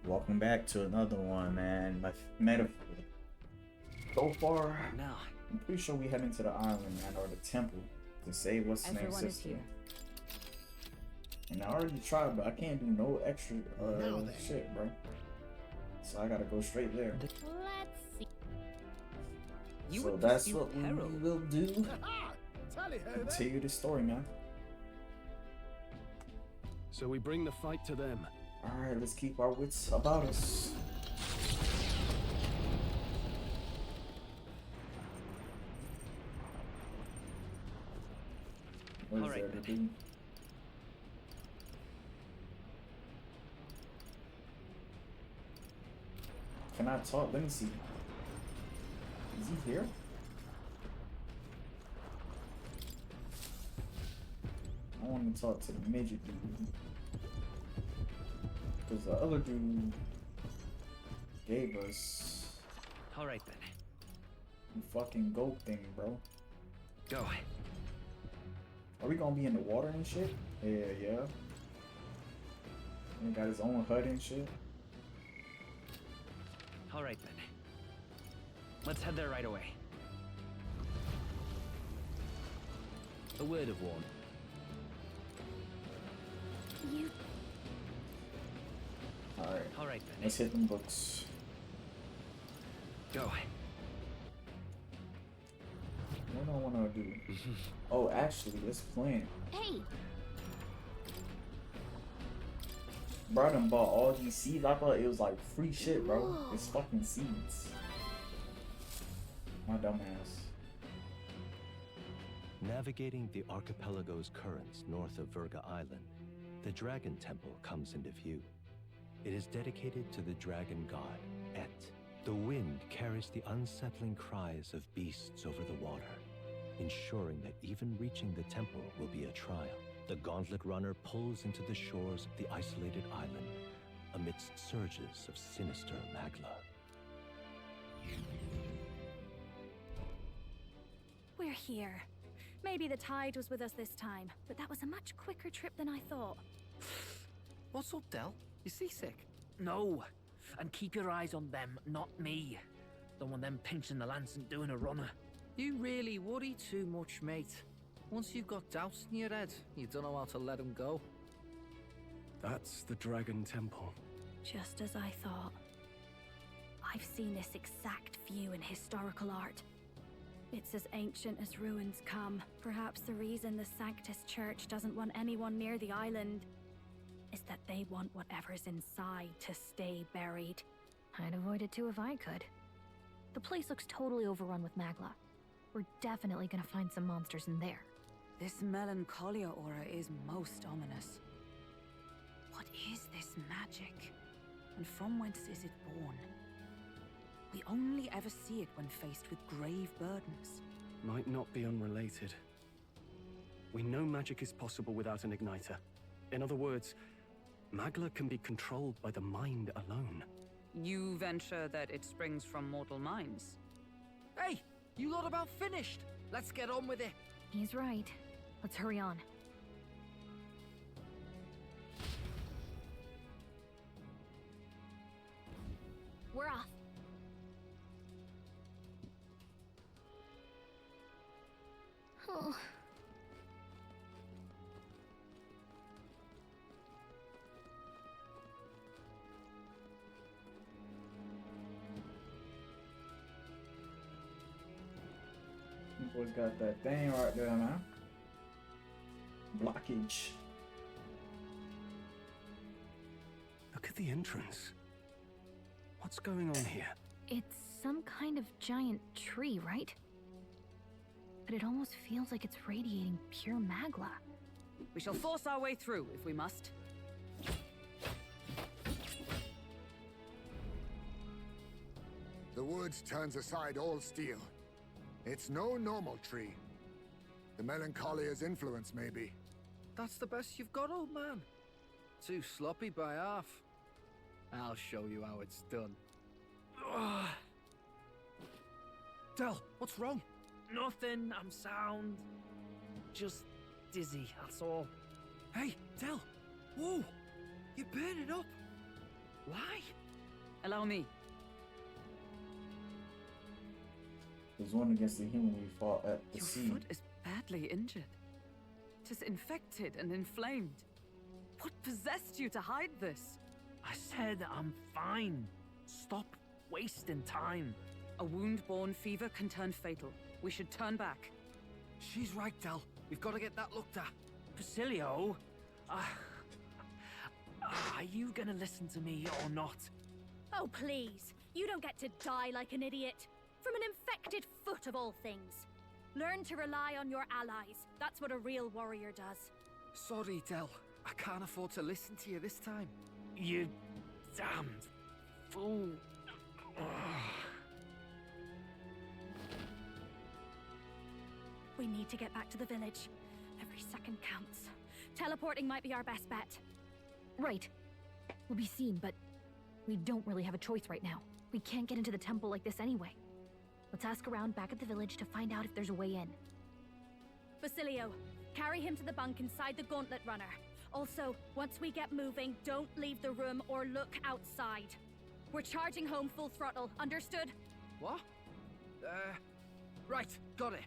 Welcome back to another one, man. My metaphor. So far, now I'm pretty sure we head into the island, man, or the temple to save what's his name sister. And I already tried, but I can't do no extra shit, bro. So I gotta go straight there. Let's see. So that's what we will do. Continue the story, man. So we bring the fight to them. Alright, let's keep our wits about us. What is there to do? Can I talk? Let me see. Is he here? I want to talk to the midget dude. Because the other dude gave us alright then. The fucking goat thing, bro. Go. Are we gonna be in the water and shit? Yeah. He got his own hut and shit. Alright then. Let's head there right away. A word of warning. Alright then. Let's hit them books. Go. What do I want to do? Oh, actually, let's plan. Hey! Bro, I done bought all these seeds. I thought it was like free shit, bro. It's fucking seeds. My dumbass. Navigating the archipelago's currents north of Virga Island, the Dragon Temple comes into view. It is dedicated to the dragon god, Et. The wind carries the unsettling cries of beasts over the water, ensuring that even reaching the temple will be a trial. The gauntlet runner pulls into the shores of the isolated island amidst surges of sinister magla. We're here. Maybe the tide was with us this time, but that was a much quicker trip than I thought. What's up, Del? You seasick? No. And keep your eyes on them, not me. Don't want them pinching the lance and doing a runner. You really worry too much, mate. Once you've got doubts in your head, you don't know how to let them go. That's the Dragon Temple. Just as I thought. I've seen this exact view in historical art. It's as ancient as ruins come. Perhaps the reason the Sanctus Church doesn't want anyone near the island is that they want whatever's inside to stay buried. I'd avoid it too if I could. The place looks totally overrun with magla. We're definitely gonna find some monsters in there. This melancholia aura is most ominous. What is this magic? And from whence is it born? We only ever see it when faced with grave burdens. Might not be unrelated. We know magic is possible without an igniter. In other words, magla can be controlled by the mind alone. You venture that it springs from mortal minds? Hey, you lot about finished. Let's get on with it. He's right. Let's hurry on. We're off. Oh. You boys got that thing right there, man. Blockage. Look at the entrance. What's going on here? It's some kind of giant tree, right? But it almost feels like it's radiating pure magla. We shall force our way through if we must. The woods turns aside all steel. It's no normal tree. The Melancholia's influence, maybe. That's the best you've got, old man. Too sloppy by half. I'll show you how it's done. Ugh. Del, what's wrong? Nothing, I'm sound. Just dizzy, that's all. Hey, Del! Whoa! You're burning up! Why? Allow me. There's one against the human we fought at the Your sea. foot is badly injured. It is infected and inflamed. What possessed you to hide this? I said I'm fine. Stop wasting time. A wound-borne fever can turn fatal. We should turn back. She's right, Del. We've got to get that looked at. Basilio? Are you gonna listen to me or not? Oh, please. You don't get to die like an idiot. From an infected foot of all things. Learn to rely on your allies. That's what a real warrior does. Sorry, Del. I can't afford to listen to you this time. You damned fool. We need to get back to the village. Every second counts. Teleporting might be our best bet. Right. We'll be seen, but we don't really have a choice right now. We can't get into the temple like this anyway. Let's ask around back at the village to find out if there's a way in. Basilio, carry him to the bunk inside the gauntlet runner. Also, once we get moving, don't leave the room or look outside. We're charging home full throttle, understood? What? Right, got it.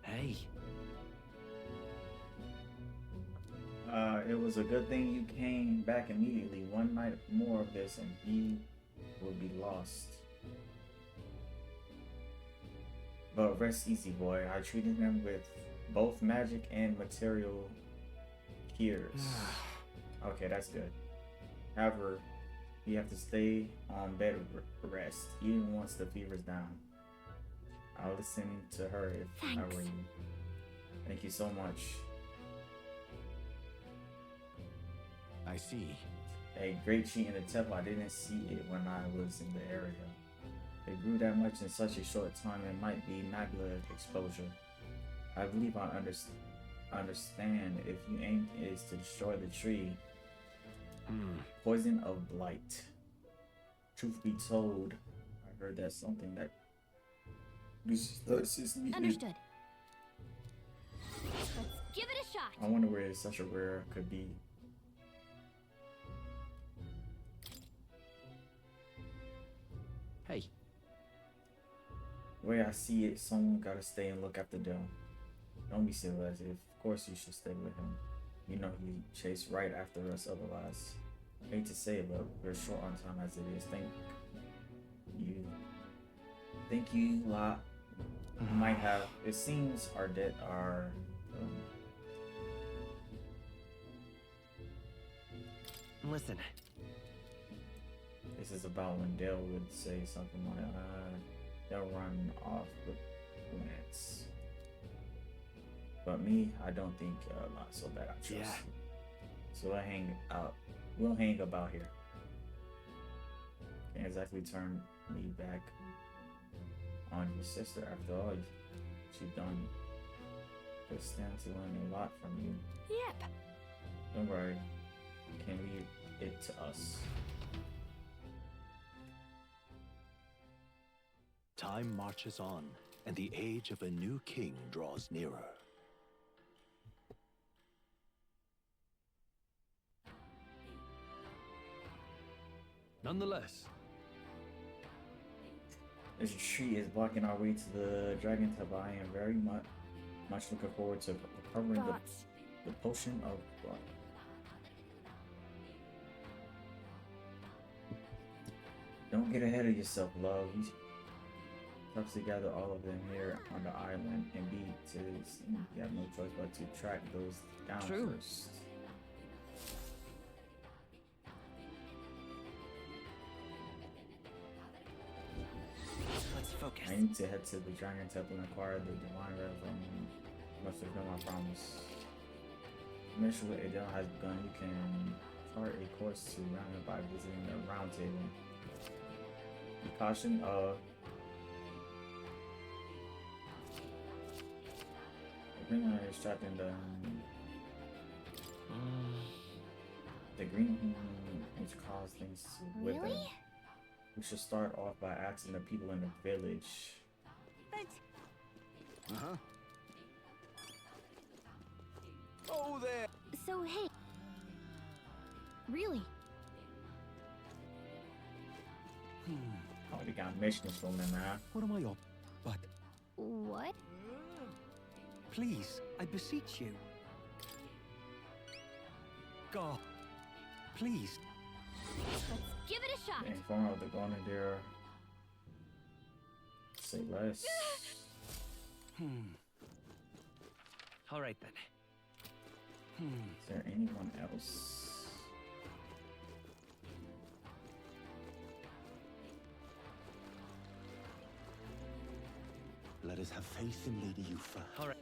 Hey. It was a good thing you came back immediately. One night more of this and he will be lost. But rest easy, boy. I treated him with both magic and material cures. Okay, that's good. However, you have to stay on bed rest, even once the fever's down. I'll listen to her if I were you. Thank you so much. I see. A great tree in the temple. I didn't see it when I was in the area. It grew that much in such a short time. It might be magma exposure. I believe I understand. If your aim is to destroy the tree, poison of blight. Truth be told, I heard that's something that is needed. Understood. Let's give it a shot. I wonder where such a rare could be. Hey. The way I see it, someone gotta stay and look after Dell. Don't be silly as if. Of course you should stay with him. You know he chased right after us otherwise. I hate to say it, but we're short on time as it is. Thank you lot. Might have. It seems our debt are. Listen. This is about when Dell would say something like, they'll run off with Lance. But me, I don't think not so bad. I trust. Yeah. So we'll hang about here. Can't exactly turn me back on your sister after all she's done. Could stand to learn a lot from you. Yep. Don't worry. Can leave it to us. Time marches on, and the age of a new king draws nearer. Nonetheless, This tree is blocking our way to the Dragon Temple. I am very much looking forward to recovering the potion of blood. Don't get ahead of yourself, love. We have to gather all of them here on the island and be to you have no choice but to track those down first. Let's focus. I You need to head to the Dragon Temple and acquire the Divine Red from must fulfill my promise. Mission with Adele has begun. You can chart a course to Round by visiting the Round Table. Be caution of the green eye is trapped in the green which cause things to wither. Really? We should start off by asking the people in the village. But Oh there! So, hey. Really? Oh, they got missions from them, man. What am I up? But What? please, I beseech you. God, please. Let's give it a shot. Inform of the going in there. Say less. All right then. Is there anyone else? Let us have faith in Lady Yufa. All right.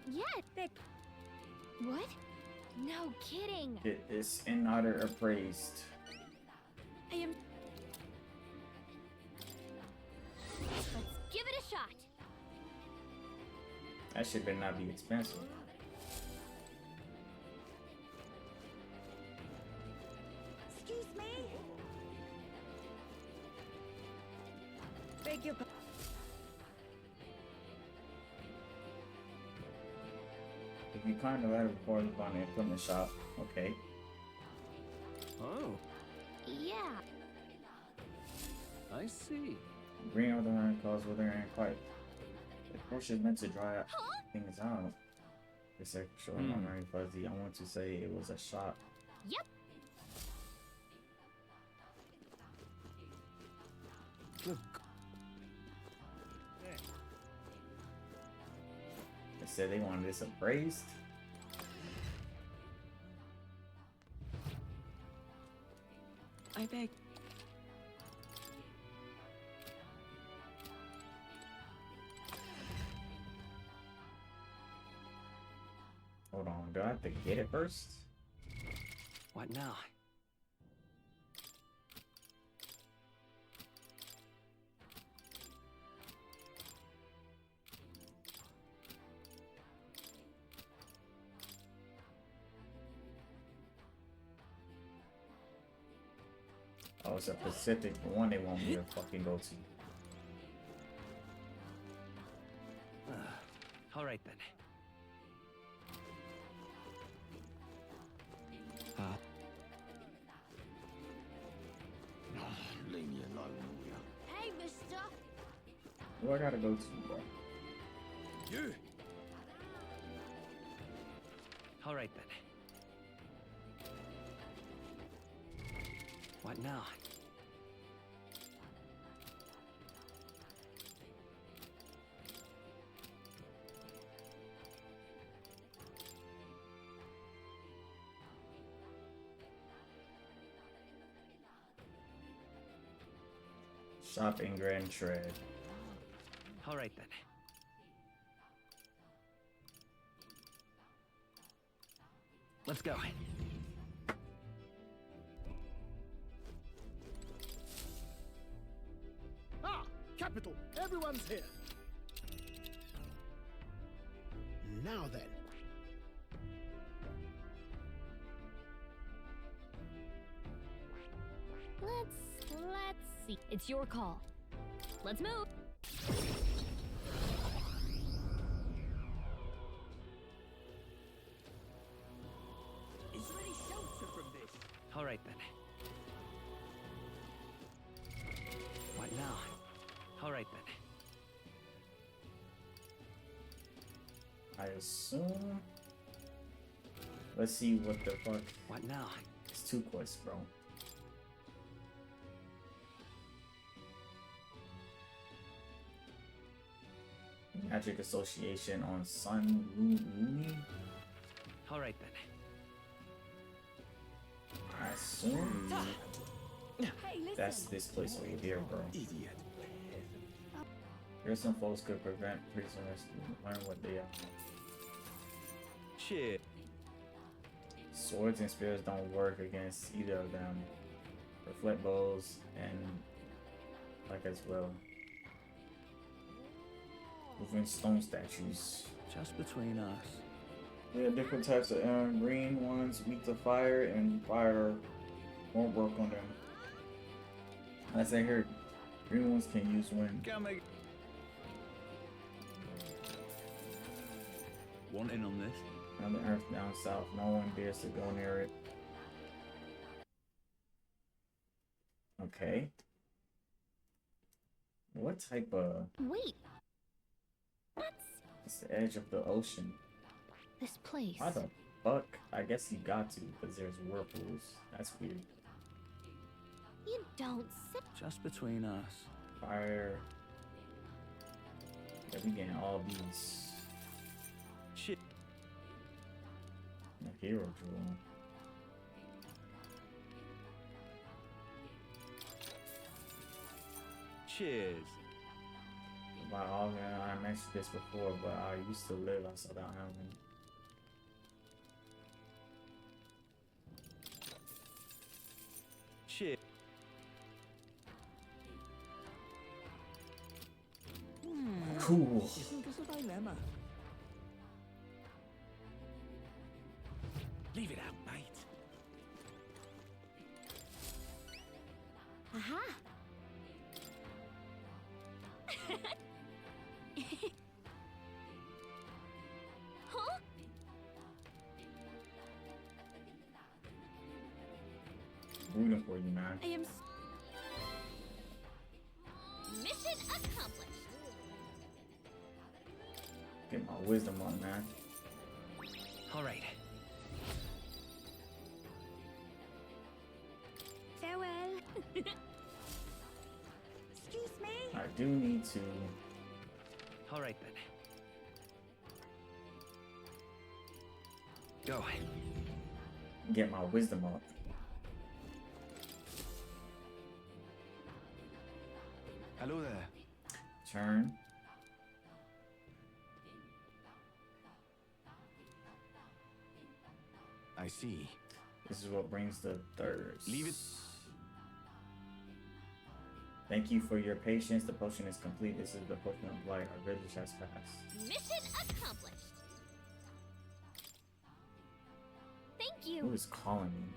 Yeah, that. What? No kidding. It is in order appraised. I am. Let's give it a shot. That shit better not be expensive. Excuse me? Beg your pardon. If you climb the ladder before you find the equipment shop, okay. Oh, Yeah. I see. Green on the line cause withering and quiet. The course is meant to dry things out. It's like sure I'm very fuzzy. I want to say it was a shop. Yep. Look, They said they wanted this appraised. I beg. Hold on, do I have to get it first? what now? Oh, it's a Pacific one they want me to fucking go to. All right then. Leave me alone, will ya? Hey, mister. Who I gotta go to, bro? You! All right then. What now? Shop in Grand Tread. All right then. Let's go. Ah! Capital! Everyone's here! Now then. Let's see. It's your call. Let's move. Is there any shelter from this? All right then. What now? All right then. I assume. Let's see what the fuck. What now? It's 2 quests, bro. Magic Association on Sun Rooney. All right then. assume Hey, listen. that's this place over here, bro. Idiot. Here's some folks could prevent prisoners from learn what they are. Shit. Swords and spears don't work against either of them. Reflect bows and like as well. Moving stone statues. Just between us. Yeah, different types of green ones weak to fire, and fire won't work on them. As I heard, green ones can use wind. Want in on this? On the earth down south, no one dares to go near it. Okay. What type of... Wait. What's It's the edge of the ocean. this place? Why the fuck? I guess you got to, because there's whirlpools. That's weird. You don't say. Just between us. Fire. Yeah, we getting all these. Shit. The hero jewel. Cheers. Wow, I mentioned this before, but I used to live outside of Island. Shit. Cool. Isn't this a dilemma? Leave it out, mate. Aha. Huh? Rooting for you, man. I am. Mission accomplished. Get my wisdom on, man. All right. Farewell. Excuse me. I do need to. All right then. Go. Get my wisdom up. Hello there. Turn. I see. This is what brings the thirst. Leave it. Thank you for your patience. The potion is complete. This is the potion of light. Our village has passed. Mission accomplished. Thank you. Who is calling me?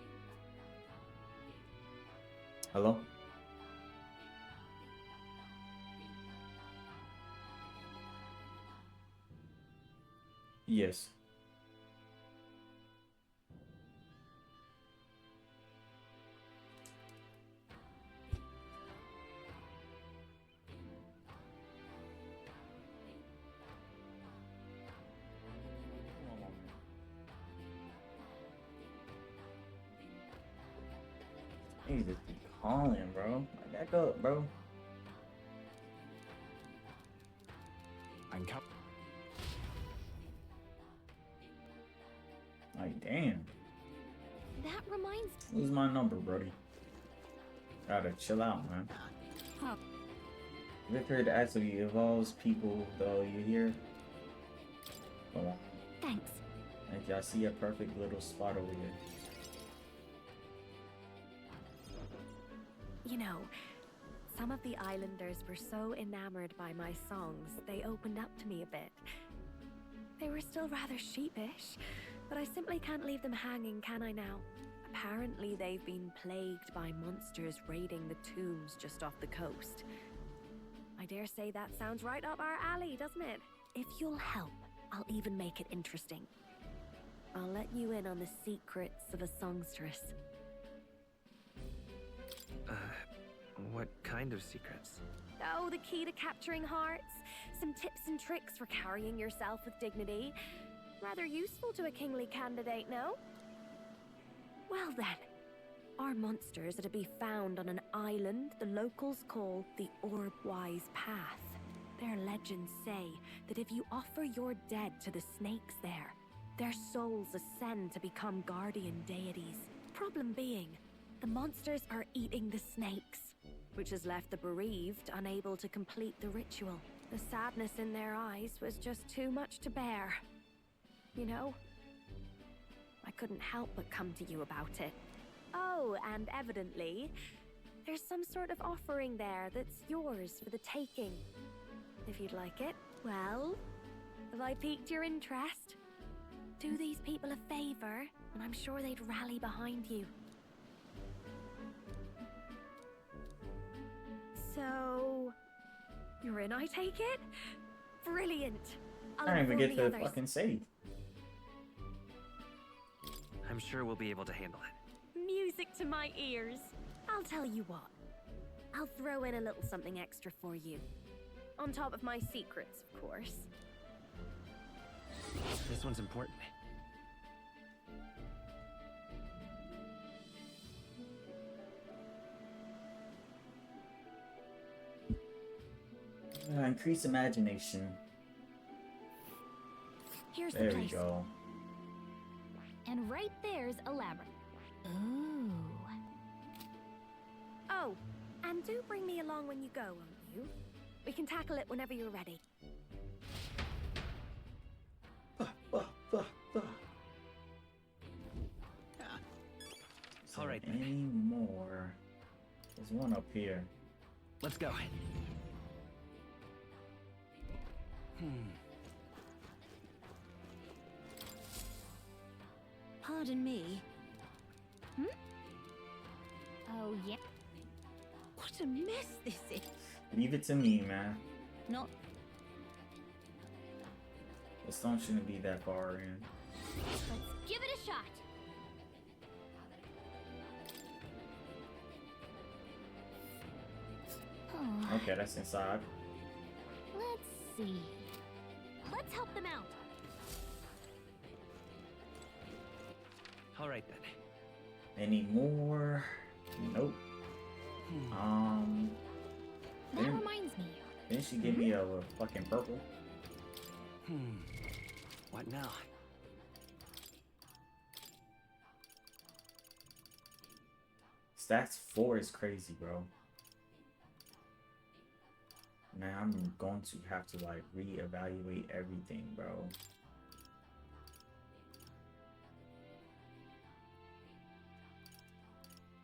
Hello? Yes. He just be calling, bro. Like, back up, bro. I'm coming. Like, damn. That reminds. Lose my number, Brody. Gotta chill out, man. Huh. Vicar actually evolves people, though. You hear? Go on. Thanks. Thank you. I see a perfect little spot over here. You know, some of the islanders were so enamored by my songs, they opened up to me a bit. They were still rather sheepish, but I simply can't leave them hanging, can I now? Apparently they've been plagued by monsters raiding the tombs just off the coast. I dare say that sounds right up our alley, doesn't it? If you'll help, I'll even make it interesting. I'll let you in on the secrets of a songstress. What kind of secrets? Oh, the key to capturing hearts. Some tips and tricks for carrying yourself with dignity. Rather useful to a kingly candidate, no? Well then, our monsters are to be found on an island the locals call the Orbwise Path. Their legends say that if you offer your dead to the snakes there, their souls ascend to become guardian deities. Problem being, The monsters are eating the snakes, which has left the bereaved unable to complete the ritual. The sadness in their eyes was just too much to bear. You know? I couldn't help but come to you about it. Oh, and evidently, there's some sort of offering there that's yours for the taking. If you'd like it. Well, have I piqued your interest? Do these people a favor, and I'm sure they'd rally behind you. So, you're in, I take it? Brilliant. I don't even get to fucking say. I'm sure we'll be able to handle it. Music to my ears. I'll tell you what. I'll throw in a little something extra for you. On top of my secrets, of course. This one's important. Increase imagination. Here's There the we place. go. And right there's a labyrinth. Ooh. Oh, and do bring me along when you go, won't you? We can tackle it whenever you're ready. All right. Any more? There's one up here. Let's go. Pardon me. Oh, yeah. What a mess this is. Leave it to me, man. Not. The stone shouldn't be that far in. Let's give it a shot. Oh, Okay, that's inside. let's see. Let's help them out. All right then. Any more? Nope. That Didn't- reminds me. Didn't she give me a fucking purple? What now? Stats 4 is crazy, bro. Man, I'm going to have to like reevaluate everything, bro.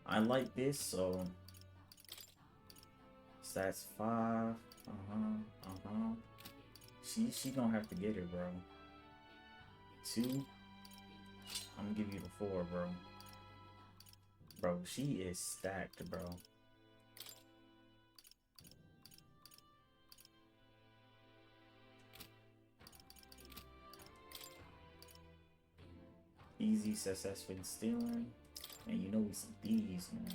I like this, so stats 5. She gonna have to get it, bro. 2. I'm gonna give you the 4, bro. Bro, she is stacked, bro. Easy success for stealing. And you know we some thieves, man.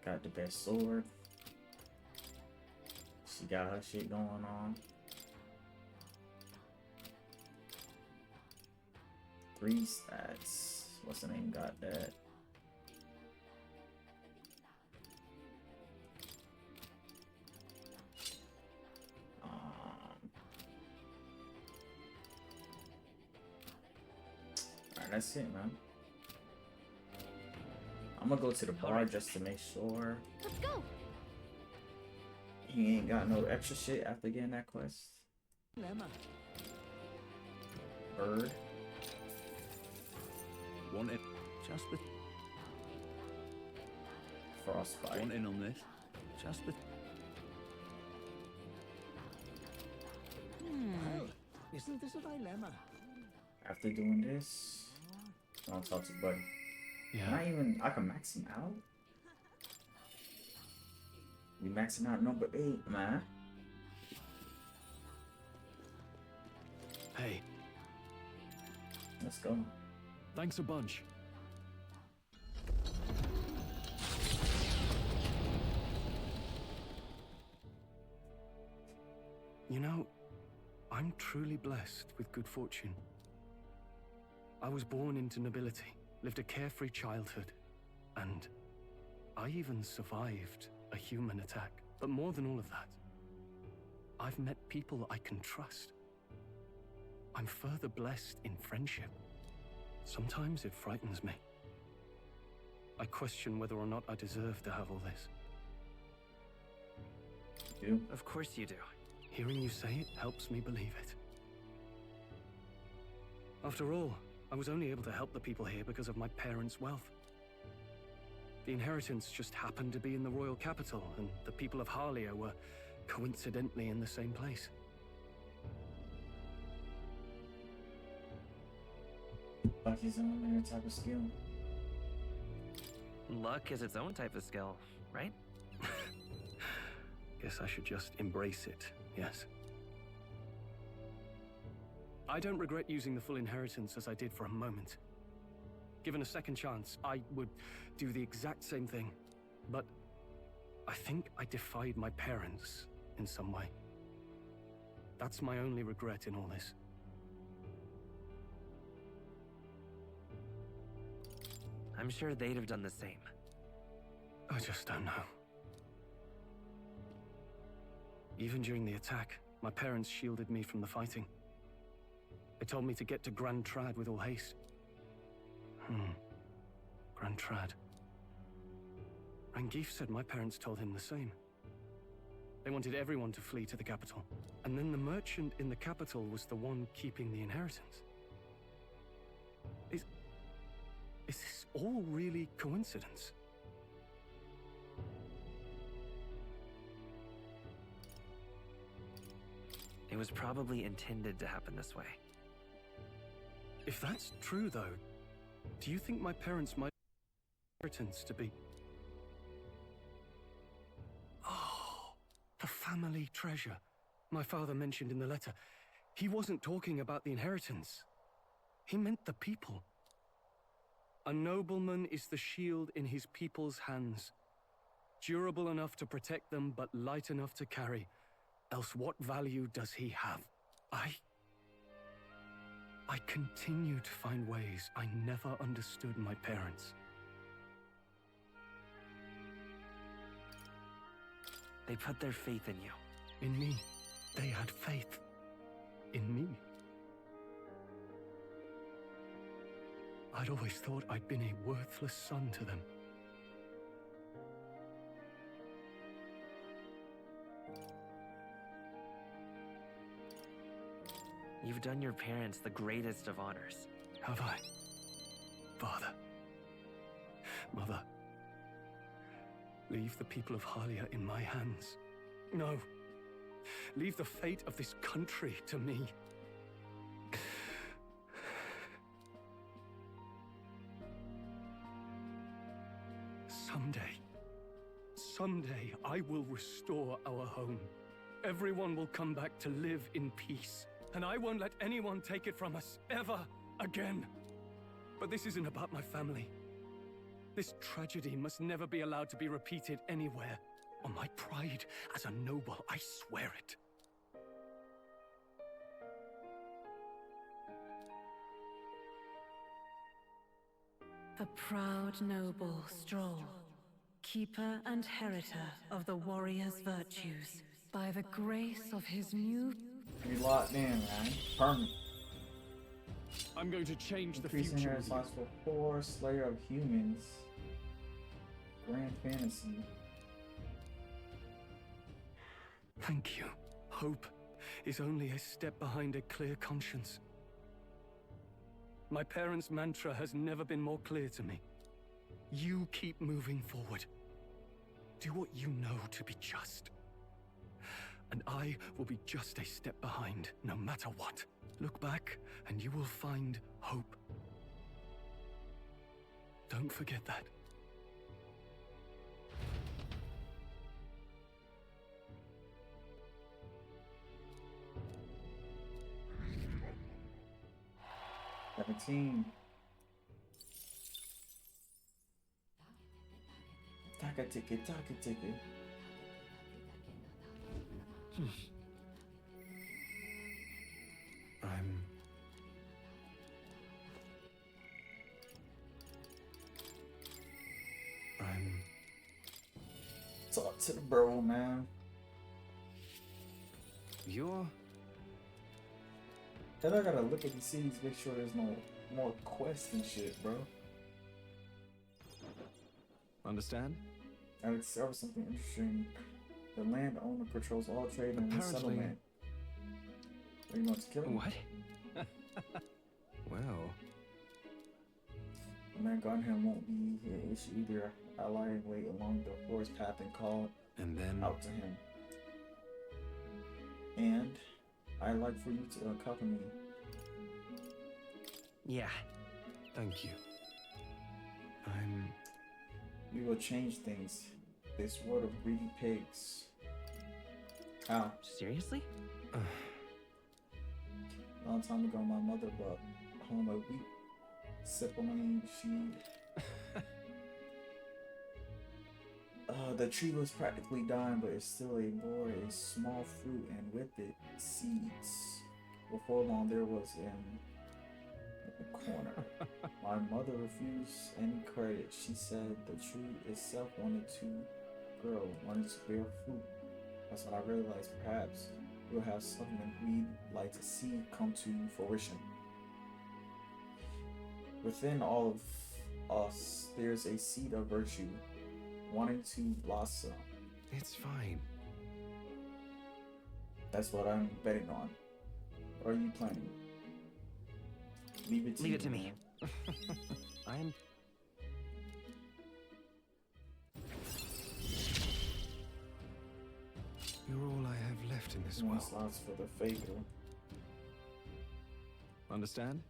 Got the best sword. She got her shit going on. 3 stats. What's the name? Got that. Alright, that's it, man. I'm gonna go to the bar just to make sure Let's go. he ain't got no extra shit after getting that quest. Bird. Want it? Just the Frostbite. want in on this? Just the Well, isn't this a dilemma? After doing this, I'll talk to Buddy. I can max him out? We maxing out number 8, man. Hey, Let's go. thanks a bunch. You know, I'm truly blessed with good fortune. I was born into nobility, lived a carefree childhood, and I even survived a human attack. But more than all of that, I've met people I can trust. I'm further blessed in friendship. Sometimes it frightens me. I question whether or not I deserve to have all this. You do? Of course you do. Hearing you say it helps me believe it. After all, I was only able to help the people here because of my parents' wealth. The inheritance just happened to be in the royal capital, and the people of Harlia were coincidentally in the same place. Luck is another type of skill. Luck is its own type of skill, right? Guess I should just embrace it, yes. I don't regret using the full inheritance as I did for a moment. Given a second chance, I would do the exact same thing. But I think I defied my parents in some way. That's my only regret in all this. I'm sure they'd have done the same. I just don't know. Even during the attack, my parents shielded me from the fighting. They told me to get to Grand Trad with all haste. Grand Trad. Rangif said my parents told him the same. They wanted everyone to flee to the capital. And then the merchant in the capital was the one keeping the inheritance. Is this all really coincidence? It was probably intended to happen this way. If that's true, though, do you think my parents might inheritance to be... Oh, the family treasure my father mentioned in the letter. He wasn't talking about the inheritance. He meant the people. A nobleman is the shield in his people's hands, durable enough to protect them, but light enough to carry. Else what value does he have? I continue to find ways I never understood my parents. They put their faith in you. In me. They had faith. In me. I'd always thought I'd been a worthless son to them. You've done your parents the greatest of honors. Have I? Father. Mother. Leave the people of Harlia in my hands. No. Leave the fate of this country to me. Someday, I will restore our home. Everyone will come back to live in peace. And I won't let anyone take it from us, ever again. But this isn't about my family. This tragedy must never be allowed to be repeated anywhere. On my pride as a noble, I swear it. The proud noble Stroll, keeper and heritor of the warrior's virtues, by the grace of his new... We locked in, man. Permanent. I'm going to change the Increasing future. response for 4, Slayer of Humans. Grand Fantasy. Thank you. Hope is only a step behind a clear conscience. My parents' mantra has never been more clear to me. You keep moving forward. Do what you know to be just. And I will be just a step behind, no matter what. Look back, and you will find hope. Don't forget that. Taka ticket, taka ticket. Talk to the bro, man. You're... Then I gotta look at the cities, make sure there's no more quests and shit, bro. Understand? I discovered something interesting. The landowner controls all trade in the settlement. Are you going to kill him? What? Well, The man guarding him won't be here. It should either ally and wait along the forest path and call and then out to him. And I'd like for you to accompany me. Yeah. Thank you. We will change things. This world of greedy pigs. How? Seriously? A long time ago, my mother brought home a wheat sipling. The tree was practically dying, but it still bore a small fruit, and with it, seeds. Before long, there was in the corner. My mother refused any credit. She said the tree itself wanted to grow, wanted to bear fruit. That's when I realized perhaps we'll have something we'd like to see come to fruition. Within all of us, there's a seed of virtue wanting to blossom. it's fine. That's what I'm betting on. What are you planning? Leave it to me. I'm. You're all I have left in this One world. slots for the faker. Understand?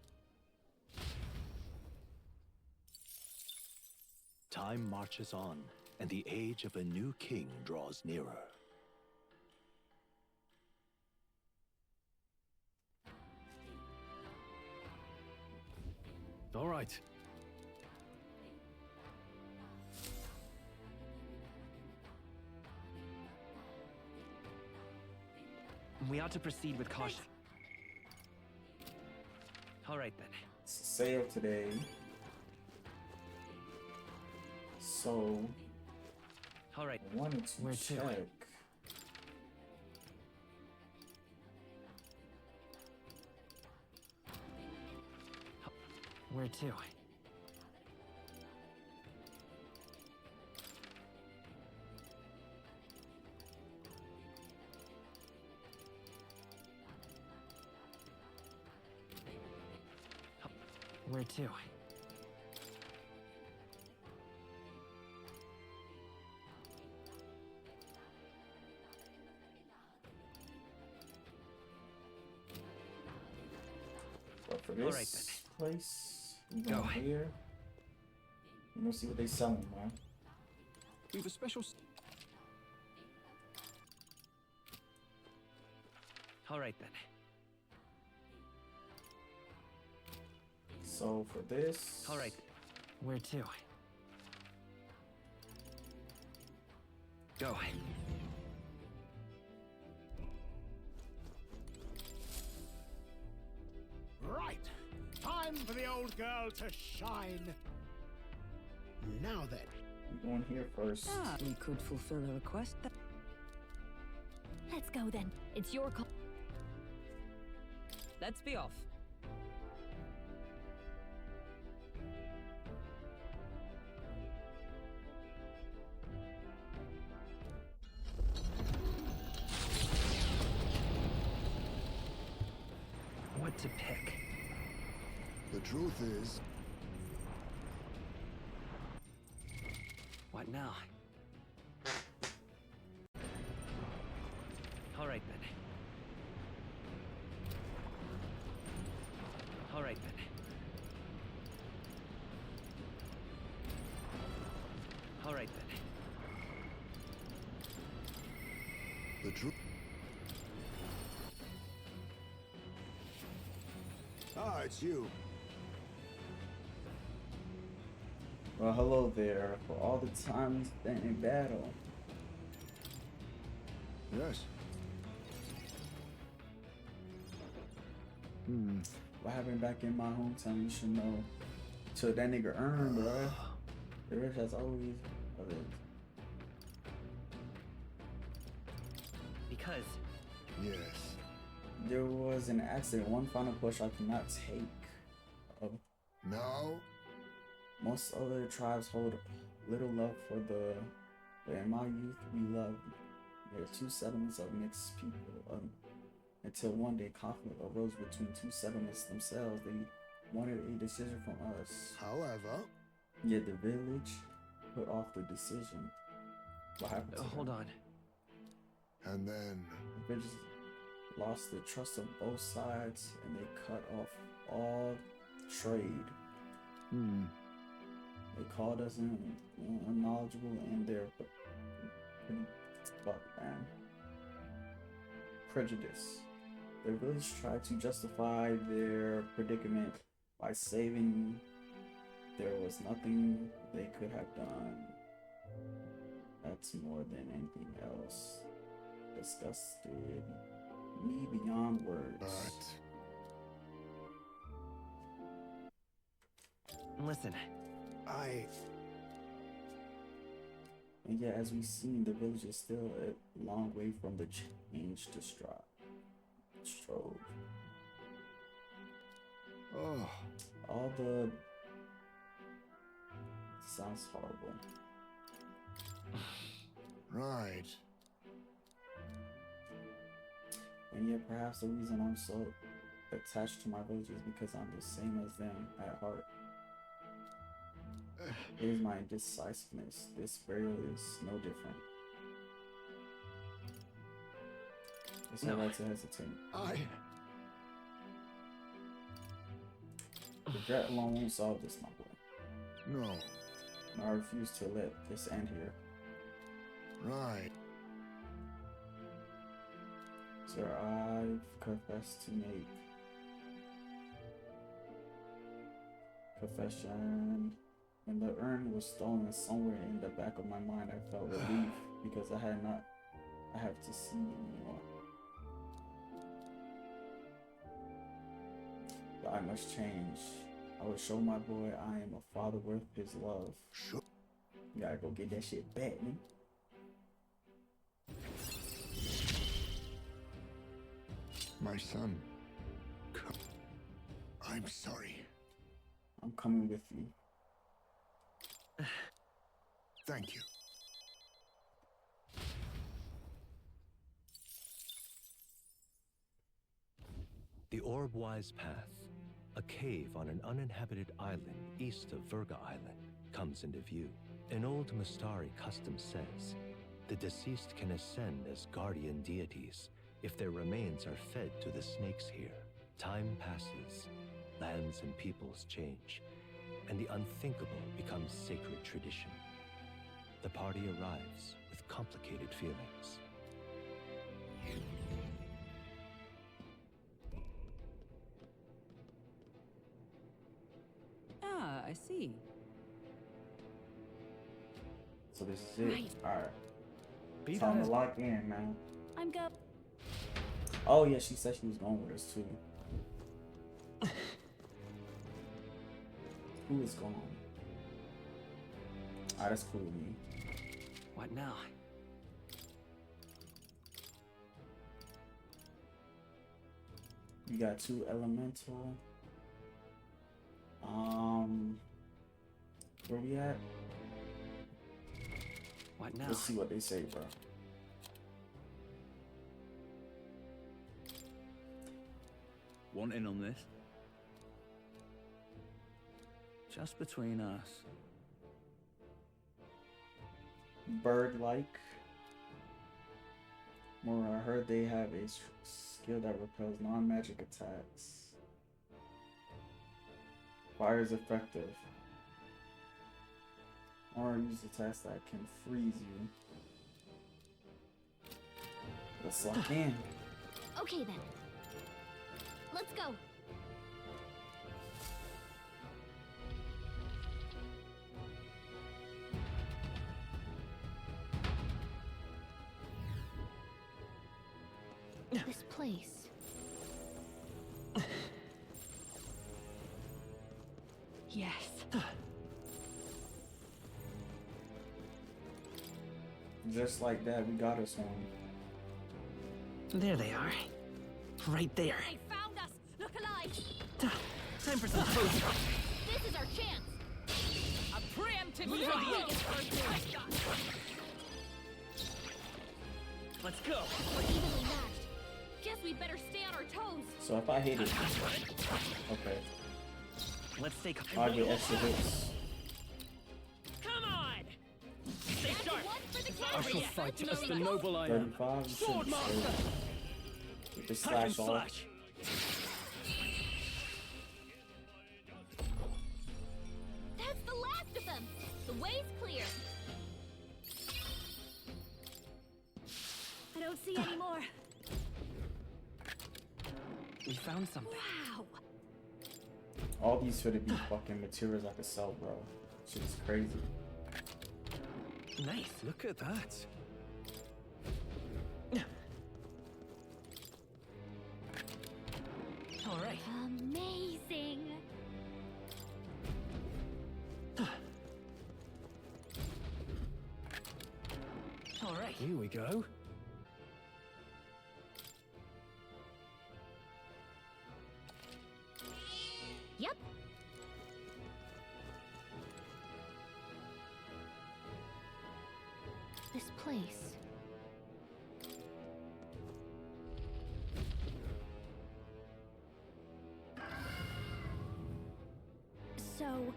Time marches on, and the age of a new king draws nearer. All right. We ought to proceed with caution. All right then. It's sale today. So All right. I wanted to Where to? check. Where to? Where to? But for All this right, then. place, we go Go. here. You know, see what they selling, man. We've a special. All right then. So for this, All right. Where to? Go. Right. Time for the old girl to shine. Now then. I'm going here first. We could fulfill a request that. Let's go then. It's your call. Let's be off. What to pick? The truth is, What now? All right then. All right then. All right then. the truth. Ah, it's you. Well, hello there. For all the time spent in battle. Yes. What happened back in my hometown? You should know. Till that nigga earned, bruh. The rich has always. Because Yes. There was an accident. One final push I could not take. No? Most other tribes hold little love for the, but in my youth we loved. There are two settlements of mixed people. Until one day conflict arose between two settlements themselves. They wanted a decision from us. However, yet the village put off the decision. What happened to Hold them? on. and then The village lost the trust of both sides and they cut off all trade. They called us unknowledgeable and they're prejudice. The village tried to justify their predicament by saying there was nothing they could have done. That's more than anything else. Disgusted me beyond words. Listen. And yet, as we've seen, the village is still a long way from the change to strove. Oh. All the... Sounds horrible. Right. And yet, perhaps the reason I'm so attached to my village is because I'm the same as them at heart. It is my indecisiveness. This burial is no different. It's no right to hesitate. Regret alone won't solve this, my boy. No. And I refuse to let this end here. Right. Sir, I've confessed to make confession. When the urn was stolen somewhere in the back of my mind, I felt relief because I have to see anymore. But I must change. I will show my boy I am a father worth his love. Sure. You gotta go get that shit back, man. My son. I'm sorry. I'm coming with you. Thank you. The Orb-Wise Path, a cave on an uninhabited island east of Verga Island, comes into view. An old Mystari custom says the deceased can ascend as guardian deities if their remains are fed to the snakes here. Time passes, lands and peoples change, and the unthinkable becomes sacred tradition. The party arrives with complicated feelings. Ah, I see. So this is it. Right. Alright. Time to lock in, man. I'm go. Oh yeah, she said she was going with us too. Who is going? Alright, that's cool with me. What now? You got 2 elemental. Where we at? What now? Let's see what they say, bro. Want in on this? Just between us. Bird-like. More, I heard they have a skill that repels non-magic attacks. Fire is effective. Or use attacks that can freeze you. Let's lock in. Okay then. Let's go. This place. Yes. Just like that, we got us one. There they are. Right there. They found us. Look alive. Time for some food. This Move Let's go. We're evenly matched. Guess we better stay on our toes. So if I hit it, okay, Let's stay I get extra hits. Come on. Stay sharp. I shall fight as the noble I am. 35 Sword shouldn't master. stay. Get the Hack and slash off. slash. That's the last of them. The way's clear. I don't see any more. We found something. Wow. All these should be fucking materials I could sell, bro. Shit is crazy. Nice. Look at that. All right. Amazing. All right. Here we go. Yep. This place. So...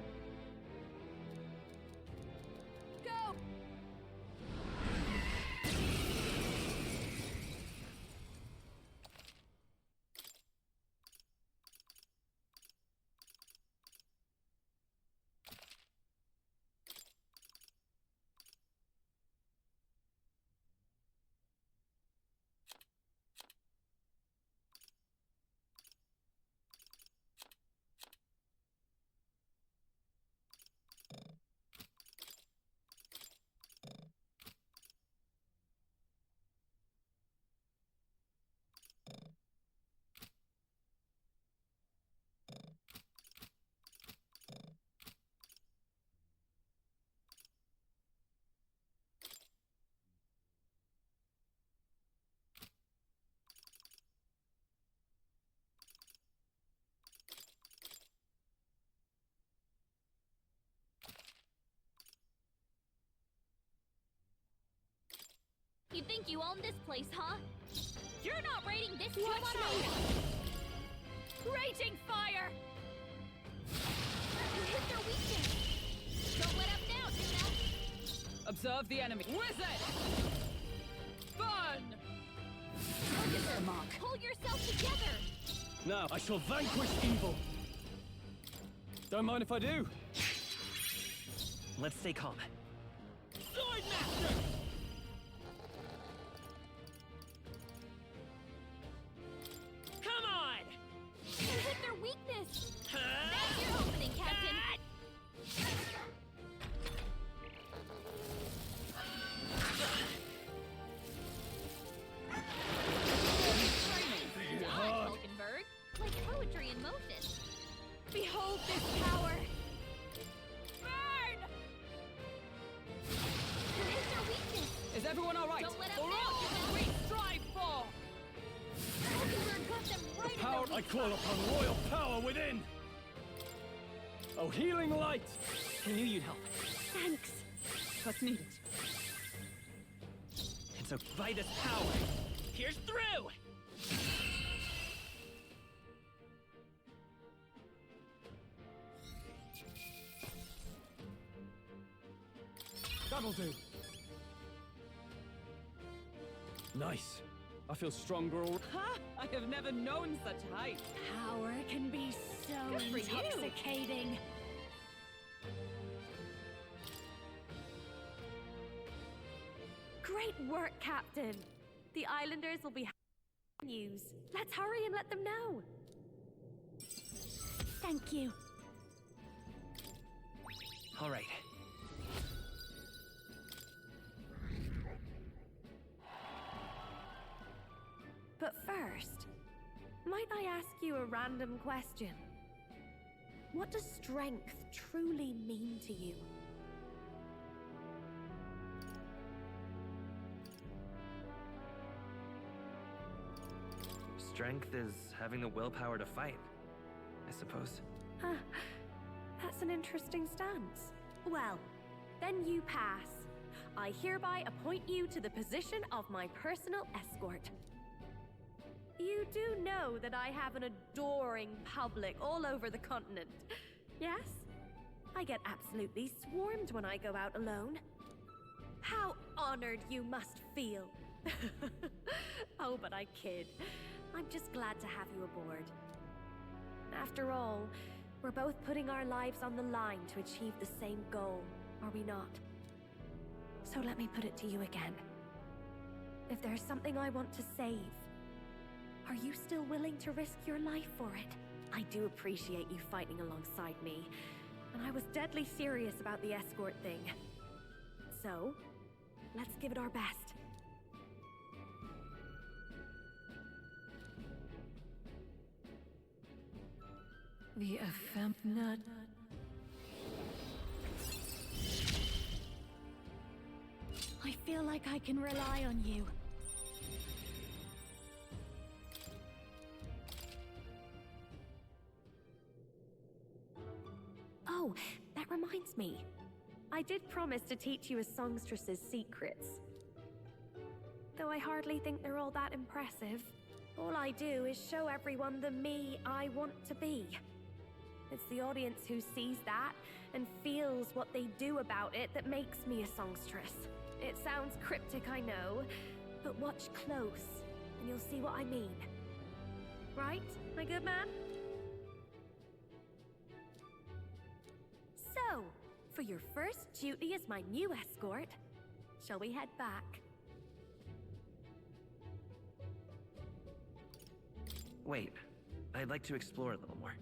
Go! You think you own this place, huh? You're not raiding this too Watch much. Raging fire! You hit their weakness. Don't let up now, Juno. Observe the enemy. Wizard! Burn! Focus her, Mock. Pull yourself together. Now I shall vanquish evil. Don't mind if I do. Let's stay calm. Sword Master! Come on! You hit their weakness. That's your opening, Captain. Dodge, Hulkenberg. Like poetry in motion. Behold this power! Burn! You hit their weakness. Is everyone all right? Don't let up The now, rock Juno. we strive for! Hulkenberg got them right in Power their I weak call spot. upon royal power within. Oh, healing light. I knew you'd help. Thanks. What's needed? It's a Vitus power. Here's through! That'll do. Nice. I feel stronger. Ha! I have never known such height. Power can be so Good for you. intoxicating. Great work, Captain. The Islanders will be news. Let's hurry and let them know. Thank you. All right. But first, might I ask you a random question? What does strength truly mean to you? Strength is having the willpower to fight, I suppose. That's an interesting stance. Well, Then you pass. I hereby appoint you to the position of my personal escort. You do know that I have an adoring public all over the continent, yes? I get absolutely swarmed when I go out alone. How honored you must feel. Oh, but I kid. I'm just glad to have you aboard. After all, we're both putting our lives on the line to achieve the same goal, are we not? So let me put it to you again. If there's something I want to save, are you still willing to risk your life for it? I do appreciate you fighting alongside me, and I was deadly serious about the escort thing. So, let's give it our best. The effeminate. I feel like I can rely on you. Oh, that reminds me. I did promise to teach you a songstress's secrets. Though I hardly think they're all that impressive. All I do is show everyone the me I want to be. It's the audience who sees that and feels what they do about it that makes me a songstress. It sounds cryptic, I know, but watch close and you'll see what I mean. Right, my good man? So, for your first duty as my new escort, shall we head back? Wait, I'd like to explore a little more.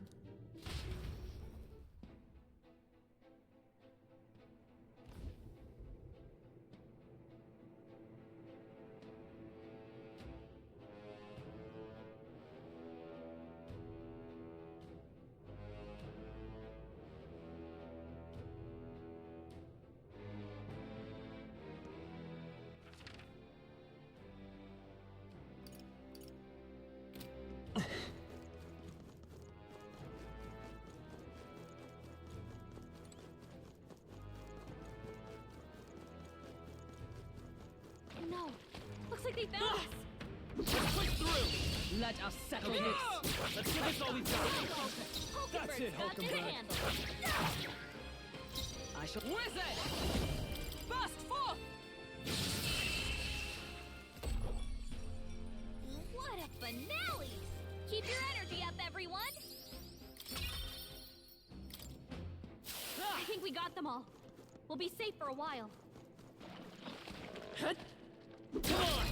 No! Looks like they found us! Let's push through! Let us settle this! Let's give this all we've got! That's it, Hulkenberg! I shall... Wizard! Burst forth! What a finale! Keep your energy up, everyone! I think we got them all. We'll be safe for a while. Come on!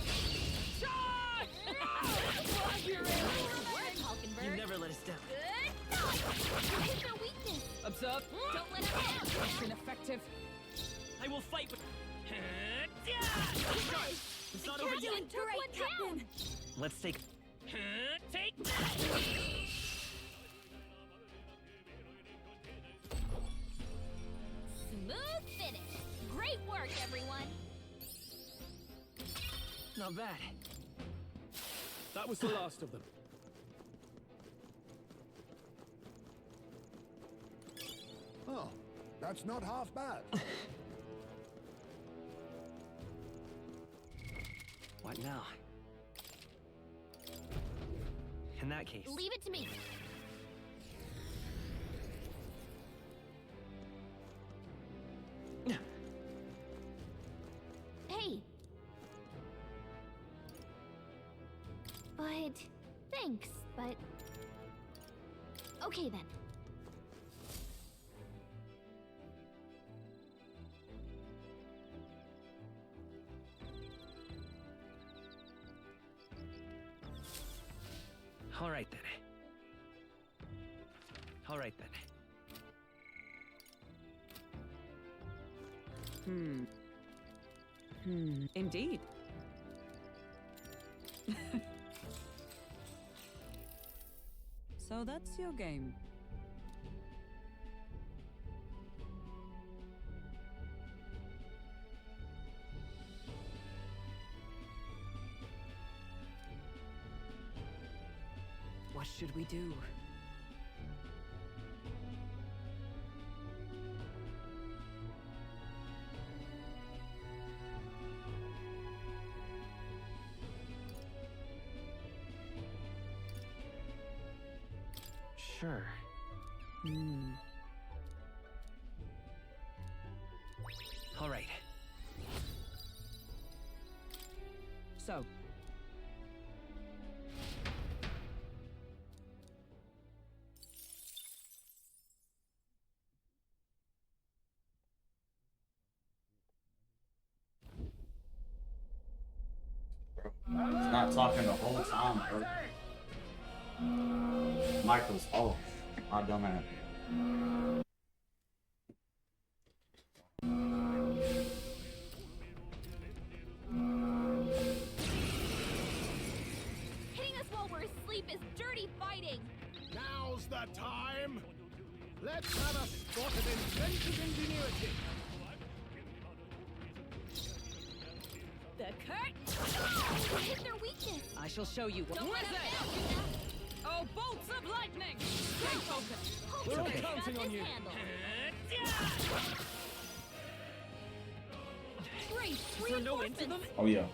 Charge! You never let us down. Good! Hit their weakness! Observe! Don't let them in! That's ineffective! I will fight with... It's not over yet! Took one down! Let's take... Take that! Smooth finish! Great work, everyone! Not bad. That was the last of them. Oh, that's not half bad. What now? In that case... Leave it to me! Hey! But... thanks, but... Okay then. All right then. All right then. Indeed. So that's your game. What should we do? sure. All right. So, He's not talking the whole time, bro. Michael's off. My dumb ass. Hitting us while we're asleep is dirty fighting. Now's the time. Let's have a spot of inventive ingenuity. The Kurt. Hit their weakness. I shall show you what. Don't let them down, Juna. Oh, bolts of lightning! Stay focused. We're all Okay. counting Got on this you. handled. Throw no into them. Oh yeah.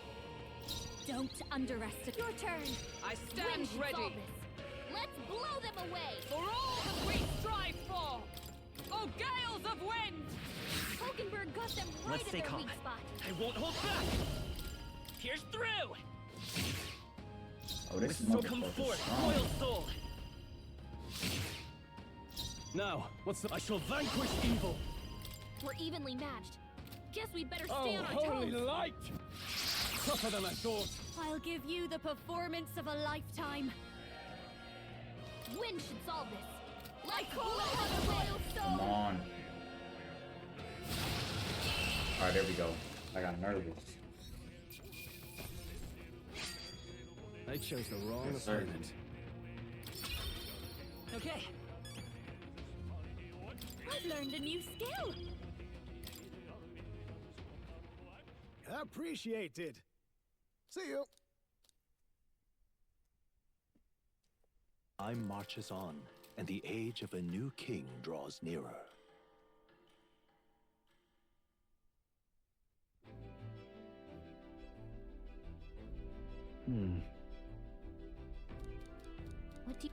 Don't underestimate. Your turn. I Win stand should ready. solve this. Let's blow them away. For all that we strive for! Oh, gales of wind! Hulkenberg got them right Let's at stay their calm. weak spot. I won't hold back. Here's through. Oh, this So come motherfucker's forth, strong. royal soul. Now, what's the... I shall vanquish evil. We're evenly matched. Guess we'd better Oh, stay on our holy toes. light! Tougher than I thought. I'll give you the performance of a lifetime. Win should solve this. Let's blow them away. Come on. Alright, there we go. I got nervous. I chose the wrong Yes, sir. opponent. Okay. I've learned a new skill. Appreciated. See you. Time marches on, and the age of a new king draws nearer. What do you...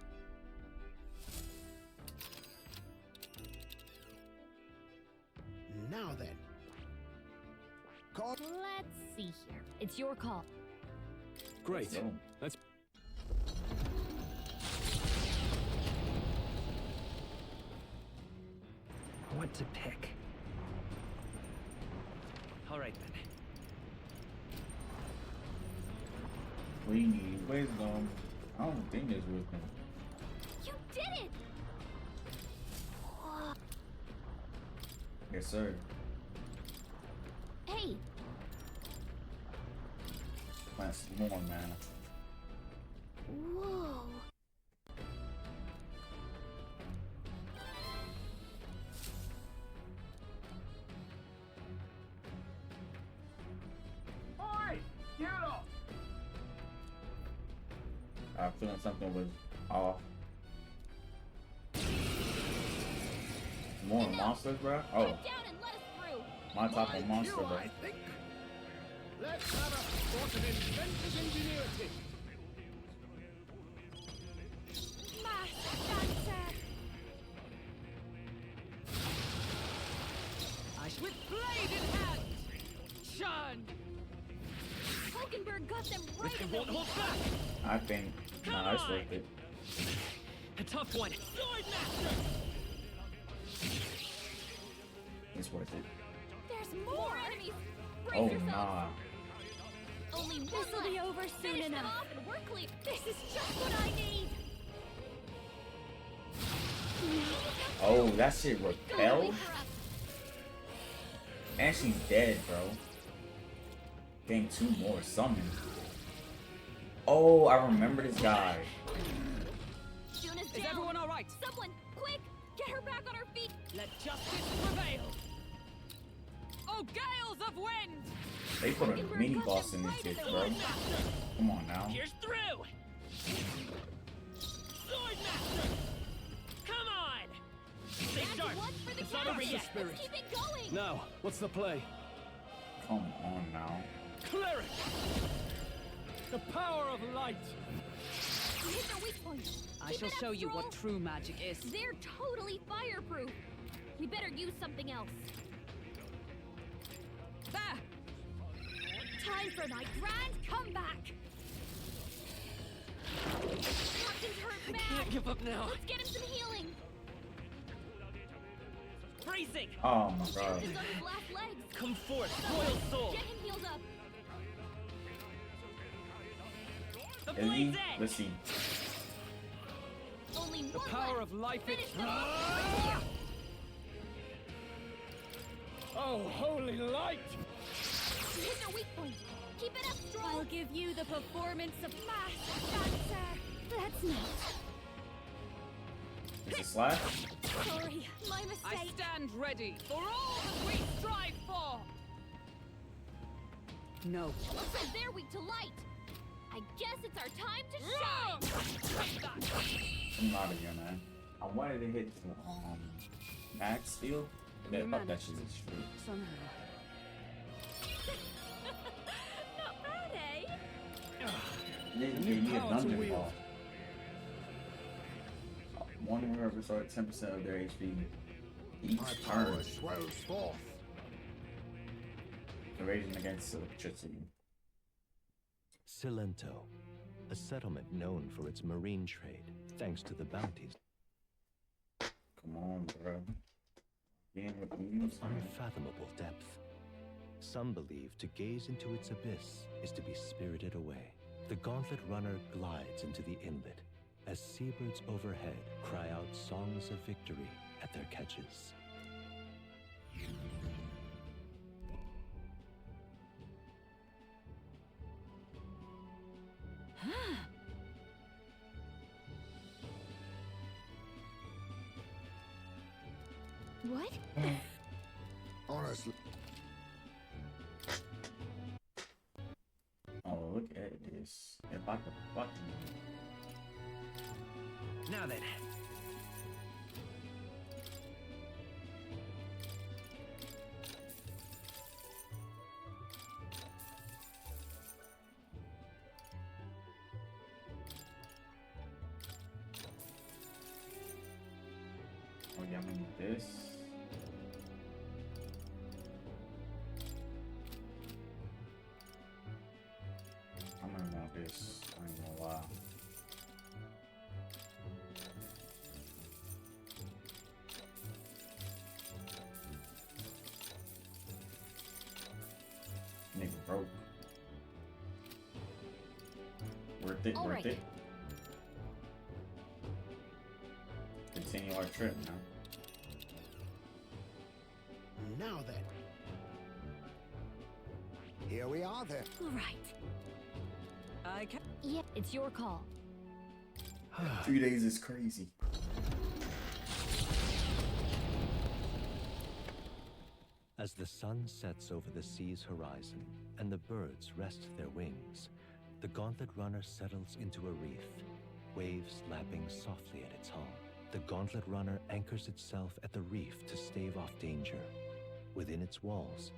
Now then. Call. Let's see here. It's your call. Great. Let's go. Let's... What to pick? All right then. We need wisdom. I don't think there's wisdom. You did it! Yes, sir. Hey, Plant some more, man. whoa. I'm feeling something was off. More monsters, bro? Oh, Get down and let us through. my type of monster, cue, bro. I think. Let's have a spot of inventive ingenuity. Master Dancer. With blade in hand! Churn! Hulkenberg got them right I in their won't weak hold spot. back. I think, nah, it's worth it. A tough one. Sword master. It's worth it. There's more enemies. Brace Oh, yourselves. nah. Only one This'll be over soon enough. Them off and we're clear. This is just what I need. Oh, that shit repelled? And she's dead, bro. Dang, 2 more summon. Oh, I remember this guy. Juna's Is down. everyone all right? Someone, quick, get her back on her feet. Let justice prevail! Oh, gales of wind! They put a mini boss in this bitch, bro. Come on now. Here's through. Sword master. Come on. Stay And sharp. one for the It's not count. over yet. Let's keep it going. Now, what's the play? Come on now. Cleric! The power of light! Hit their weak point. I shall show you what true magic is. They're totally fireproof. We better use something else. There! Time for my grand comeback. Captain's hurt bad. Can't give up now. Let's get him some healing. Freezing! Oh my god. He's on his last legs. Come forth, royal soul! Get him healed up. The Ellie, blade's edge! let's see. Only The one power left. of life Finish is... them off. Oh, holy light! Hit their weak point. Keep it up strong. I'll give you the performance of That's not. Is it slash? Sorry, my I mistake. stand ready for all that we strive for! No. Looks like they're weak to light. I guess it's our time to shine. I'm out of here, man. I wanted to hit max steel, but then fuck that shit is true. Somehow. Not bad, eh? Nigga gave me a dungeon ball. One warrior restored 10% of their HP each My turn. power swells forth. Invasion against electricity. Cilento, a settlement known for its marine trade, thanks to the bounties. Come on, bro. Game with news. Unfathomable depth. Some believe to gaze into its abyss is to be spirited away. The gauntlet runner glides into the inlet as seabirds overhead cry out songs of victory at their catches. What? Honestly. Oh, look at this. If I could fucking... Now then. Oh yeah, I'm gonna need this. I'm gonna want this. I ain't gonna lie. Nigga broke. Worth it, All worth right. it. Continue our trip now. Now then. Here we are then. All right. I can... Yeah, it's your call. 3 days is crazy. As the sun sets over the sea's horizon and the birds rest their wings, the gauntlet runner settles into a reef, waves lapping softly at its hull. The gauntlet runner anchors itself at the reef to stave off danger. Within its walls,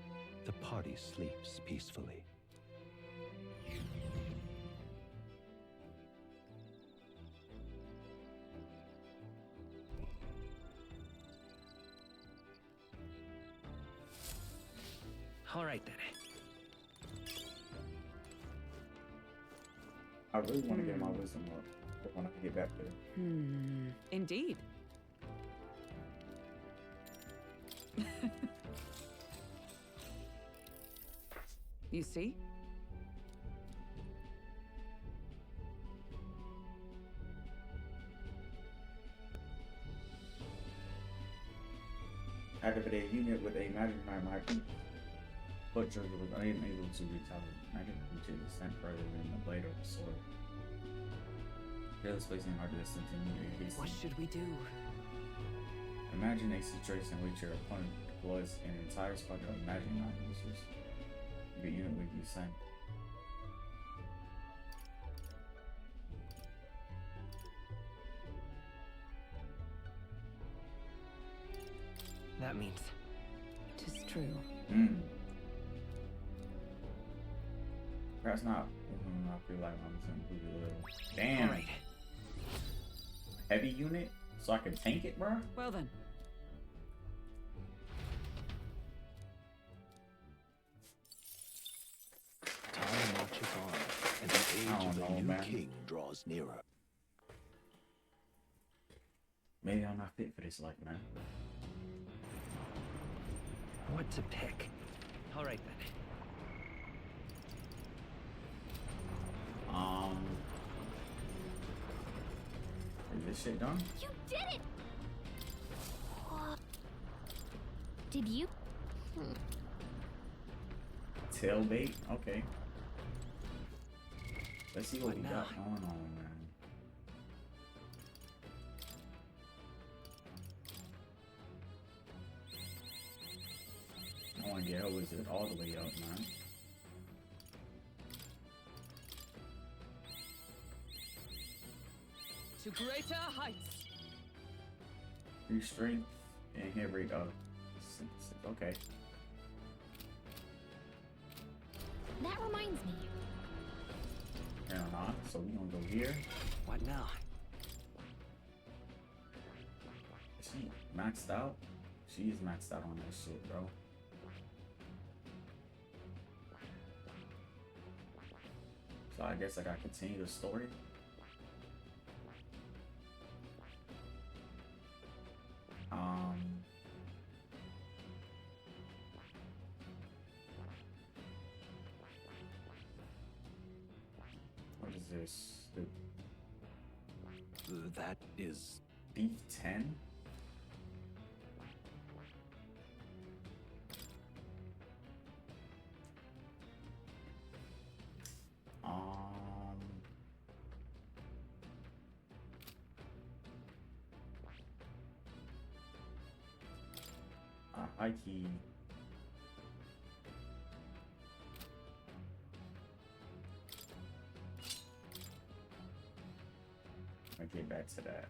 the party sleeps peacefully. All right then. I really want to get my wisdom up when I get back there. Indeed. You see? Activate a unit with a magic might butcher was unable to retaliate magic to descent further than the blade or the sword. Careless placing hard distance in your What should we do? Imagine a situation in which your opponent deploys an entire squadron of magic non-users. Your unit will be sent. That means... Tis true. Perhaps not. I feel like I'm just gonna do a little. Damn. All right. heavy unit so I can tank it, bro? Well then. Time marches on, and the age of the new king draws nearer. Maybe I'm not fit for this life, man. What to pick? All right then. Is this shit done? You did it! Did you? Tailbait? Okay. Let's see what we got going on, man. I want to get her wizard all the way up, man. To greater heights. 3 strength and hit rate of 6. Okay. That reminds me. Fair enough. So we gonna go here. What now? Is she maxed out? She is maxed out on that shit, bro. So I guess I gotta continue the story. What is this? That is Beef 10? High key. I'll get back to that.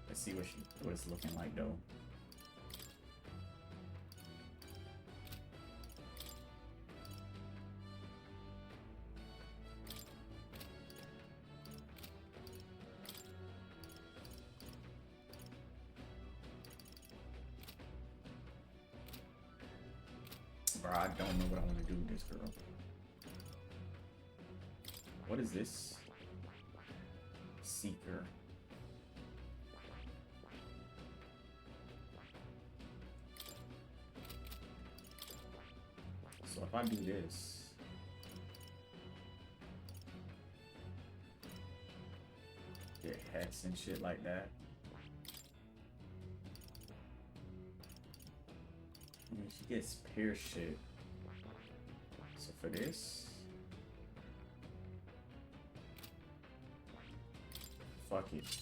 Let's see what it's looking like though. Bro, I don't know what I want to do with this girl. What is this? Seeker. So if I do this, get hex and shit like that. I mean, she gets pierce shit. So for this, fuck it.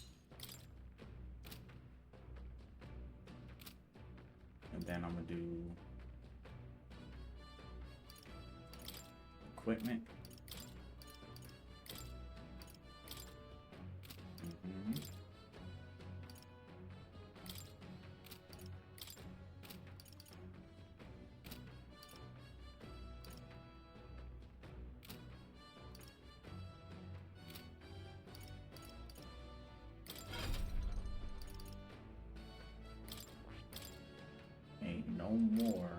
And then I'm gonna do equipment. Ain't no more.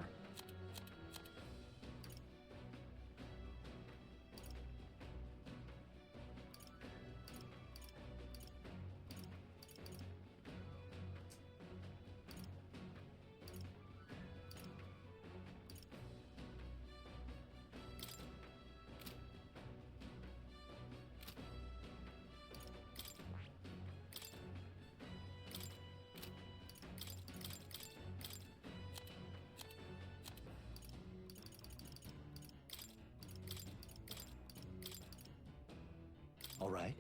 all right.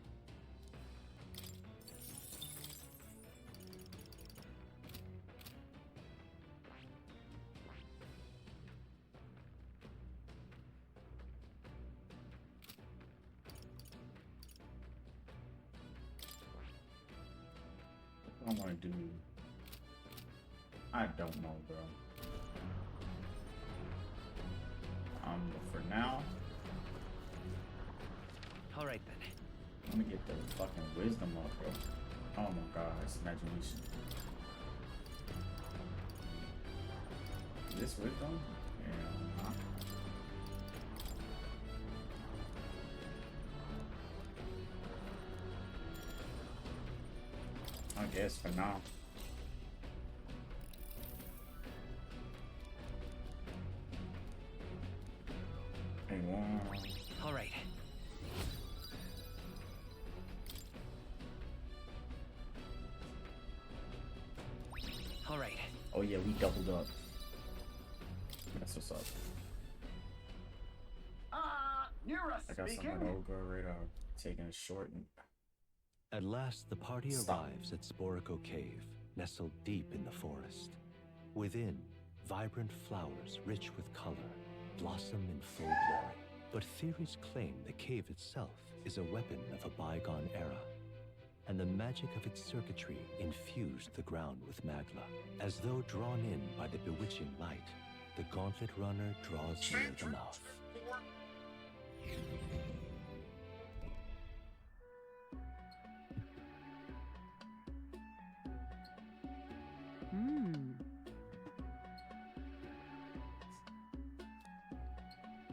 What do I want to do? I don't know, bro. But for now. All right then. Let me get the fucking wisdom up, bro. Oh my god, it's imagination. Is this wisdom? Yeah. Huh? I guess for now. Hey, one. All right. All right. Oh yeah, we doubled up. That's what's up. Nira I got speaking. some ogre radar taking a short. At last, the party Stop. arrives at Sporico Cave, nestled deep in the forest. Within, vibrant flowers rich with color blossom in full glory. But theories claim the cave itself is a weapon of a bygone era, and the magic of its circuitry infused the ground with magla. As though drawn in by the bewitching light, the gauntlet runner draws near the mouth.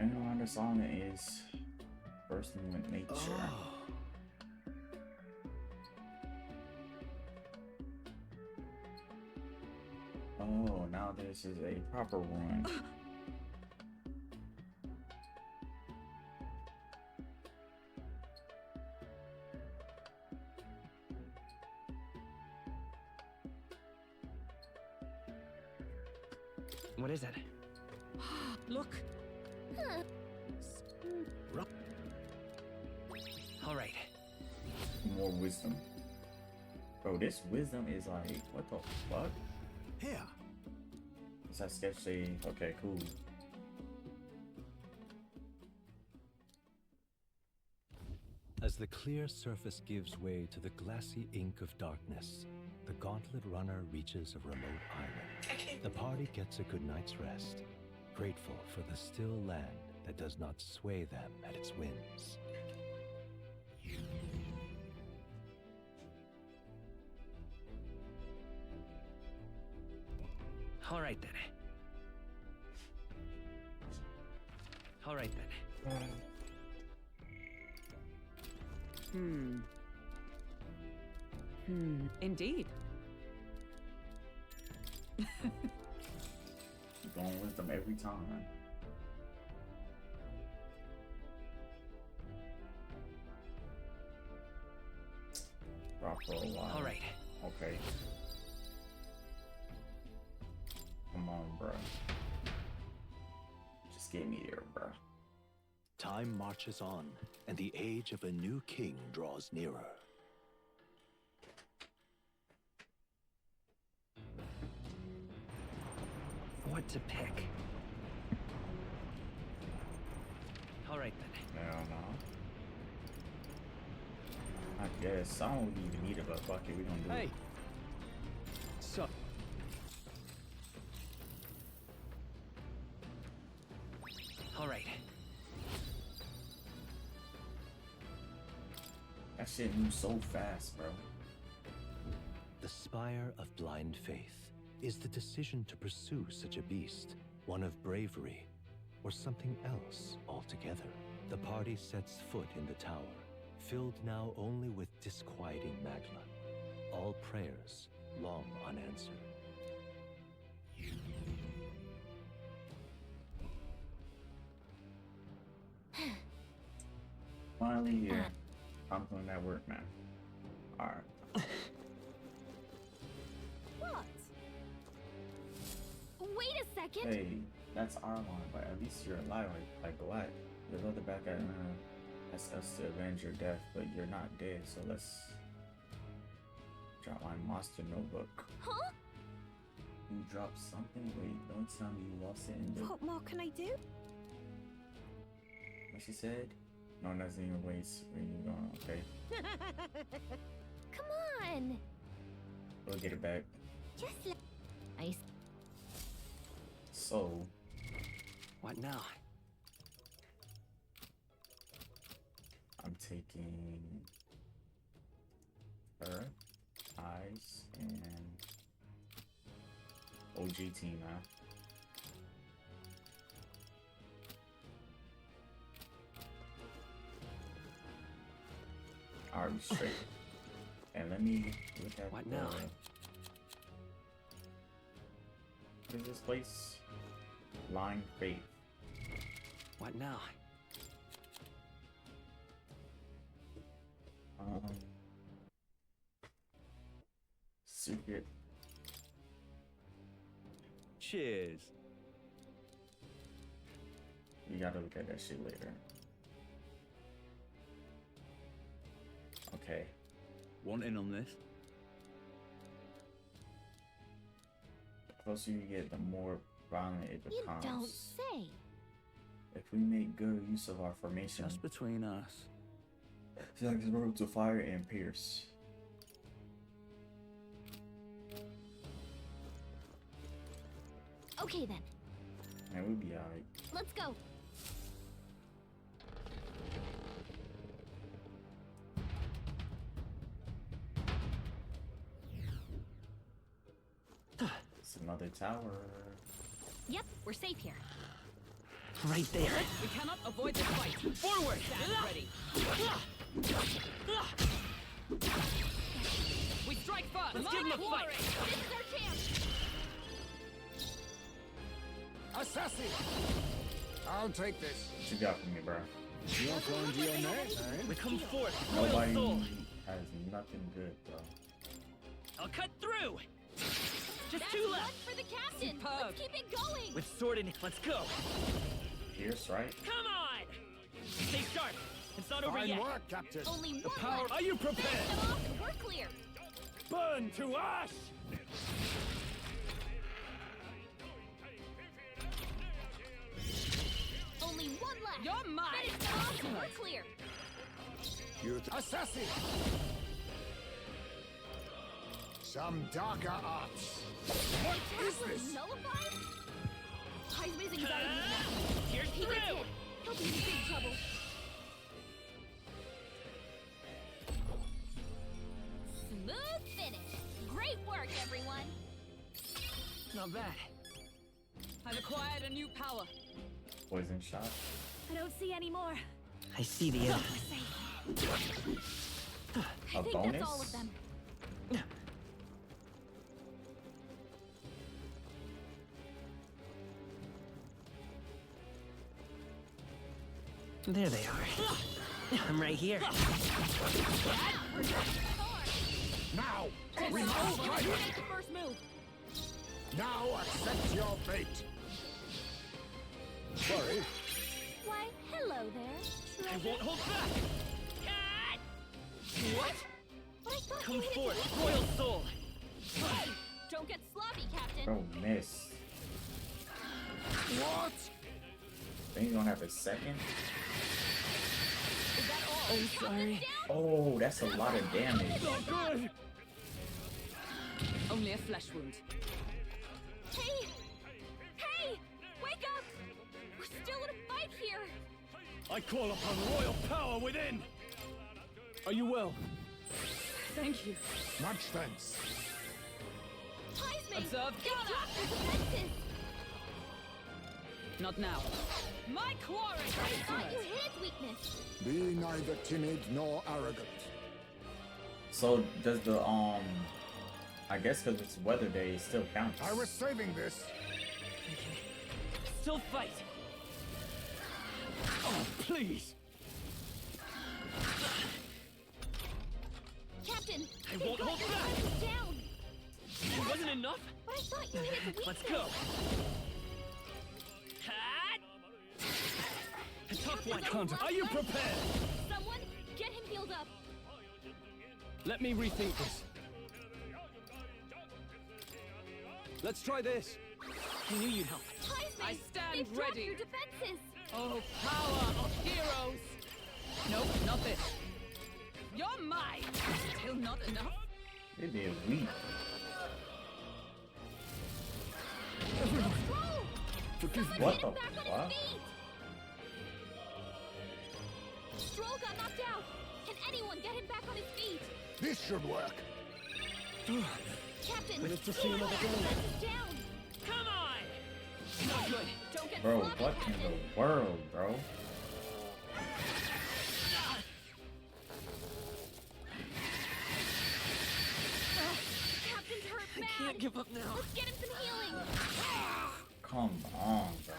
And the song is bursting with nature. Oh, now this is a proper one. What is it? Look. All right. More wisdom. Bro, this wisdom is like, what the fuck? Here. Is that sketchy? Okay, cool. As the clear surface gives way to the glassy ink of darkness, the gauntlet runner reaches a remote island. The party gets a good night's rest, grateful for the still land that does not sway them at its whims. All right then. All right then. Indeed. Keep going with them every time. Rock for a while. All right. Okay. Come on, bro. Just get me there, bro. Time marches on, and the age of a new king draws nearer. What to pick? All right then. Hell no. I guess I don't even need it, but fuck it, we gonna do Hey. it. So. All right. That shit moves so fast, bro. The spire of blind faith is the decision to pursue such a beast, one of bravery, or something else altogether. The party sets foot in the tower, filled now only with disquieting magma, all prayers long unanswered. Finally here. I'm doing that work, man. Alright. What? Wait a second. Hey, that's our line, but at least you're alive, like what? Your brother back at asked us to avenge your death, but you're not dead, so let's drop my monster notebook. Huh? You dropped something? Wait, don't tell me you lost it in the... What more can I do? What she said? No, that's in your waist. Where you going? Okay. Come on. We'll get it back. Just let... Nice. So... What now? I'm taking OG team, man. Are we straight? And let me look at What now? What is this place? Line Faith. What now? Secret. Cheers. You gotta look at that shit later. Okay. Want in on this? The closer you get, the more violent it becomes. You don't say. If we make good use of our formation, Just between us. Zach's road to fire and pierce. Okay then. Man, we'll be alright. Let's go. It's another tower. Yep, we're safe here. Right there. We cannot avoid this fight. Forward! Stand ready. We strike first. Let's give him a fight. This is our chance. Assassin! I'll take this. What you got for me, bro? You're going to your neck, eh? We come forth. Royal Nobody soul. has nothing good, bro. I'll cut through. Just That's two one left. for the captain. Superb. Let's keep it going. With sword in, let's go. Pierce, right? Come on. Stay sharp. It's not over Fine yet. work, Captain. Only The one power. left. Are you Finish prepared? them off and we're clear. Burn to ash. Only one left. You're mine. Finish them off and we're clear. Assassin! Some darker arts. What is this? Nullified? Heisenberg's anxiety. Here's He gets through. hit. He'll be in big trouble. Smooth finish. Great work, everyone. Not bad. I've acquired a new power. Poison shot. I don't see any more. I see the end. We're safe. A I think bonus? that's all of them. There they are. I'm right here. Now! We You must strike! make the first move. Now accept your fate! Sorry. Why, hello there. I won't hold back. What? But I thought Come you hit forth, me. royal soul. Hey, don't get sloppy, Captain. Bro, miss. What? Think you don't have a second? Is that all? I'm sorry. Oh, that's a lot of damage. Not good. Only a flesh wound. Hey! Hey! Wake up! We're still in a fight here! I call upon royal power within. Are you well? Thank you. Much thanks. Heisman! Observe. They dropped their defenses! Not now. My quarry! I thought you hid its weakness! Be neither timid nor arrogant. So does the I guess because it's weather day, it still counts. I was saving this. Still fight. Oh, please. Captain! I they won't got hold your back. defenses down! It wasn't enough. But I thought you hid its weakness! Let's go. Hat. A tough one. Captain's Are you prepared? Someone, get him healed up! Let me rethink this. Let's try this. I knew you'd help. Heisman! I stand They've dropped ready. your defenses! Oh, power of heroes! Nope, not this. You're mine! Still not enough? They did weak. What the fuck? Stroll got knocked out! Can anyone get him back on his feet? This should work. Captain, Let's just he see got another his go. defenses down! Bro, what in the world, bro? Captain's hurt bad. I can't give up now. Let's get him some healing. Come on, bro.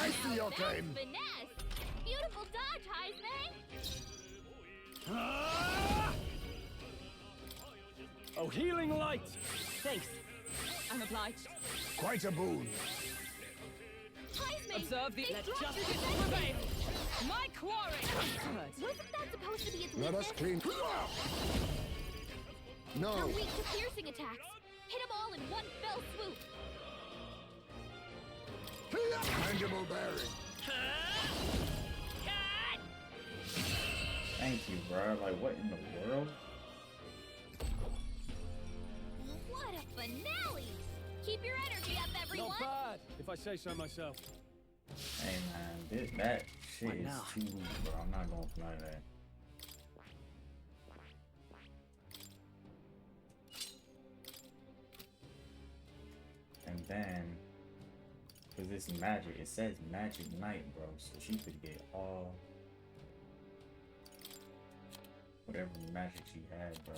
I see your game. Finesse. Beautiful dodge, Heisman. Oh, healing light! Thanks. I'm obliged. Quite a boon. Heisman, Observe the... they Let dropped your justice defenses. prevail! My quarry! Good. Wasn't that supposed to be its Let weakness? us clean. They're No. weak to piercing attacks. Hit them all in one fell swoop. Mandible bearing. Thank you, bro. Like, what in the world? What a finale! Keep your energy up, everyone. Not bad, if I say so myself. Hey, man, that shit What is now? too weak, bro. I'm not going for none of that. And then, because this magic, it says magic night, bro. So she could get all whatever magic she had, bro.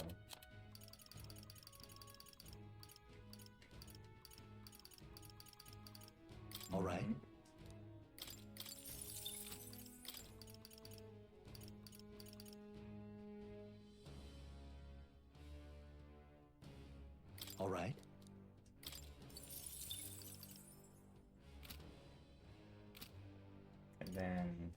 All right. All right. And then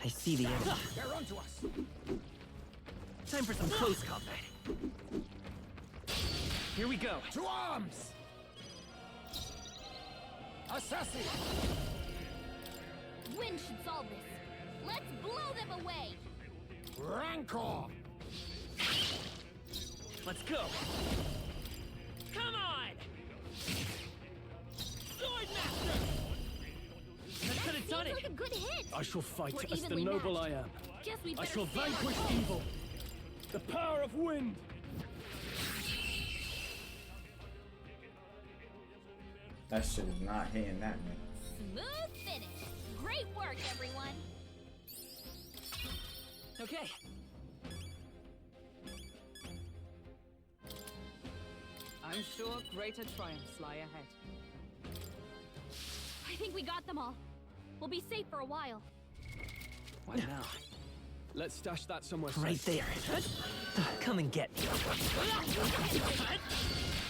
I see the enemy. They're onto us. Time for some close combat. Here we go. To arms! Assassin! Wind should solve this. Let's blow them away. Rancor! Let's go. Come on! Swordmaster! That could have done Seems it. like a good hit. I shall fight We're as the evenly noble matched. I am. Guess we I better shall stand our vanquish ground. evil. The power of wind. that shit is not hitting that man. Smooth finish. Great work, everyone. Okay. I'm sure greater triumphs lie ahead. I think we got them all. We'll be safe for a while. What now? Let's stash that somewhere Right safe. there. Come and get me.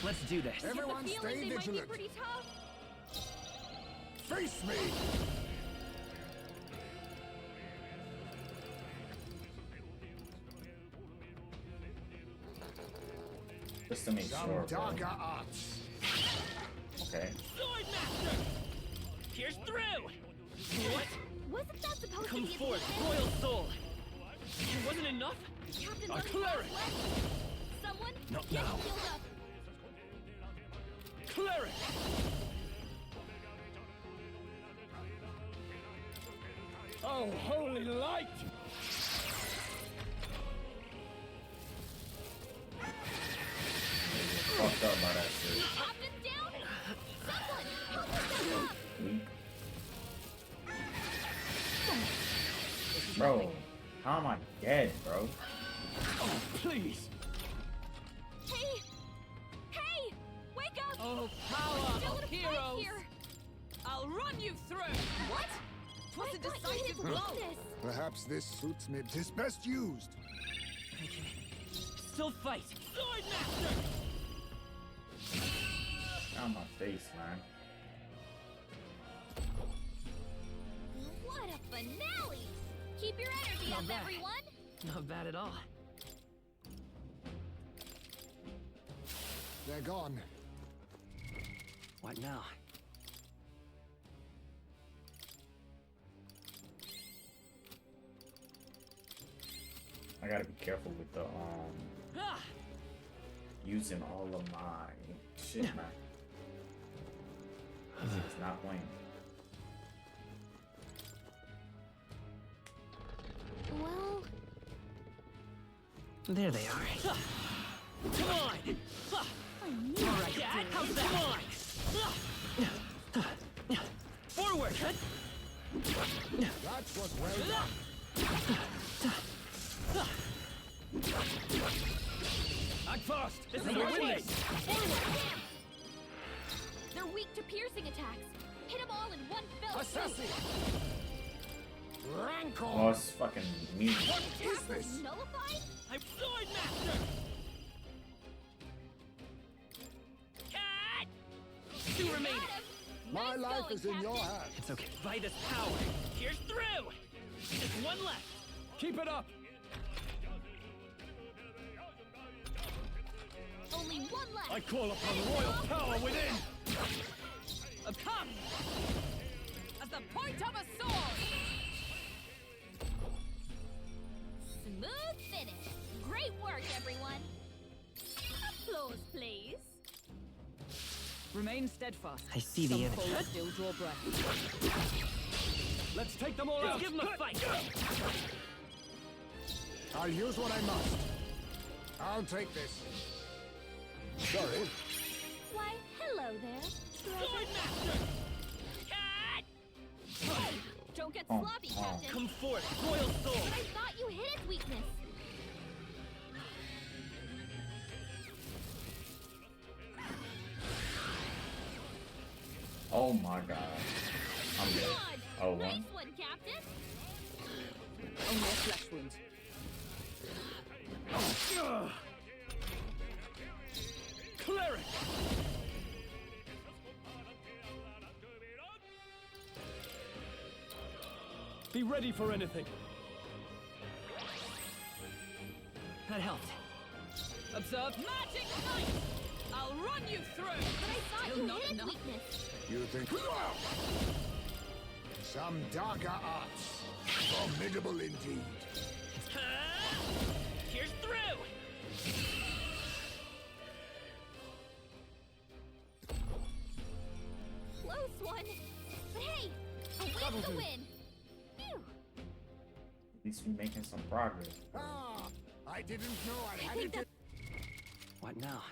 Let's do this. Everyone Get the stay feeling they might be vigilant. pretty tough. Face me. Just to make Some sure, bro. darker arts. Okay. Swordmaster! Pierce through! What? Wasn't that supposed Come to be its forth, weakness? royal soul! It wasn't enough? Captain's A on his cleric. last leg. Someone Not get now. him healed up. Cleric! Oh, holy light! Fucked up by that shit. Captain's down. Someone help us up. Weak. Bro, how am I dead, bro? Oh, please! Hey! Hey! Wake up! Oh, power Still of in a fight heroes! here. I'll run you through! What? Twas a I thought you hit decisive its blow! weakness. Perhaps this suits me. 'Tis best used. Still fight! Swordmaster! On my face, man. What a finale! Keep your energy Not up, bad. everyone! Not bad at all. They're gone. What now? I gotta be careful with the using all of my shit, man. It's not playing. Well, There they are. Come on! I All right, Dad, how's that? Come on! Forward! That was well done. Act fast! This is They're your winning. chance! Forward! They're weak to piercing attacks. Hit them all in one fell Assassin! swoop. Rancor! Oh, it's fucking me. What is Attack was this? nullified? I'm Sword Master! Cat! Two remaining. My Nice life going, is in your Captain. hands. It's okay. Vitus power. Here's through. Just one left. Keep it up! Only one left. I call upon royal power within! Come! As the point of a sword! Smooth finish. Great work, everyone. Applause, please. Remain steadfast. I see the Some enemy. foes still draw breath. Let's take them all Let's out! give him a fight. I'll use what I must. I'll take this. Sorry. Why, hello there. Sword Master! Cat! Don't get Oh, sloppy, oh. Captain. Come forth, Royal Soul! But I thought you hit its weakness. Oh my god. I'm dead. Good. Oh, Nice one. one, Captain. Only a flesh wound. Cleric! Be ready for anything. That helped. Observe magic knight! I'll run you through! But I thought Still you not hit its enough. weakness. You think... Some darker arts. Formidable indeed. Here's through! Close one. But hey, a win's a win. Phew. At least we're making some progress. Ah, I didn't know I I had think it. What now?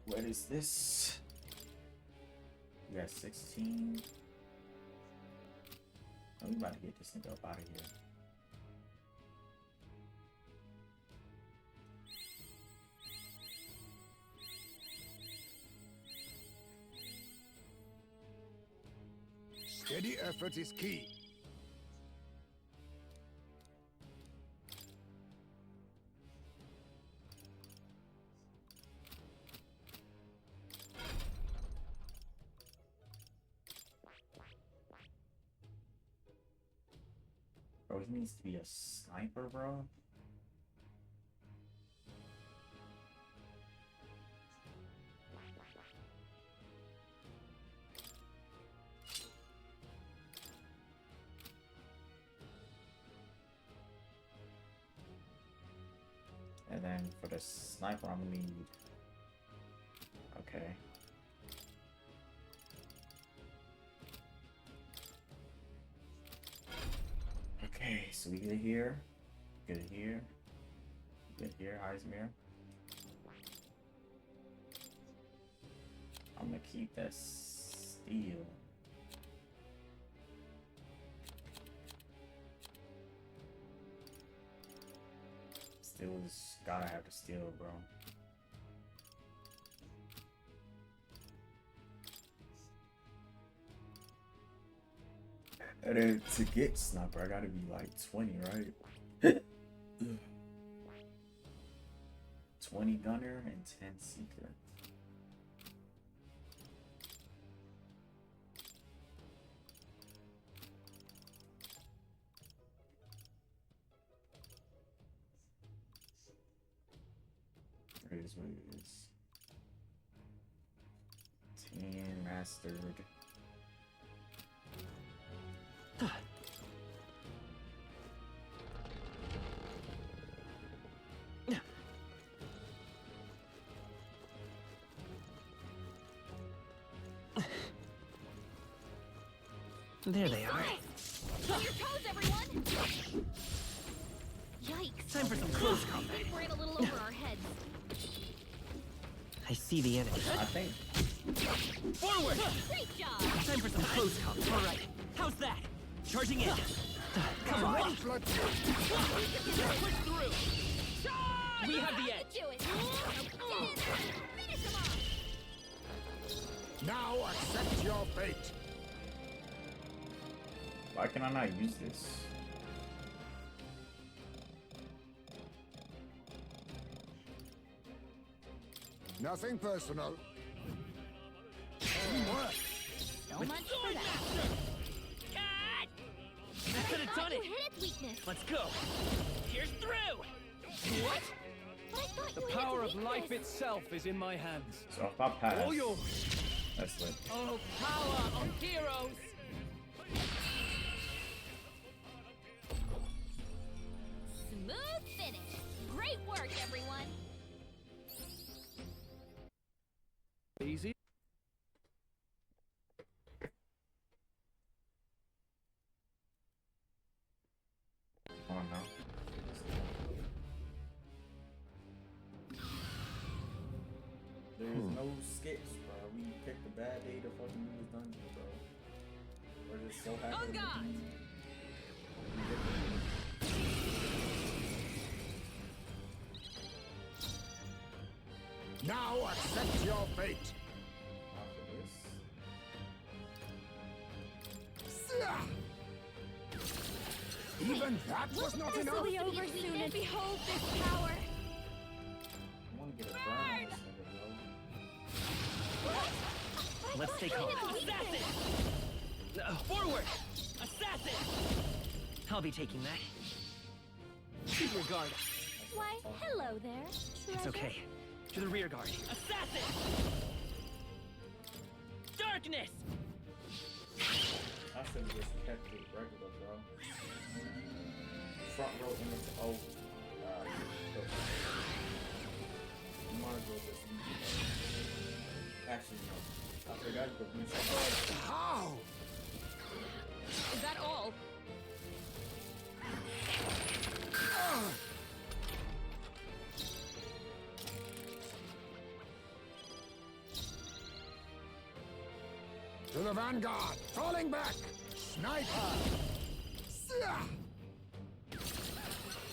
What is this? We got 16. Oh, we about to get this nigga up out of here. Steady effort is key. Bro, he needs to be a sniper, bro. And then for the sniper, I'm gonna need. Okay. Okay, so we get here, get here, get here, Heismere. I'm gonna keep that steel. Still just gotta have the steel, bro. And then to get sniper, I gotta be like 20, right? 20 gunner and 10 seeker. It is what it is. 10 mastered. There they are. On your toes, everyone! Yikes. Time for some close combat. I think we're in a little over our heads. I see the enemy. I think. Forward! Great job! Time for some close combat. All right, how's that? Charging in. Come on. Push through. We have the edge. Do it! Finish him off! Now accept your fate. Why can I not use this? Nothing personal. So much for that. That could have done it. You hit its weakness. Let's go. Here's through. What? But I thought The you hit power its of life weakness. itself is in my hands. So if I pass, All yours. that's lit. Oh, power of heroes! Smooth finish. Great work, everyone. Easy. Oh no. There's no skips, bro. We picked a bad day to fucking do this dungeon, bro. We're just so happy. On guard! Now accept your fate. After this. Even that was not This enough. will be over soon, and behold this power. I want to get a burn on this nigga, bro. Let's stay calm. Assassin! Forward! Assassin! I'll be taking that. Keep your guard. Why, hello there. It's treasure. okay. To the rear guard. Assassin! Darkness! I should have just kept it regular, bro. Front row image. Oh, you might as well just use it. Actually, no. I forgot to use it. How? Is that all? To the vanguard. Falling back. Sniper.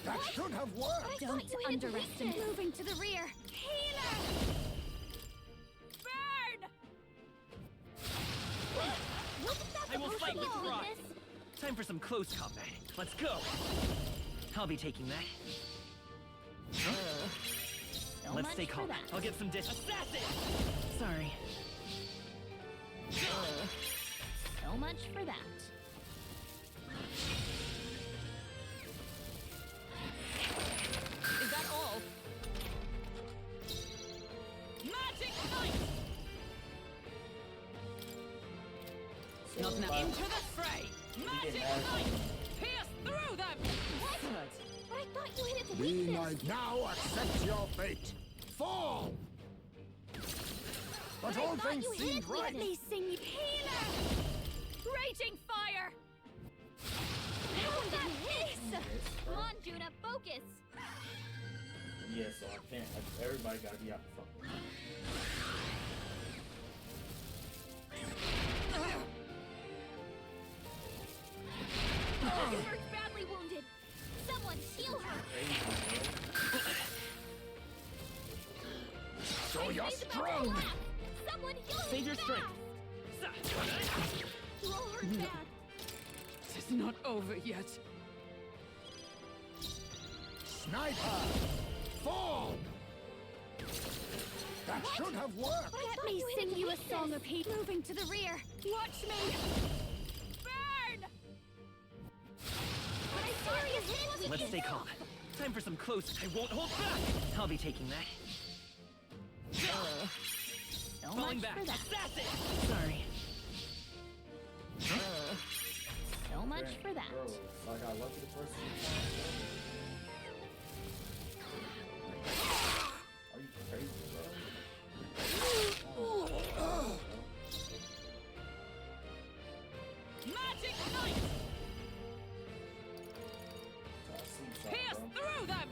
That should have worked. Don't underestimate. Moving to the rear. Healer! Burn! Wasn't that I will supposed fight to be with a pride. weakness? Time for some close combat. Let's go. I'll be taking that. So Let's much stay for calm. that. I'll get some distance. Assassin! Sorry. So much for that. Is that all? Magic Knight! So, Into the fray! Magic Knight! Pierce through them! What? But I thought you hit its Be weakness. nice. Now accept your fate. Fall. But all thought things you hit seemed its right. weakness. Healer! Raging fire! How did you miss? Come on, Juna, focus. yeah, so I can't. Everybody gotta be out front. Mockingbird badly wounded. Someone heal her. So you're She's about to strong. collapse. Someone heal her Save your fast. strength. Roll her bad. It's not over yet. Sniper. Fall. That should have worked! Let me sing you a song of heat. Moving to the rear. Watch me. Burn! Let's stay calm. Time for some close. I won't hold back. I'll be taking that. So Falling much back. for that. Assassin! Sorry. So much for that. Bro, so I got lucky the first few times. Are you crazy, bro? Magic Knight! Pierce through them!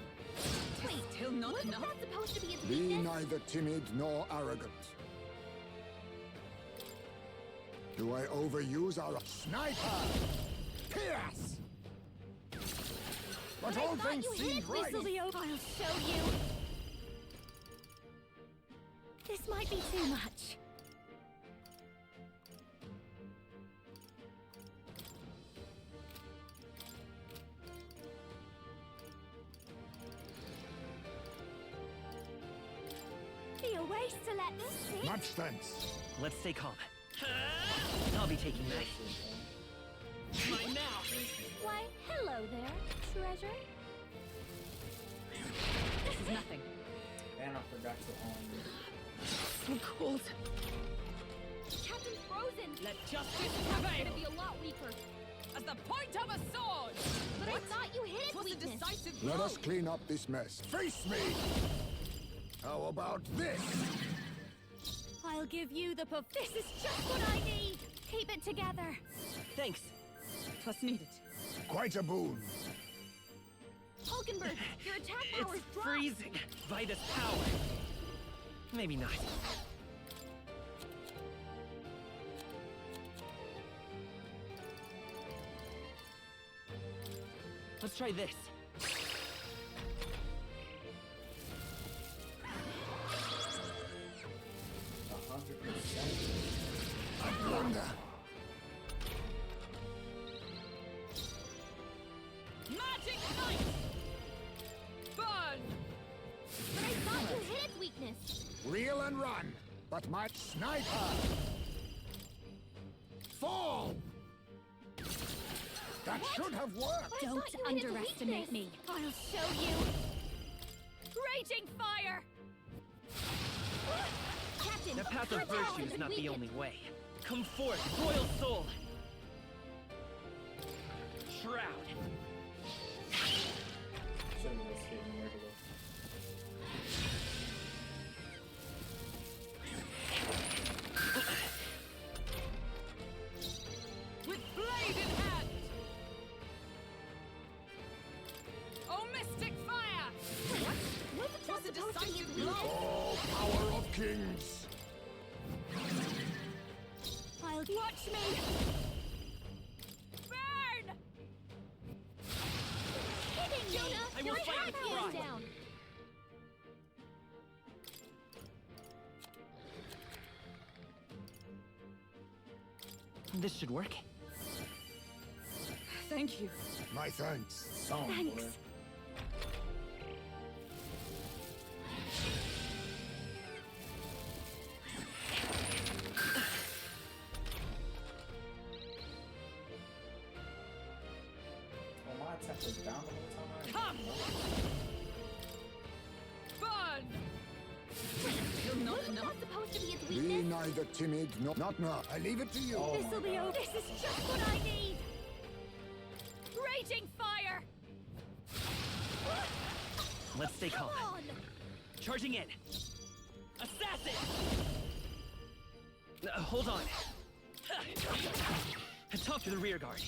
Wait, still not Wasn't enough. that supposed to be its Be weakness? neither timid nor arrogant. Do I overuse our sniper? Pierce! But all things seemed right. This'll be over. I'll show you. This might be too much. Be a waste to let this sit. Much thanks. Let's stay calm. I'll be taking that. Mine now! Why, hello there, treasure. This is nothing. And I forgot to So cold. Captain's frozen. Let justice It's prevail! gonna be a lot weaker. As the point of a sword! But I thought you hit its Was a weakness. decisive Let blow! us clean up this mess. Face me! How about this? I'll give you the puff. This is just what I need. Keep it together. Thanks. Twas needed. Quite a boon. Hulkenberg, your attack power's It's dropped. freezing. Vitus power. Maybe not. Let's try this. A blunder. Magic Knight! Burn! But I thought you hit its weakness. Reel and run. But my sniper. Fall. That should have worked. Don't thought you hit its underestimate me. weakness. I'll show you. Raging fire! Captain, The path of her power virtue has is been not the weakened. only way. Come forth, royal soul! Shroud! Should've just hit me regular. With blade in hand! Oh, mystic fire! What? Wasn't that Was a supposed to be its decisive weakness? Oh, power of kings. I'll watch me. Burn! Hitting me! Jonah, I will your fight attack with power's pride. down. This should work. Thank you. My thanks. Song, Thanks. boy. Oh, my attack was down the whole time. Come! Burn! Still not Wasn't enough. that supposed to be its Be weakness? neither timid nor not now. I leave it to you. Oh This'll my be God. over. This is just what I need. Raging fire! Let's stay calm. Come on! Charging in. Assassin! Hold on. Talk to the rear guard.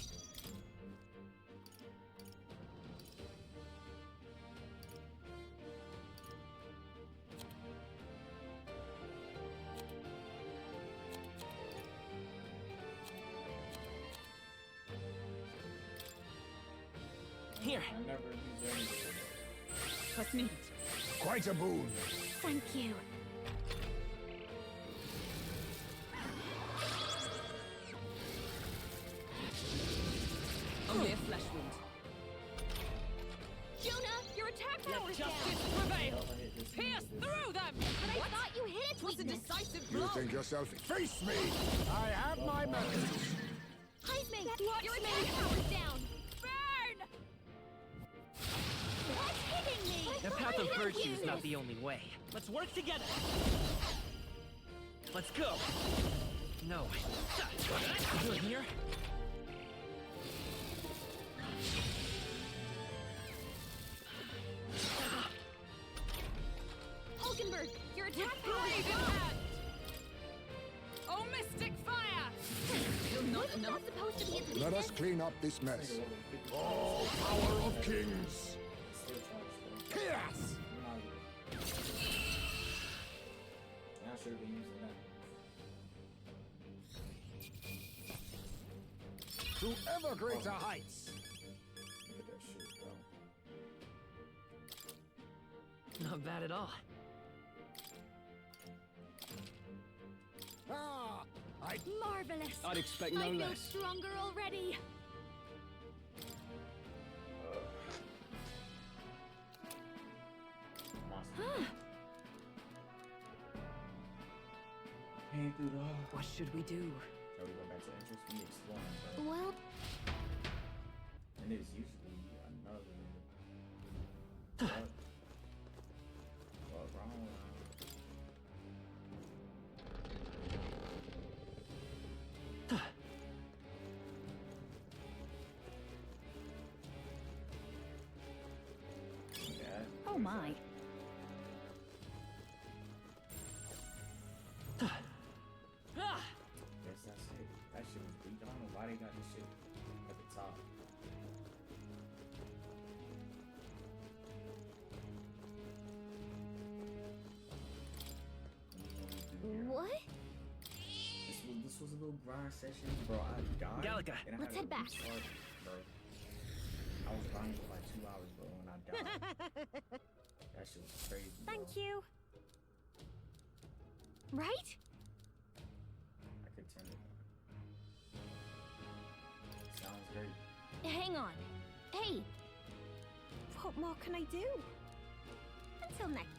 Here. I never used anything. Twas needed. Quite a boon. Thank you. Only a flesh wound. Jonah, your attack Let power's down. justice prevail! I hate this Pierce thing. through them! But I thought you hit was a decisive You blow. think yourself... Face me! I have my methods. Heisman, your attack power's down. Burn! What's hitting me? The path of virtue is not the only way. Let's work together. Let's go. No. Do it here. Hulkenberg, your attack power Blade is in down. hand. Oh, mystic fire! Still not Wasn't enough. that supposed to be its Let us weakness? clean up this mess. Oh, power of kings! Chaos! Not sure if we're using that. To ever greater heights! Look at that shit, bro. Not bad at all. Ah! Marvelous. I'd expect no I feel less. stronger already. Came through the... What should we do? Shall we go back to entrance? We exploring, bro. Well, And there's usually another... What wrong? Oh my. Guess that's it. That shit was weak. I don't know why they got this shit at the top. what? This was a little grind session, bro. I died. Galaga, and I let's had head to back. restart, bro. I was grinding for like 2 hours, bro, when I died. That shit was crazy. Thank bro. you. Right? I could turn it on. Sounds great. Hang on. Hey, What more can I do? until next.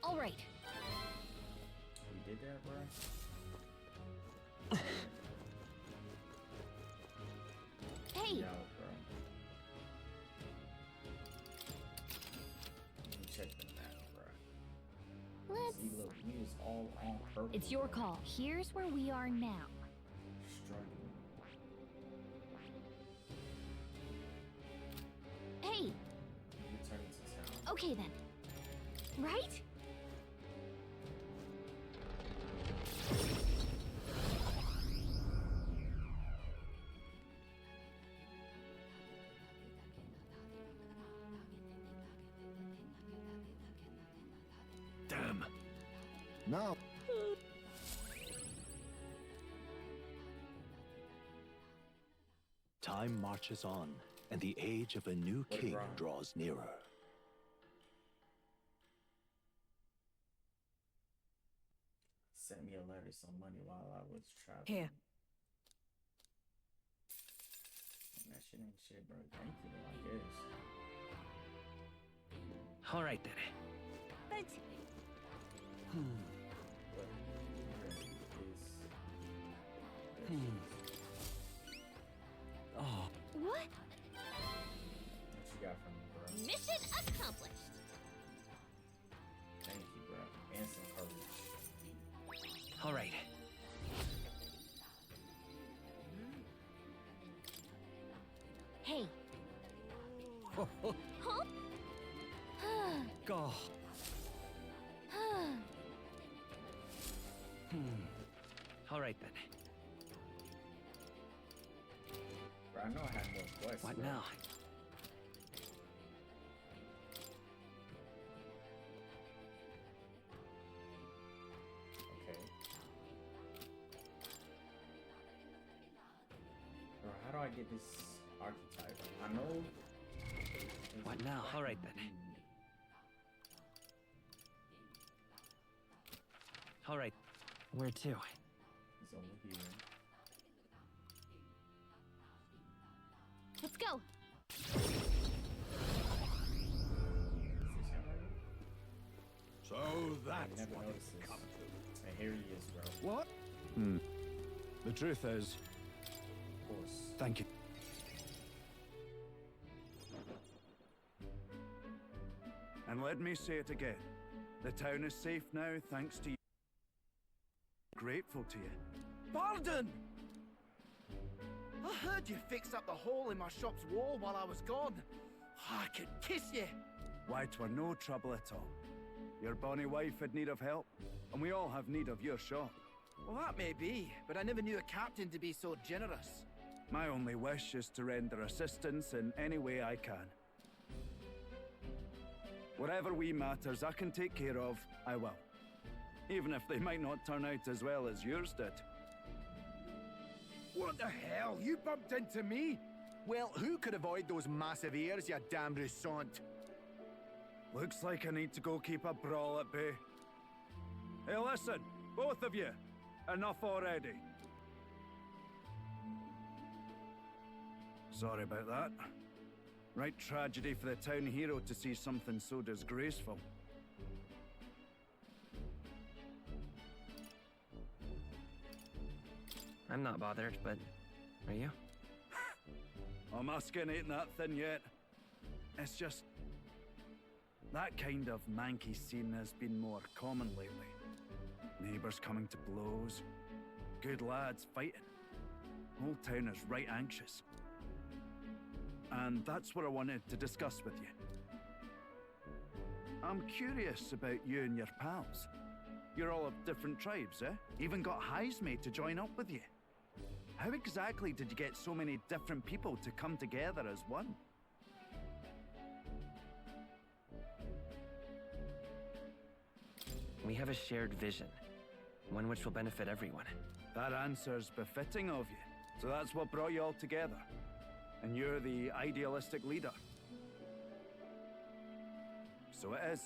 All right. We did that, bro. Hey, Yo, bro. Let me check the map, bro. let's. See, look, we is all on purple. It's your bro. call. Here's where we are now. Struggling. Hey, Returning to town. okay then. Right? Damn. Now, Time marches on, and the age of a new What king wrong? draws nearer. Sent me a letter, some money while I was traveling. Here. That shit ain't shit, bro. Thank you, though, I guess. All right then. But But here is Oh, what? what you got from me, bro. Mission accomplished. Thank you, bro. And some courage. All right. Hey. oh, oh, Huh? God. All right then. Bro, I know I had more quests. What bro. now? Okay. Bro, how do I get this archetype? I know. there's What a now? All right fucking then. dude. All right. Where to? He's over here. Let's go. Is this him right here? So That's never what noticed it's this. come to. And here he is, bro. What? The truth is, Of course. thank you. And let me say it again. The town is safe now, thanks to you. Grateful to you. Pardon! I heard you fixed up the hole in my shop's wall while I was gone. I could kiss you. Why, 'twere no trouble at all. Your bonny wife had need of help, and we all have need of your shop. Well, that may be, but I never knew a captain to be so generous. My only wish is to render assistance in any way I can. Whatever wee matters I can take care of, I will. Even if they might not turn out as well as yours did. What the hell? You bumped into me? Well, who could avoid those massive ears, you damn Rousant? Looks like I need to go keep a brawl at bay. Hey, listen, both of you. Enough already. Sorry about that. Right tragedy for the town hero to see something so disgraceful. I'm not bothered, but are you? Oh, my skin ain't that thin yet. It's just... that kind of manky scene has been more common lately. Neighbours coming to blows. Good lads fighting. Whole town is right anxious. And that's what I wanted to discuss with you. I'm curious about you and your pals. You're all of different tribes, eh? Even got Highsmade to join up with you. How exactly did you get so many different people to come together as one? We have a shared vision, one which will benefit everyone. That answer's befitting of you. So that's what brought you all together. And you're the idealistic leader. So it is.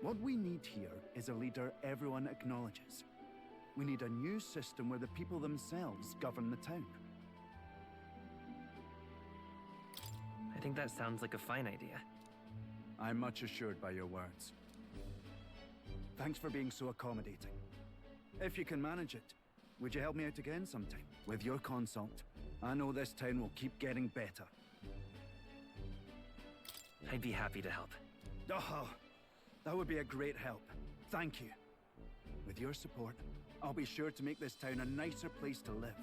What we need here is a leader everyone acknowledges. We need a new system where the people themselves govern the town. I think that sounds like a fine idea. I'm much assured by your words. Thanks for being so accommodating. If you can manage it, would you help me out again sometime? With your consult, I know this town will keep getting better. I'd be happy to help. Oh, that would be a great help. Thank you. With your support, I'll be sure to make this town a nicer place to live.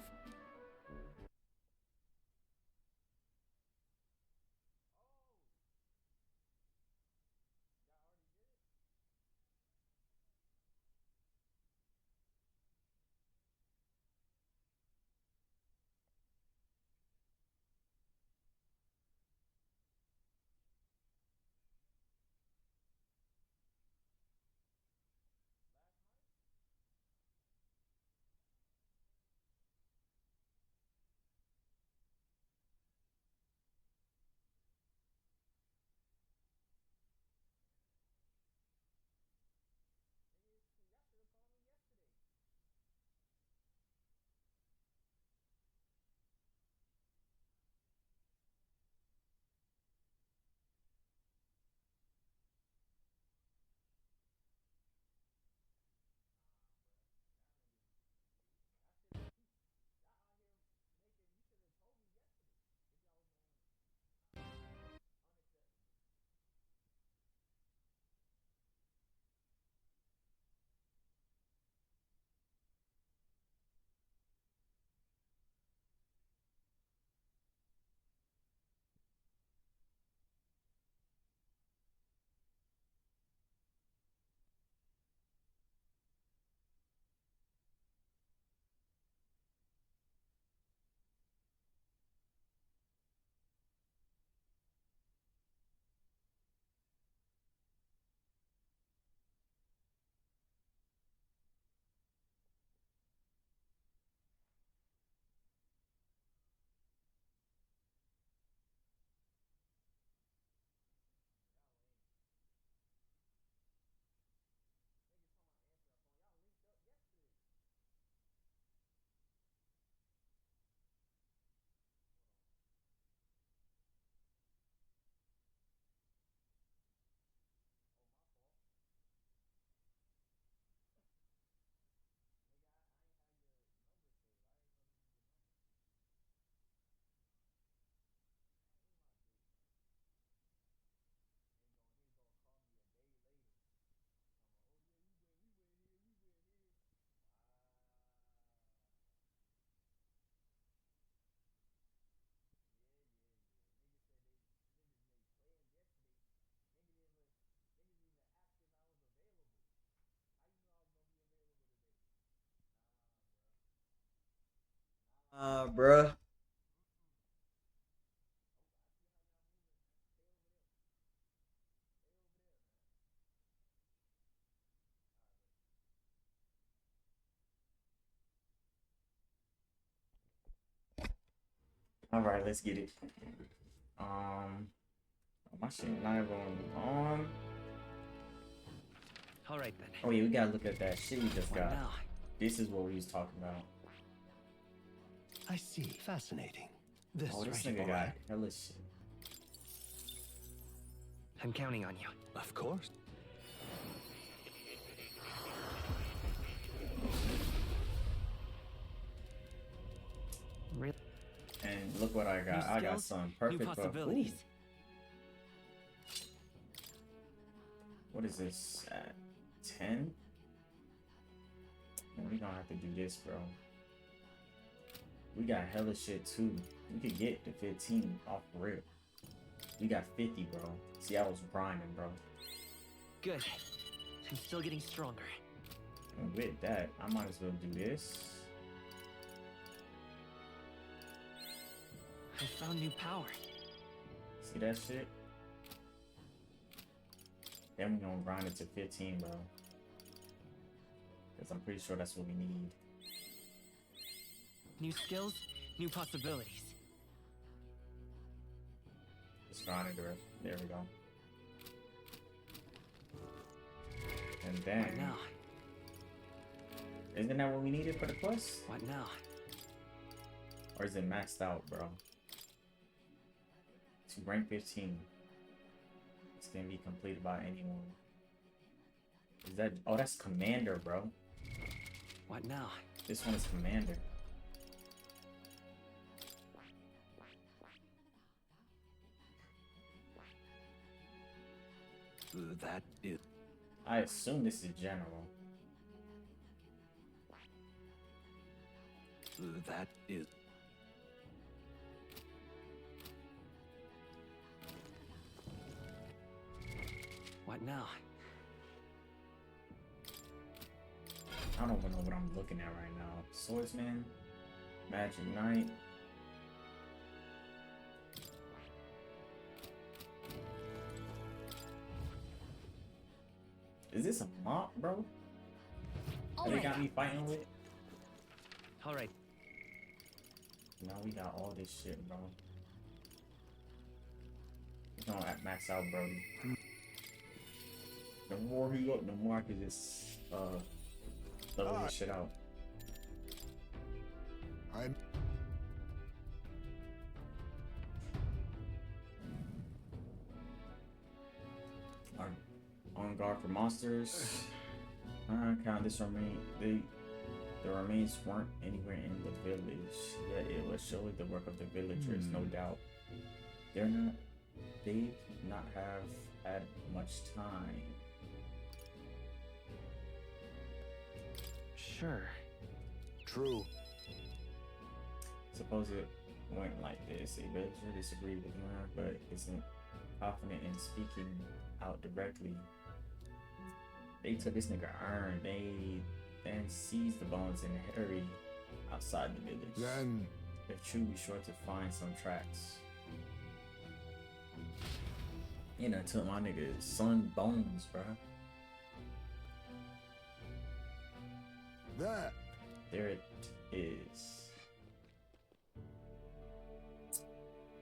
Bruh. All right, let's get it. My shit not even on. All right then. Oh yeah, we gotta look at that shit we just What got. now? This is what we was talking about. I see. Fascinating. This Oh, this right nigga boy. got hella shit. I'm counting on you. Of course. Really? And look what I got. New I got skills, some new perfect possibilities. Ooh. What is this at 10? We gonna have to do this, bro. We got hella shit too. We could get to 15 off the rip. We got 50, bro. See, I was grinding, bro. Good. I'm still getting stronger. And with that, I might as well do this. I found new power. See that shit? Then we gonna grind it to 15, bro. Because I'm pretty sure that's what we need. New skills, new possibilities. Just grind it, bro. There we go. And then... What now? Isn't that what we needed for the quest? What now? Or is it maxed out, bro? To rank 15. This can be completed by anyone. Is that... Oh, that's Commander, bro. What now? This one is Commander. That is... I assume this is General. That is... What now? I don't even know what I'm looking at right now. Swordsman, Magic Knight. Is this a mop, bro? That they got me fighting with? All right. Now we got all this shit, bro. We're gonna max out Brody. The more he up, the more I can just level this shit out. I'm on guard for monsters. Count this remain. The remains weren't anywhere in the village, yet it was surely the work of the villagers, no doubt. They not have had much time. Sure. True. Suppose it went like this. A villager disagreed with her, but isn't confident in speaking out directly. They took this nigga urn. They then seized the bones and hurried outside the village. Then If true, be sure to find some tracks. You know, took my nigga's son bones, bro. There it is.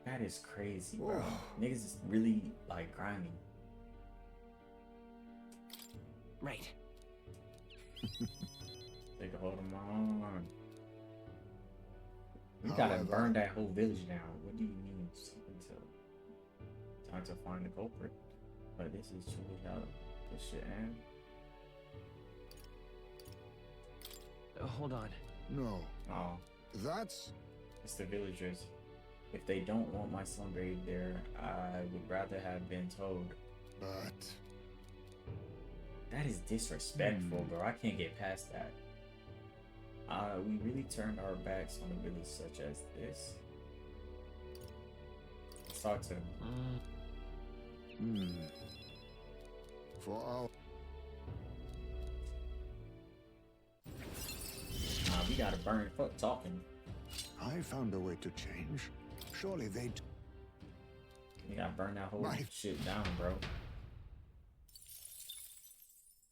That is crazy, bro. Niggas is really like grinding. Right. Take a hold of my arm. You gotta burn that whole village down. What do you mean? Time to find the culprit. But this is truly how this shit ends. Hold on. No. Oh. That's... It's the villagers. If they don't want my son buried there, I would rather have been told. But... That is disrespectful, bro. I can't get past that. We really turned our backs on a village such as this. Let's talk to them. For our... Nah, we gotta burn. Fuck talking. I found a way to change. Surely they'd... You gotta burn that whole shit down, bro.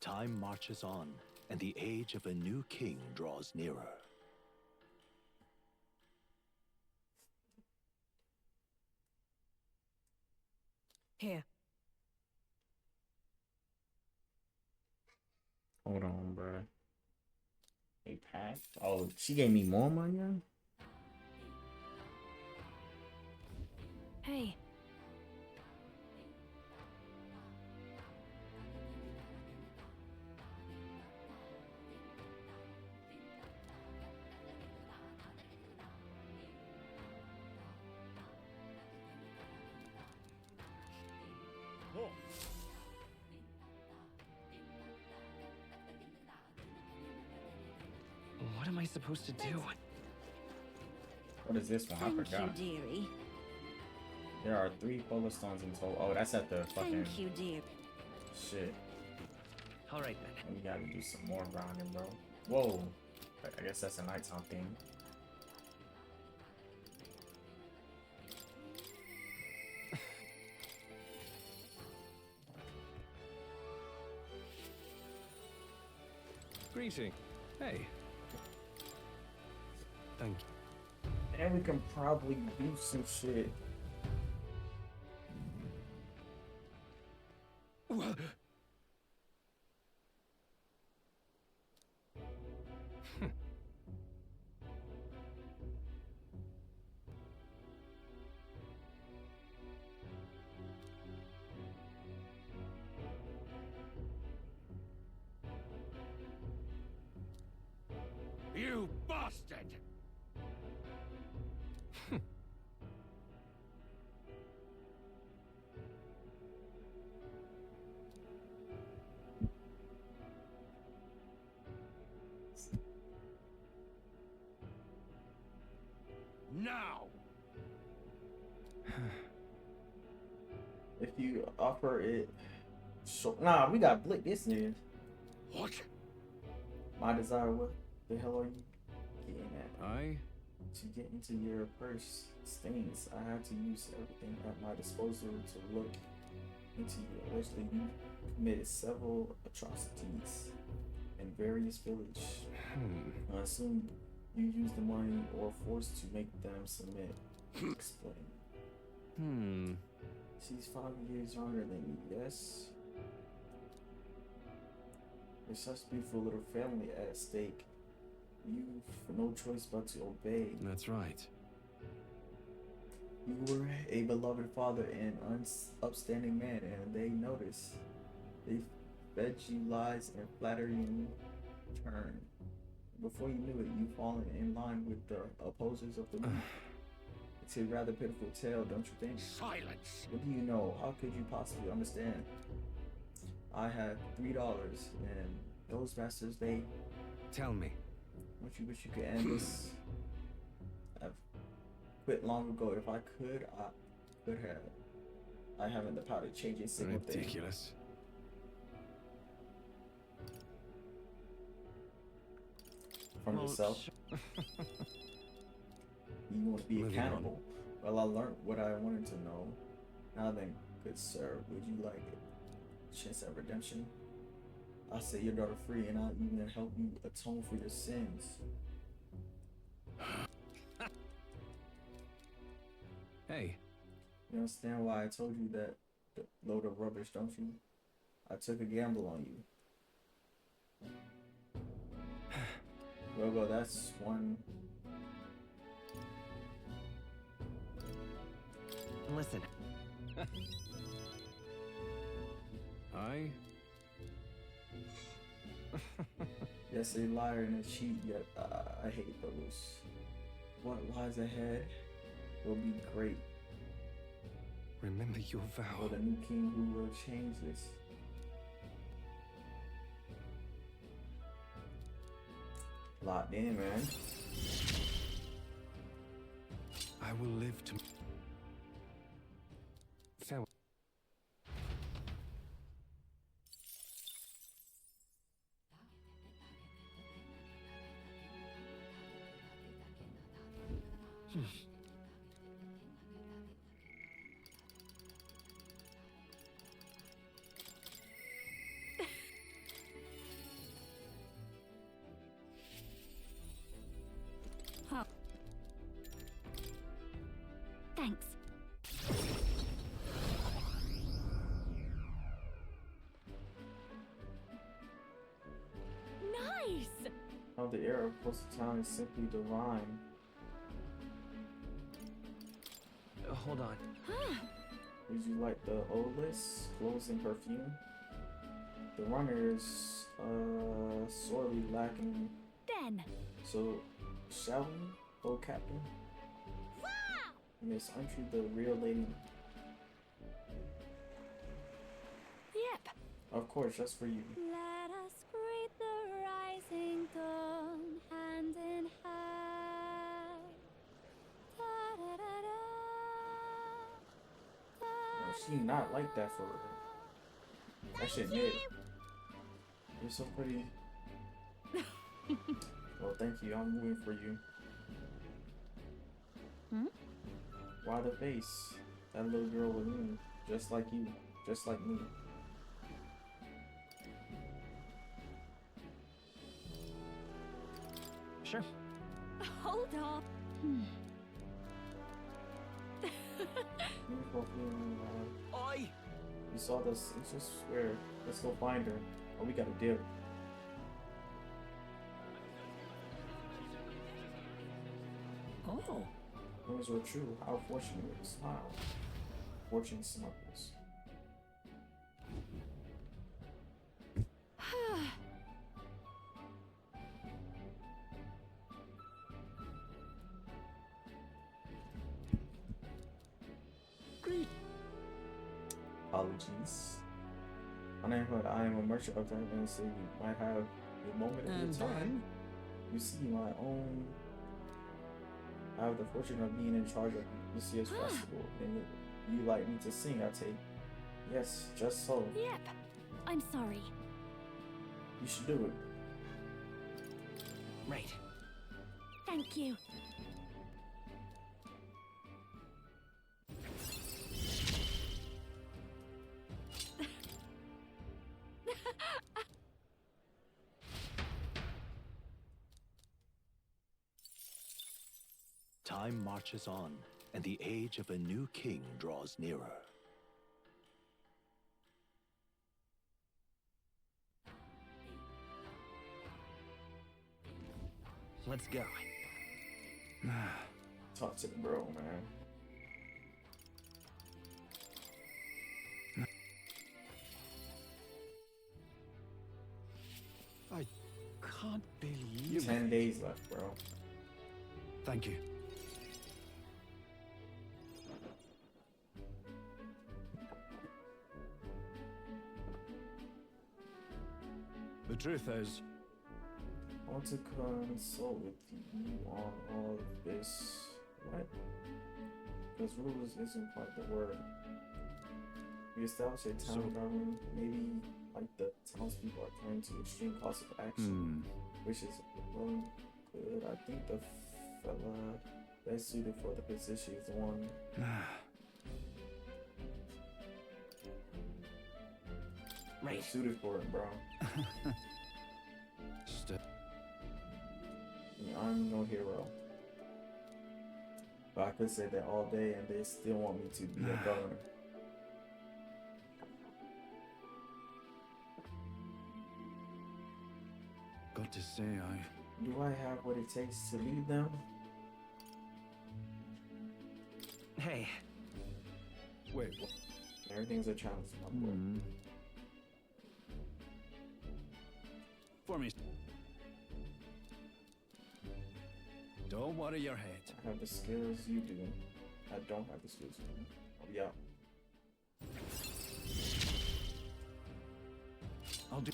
Time marches on, and the age of a new king draws nearer. Here. Hold on, bro. A pack? Oh, she gave me more money? Hey. Oh. What am I supposed to do? What is this one? I forgot. Thank you, dearie. There are 3 polar stones in total. Oh, that's at the fucking... Thank you, dear. Shit. Alright then. We gotta do some more grinding, bro. Whoa. I guess that's a nighttime thing. Greeting. Hey. Thank you. And we can probably do some shit. You bastard! Now! If you offer it... Nah, we got blick this nigga. What? My desire, what the hell are you getting at? I... To get into your purse stains, I had to use everything at my disposal to look into you. Allegedly, you committed several atrocities in various villages. I assume you used the money or forced to make them submit. Explain. She's 5 years younger than me, yes? There's such beautiful little family at stake. You've no choice but to obey. That's right. You were a beloved father and upstanding man, and they noticed. They fed you lies and flattery in turn. Before you knew it, you've fallen in line with the opposers of the weak. It's a rather pitiful tale, don't you think? Silence! What do you know? How could you possibly understand? I have $3, and those bastards, they... Tell me. Don't you wish you could end this? I've quit long ago. If I could, I could have. I haven't the power to change a single thing. Ridiculous. From yourself. You want to be accountable. Well, I learned what I wanted to know. Now then, good sir, would you like a chance at redemption? I'll set your daughter free, and I'll even help you atone for your sins. Hey. You understand why I told you that load of rubbish, don't you? I took a gamble on you. Well, that's one. Listen. I... Yes, a liar and a cheat, yet I hate those. What lies ahead will be great. Remember your vow. For the new king who will change this. Locked in, man. I will live to... Farewell. Thanks. Nice! How the air of coastal town is simply divine. Hold on. Would you like the odorless clothes and perfume? The runner is sorely lacking. Den! So, shall we, old captain? Yes, aren't you the real lady? Yep. Of course, just for you. Let us greet the rising dawn, hand in hand. Da-da-da-da. No, she not like that for real. That shit mid. You're so pretty. Well, thank you. I'm moving for you. Hmm? Why the face? That little girl with me, just like you, just like me. Sure. Hold up. Beautiful feeling. Oi! You saw this. It's just swear. Let's go find her. Oh, we got a deal. Oh. Those were true. How fortunate we smile. Fortune smuggles. Great. Apologies. On that note, I am a merchant of diamonds, so you might have a moment of your time. You see, my own. I have the fortune of being in charge of this year's festival, and you like me to sing, I take. Yes, just so. Yep. I'm sorry. You should do it. Right. Thank you. Time marches on, and the age of a new king draws nearer. Let's go. Talk to the bro, man. I can't believe 10 days left, bro. Thank you. The truth is, I want to consult with you on all of this. What? Because rules isn't quite the word. We establish a town government, maybe like the townspeople are trying to extreme cost of action, which is well good. I think the fella best suited for the position is the one. Right. Suited for it, bro. I'm no hero. But I could say that all day and they still want me to be a governor. got to say, Do I have what it takes to lead them? Hey. Wait, what? Everything's a challenge, my boy. For me. Don't worry your head. I have the skills you do. I don't have the skills you do. I'll be out. I'll do.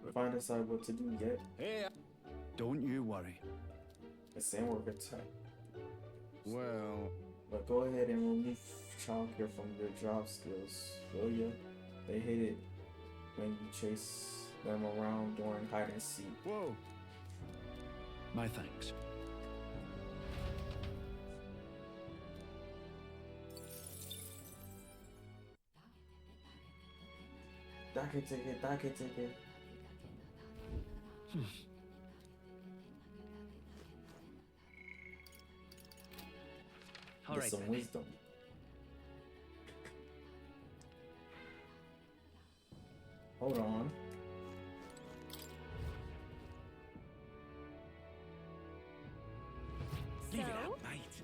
If I decide what to do yet, Hey, don't you worry. the same work attack. Well, But go ahead and remove childcare from your job skills, will ya? They hate it when you chase them around during hide and seek. Whoa. My thanks. Dake take. Get right, some then. wisdom. Hold on. So, Mate.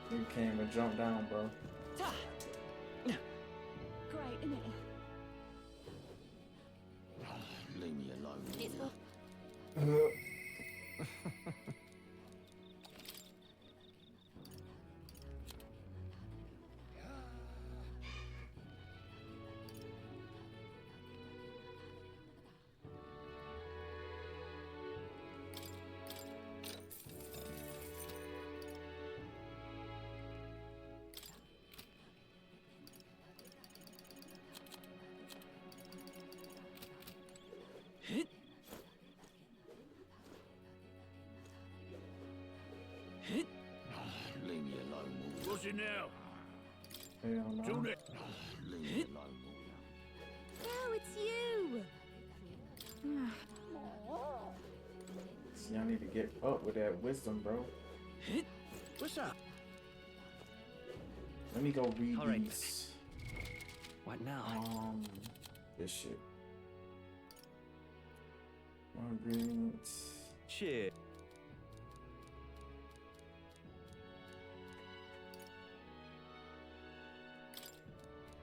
You can't even jump down, bro. Great, isn't it? Leave me alone. It's what Leave me alone. What's it now? Hell no. Shoot it. Leave me alone. No, it's you! See, I need to get up with that wisdom, bro. What's up? Let me go read All right, these. What now? This shit. Margaret. Cheers.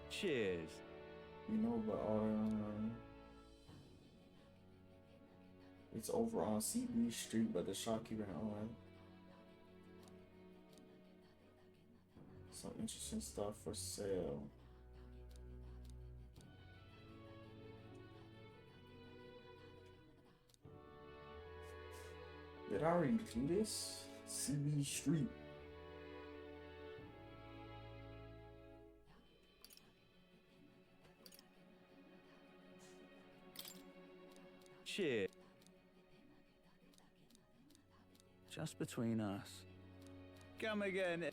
Cheers. You know, but it's over on CB Street, but the shopkeeper on. Some interesting stuff for sale. Did I already do this? CB Street. Cheers. Just between us. Come again.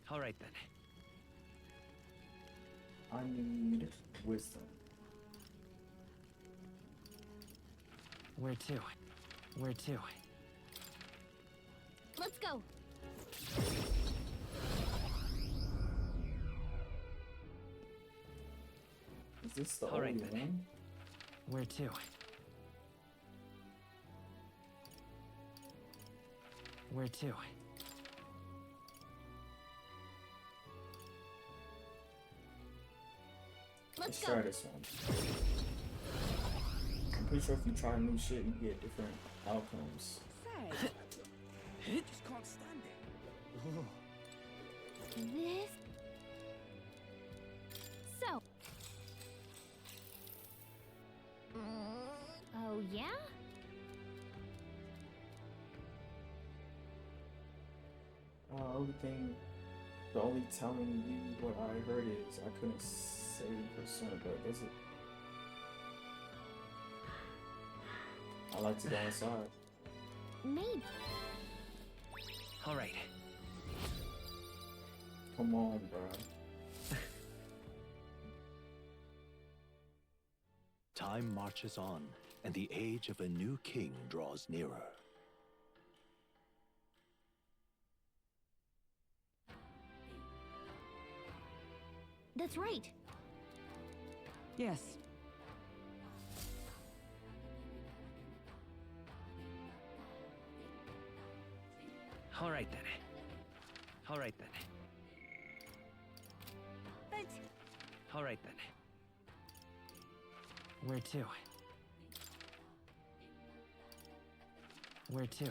All right, then. I need wisdom. Where to? Where to? Let's go! Is this the All right, only then. one? Where to? Where to? Let's try go! this one. I'm pretty sure if you try new shit, you get different outcomes. Say, just can't stand it. This... So... Oh, yeah? The only telling you what I heard is I couldn't say percent, but does it? I like to go inside. Maybe. All right. Come on, bro. Time marches on, and the age of a new king draws nearer. That's right. Yes. All right, then. All right, then. But... All right, then. Where to? Where to?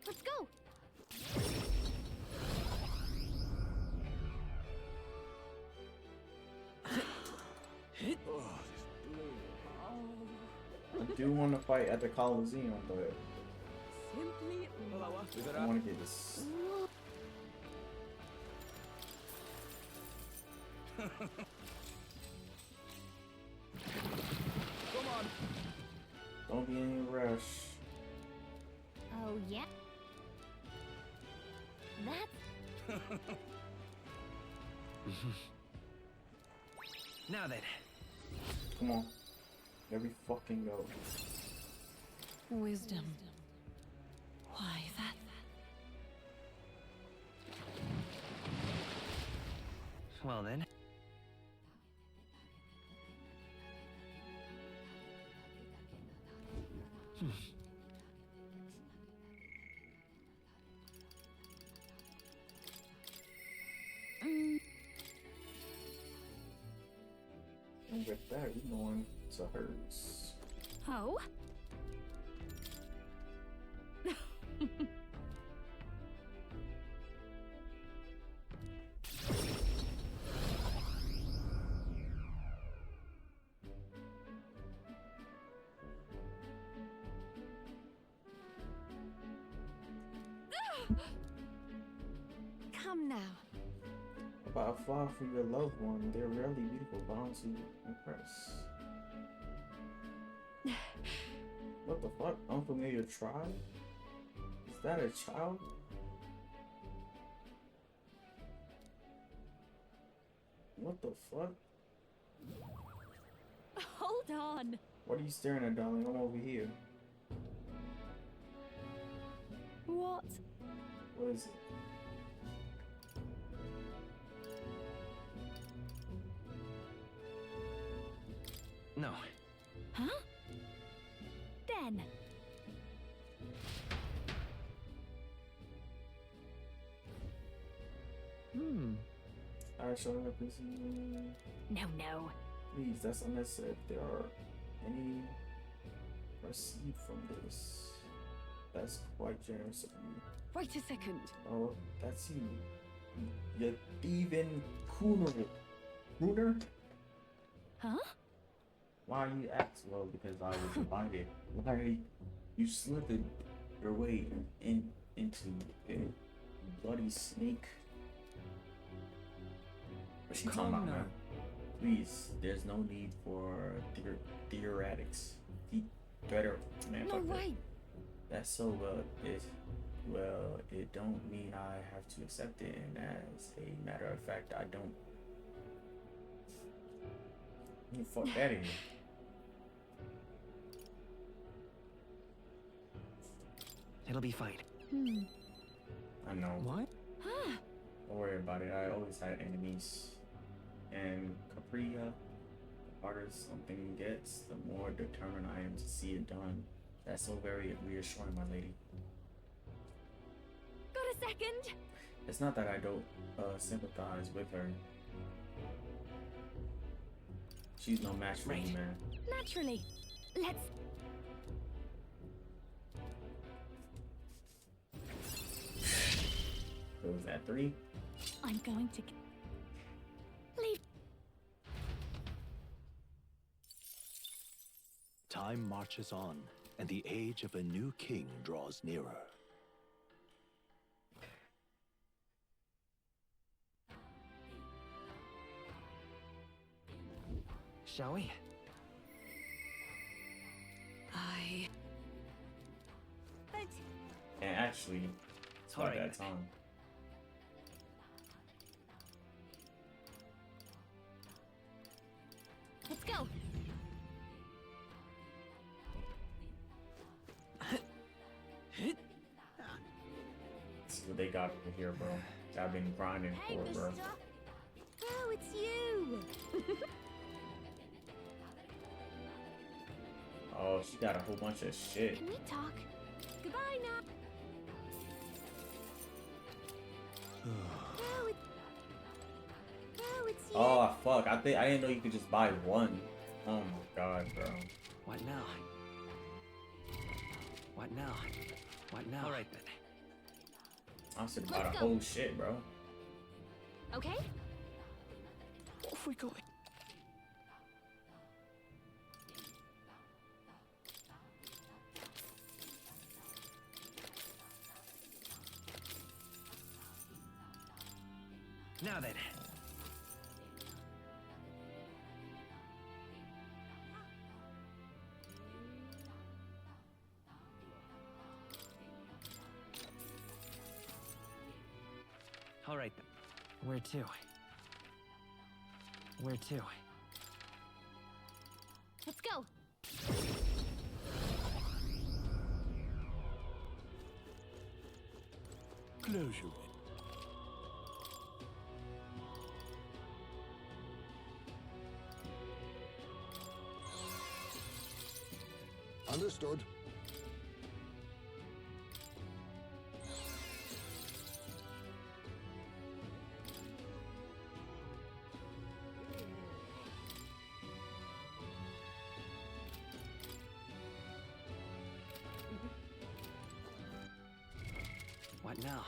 Let's go! I do want to fight at the Coliseum, but Simply... I want to get this. Come on. Don't be in a rush. Oh, yeah? That's... Now then. Come on. Every fucking go. Wisdom. Why that? Well then. And with that, we're going to hers. Oh? Come now. About a flaw for your loved one, they're rarely beautiful, bound to impress. What the fuck? Unfamiliar tribe? Is that a child? What the fuck? Hold on. What are you staring at, darling? I'm over here. What? What is it? No. Huh? Den. Alright, showing up, please. No, no. Please, that's unnecessary. If there are any proceed from this, that's quite generous of you. Wait a second. Oh, that's you. You thieving crooner? Huh? Why you act well? Because I was invited. Why you slithered your way into it, bloody snake? What's she talking about, man? Please, there's no need for theoretics. Man, No fuck that. way. That's so it don't mean I have to accept it, and as a matter of fact, I don't. Fuck that in. It'll be fine. I know. What? Don't worry about it. I always had enemies. And Capria, the harder something gets, the more determined I am to see it done. That's so very reassuring, my lady. Got a second? It's not that I don't sympathize with her. She's no match for me, man. Naturally. Let's... So was that 3? I'm going to... Leave. Time marches on, and the age of a new king draws nearer. Shall we? And actually, it's about Alright. that time. Let's go. This is what they got over here, bro. I've been grinding Hey, for, bro. mister. Oh, it's you. Oh, she got a whole bunch of shit. Can we talk? Goodbye now. It's you. Oh fuck! I didn't know you could just buy one. Oh my god, bro. What now? What now? What now? All right then. I should have bought Let's a go. whole shit, bro. Okay. Off we go. Now then. All right then. Where to? Where to? Let's go. Close your Understood. What now?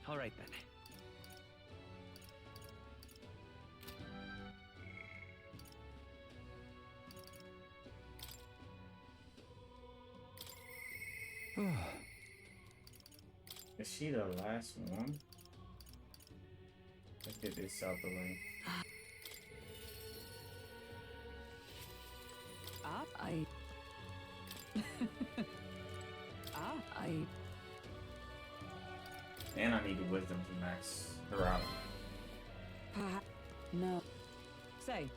All right then. Is she the last one? Let's get this out the way. And I need the wisdom to max her out. No. Say.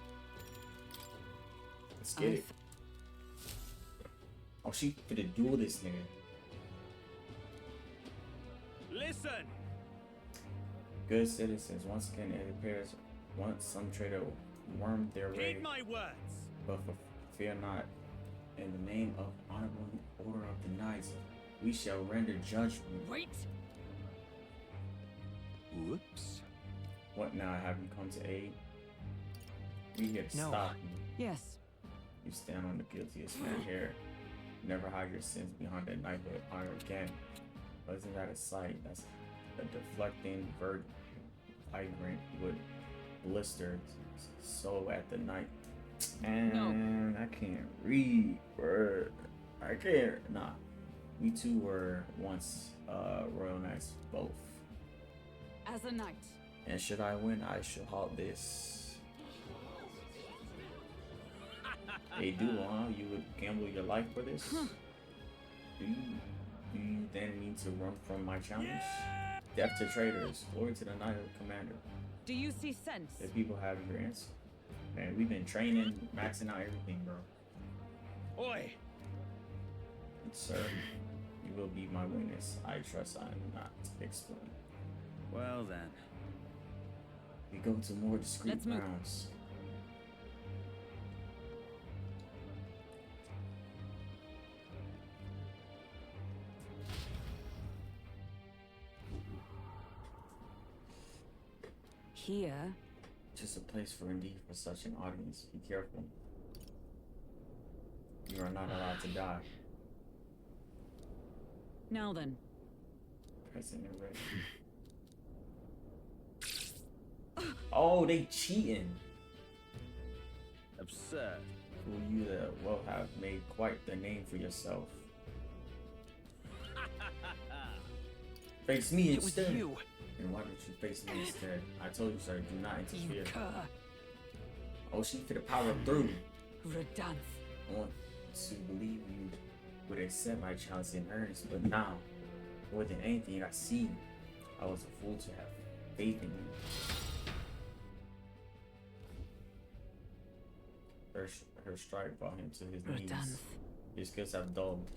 Let's get it. Oh, she finna duel this nigga. Listen! Good citizens, once again it appears once some traitor wormed their way. Heed my words! But fear not. In the name of honorable order of the knights, we shall render judgment. Wait! Whoops. What now? Have you come to aid? We here to No. stop you. Yes. You stand on the guiltiest man here. Never hide your sins behind that knighthood honor again. Wasn't that a sight? That's a deflecting vibrant would blister so at the night. And I can't read, bro. I can't. Nah. We two were once royal knights both. As a knight. And should I win, I shall halt this. Hey, huh? You would gamble your life for this? Do you then need to run from my challenge? Death to traitors, glory to the knighthood commander. Do you see sense? The people have your answer. Man, we've been training, maxing out everything, bro. Oi! Sir, you will be my witness. I trust I am not explain. Well then. We go to more discreet grounds. Here. Just a place for indeed for such an audience. Be careful. You are not allowed to die. Now then. President ready. Oh, they cheating. Absurd. Fool, you well have made quite the name for yourself. Face me instead. It was you. And why don't you face me instead? I told you, sir, do not interfere. You cur. Oh, she fit the power through. Redance. I want to believe you would accept my challenge in earnest, but now, more than anything I see, I was a fool to have faith in you. Her strike brought him to his knees. His skills have dulled.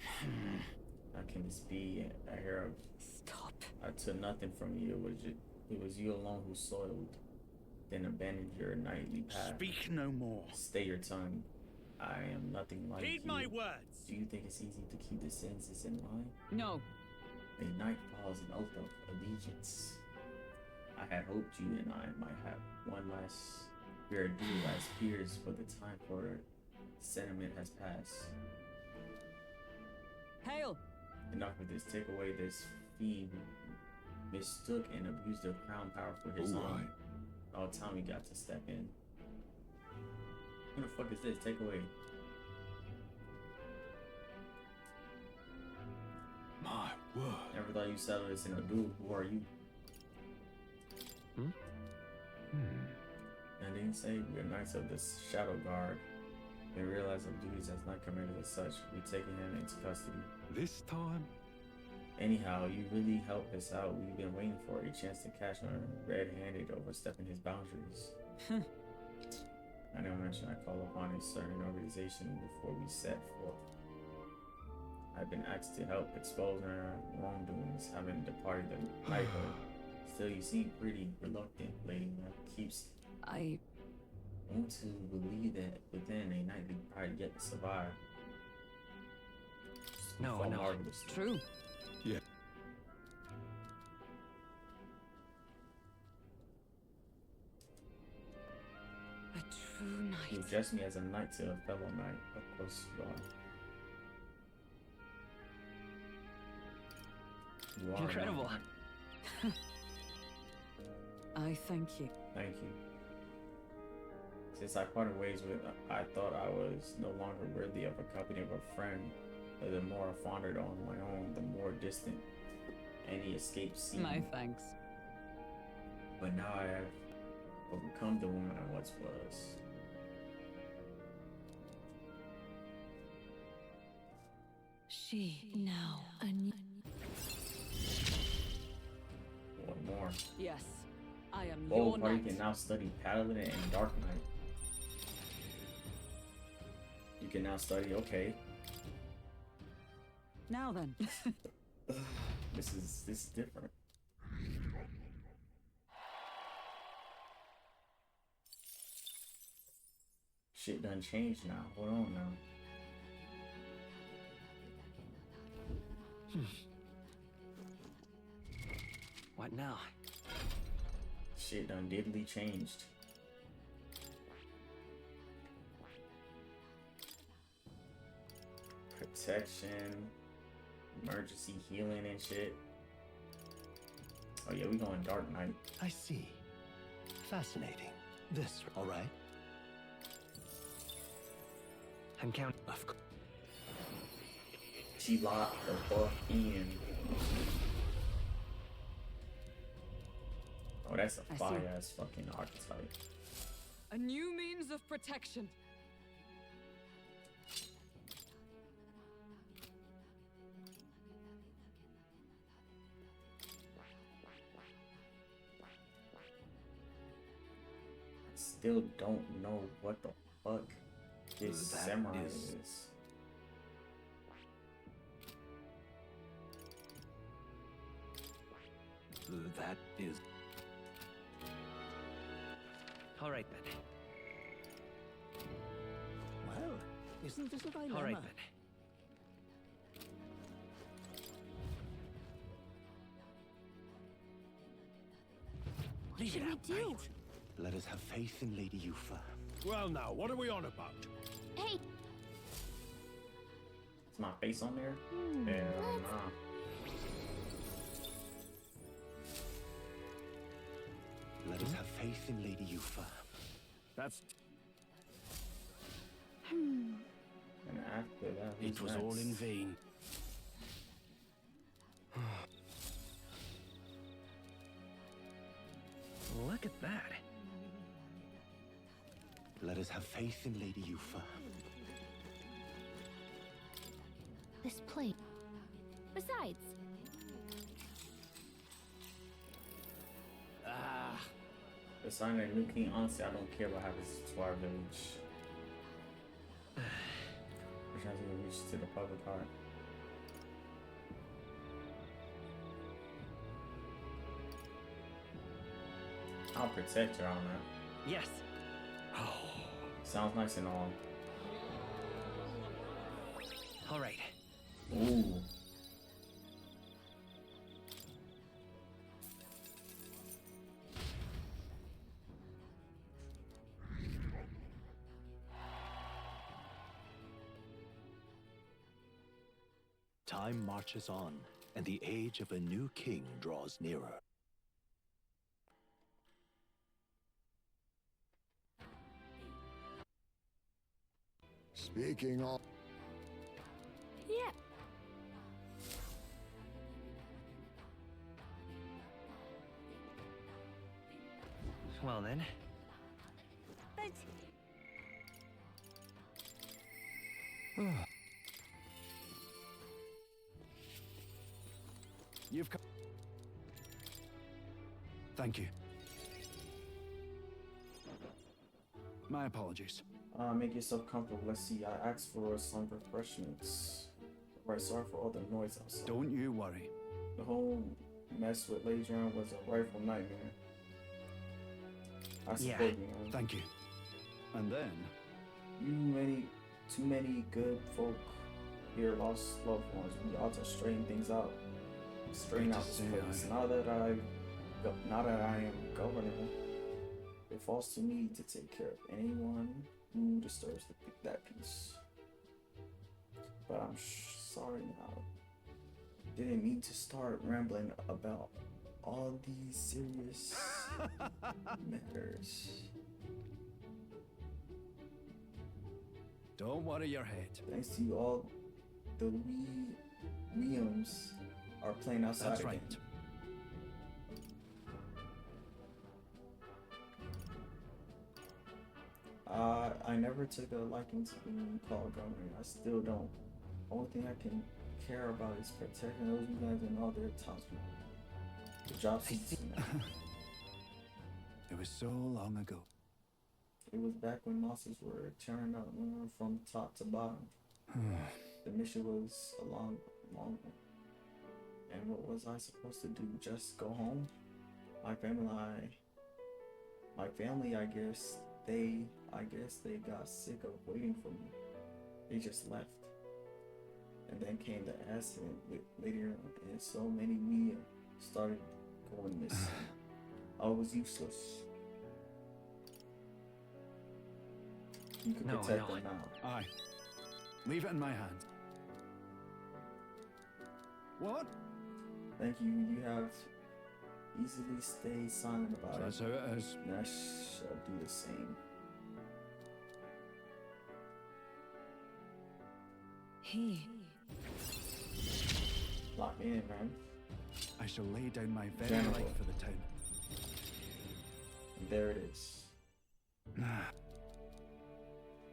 How can this be? I hear of. Stop. I took nothing from you. It was you alone who soiled, then abandoned your knightly path. Speak no more. Stay your tongue. I am nothing like Heed you. my words. Do you think it's easy to keep the sentences in mind? No. A knight follows an oath of allegiance. I had hoped you and I might have one last fair duel as peers, but the time for sentiment has passed. Hail! Enough of this. Take away this fee mistook and abused the crown power for his own. Oh, Tommy got to step in. Who the fuck is this? Take away. My word. Never thought you settled this in a duel. Who are you? And didn't say we're knights of the Shadow Guard. We realize our duties has not committed as such. We taking him into custody. This time? Anyhow, you really helped us out. We've been waiting for a chance to catch him red-handed overstepping his boundaries. I never mentioned I call upon a certain organization before we set forth. I've been asked to help expose our wrongdoings, having departed the knighthood. Still, you seem pretty reluctant, Lady Mac. I want to believe that within a nightly pride yet to survive. No, I know. True. Yeah. A true knight. You address me as a knight to a fellow knight. Of course you are. You are incredible. I thank you. Thank you. Since I parted ways with, I thought I was no longer worthy of a company of a friend. But the more I wandered on my own, the more distant any escape seemed. My thanks. But now I have overcome the woman I once was. She now a new. One more. Yes, I am Oh, your party knight. can now study Paladin and Dark Knight. You can now study, okay. Now then. This is different. Shit done changed now. Hold on now. What now? Shit done diddly changed. Protection, emergency healing and shit. Oh yeah, we going Dark Knight. I see. Fascinating. This, all right? I'm counting. She locked the fuck in. Oh, that's a fire ass fucking archetype. A new means of protection. Still don't know what the fuck this samurai is. That is. All right then. Well, isn't this a dilemma? All right then. What should we do? Let us have faith in Lady Yufa. Well now, what are we on about? Hey! Is my face on there? Hell nah. Let us have faith in Lady Yufa. That's... And after that, It was all in vain. Look at that. Let us have faith in Lady Yufa. This plate. Besides, The sign of New King, honestly, I don't care what happens to our village. We're trying to reach to the public heart. I'll protect her on that. Yes. Sounds nice and all. All right. Ooh. Time marches on, and the age of a new king draws nearer. Speaking of... Yeah. Well then. But You've come. Thank you. My apologies. Make yourself comfortable. Let's see. I asked for some refreshments. Right, sorry for all the noise outside. Don't you worry. The whole mess with Legion was a rightful nightmare. I support you, man. Thank you. And then too many good folk here lost loved ones. We ought to straighten things out. Straighten out this place. Now that I am governor, it falls to me to take care of anyone who disturbs that peace. But I'm sorry now. Didn't mean to start rambling about all these serious matters. Don't worry your head. Thanks to you all, the Williams are playing outside That's again. right. I never took a liking to being called governor. I still don't. Only thing I can care about is protecting those you guys and all their townspeople. The job seats. It was so long ago. It was back when mosses were tearing up from top to bottom. The mission was a long one. And what was I supposed to do? Just go home? My family, I guess they got sick of waiting for me. They just left. And then came the accident later, and so many me started going missing. I was useless. You can protect them now. Aye. Leave it in my hands. What? Thank you. You have easily stayed silent about it. That's how it is. And I shall do the same. He. Lock me in, man. I shall lay down my very General. life for the town. And there it is.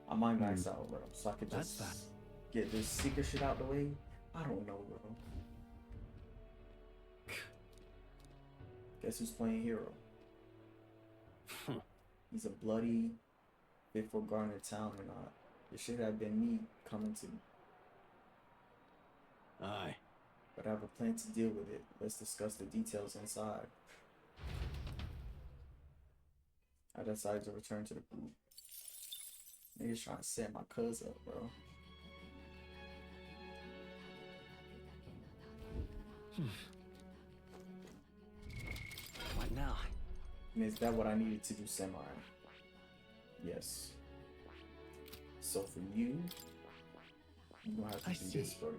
I might max out, bro, so I could just get this secret shit out the way. I don't know, bro. Guess who's playing hero? He's a bloody, faithful Garner town or not. It should have been me coming to. Aye. But I have a plan to deal with it. Let's discuss the details inside. I decided to return to the group. Niggas trying to set my cuz up, bro. What now? And is that what I needed to do, Samurai? Yes. So for you, you're gonna have to do this, bro.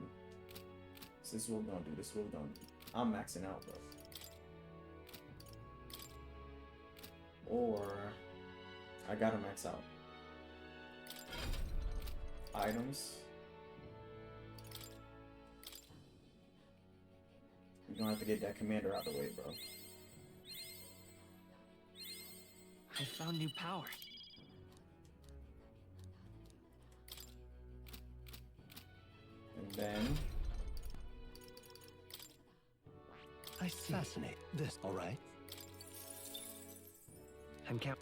This is what we're gonna do. This is what we're gonna do. I'm maxing out, bro. Or I gotta max out. Items. You're gonna have to get that commander out of the way, bro. I found new power. And then I see. Fascinate. This, all right? I'm count.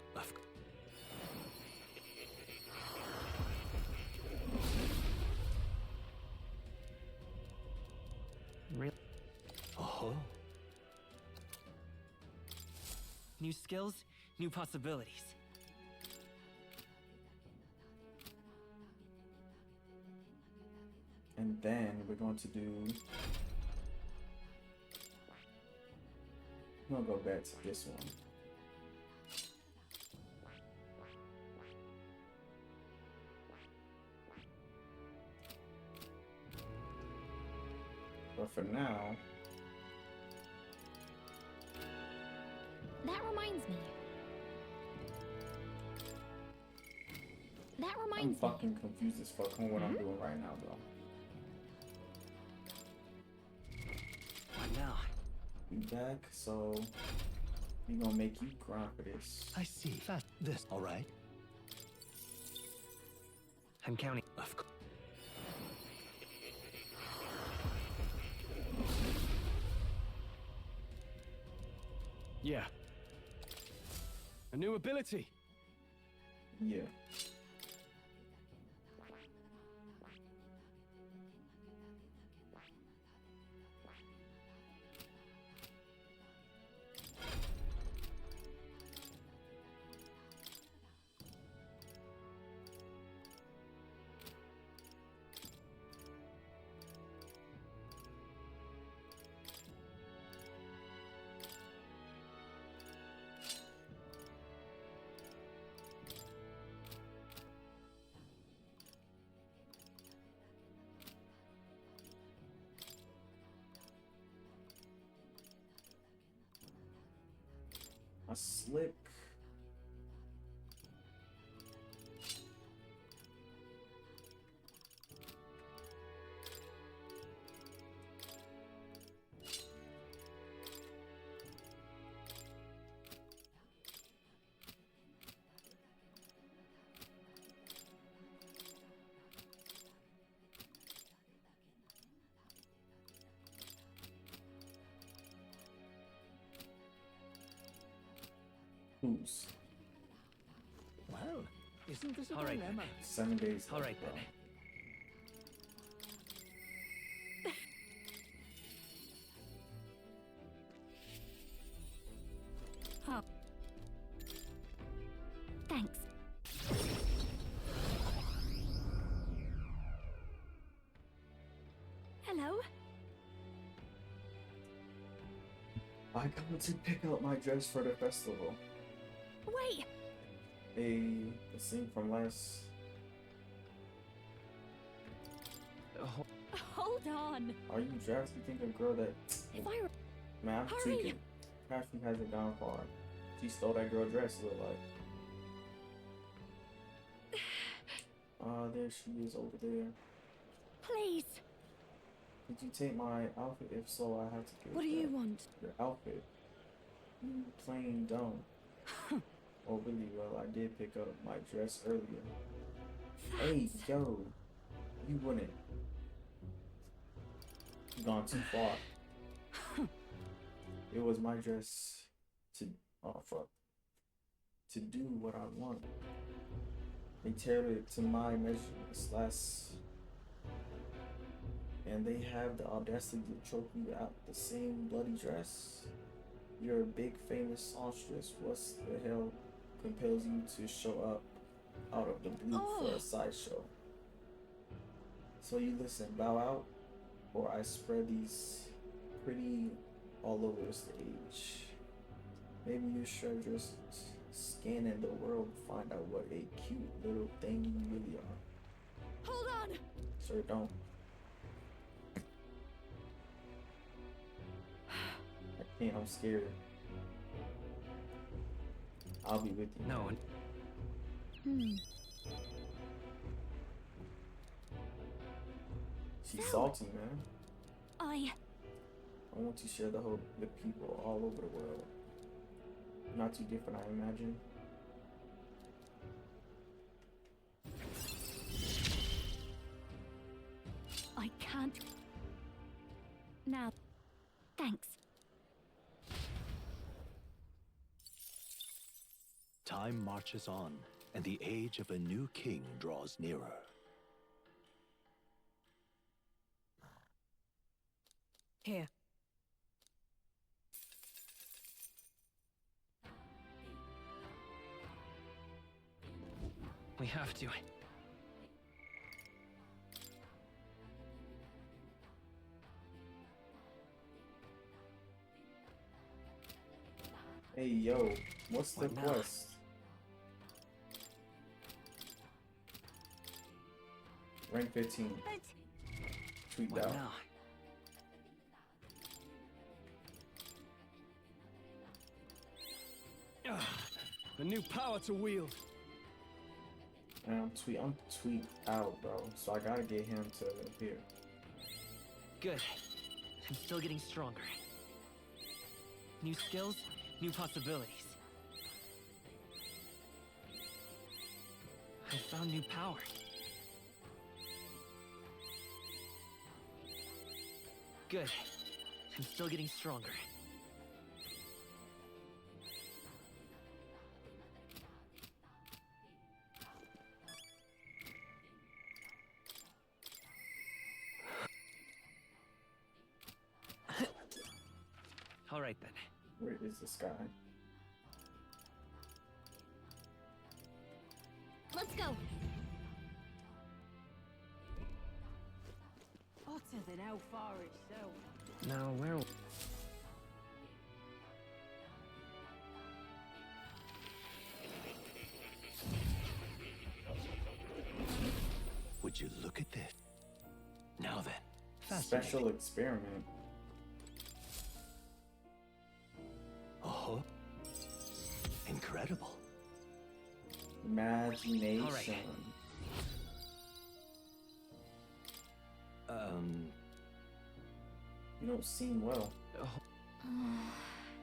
Real. Oh. New skills, new possibilities. And then we're going to do. I'm gonna go back to this one. now. That reminds me. That I'm reminds me. fucking confused as fuck on what I'm doing right now, bro. What now? We back, so we gonna make you grind for this. I see. This, all right? I'm counting. Of course. Yeah. A new ability. Yeah. A slick. Who's? Well, isn't this a All right, dilemma? 7 days. All left, right, bro. then. Oh. Thanks. Hello? I got to pick up my dress for the festival. Wait! The scene from last. Hold on! Are you dressed? You think a girl that. If I were. Man, I'm Hurry! tweaking. Crafty hasn't gone far. She stole that girl dress, look like. There she is over there. Please! Did you take my outfit? If so, I have to give What do you want? your outfit. You plain dumb. Oh, really? Well, I did pick up my dress earlier. Hey, yo. You wouldn't. You gone too far. It was my dress to... Oh, fuck. To do what I want. They tailored it to my measurements and they have the audacity to choke you out the same bloody dress. You're a big famous songstress. What's the hell compels you to show up out of the blue for a sideshow? So you listen, bow out, or I spread these pretty all over the stage. Maybe you should just scan in the world and find out what a cute little thing you really are. Hold on! Sir, don't. I can't, I'm scared. I'll be with you. No. She's salty, man. I want to share the hope with people all over the world. Not too different, I imagine. I can't. Now. Thanks. Time marches on, and the age of a new king draws nearer. Here. We have to. Hey, yo, what's the What now? quest? Rank 15. Tweet What out. now? A new power to wield. And I'm tweaked out, bro. So I gotta get him to here. Good. I'm still getting stronger. New skills, new possibilities. I found new power. Good. I'm still getting stronger. All right then. Where is this guy? Let's go. Hotter than how far itself. Now where? Would you look at this? Now then, Special experiment. Oh, incredible. Imagination. All right. You don't seem well. Oh.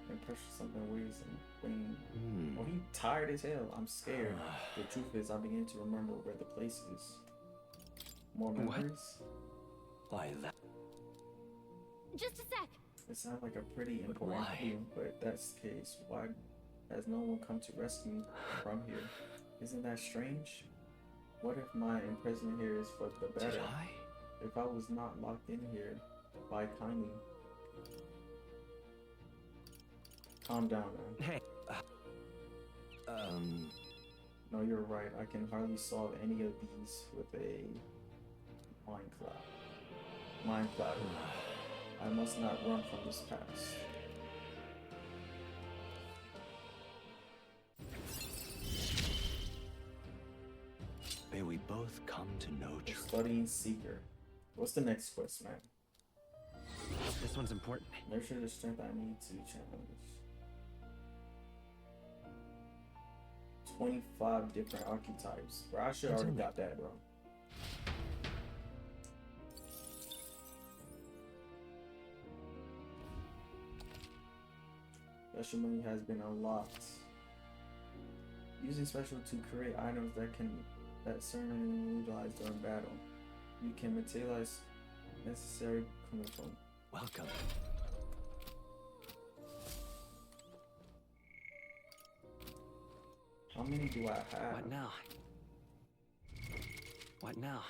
And pressure something weighs and queen. Oh, he tired as hell. I'm scared. The truth is, I begin to remember where the place is. More memories? Why that? Just a sec. It sounds like a pretty important clue, but if that's the case, why has no one come to rescue me from here? Isn't that strange? What if my imprisonment here is for the better? Did I? If I was not locked in here by kindly. Calm down, man. Hey. No, you're right. I can hardly solve any of these with a mind cloud. Mind cloud. I must not run from this past. May we both come to know truth. Studying Seeker. What's the next quest, man? This one's important. Nurture the strength I need to challenge. 25 different archetypes. Bro, I should already got that, bro. Special menu has been unlocked. Using special to create items that certain utilize during battle. You can materialize necessary coming from. Welcome. How many do I have? What now? What now?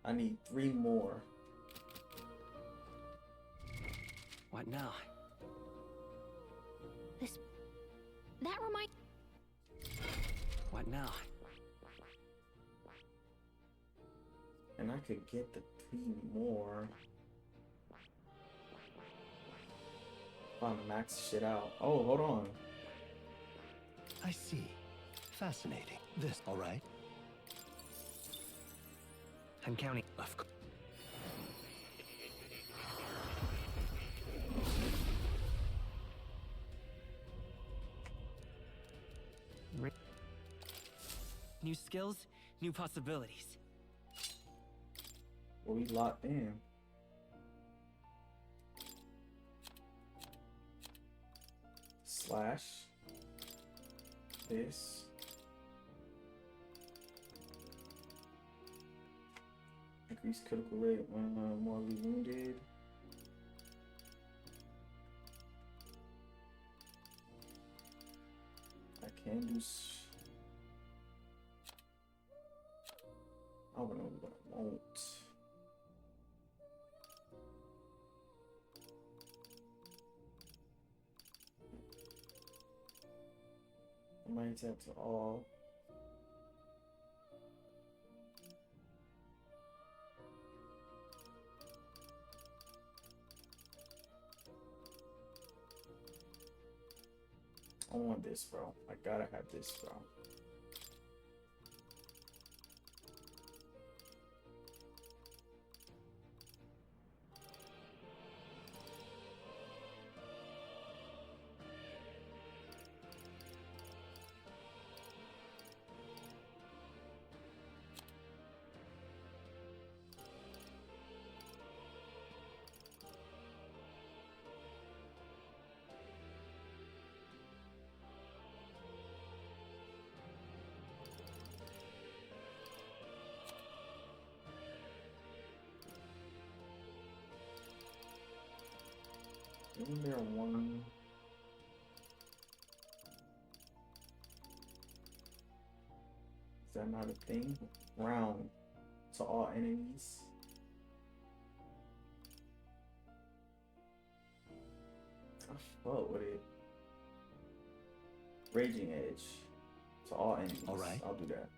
I need 3 more. What now? That remind. What now? And I could get the 3 more. If I max shit out. Oh, hold on. I see. Fascinating. This, all right? I'm counting. Of course. New skills, new possibilities. Well, we locked in. Slash. This. Increase critical rate when mortally wounded. I can do. I don't know what I won't. I might tap to all. I want this, bro. I gotta have this, bro. Isn't there one? Is that not a thing? Round to all enemies. I fuck with it. Raging Edge to all enemies. Alright. I'll do that.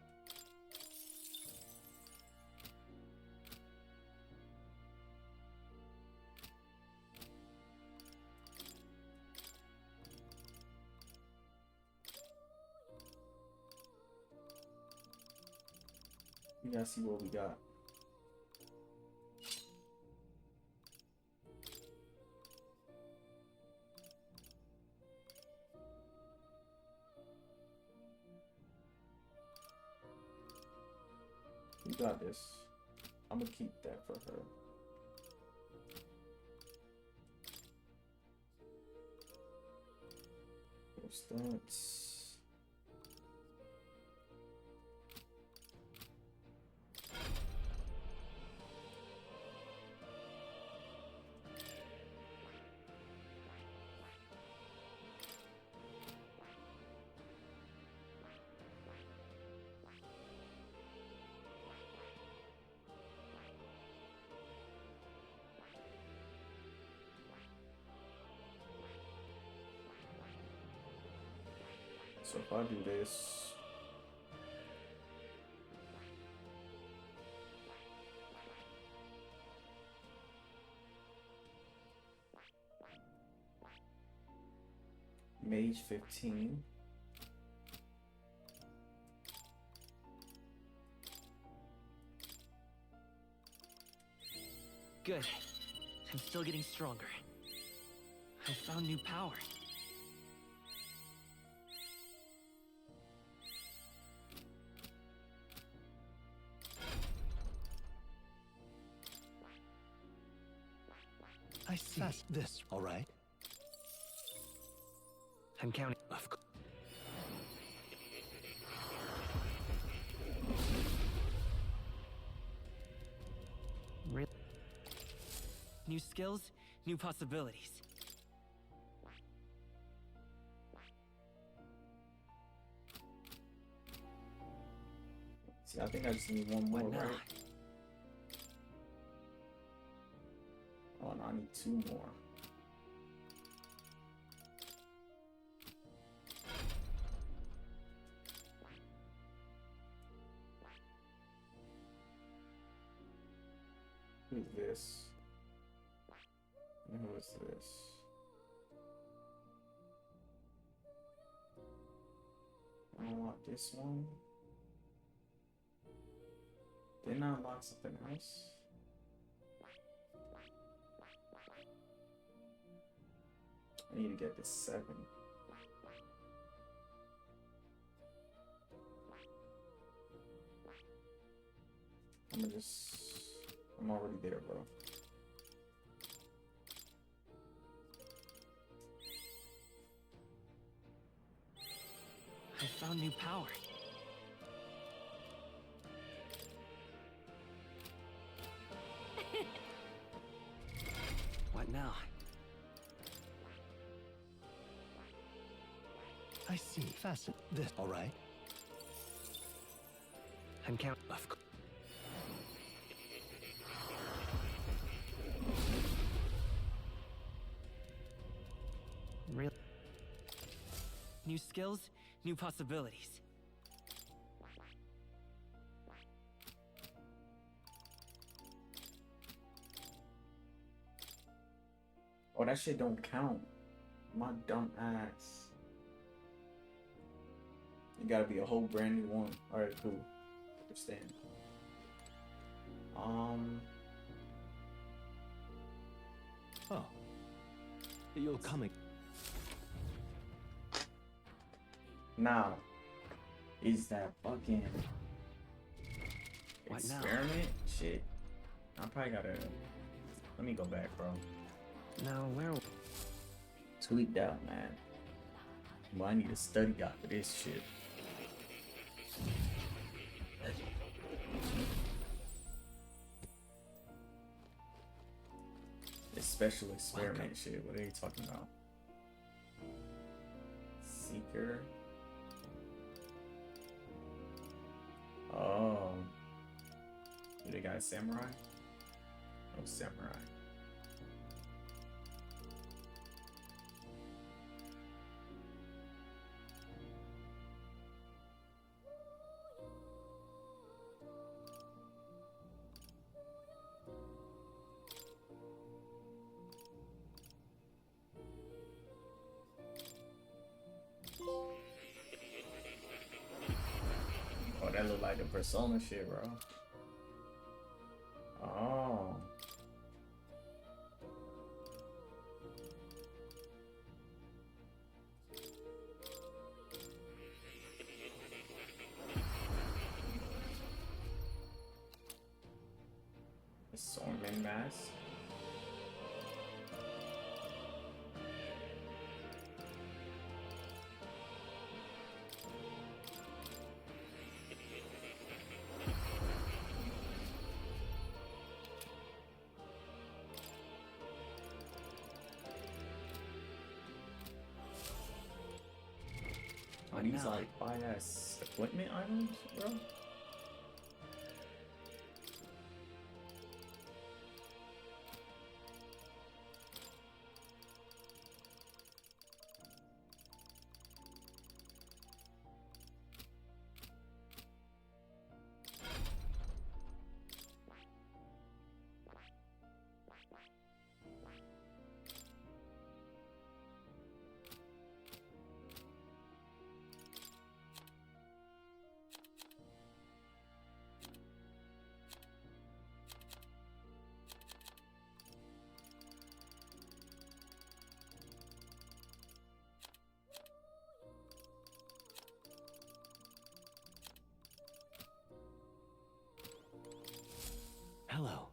We gotta see what we got. We got this. I'm gonna keep that for her. Stunts. So if I do this, Mage 15. Good. I'm still getting stronger. I found new power. I see. That's this, all right? I'm counting. Of course. Really? New skills, new possibilities. See, I think I just need one more, right? Oh no, I need two more. Who's this? And who is this? I don't want this one. Didn't I unlock something else? I need to get this 7. I'm already there, bro. I found new power. What now? I see. Fasten this, all right? I'm counting. Of course. Really? New skills, new possibilities. Oh, that shit don't count. My dumb ass. You gotta be a whole brand new one. Alright, cool. Understand. Oh. You're coming. Now, is that fucking What now? experiment? Shit. I probably gotta. Let me go back, bro. Now, where? Tweaked out, man. Well, I need to study out for this shit. This special experiment shit. What are you talking about? Seeker. Oh. Do they got a samurai? No samurai. Oh, that look like the Persona shit, bro. Oh. The Storming Mask. Are these like fire-ass equipment items, bro? Hello.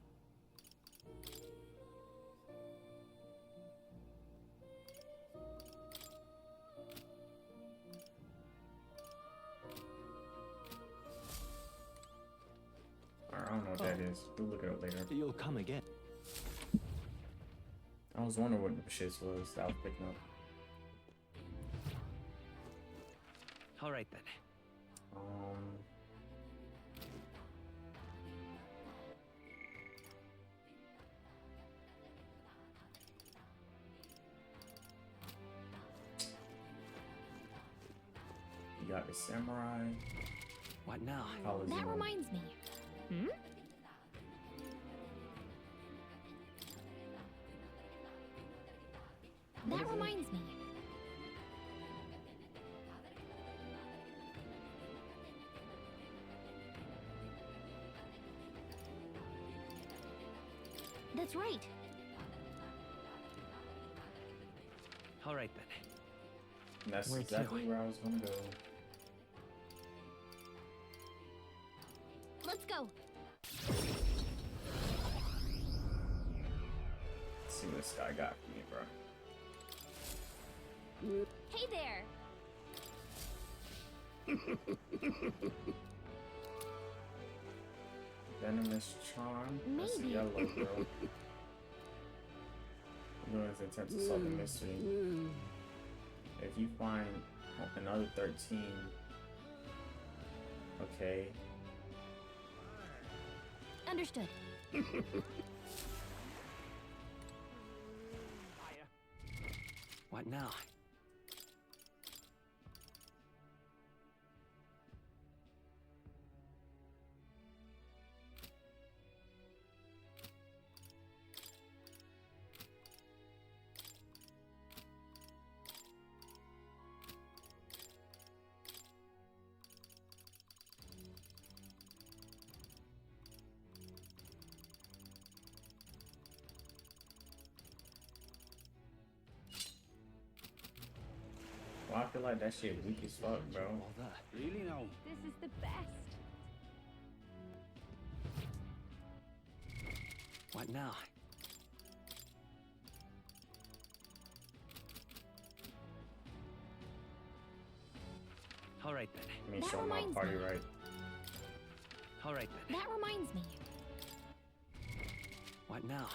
I don't know what that is. We'll look it up later. You'll come again. I was wondering what the shit was that I was picking up. All right then. You got the samurai. What now? That reminds me. Hmm? That reminds me. That's right. All right then. And that's Where exactly where I was gonna go. Let's go. Let's see what this guy got for me, bro. Hey there. Venomous charm. That's Maybe. yellow, bro. Doing his attempt to solve the mystery. If you find another 13, okay. Understood. What now? Well, I feel like that shit weak as fuck, bro. Really now? This is the best. What now? All right then. I mean, show my party right. All right then. That reminds me. What now?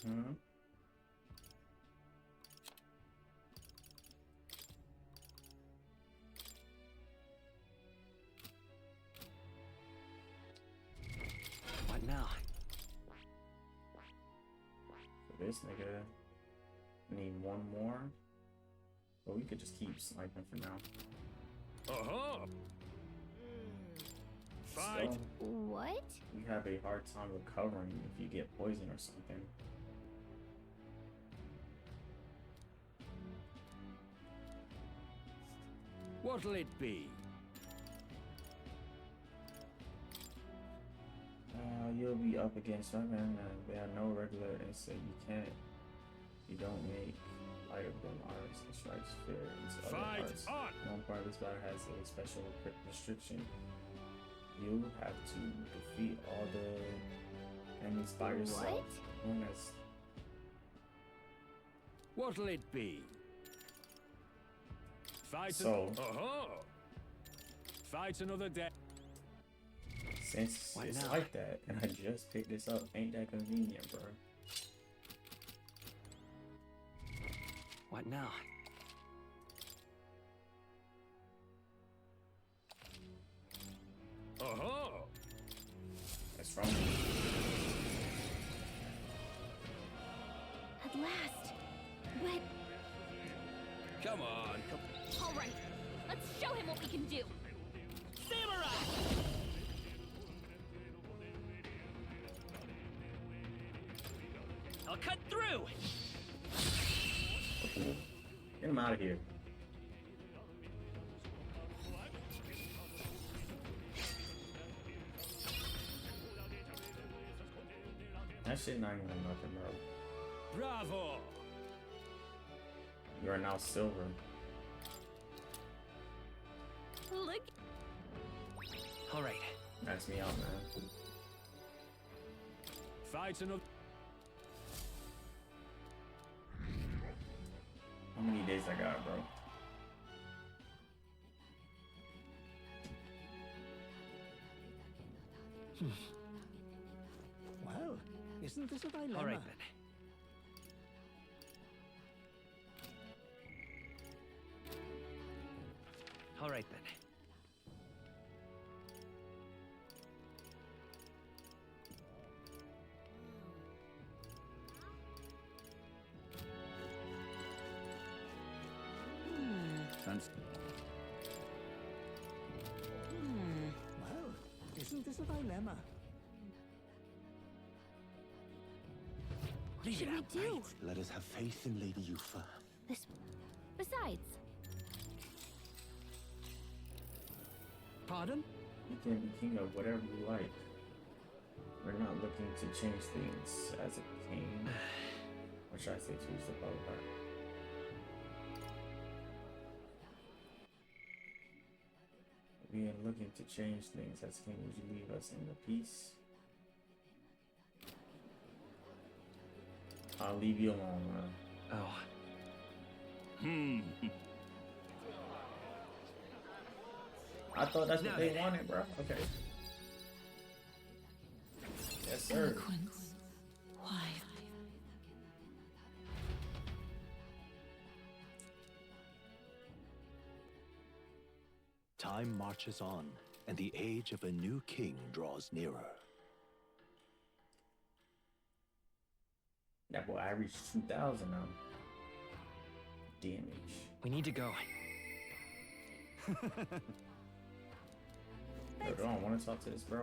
Mm-hmm. What now? So this nigga need one more. But we could just keep sniping for now. Uh-huh. Fight. So, What? you have a hard time recovering if you get poison or something. What'll it be? You'll be up against something, and they have no regular insect. You don't make light of them arts and strikes fear into other arts. One part of this battle has a special restriction. You have to defeat all the enemies by yourself. What'll it be? Fight. So, fight another day. Since it's like that, and I just picked this up, ain't that convenient, bro? What now? That's from At last. But Come on. all right, let's show him what we can do. Samurai! I'll cut through! Get him out of here. That shit not even nothing, bro. Bravo! You are now silver. Look. All right. That's me out, man. Fight another. How many days I got, bro? Well, isn't this a dilemma? All right then. All right then. Well, isn't this a dilemma? What should we do? Let us have faith in Lady Yufa. Besides, Pardon? You can be king of whatever you like. We're not looking to change things as a king. Or should I say choose the power? We are looking to change things as king. Would you leave us in the peace? I'll leave you alone, man. Oh. I thought that's what they wanted, bro. Okay. Yes, sir. Why? Time marches on, and the age of a new king draws nearer. That boy, I reached 2,000 now. Damage. We need to go. Yo, do I want to talk to this bro?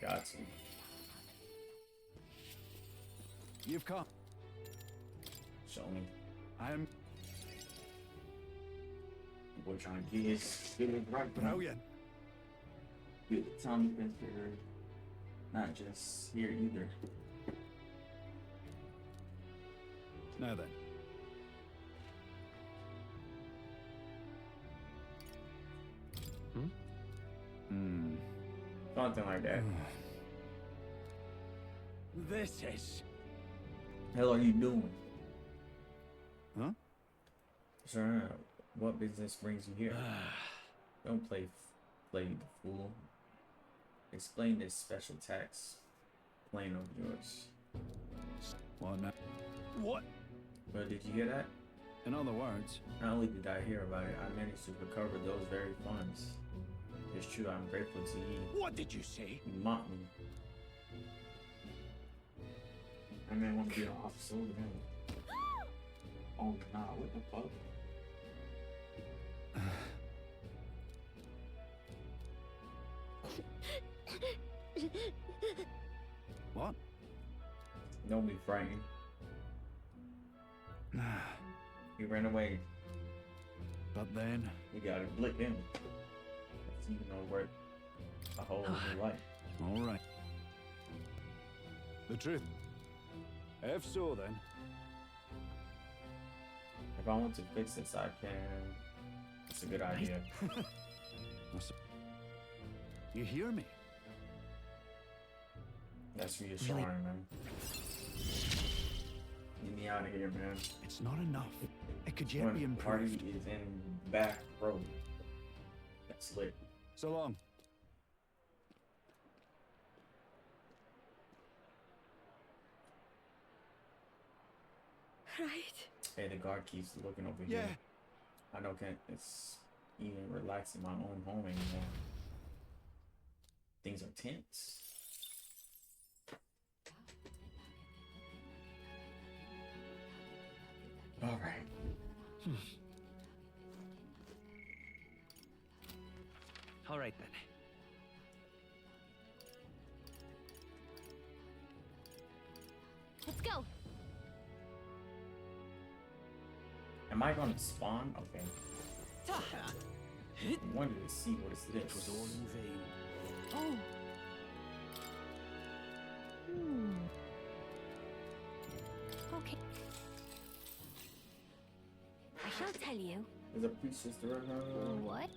Got to. You've come. Show me. I am Boy trying to get his right. brilliant. Get the Tommy Benford. Not just here either. Now then. Something like that. This is. Hell are you doing? Huh? Sir, what business brings you here? Don't play the fool. Explain this special tax plane of yours. What now? What? But did you hear that? In other words, not only did I hear about it, I managed to recover those very funds. It's true, I'm grateful to you. What did you say? You mocked me. I may want to be an officer over there. Oh nah, what the fuck? What? Don't be frightened. He ran away. But then we gotta blick him. That's even though worth a whole new life. All right. The truth. If so, then. If I want to fix this, I can. It's a good idea. You hear me? That's reassuring, man. Get me out of here, man. It's not enough. It could yet be improved. Party is in back row. That's lit. So long. Right. Hey, the guard keeps looking over here. I know it's even relaxing my own home anymore. Things are tense. All right. All right then. Let's go. Am I gonna spawn? Okay. I wanted to see what is this. It was all in vain. Oh. Okay. I shall tell you. There's a priestess there. What?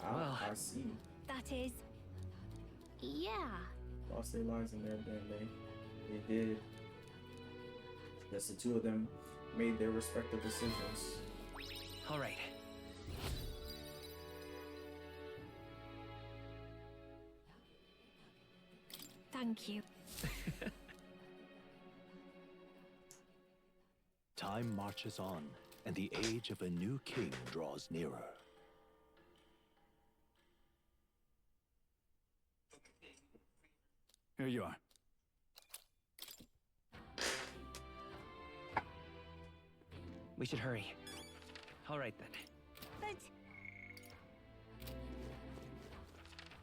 I see. That is. Yeah. Lost their lives in there, didn't they? They did. Yes, the two of them made their respective decisions. All right. Thank you. Time marches on, and the age of a new king draws nearer. Here you are. We should hurry. All right then. But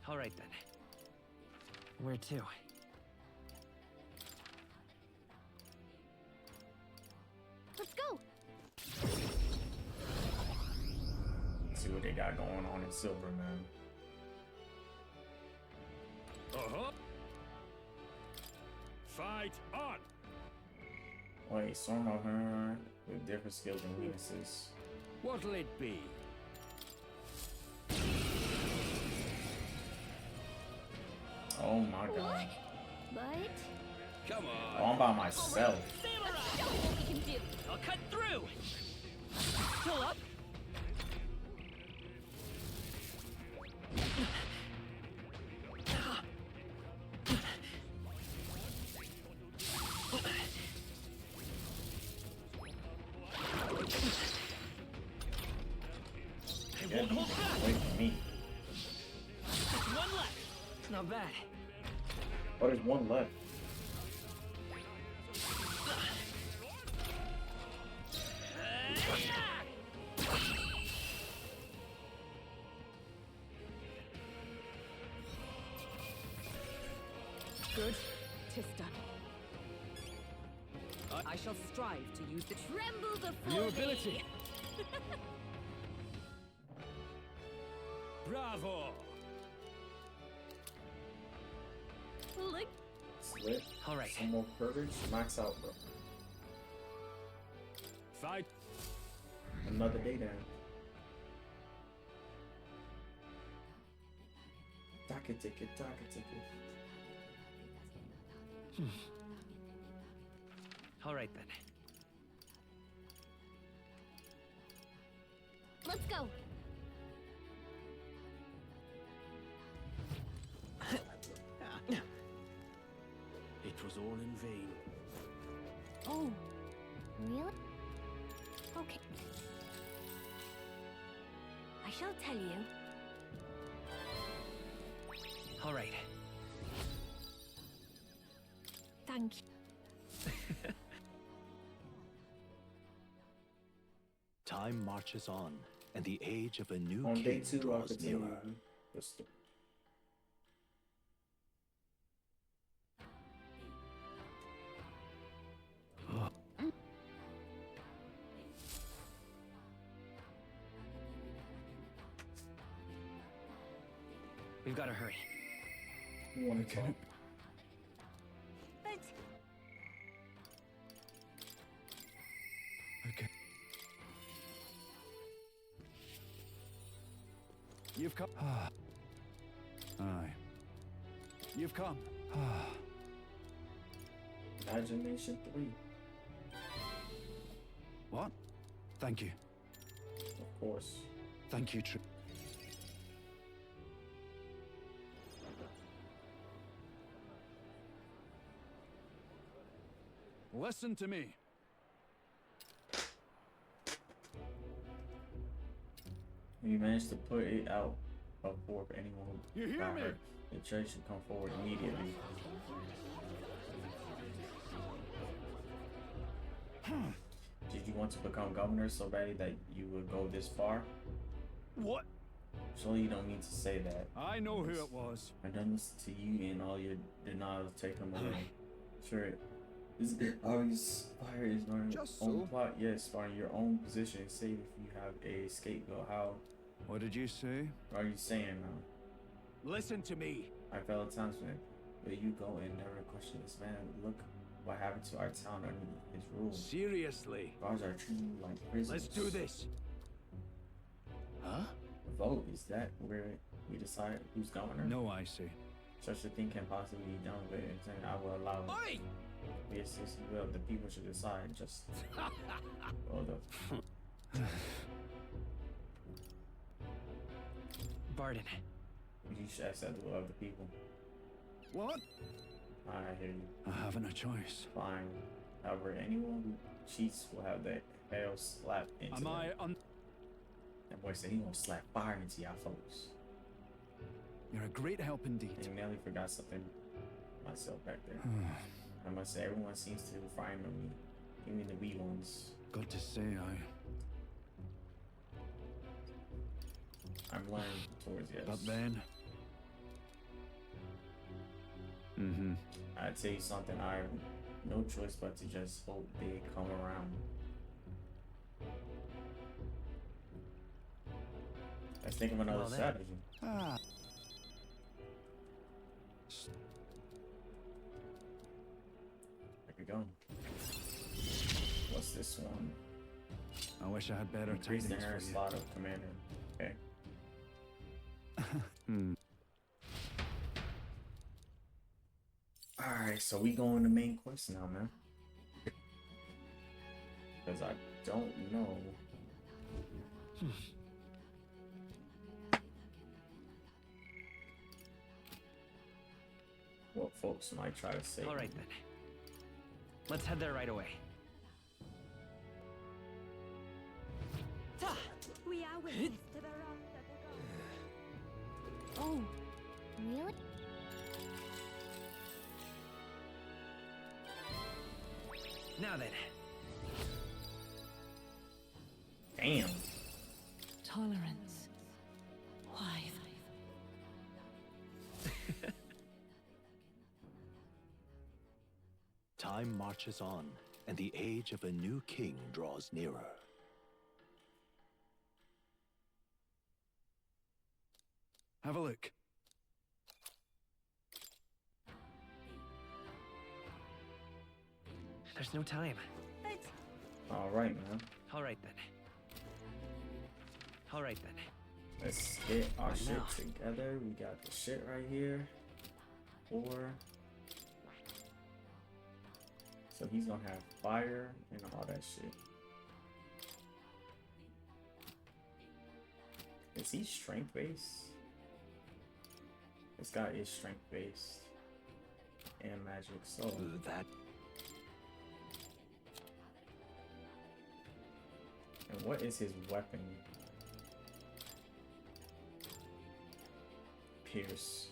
All right then. Where to? let's go. Let's see what they got going on in Silver, man. Fight on. Wait, some of her with different skills and weaknesses. What'll it be? Oh my god. But come on. Oh, I'm by myself. let's show what we can do. I'll cut through. Still up. Get away from me. Just one left. Not bad. Oh, there's one left. Good. 'Tis done. I shall strive to use the Tremble before New thee. ability. Bravo. Look. Slit. All right. Some more courage. Max out, bro. Fight. Another day then. Taka ticket, taka ticket. All right then. Let's go. Really? Okay. I shall tell you. All right. Thank you. Time marches on, and the age of a new On day king 2, I'll draws continue nearer. the story. We've got to hurry. You want to talk? But Okay. You've come. Aye. You've come. Imagination 3. What? Thank you. Of course. Thank you, Tr. Listen to me. We managed to put it out before anyone You hear got me? hurt. The church should come forward immediately. Did you want to become governor so badly that you would go this far? What? Surely you don't mean to say that. I know who it was. I done this to you and all your denials take them away. Sure. This obvious fire is on your Just own so. plot. Yes, on your own position. Say if you have a scapegoat. How What did you say? are you saying now? Listen to me. My fellow townsmen, will you go and never question this man? Look what happened to our town under his rule. Seriously. Guards are treated like prisoners. Let's do this. Huh? Vote, is that where we decide who's governor? No, I see. Such a thing can possibly be done with it, and I will allow it. Oi! Yes, yes, you will. The people should decide. Just hold up. Barden. You should accept the will of the people. What? I hear you. I haven't a choice. Fine. However, anyone who cheats will have their hell slapped into Am them. I on? That boy said he gonna slap fire into y'all folks. You're a great help indeed. And Nelly forgot something myself back there. I must say, everyone seems to frown on me, even the wee ones. Got to say, I'm learning towards yes. But then. I tell you something, I have no choice but to just hope they come around. Let's think of another Well, then. strategy. There we go. What's this one? I wish I had better Increase the tidings hair for you. slot of commander. Okay. Alright, so we go in the main quest now, man. Because I don't know. What folks might try to say. All right then. Let's head there right away. We are witness to the wrath of the gods. oh, really? Now then. Damn. Tolerance. Why? Time marches on, and the age of a new king draws nearer. Have a look. There's no time. Alright, man. All right then. All right then. Let's get our What shit now? together. We got the shit right here. 4. So he's gonna have fire and all that shit. Is he strength based? This guy is strength based and magic, so That And what is his weapon? Pierce.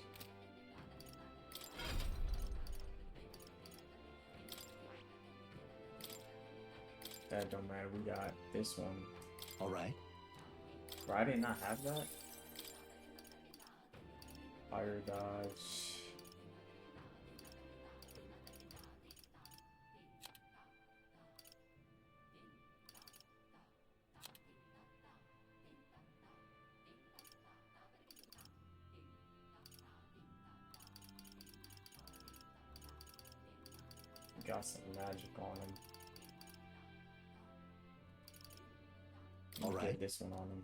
That don't matter. We got this one. All right. Bro, I did not have that. Fire dodge. Got some magic on him. All right. Get this one on him.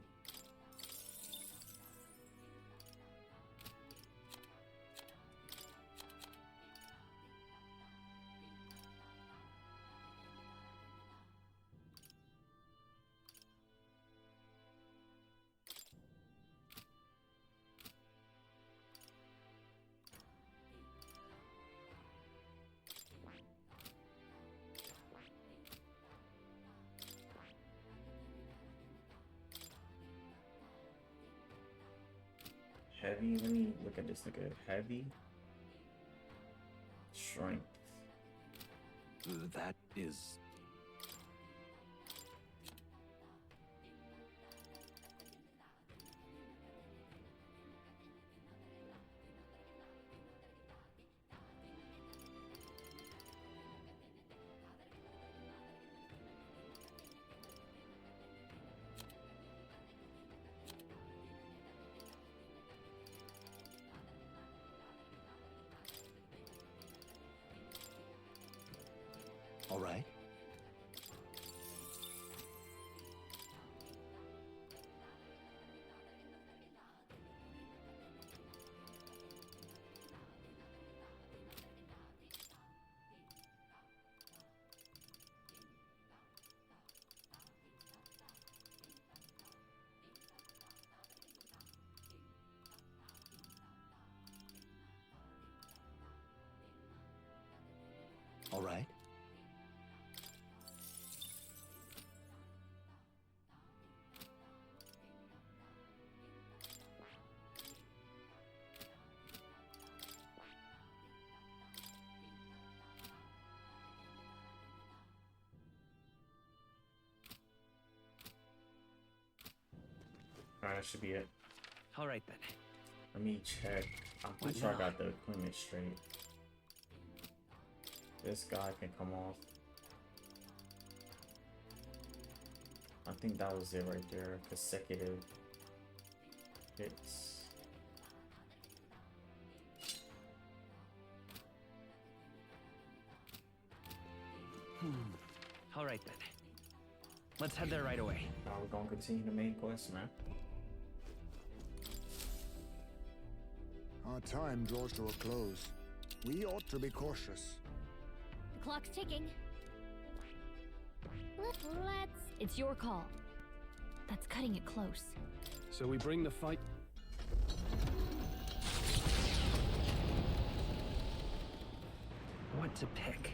Heavy, let me look at this. Look at heavy. Strength. That is... All right. All right. Alright, that should be it. Alright then. Let me check. I'm pretty sure I got the equipment straight. This guy can come off. I think that was it right there. Consecutive hits. Alright then. Let's head there right away. Now we're gonna continue the main quest, man. Our time draws to a close. We ought to be cautious. The clock's ticking. Let's... It's your call. That's cutting it close. So we bring the fight... What to pick?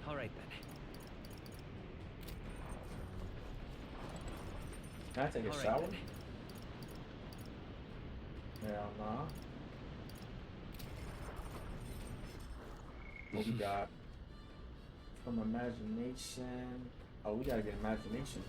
Alright then. Can I take a All right, shower? then. Hell nah. What we got? From imagination. Oh, we gotta get imagination.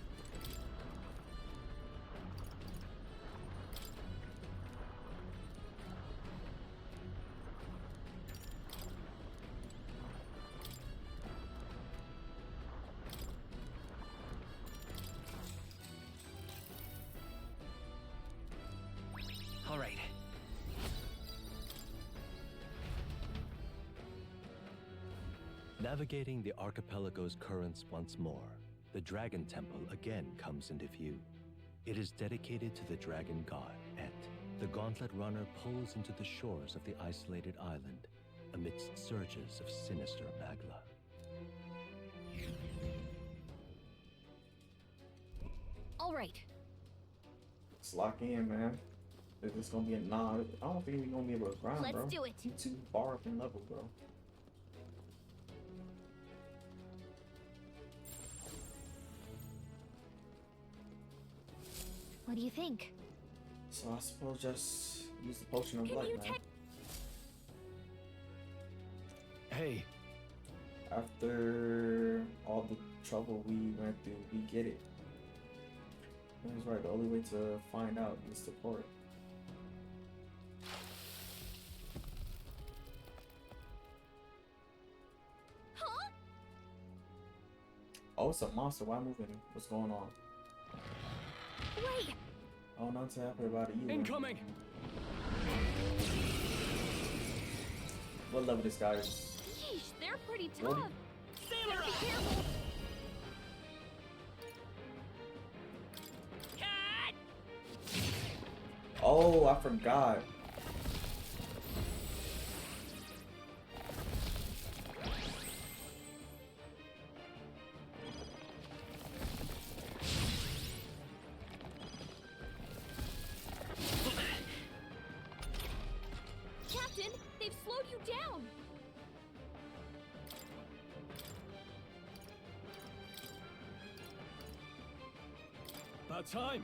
All right. Navigating the archipelago's currents once more, the Dragon Temple again comes into view. It is dedicated to the dragon god, Et. The gauntlet runner pulls into the shores of the isolated island amidst surges of sinister magla. All right. Let's lock in, man. Is this gonna be a nah? I don't think we're gonna be able to grind, Let's bro. do it. You too far up in level, bro. What do you think? So I suppose just use the potion of blood, man. Hey. After all the trouble we went through, we get it. That's right, the only way to find out is to port. Huh? Oh, it's a monster. Why moving? What's going on? Wait! Oh, nothing's happening about it either. Incoming! What level this guy is? Yeesh, they're pretty 40? tough. Better be careful. Oh, I forgot. Captain, they've slowed you down. About time.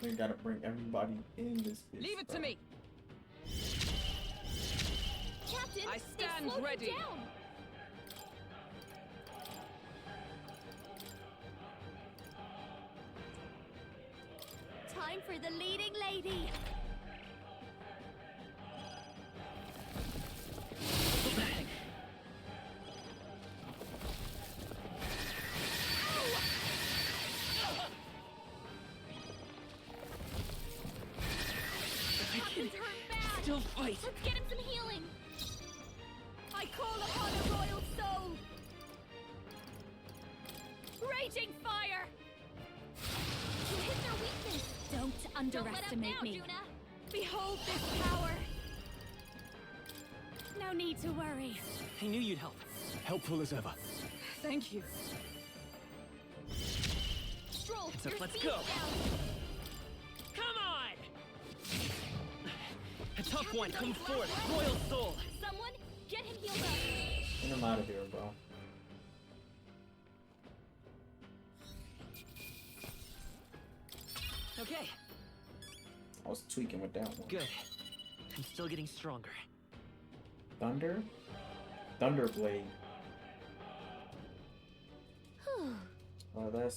We gotta bring everybody in this bitch. Leave it to me. Captain, I stand they've slowed ready. you down. Time for the leading lady. Captain, turn back. Still fight. Let's get him some healing. I call upon a royal soul. Raging fire. You hit their weakness. Don't underestimate Don't let up now, me. Juna. Behold this power. No need to worry. I knew you'd help. Helpful as ever. Thank you. Stroll, Heads up, your let's speed's go. down. Come on! A tough one, come Captain's on forth. his last Royal breath. soul. Someone, get him healed up. Get him out of here, bro. Okay, I was tweaking with that one. good. I'm still getting stronger. Thunder? Thunderblade. That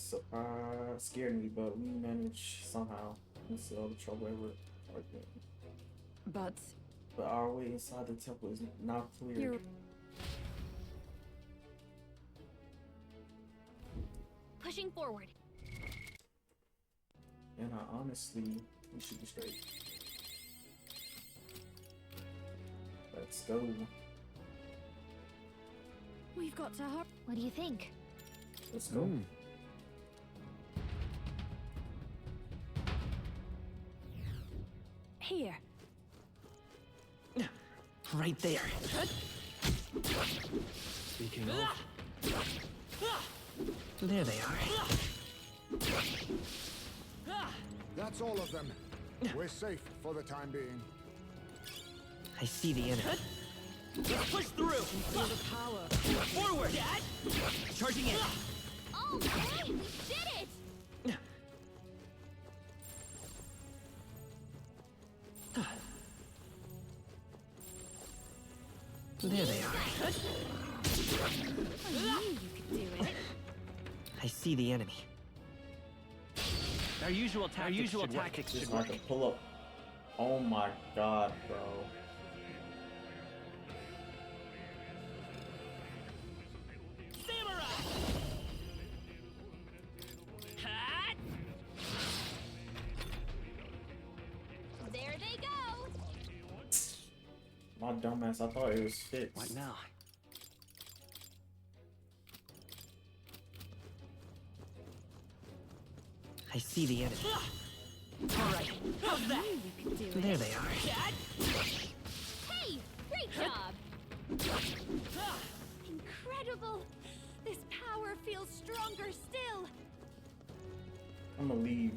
scared me, but we managed somehow. That's all the trouble ever. But our way inside the temple is not clear. You're Pushing forward. And I honestly, we should be straight. Let's go. We've got to hurry. What do you think? Let's go. Here. Right there. Speaking of, There they are. That's all of them. We're safe for the time being. I see the enemy. let's push through. Feel the power. Forward! Charging in. All right, we did it. There they are. I knew you could do it. I see the enemy. Our usual tactics Just should like work. a pull up. Oh my god, bro. There they go. My dumbass, I thought it was fixed. What now? I see the enemy. All right. How's that? You could do it. There they are. Hey, great job. Incredible. This power feels stronger still. I'm gonna leave.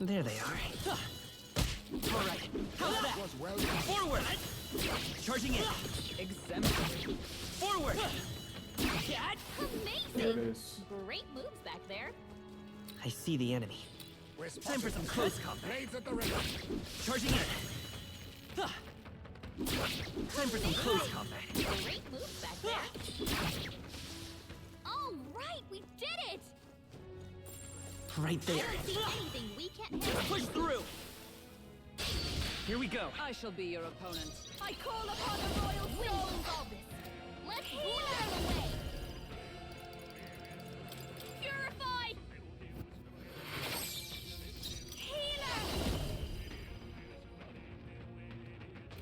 There they are. All right. How's that? Was well done. Forward. Charging in. Exemplary. Forward. Cat. There it Amazing! is. Great moves back there. I see the enemy. Time for some close combat. Blades at the ready. Charging in. Time for some close combat. Great moves back there. All right, we did it! Right I there. don't see anything we can't handle. Push through. Here we go. I shall be your opponent. I call upon the royal soul. All this. Let's blow them away. Purify. Healer.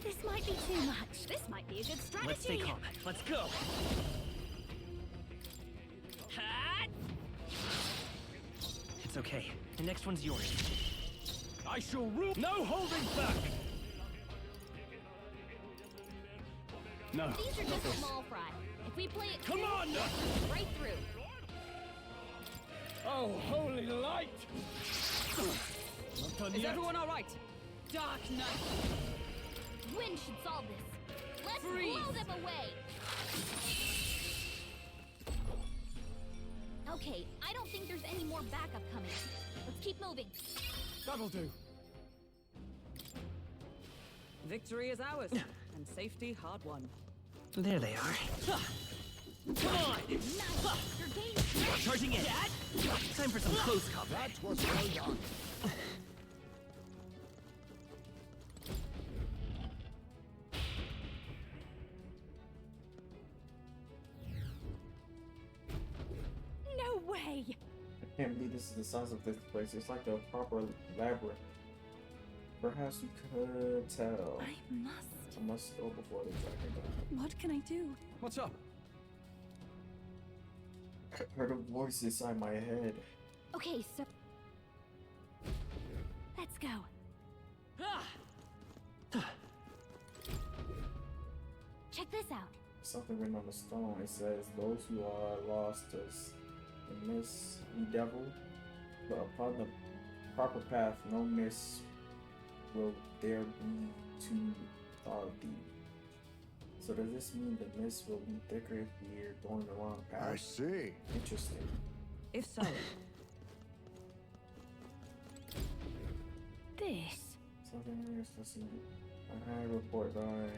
This might be too much. This might be a good strategy. Let's stay calm. Let's go. Hat. It's okay. The next one's yours. I shall rule. No holding back. No. These are just a small fry. If we play it Come on! right through. Oh, holy light! Not done Is yet. everyone all right? Dark Knight. Wind should solve this. Let's Freeze. blow them away. Okay, I don't think there's any more backup coming. Let's keep moving. That'll do. Victory is ours, and safety hard won. There they are. Come on! Nice. You're gaining strength. Charging in. Time for some close combat. That was well done. No way! I can't believe this is the size of this place. It's like a proper labyrinth. Perhaps you could tell. I must go before the dragon god. What can I do? What's up? I heard a voice inside my head. Okay, so let's go. Check this out. Something written on the stone. It says, "Those who are lost to the mist, ye devil, but upon the proper path, no mist will there be to follow thee." So does this mean the mist will be thicker if we're going the wrong path? I see. Interesting. If so, This. Something else. Let's see. A high report by.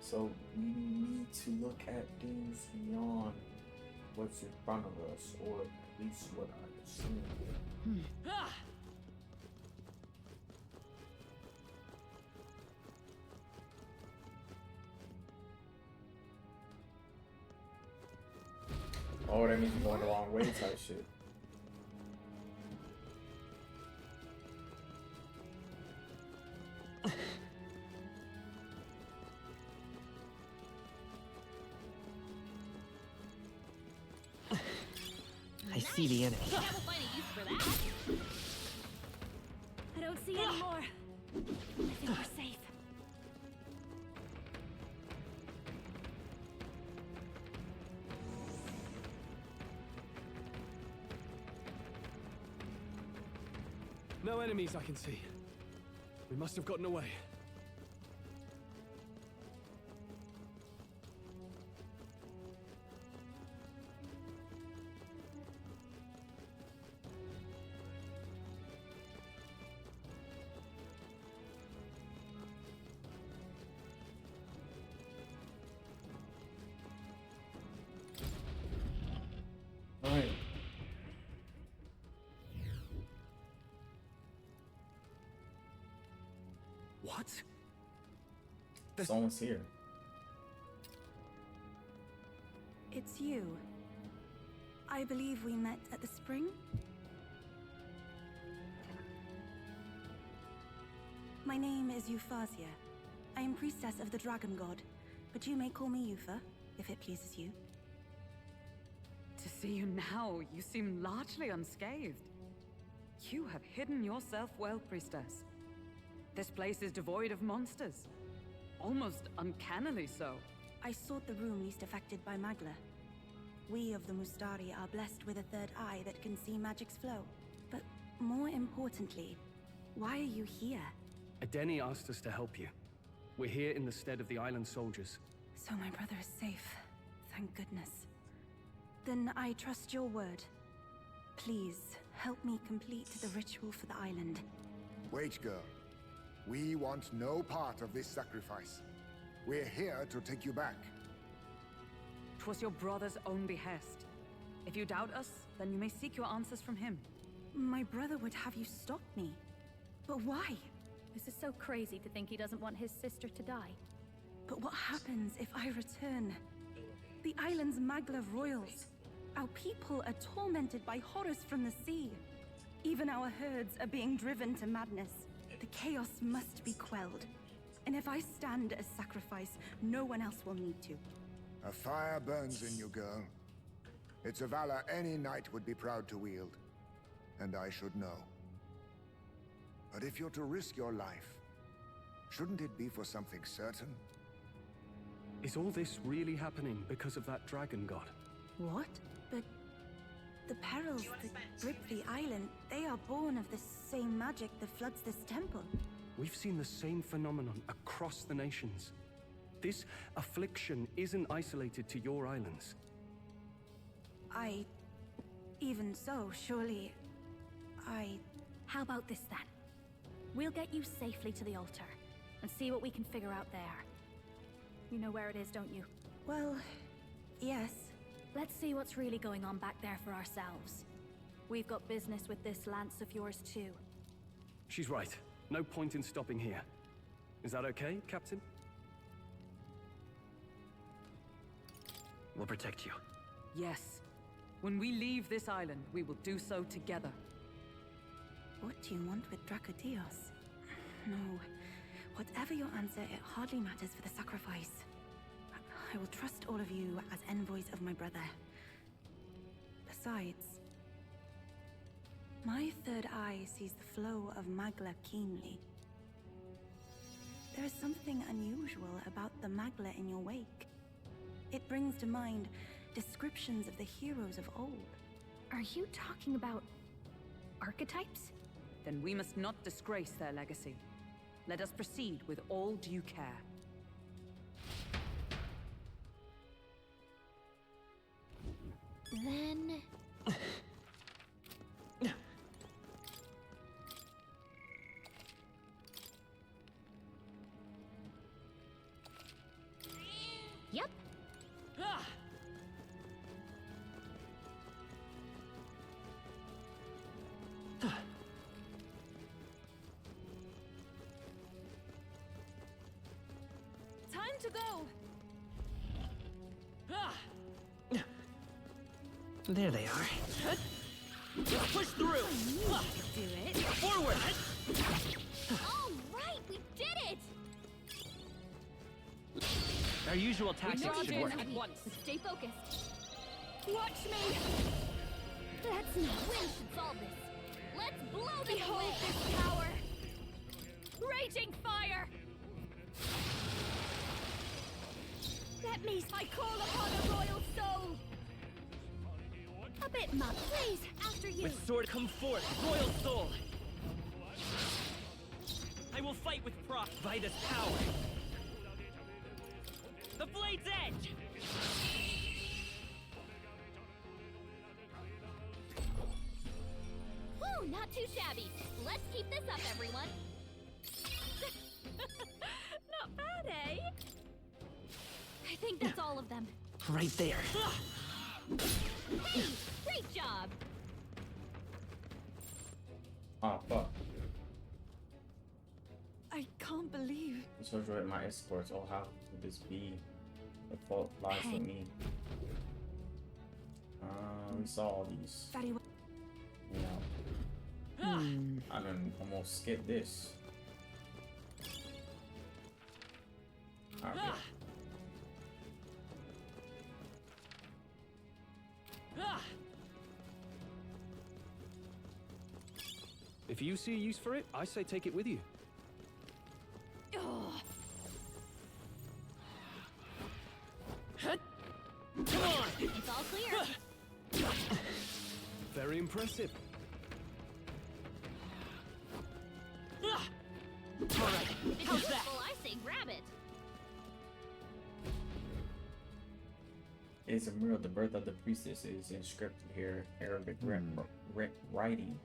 So we need to look at things beyond what's in front of us, or at least what I assume. Oh, that means we're going the wrong way type shit. I see the enemy. Yeah, we'll find a use for that. I don't see any more. I think we're safe. No enemies I can see. We must have gotten away. Alright. What? Someone's here. It's you. I believe we met at the spring? My name is Euphazia. I am priestess of the dragon god, but you may call me Eupha, if it pleases you. To see you now, you seem largely unscathed. You have hidden yourself well, priestess. This place is devoid of monsters. Almost uncannily so. I sought the room least affected by Magla. We of the Mustari are blessed with a third eye that can see magic's flow. But more importantly, why are you here? Edeni asked us to help you. We're here in the stead of the island soldiers. So my brother is safe. Thank goodness. Then I trust your word. Please, help me complete the ritual for the island. Wait, girl. We want no part of this sacrifice. We're here to take you back. 'Twas your brother's own behest. If you doubt us, then you may seek your answers from him. My brother would have you stop me. But why? This is so crazy to think he doesn't want his sister to die. But what happens if I return? The island's Magla royals. Our people are tormented by horrors from the sea. Even our herds are being driven to madness. The chaos must be quelled. And if I stand as sacrifice, no one else will need to. A fire burns in you, girl. It's a valor any knight would be proud to wield. And I should know. But if you're to risk your life, shouldn't it be for something certain? Is all this really happening because of that dragon god? What? But the perils that grip the island, they are born of the same magic that floods this temple. We've seen the same phenomenon across the nations. This affliction isn't isolated to your islands. Even so, surely... How about this then? We'll get you safely to the altar, and see what we can figure out there. You know where it is, don't you? Well, yes. Let's see what's really going on back there for ourselves. We've got business with this lance of yours too. She's right. No point in stopping here. Is that okay, Captain? We'll protect you. Yes. When we leave this island, we will do so together. What do you want with Dracodios? No. Whatever your answer, it hardly matters for the sacrifice. I will trust all of you as envoys of my brother. Besides, my third eye sees the flow of Magla keenly. There is something unusual about the Magla in your wake. It brings to mind descriptions of the heroes of old. Are you talking about archetypes? Then we must not disgrace their legacy. Let us proceed with all due care. Then... Yep. Time to go. There they are. Let's push through. Do it. Forward. All right, we did it! Our usual tactics charge should in work. at once. Stay focused. Watch me. Let's see. Wind should solve this. Let's blow them Behold away. this power. Raging fire. Let me... I call upon a royal soul. A bit much. Please, after you. With sword come forth, royal soul. I will fight with pride, Vida's power. The blade's edge. Woo, not too shabby. Let's keep this up, everyone. Not bad, eh? I think that's all of them. Right there. Hey, great job. Oh, fuck. I can't believe... I'm so enjoyed my escorts. Oh, how could this be? The fault lies with me. We saw all these. Very well. You know. I done almost skipped this. Alright. If you see a use for it, I say take it with you. Come on! It's all clear. Very impressive. It's useful, I say grab it. It's a mural. The birth of the priestess is inscripted here. Arabic writing.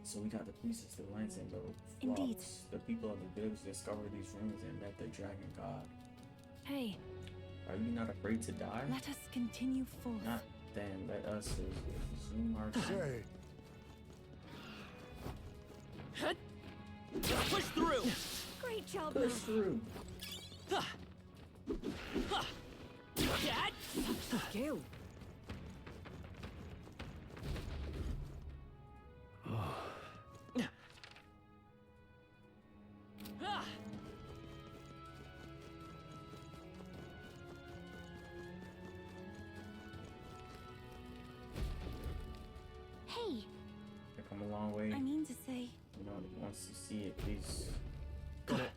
So we got the priestess, the lens, and the Indeed. flocks. The people of the village discovered these ruins and met the dragon god. Hey, Are you not afraid to die? let us continue forth. Not then. Let us resume our Say, Push through! Great job, push Mel. through. Dad? Skill. Hey, I've come a long way. I mean to say, You know, once you see it, please. Got it.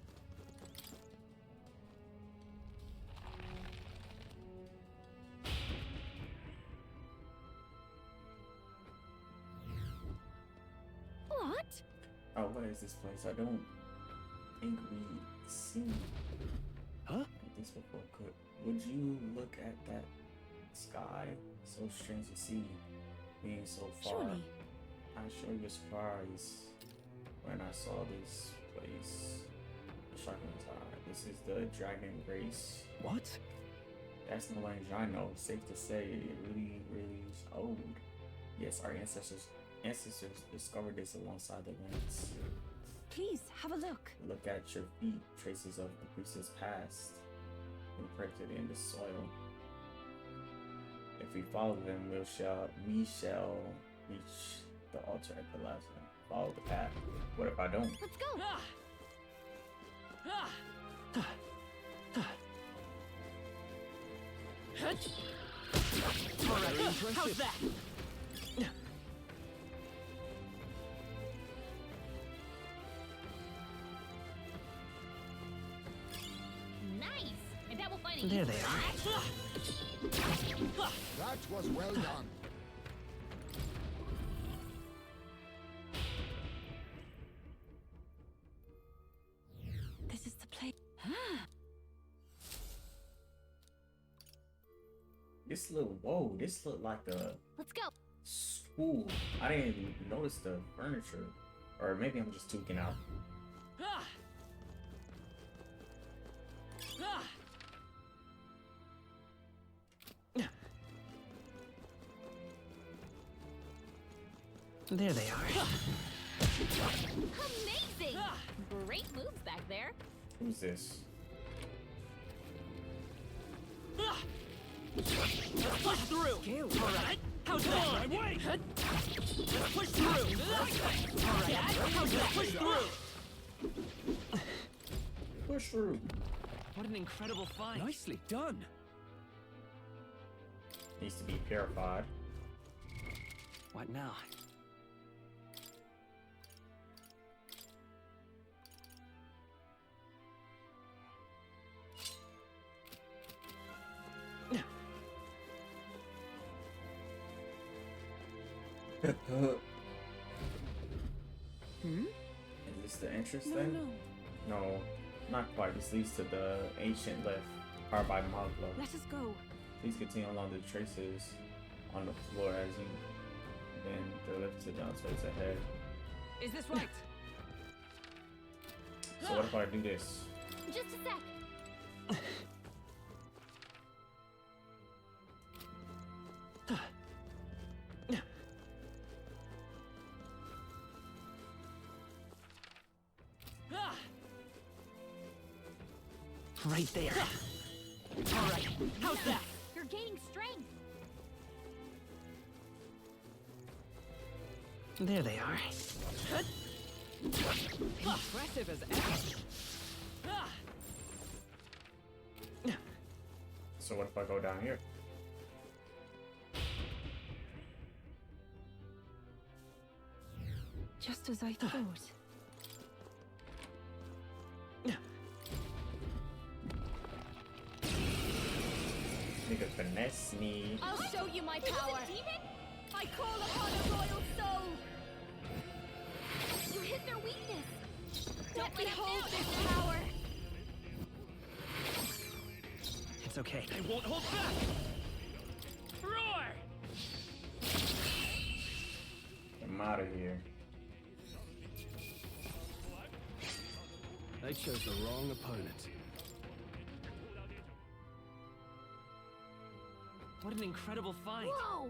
what? Oh, what is this place? I don't think we've seen this before. Would you look at that sky? So strange to see being so far. Surely. I showed you a surprise when I saw this place. Shocking time. This is the Dragon Grace. What? That's no language I know. Safe to say, it really is old. Yes, our ancestors discovered this alongside the lands. Please, have a look. Look at your feet, traces of the priestess past, imprinted in the soil. If we follow them, we shall reach the altar at the last one. Follow the path. What if I don't? Let's go. Alright, how's that? Nice! I bet we'll find a There use they for that. that was well done. This is the place. This look like a Let's go. school. I didn't even notice the furniture. Or maybe I'm just tweaking out. There they are. Amazing! Great moves back there. Who's this? Let's push through! Alright, how's that? Wait! Let's push through! Alright, how's that? Push through! Push through. What an incredible find. Nicely done. Needs to be purified. What now? Is this the entrance then? No, not quite. This leads to the ancient lift, powered by Magla. Let us go. Please continue along the traces on the floor as you bend the lift to downstairs ahead. Is this right? So what if I do this? Just a sec. Right there. Alright, how's that? You're gaining strength. There they are. Impressive as ever. So what if I go down here? Just as I thought. Nigga finesse me. I'll show you my power. Demon? I call upon a royal soul. You hit their weakness. Don't let me hold this power. It's okay. I won't hold back! Roar! I'm out of here. They chose the wrong opponent. What an incredible find. Whoa!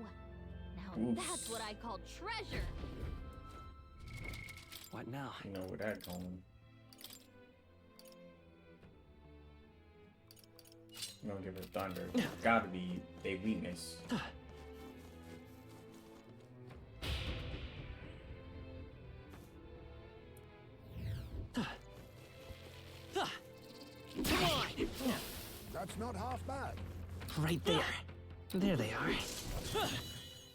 Now Oof. that's what I call treasure. What now? You know where that going. You don't give it thunder. It's gotta be a weakness. Come on! That's not half bad. Right there. There they are.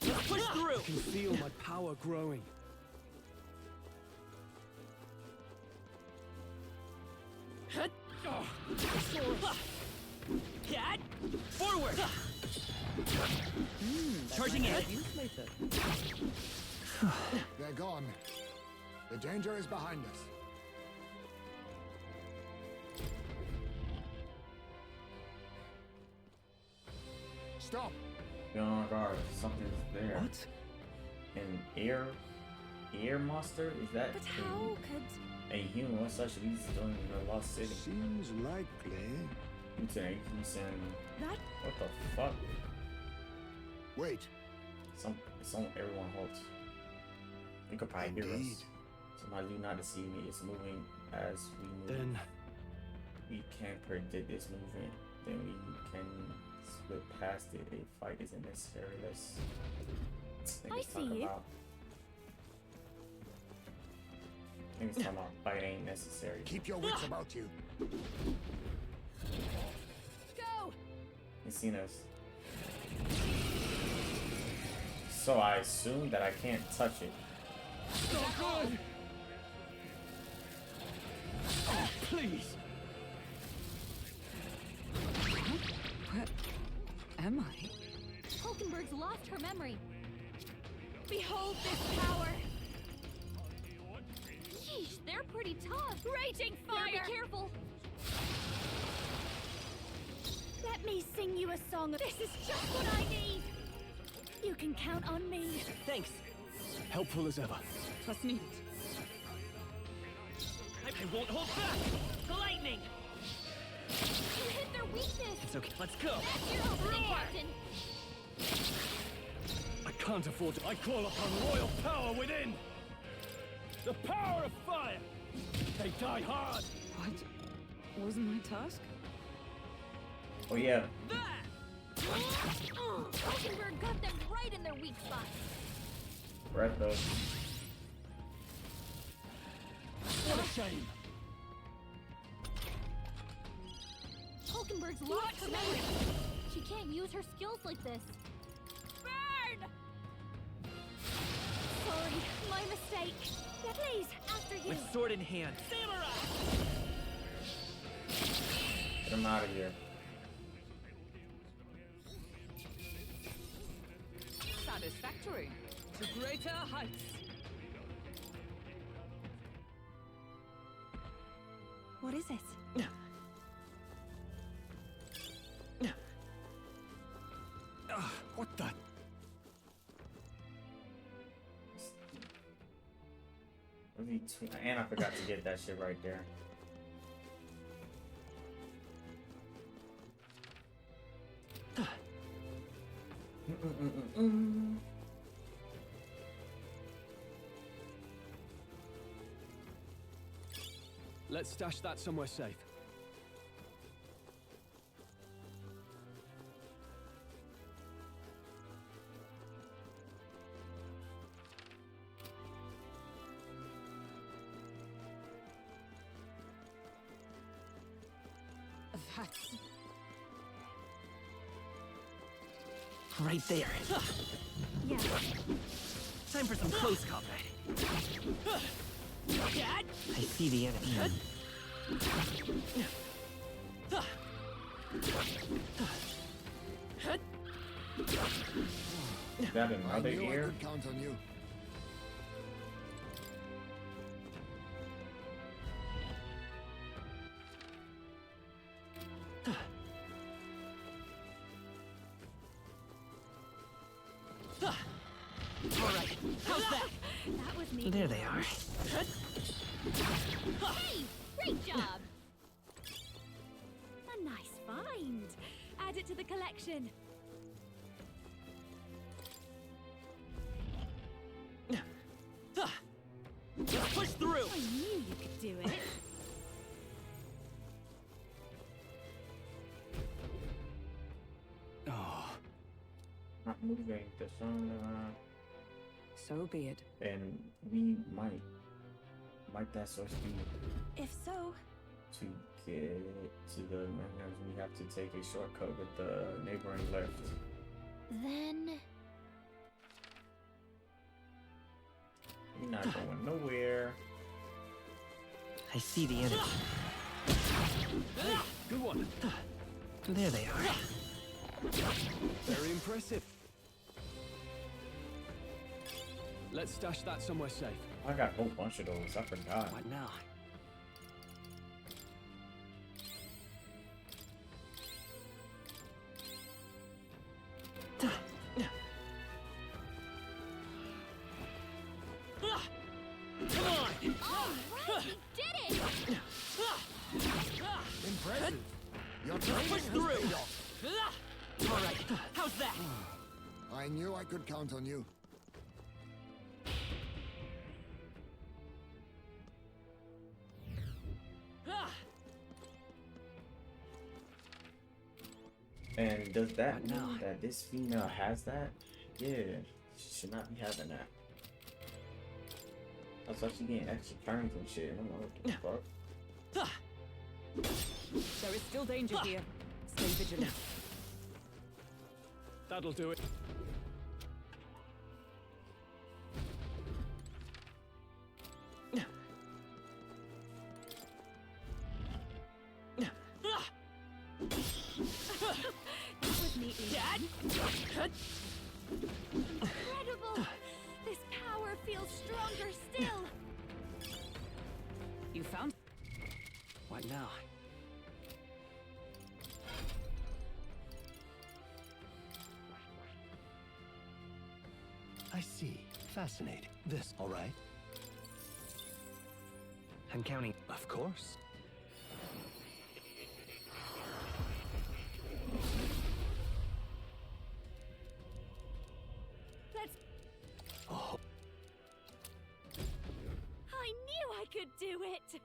Let's push through! I can feel my power growing. Cat! Forward! Charging in! They're gone. The danger is behind us. Stop! Be on guard. Something's there. What? An air monster? Is that But how could... a human? What such these still in the lost city? Seems likely. It's an increase in... That... What the fuck? Wait. Everyone halts. You could probably hear us. Somebody do not deceive me. It's moving as we move. Then We can't predict its movement. Then we can slip past it. A fight isn't necessary. Let's I see you. Things talking about fight ain't necessary. Keep your wits about you. Go! He's seen us. So I assume that I can't touch it. So good! oh, please. Where am I? Hulkenberg's lost her memory. Behold this power! Sheesh, they're pretty tough. Raging fire! Better be careful. Let me sing you a song. This is just what I need! You can count on me. Thanks. Helpful as ever. Trust needed. I won't hold back! The lightning! You hit their weakness. It's okay. Let's go. That's your opening, Captain. I can't afford to. I call upon royal power within. The power of fire! They die hard. What? Wasn't my task? Oh yeah. Hulkenberg got them right in their weak spots. Breath of. What a shame! Hulkenberg's lost her memory. She can't use her skills like this. Burn! Sorry, my mistake. Yeah, please, after you. With sword in hand. Samurai! Get him out of here. Satisfactory. To greater heights. What is it? What the? And I forgot to get that shit right there. Let's stash that somewhere safe. That's... Right there. Yeah. Time for some close combat. I see the enemy. Is that another I knew I ear? could count on you. Alright, how's that? That was neat. There they are. Hey, great job. A nice find. Add it to the collection. Let's push through. I knew you could do it. Oh. Not moving the sun. So be it. And we might that source be If so, to get to the magnets, we have to take a shortcut with the neighboring lift. then We're not going nowhere. I see the enemy. Hey, good one. There they are. Very impressive. Let's stash that somewhere safe. I got a whole bunch of those. I forgot. What now? Come on. All right, we did it. Impressive. Your Let's training push has through. paid off. Alright, how's that? I knew I could count on you. And does that What now? mean that this female has that? Yeah, she should not be having that. That's why she getting extra turns and shit. I don't know what the fuck. There is still danger here. Stay vigilant. That'll do it. that was neatly Dad? incredible. This power feels stronger still. You found. What now? I see. Fascinating. This, all right? I'm counting. Of course. Let's. Oh, I knew I could do it.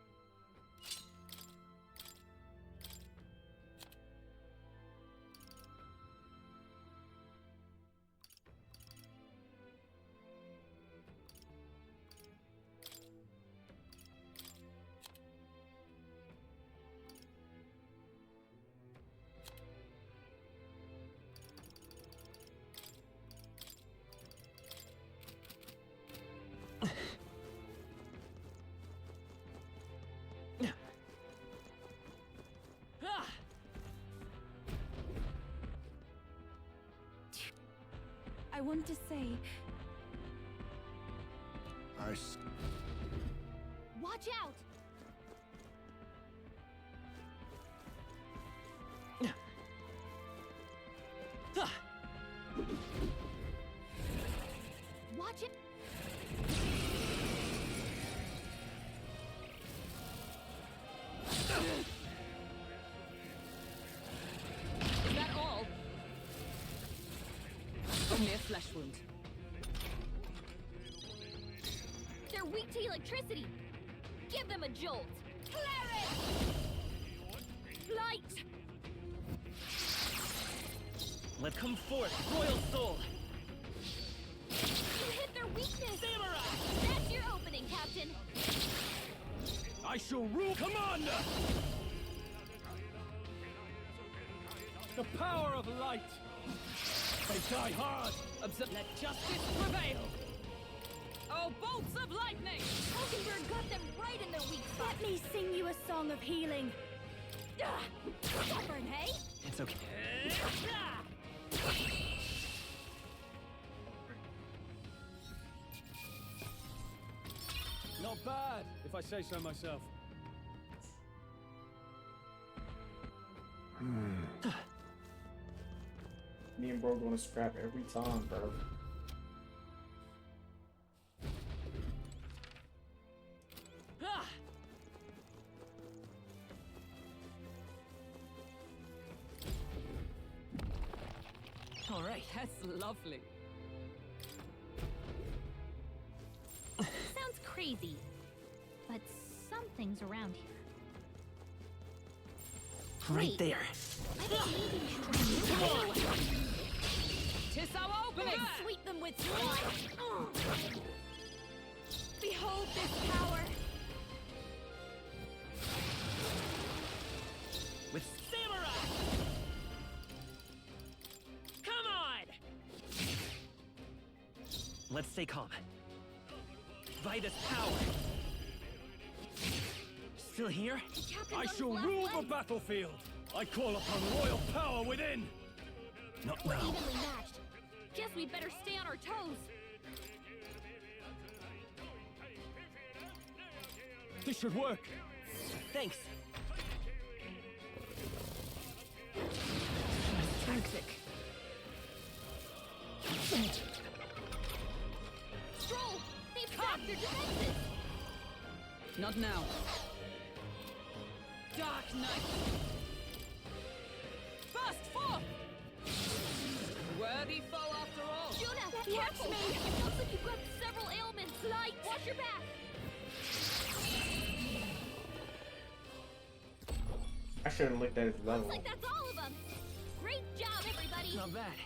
I want to say, Watch out. Watch it. Is that all? Only a flesh wound. They're weak to electricity. Give them a jolt. Clarence! Light! Let come forth, royal soul. You hit their weakness. Samurai! That's your opening, Captain. I shall rule, Commander! The power of light! They die hard! Let justice prevail! Oh, bolts of lightning! Hulkenberg got them right in their weak spot. Let me sing you a song of healing. Stubborn, hey? It's okay. Not bad, if I say so myself. Me and bro gonna scrap every time, bro. All right, that's lovely. Sounds crazy, but something's around here. Right Wait. there. Tis our opening! Sweep them with sword! Behold this power! With Samurai! Come on! Let's stay calm. Vitus power. Still here? I shall rule the battlefield. I call upon royal power within. Not We're now. evenly matched. Guess we'd better stay on our toes. This should work. Thanks. Tactic. Stroll! They've sapped their defenses! Not now. Dark Knight! Burst forth! Worthy foe after all! Juna, Watch careful! me! It looks like you've got several ailments. Light, watch your back! I should have looked at his level. Looks like that's all of them! Great job, everybody! Not bad.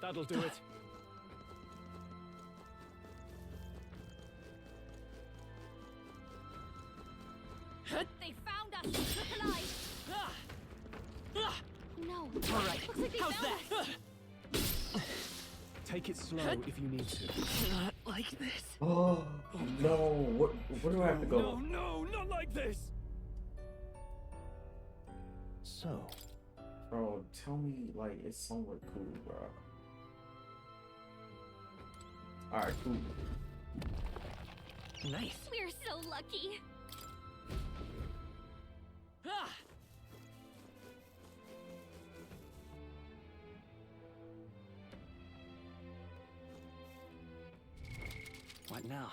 That'll do it. They found us! Look alive! No. All right. Looks like they How's found that? us! Take it slow if you need to. Not like this. Oh no! Where do I have to go? No, not like this. So, Bro, tell me like it's somewhere cool, bro. All right, cool. Nice. We're so lucky! What now?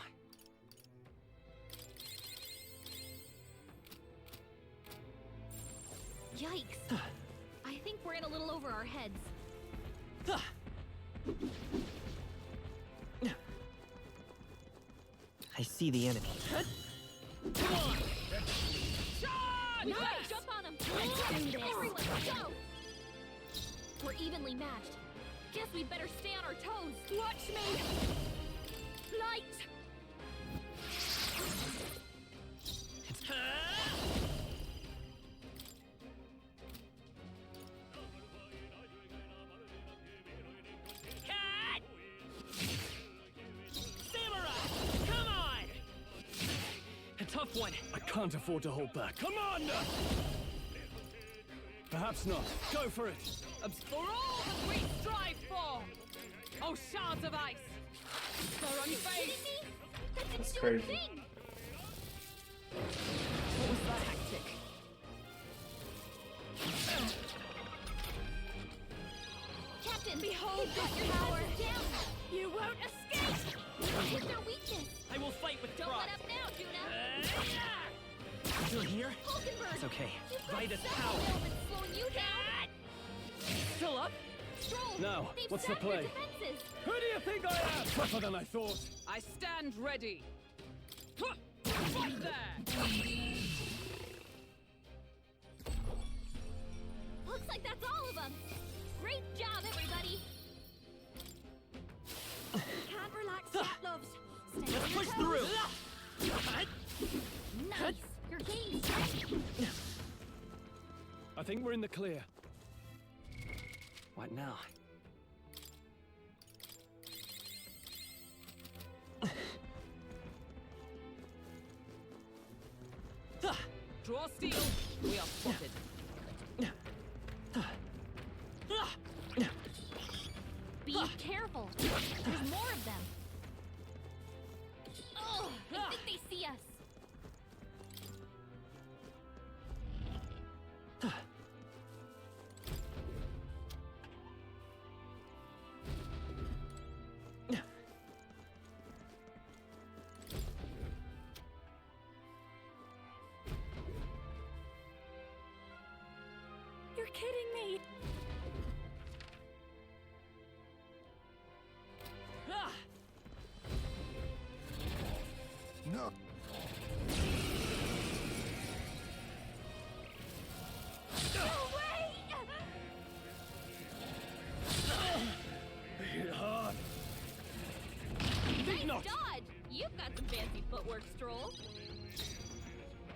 Yikes. I think we're in a little over our heads. I see the enemy. Come on! Charge! Nice! Jump on them! Everyone, go! We're evenly matched. Guess we'd better stay on our toes. Watch me! Light! Cat! Samurai! Come on! A tough one. I can't afford to hold back. Come on! Perhaps not. Go for it. For all that we strive for! Oh, shards of ice! They're on your face! That's crazy. What was that tactic? Captain, behold this power! Down! You won't escape! What's their weakness? I will fight with Don't pride. let up now, Juna! Still here? Hulkenberg! It's okay. You've got Vitus several power. ailments slowing you down! Still up? Stroll! Now, They've what's the sapped their play? defenses! Who do you think I am? Tougher than I thought. I stand ready. Right there! Looks like that's all of them! Great job, everybody! Can't relax, cat loves. Stay Let's on your push toes. through. Nice! You're gaining strength! I think we're in the clear. What now? Draw steel. We are spotted. Be careful. There's more of them. Oh, I think they see us. You're kidding me. No. Hit hard. Nice dodge! You've got some fancy footwork, Stroll.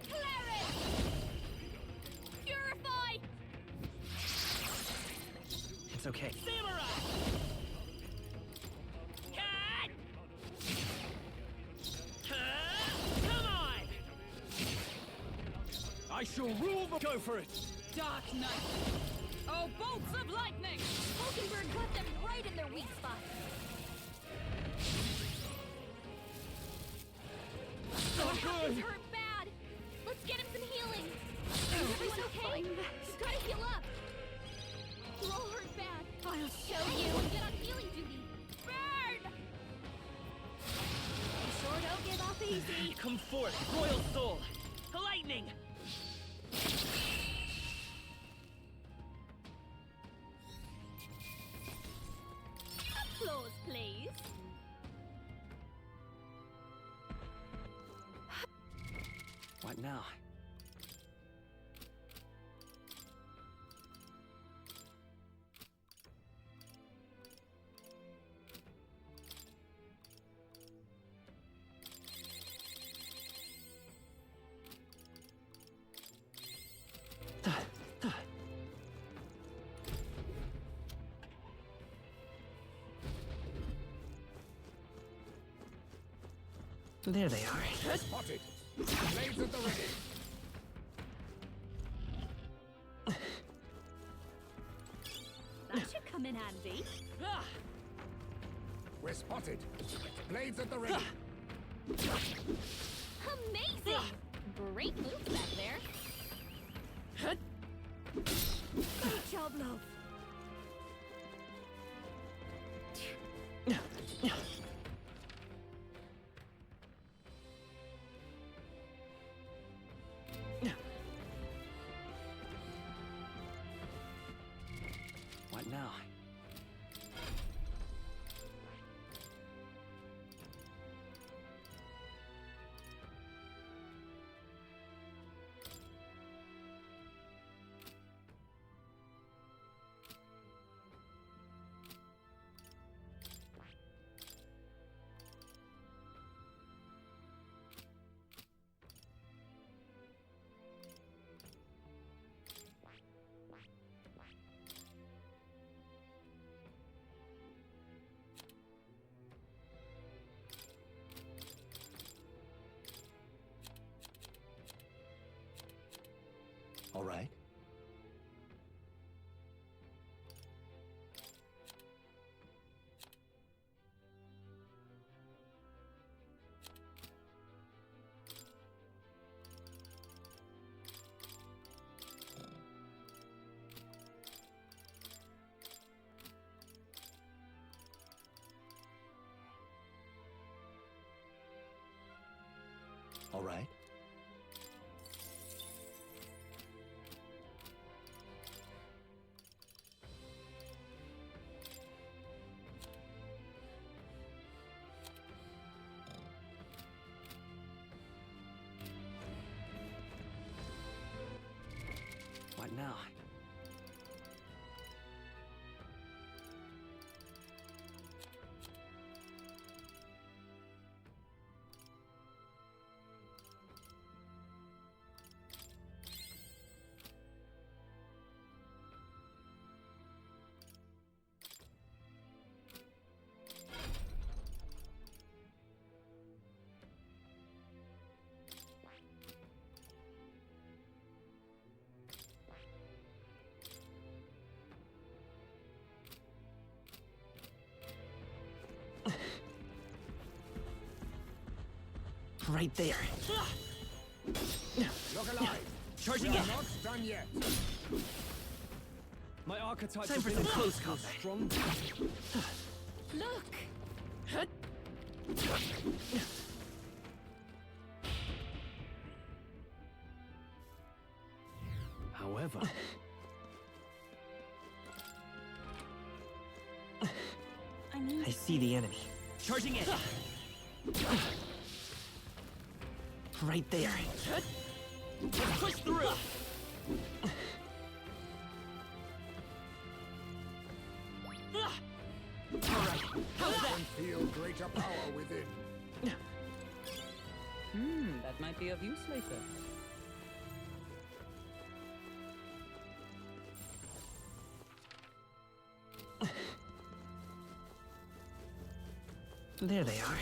Clarence! Purify! It's okay. Samurai! Cut! Come on! I shall rule the... Go for it! Dark Knight! Oh, bolts of lightning! Hulkenberg got them right in their weak spot. He's hurt bad. Let's get him some healing. Is everyone okay? He's gotta heal up. We're all hurt bad. I'll show you. Get on healing duty. Burn! You sure don't give up easy. Come forth, Royal Soul! Lightning! Applause, please. What now? There they are. Spotted. Blades at the ready. That should come in handy. We're spotted. Blades at the ready. Amazing! Great moves back there. Great job, love. What now? All right. All right. What now? Right there. Look alive. Charging We're in. not done yet. My archetype Time for some close combat. Strong. Look! However, I see the enemy. Charging in. Right there. Let's push through. Alright, how's that? Feel greater power within. That might be of use later. There they are.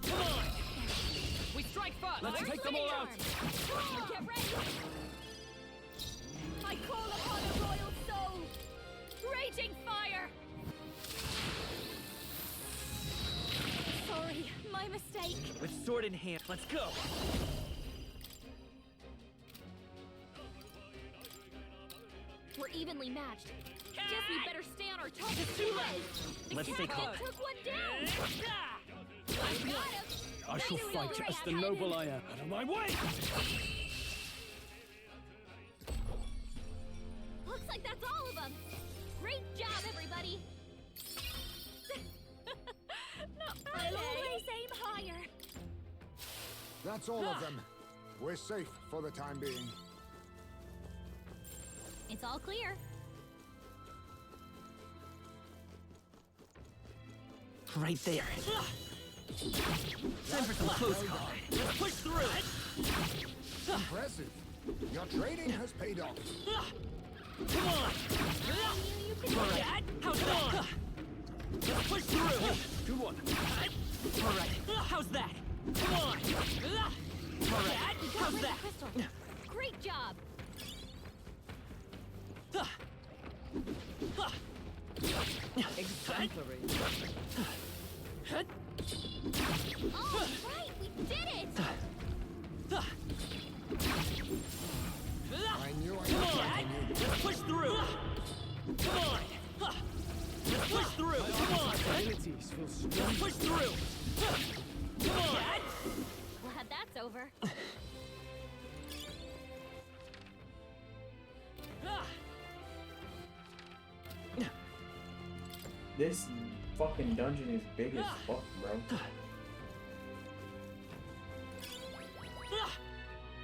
Come on! We strike first! Let's take them all out! Get ready! I call upon a royal soul! Raging fire! Sorry, my mistake. With sword in hand, let's go. We're evenly matched. Guess we better stay on our toes. It's too late. Let's stay calm. Took one down. I got him. I shall fight as the noble I am. Out of my way! Looks like that's all of them. Great job, everybody. Not bad. I'll always aim higher. That's all of them. We're safe for the time being. It's all clear. Right there. Time for some close call. Let's push through. Impressive. Your training has paid off. Come on! Alright, How's that? Let's push through. good one. Alright, how's that? Come on! Alright, how's that? Crystal. Great job. Exemplary. All right, we did it. I knew I Come could on! count on you. Let's push through. Come on! Let's push through. Come on! Abilities feel strong. Let's push through. Come on! Glad that's over. This fucking dungeon is big as fuck, bro.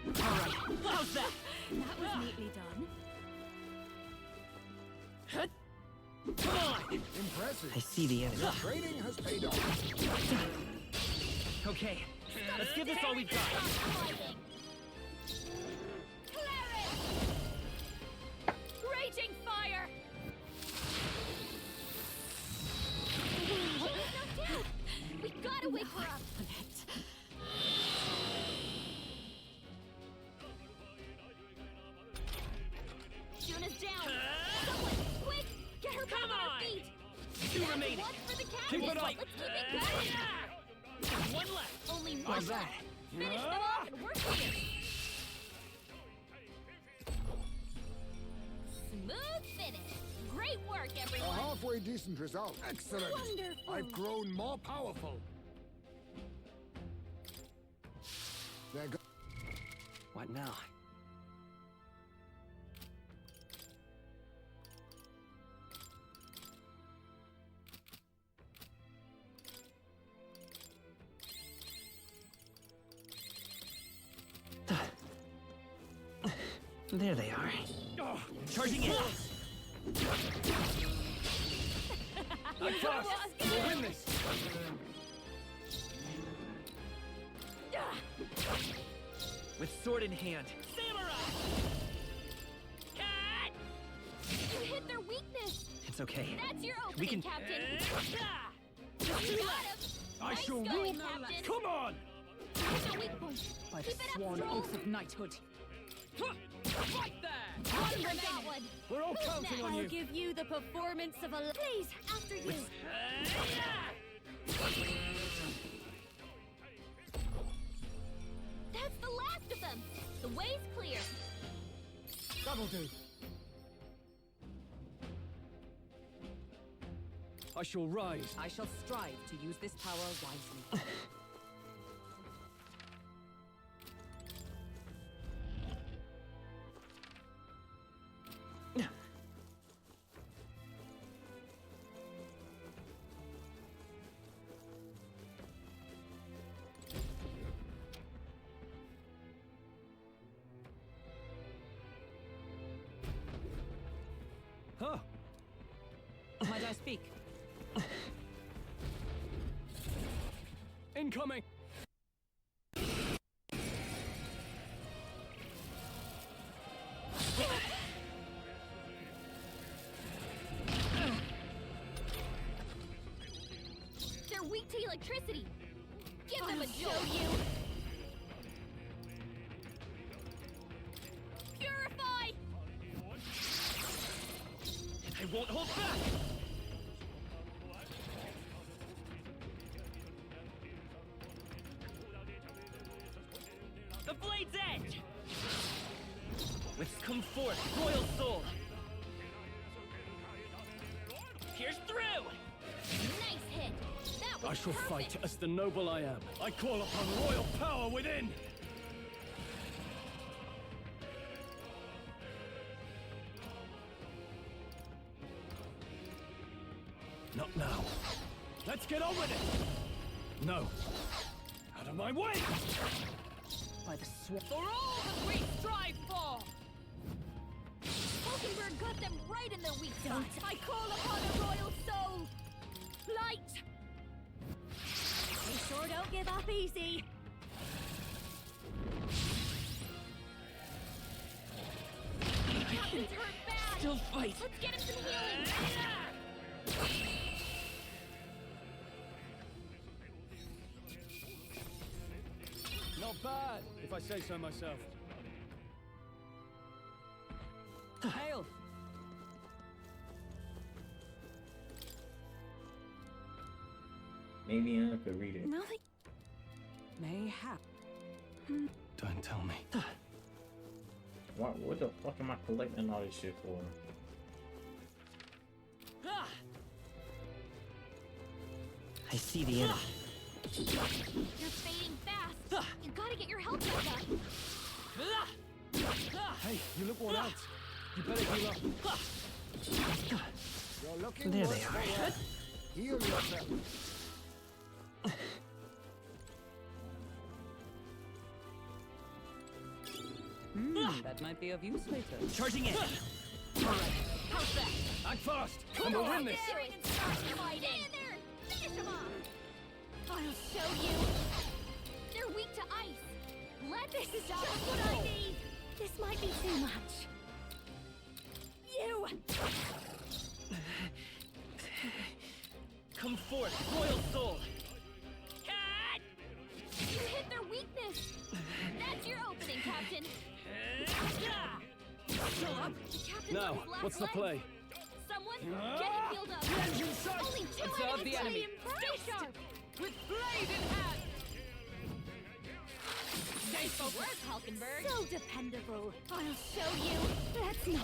Alright, how's that? That was neatly done. Come on! Impressive. I see the enemy. Your training has paid off. Okay, let's give this all we've got. Raging fire! She's knocked out! We gotta wake her up! Juna's down! Someone, quick! Get her back on her feet! Two That's remaining. one for the captain! Keep it up. Let's keep it going! There's one left. Only one How's that? left! Finish them off and we're clear! Smooth finish! Great work, A everyone! halfway decent result. Excellent. Wonderful! I've grown more powerful. There go. What now? There they are. Charging in. I trust. We'll win this. With sword in hand. You hit their weakness! It's okay. That's your We opening, can- Captain! You got him! I Nice shall going, rule. Captain! Come on! Here's your weak point! By the Keep it up, sworn Stroll! oath of knighthood. Right there! One got one! We're all Who's counting next? on you. I'll give you the performance of a... Please, after you! That's the last of them! The way's clear! That'll do. I shall rise. I shall strive to use this power wisely. I speak? Incoming! They're weak to electricity. Give them a jolt. show you. Purify. I won't hold back! The blade's edge! Let's come forth, royal soul! Pierce through! Nice hit. That was I shall perfect. fight as the noble I am. I call upon royal power within! Not now. Let's get on with it! No. Out of my way! By the sword. For all that we strive for! Hulkenberg got them right in their weak spot. I call upon a royal soul! Light! They sure don't give up easy. Captain's hurt bad. Still fight! Let's get him some healing. Not bad, if I say so myself. Hail! Maybe I could read it. Nothing. Mayhap. Don't tell me. What the fuck am I collecting all this shit for? I see the enemy. You're fading fast. You gotta get your health back up. Hey, you look worn out. You better heal up. You're looking There worse they for are. wear. Heal yourself. That might be of use later. Charging in! Alright, how's that? Act fast, and we'll win this. Daring and start fighting. Get in there. Finish them off. I'll show you! They're weak to ice. Let This is just just what what I need. This might be too much. You! Come forth, royal soul! You hit their weakness. That's your opening, Captain. Still up? Captain Now, what's the play? Someone get him healed up. Only two Observe enemies the to enemy. him. Stay sharp! With blade in hand! Stay Nice focused! work, Hulkenberg. So dependable. I'll show you. Let's see.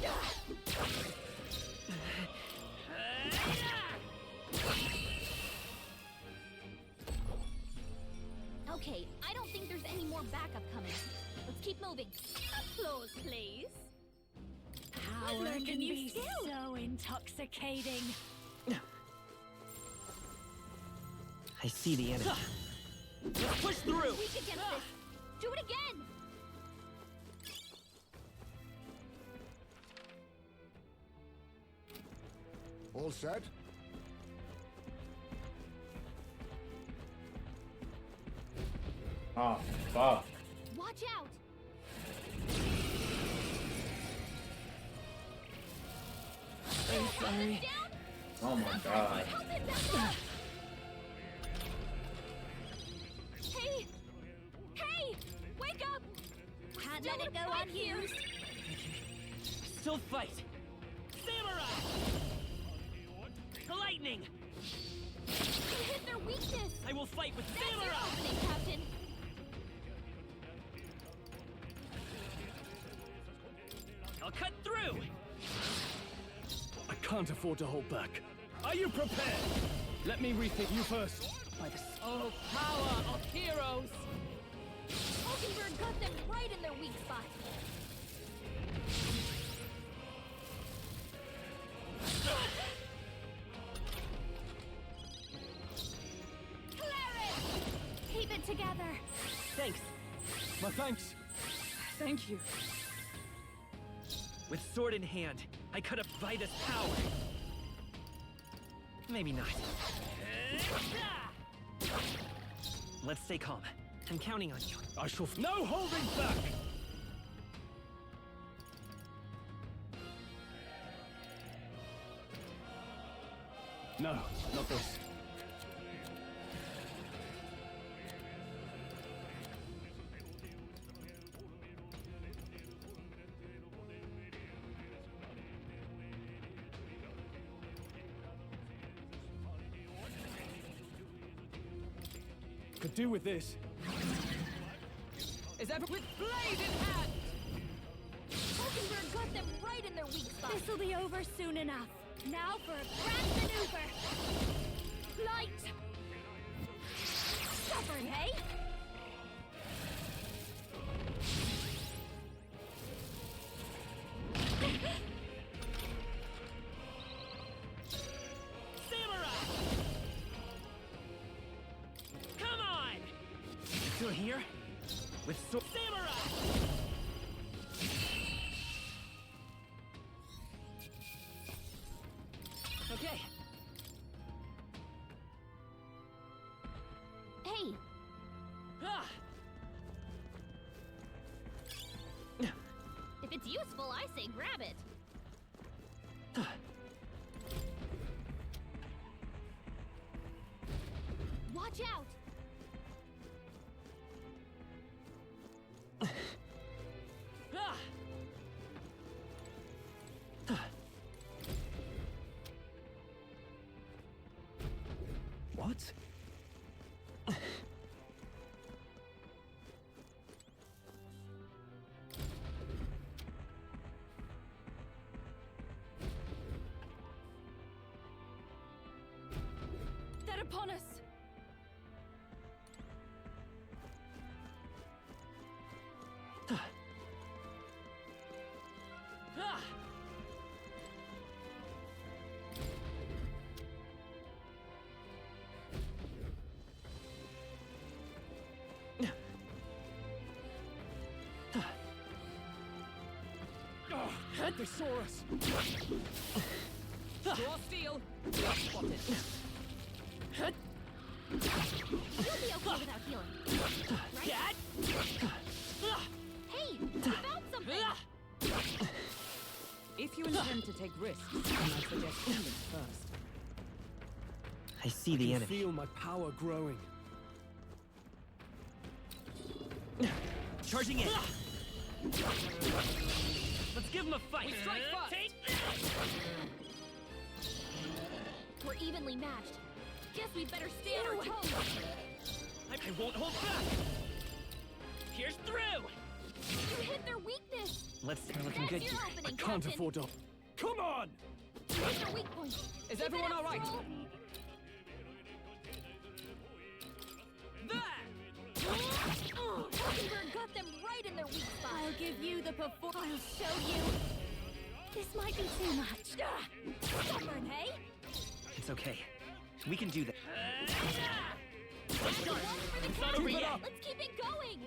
Okay, I don't think there's any more backup coming. Let's keep moving. Applause, please. Power can be so intoxicating. I see the enemy. Let's push through! Weak against this. Do it again. All set? Oh, fuck. Watch out. I'm sorry. Oh my god. Help him back up. Hey! Hey! Wake up! Can't Still let it a go fight here. unused. Still fight! Samurai! Lightning! You hit their weakness. I will fight with That's your Samurai! opening, Captain. I'll cut through! I can't afford to hold back. Are you prepared? Let me rethink you first. By the Oh, power of heroes! Hulkenberg got them right in their weak spot. Clarence! Keep it together. Thanks! My thanks. Thank you. With sword in hand, I cut up Vida's power. Maybe not. Let's stay calm. I'm counting on you. I shall. No holding back! No, not this. Could do with this. Is ever with blade in hand? Hulkenberg got them right in their weak spot. This'll be over soon enough. Now for a grand maneuver. Light. Stubborn, hey? Samurai! Come on! Still here? With sword. Samurai! Okay. Hey, Ah! if it's useful, I say grab it. Watch out! Ah! What? They're upon us. Ah! They saw us. Draw steel. We are spotted. You'll be okay without healing. Right? Hey, you found something! If you intend to take risks, then I suggest healing first. I see the I enemy. feel my power growing. Charging in. Let's give him a fight. We strike first. Take We're evenly matched. Guess we'd better stay on our toes. I won't hold back! Pierce through! You hit their weakness. They're looking That's good your here. opening, I can't Captain. afford to. Come on! Hit their weak point. Is Keep everyone it up, all right? Stroll. Hulkenberg got them right in their weak spot. I'll give you the I'll show you. This might be too much. Stubborn, hey? It's okay. We can do that. One for the Keep count. it up. Let's keep it going.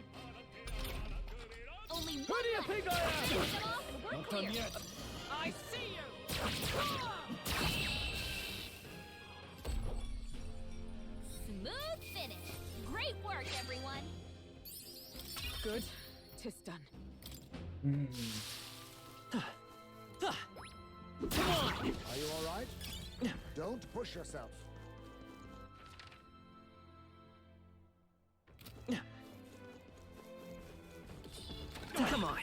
Only one Who do you left. think I am? Finish them off and we're Not clear. done yet. I see you! Smooth finish. Great work, everyone. Good. 'Tis done. Come on! Are you all right? Don't push yourself. Come on!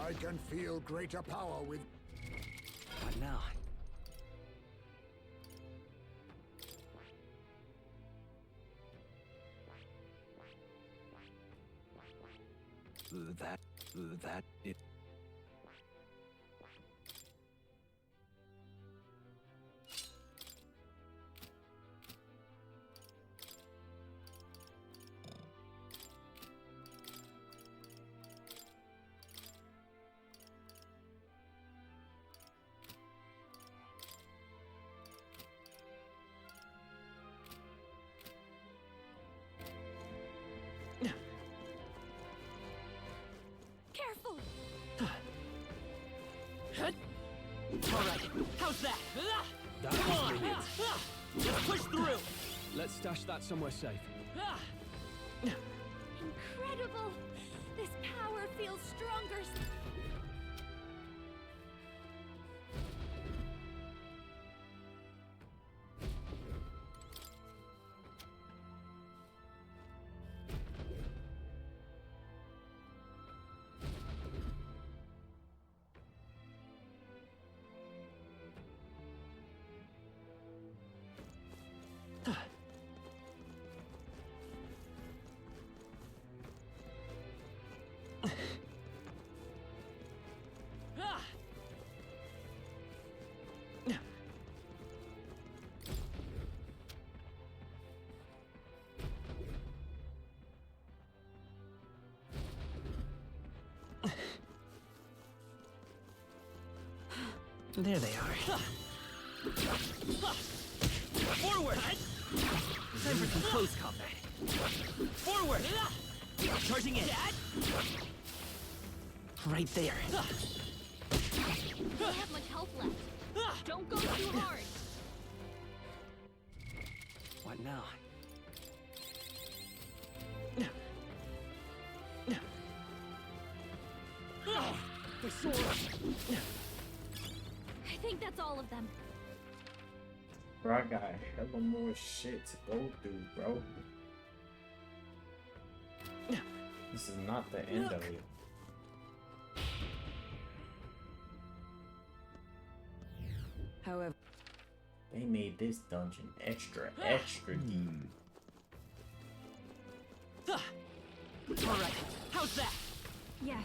I can feel greater power with... What now? That it. Careful. All right. How's How's that? That Come was on! brilliant. Let's push through! Let's stash that somewhere safe. Incredible! This power feels stronger. There they are. Forward! Time for some close combat. Forward! Charging in. Right there. We don't have much health left. Don't go too hard. What now? The sword! I think that's all of them. Bro, I got hella more shit to go through, bro. This is not the end of it. However, they made this dungeon extra deep. Alright, how's that? Yes.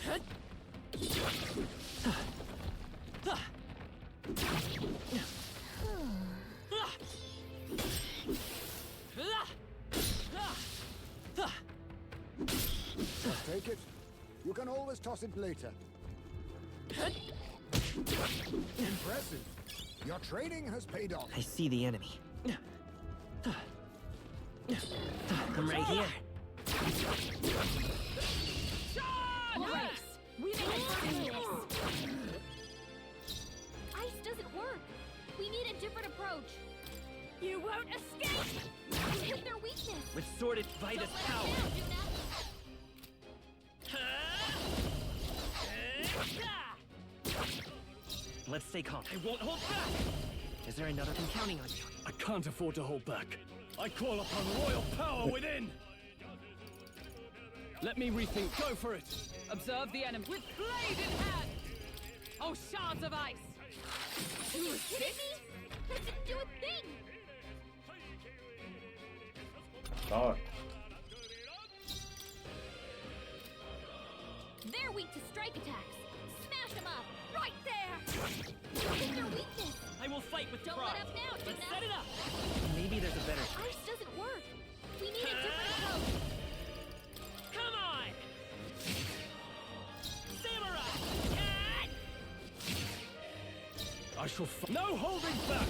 Just take it. You can always toss it later. Impressive. Your training has paid off. I see the enemy. I'm right here. Rex, we may have done this. Ice doesn't work. We need a different approach. You won't escape! You hit their weakness. With Sordid Vitus power. Let's stay calm. I won't hold back! Is there another? I'm counting on you. I can't afford to hold back. I call upon royal power within! Let me rethink. Go for it! Observe the enemy with blade in hand. Oh, shards of ice. Are you kidding me? That didn't do a thing. Thought. They're weak to strike attacks. Smash them up. Right there. Hit their weakness. I will fight with Don't pride. let up now, Let's Tuna. set it up! Maybe there's a better. Ice doesn't work. We need a different approach. Come on! Samurai! I shall no holding back!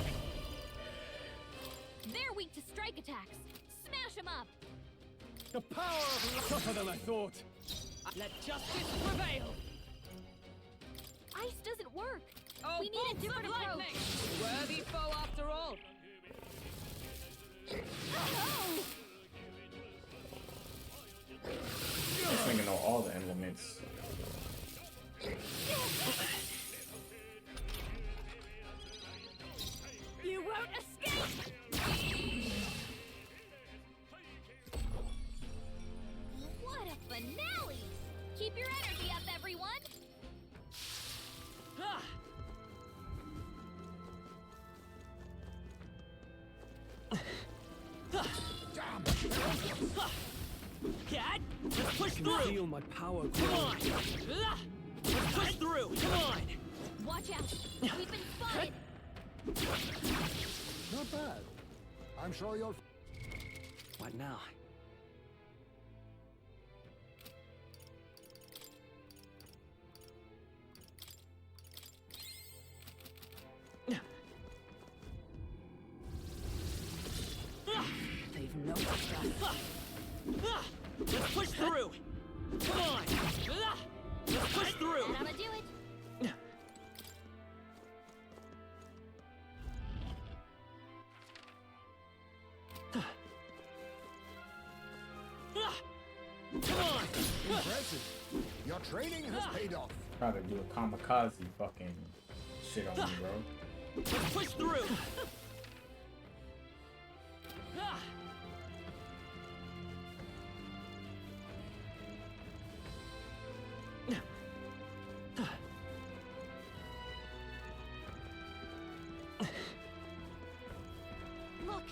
They're weak to strike attacks. Smash them up. The power of tougher than I thought! Let justice prevail. Ice doesn't work. Oh, We need a bolts different of approach. lightning. Worthy foe after all. Oh! This nigga know all the elements. You won't escape! What a finale! Keep your energy up, everyone. Cat, let's push I can through! feel my power Come grow. on! Let's push through! Come on! Watch out. We've been spotted. Not bad. I'm sure you'll... What now? they've noticed us. Let's push through! Come on! Let's push through! That ought to do it. Impressive. Your training has paid off. Try to do a kamikaze fucking shit on me, bro. Let's push through. Look.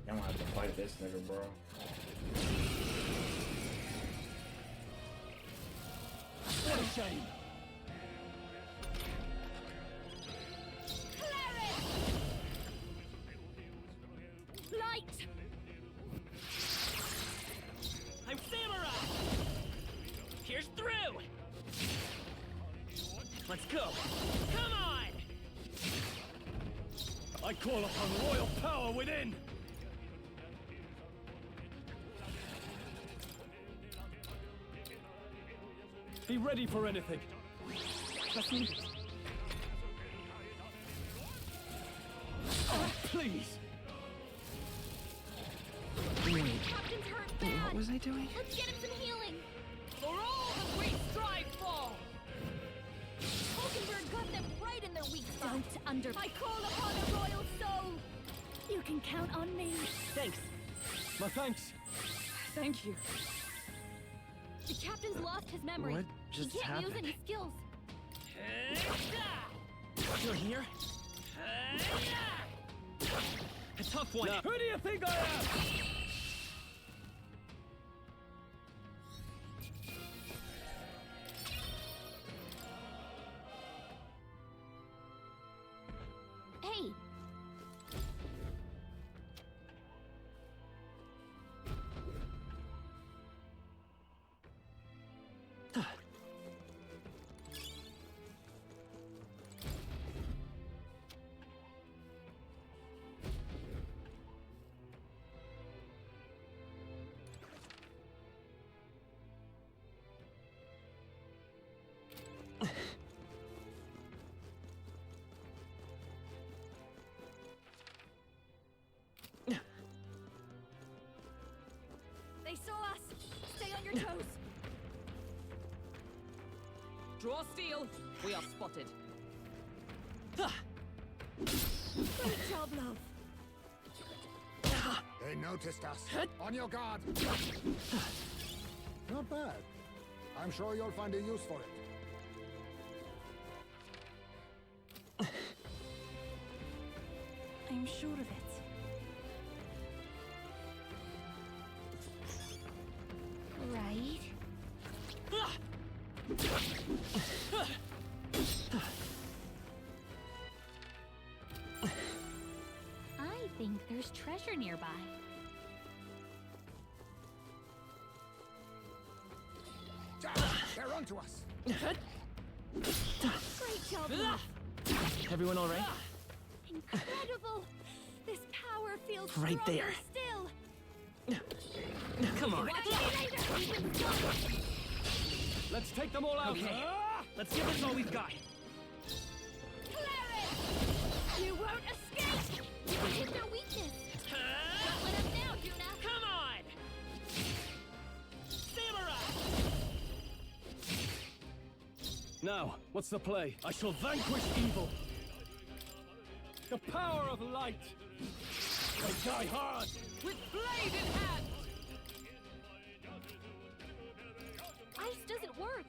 I'm gonna have to fight this nigga, bro. What a shame. Light. I'm Samurai. Here's through. Let's go. Come on. I call upon royal power within! Be ready for anything. That's needed. Oh, please! Captain's hurt bad. What was I doing? Let's get him some healing. For all that we strive for! Hulkenberg got them right in their weak spot. Don't under. I call upon a royal soul. You can count on me. Thanks. My thanks. Thank you. The captain's lost his memory. What just he can't use happened? any skills. You're here? A tough one. Now, who do you think I am? Hey. They saw us. Stay on your toes. Draw steel. We are spotted. Great job, love. They noticed us. On your guard. Not bad. I'm sure you'll find a use for it. I'm sure of it. Right. I think there's treasure nearby. They're onto us. Great job, love. Everyone all right? Incredible. This power feels Right stronger there. still. Come on. Watch you later. Let's take them all out. Okay. Let's give this all we've got. You won't escape. You can hit their weakness. Don't let up now, Juna. Come on. Samurai. Now, what's the play? I shall vanquish evil. The power of light. I die hard. With blade in hand. Ice doesn't work.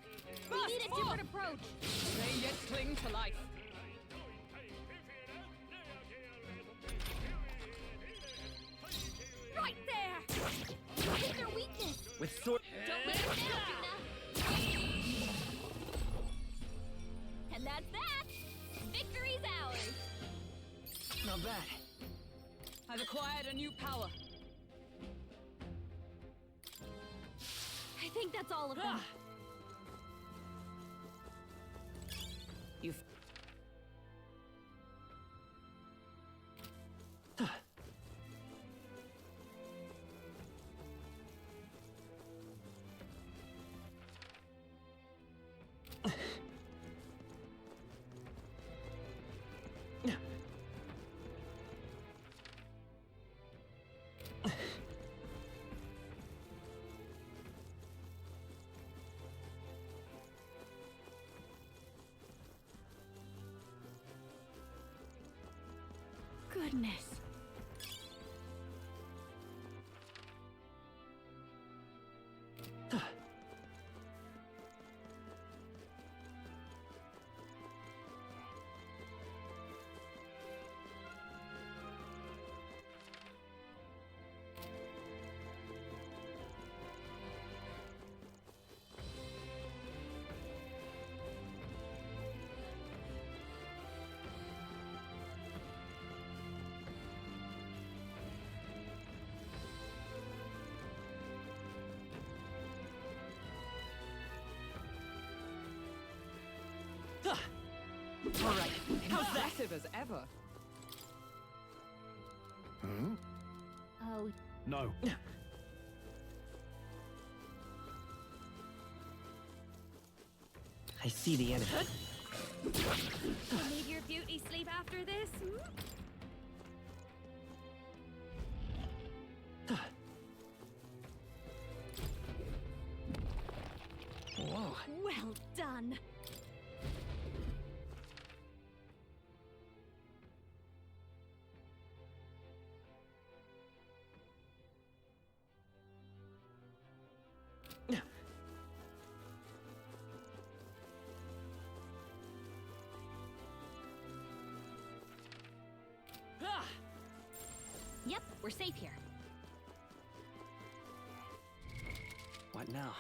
We Burst need a forth. different approach. They yet cling to life. Right there. You hit their weakness. With sword. Don't let them down, Juna. And that's that. Victory's ours. Not bad. I've acquired a new power. I think that's all of them. You've. goodness. All right, impressive as ever. Hmm? Oh, No. I see the enemy. You need your beauty sleep after this? Whoa. Well done. yep, we're safe here. What now?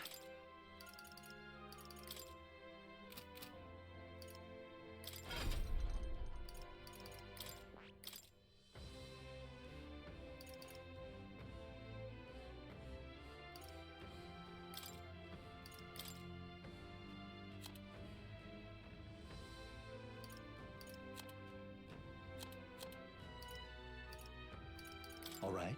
All right.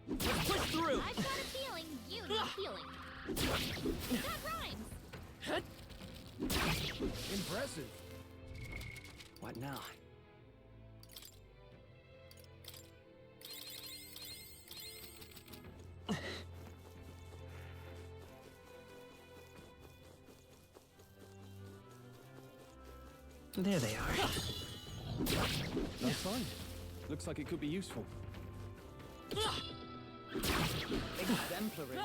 Let's push through! I've got a feeling you need healing. That rhymes. Impressive. What now? There they are. That's fine. Looks like it could be useful. Exemplary.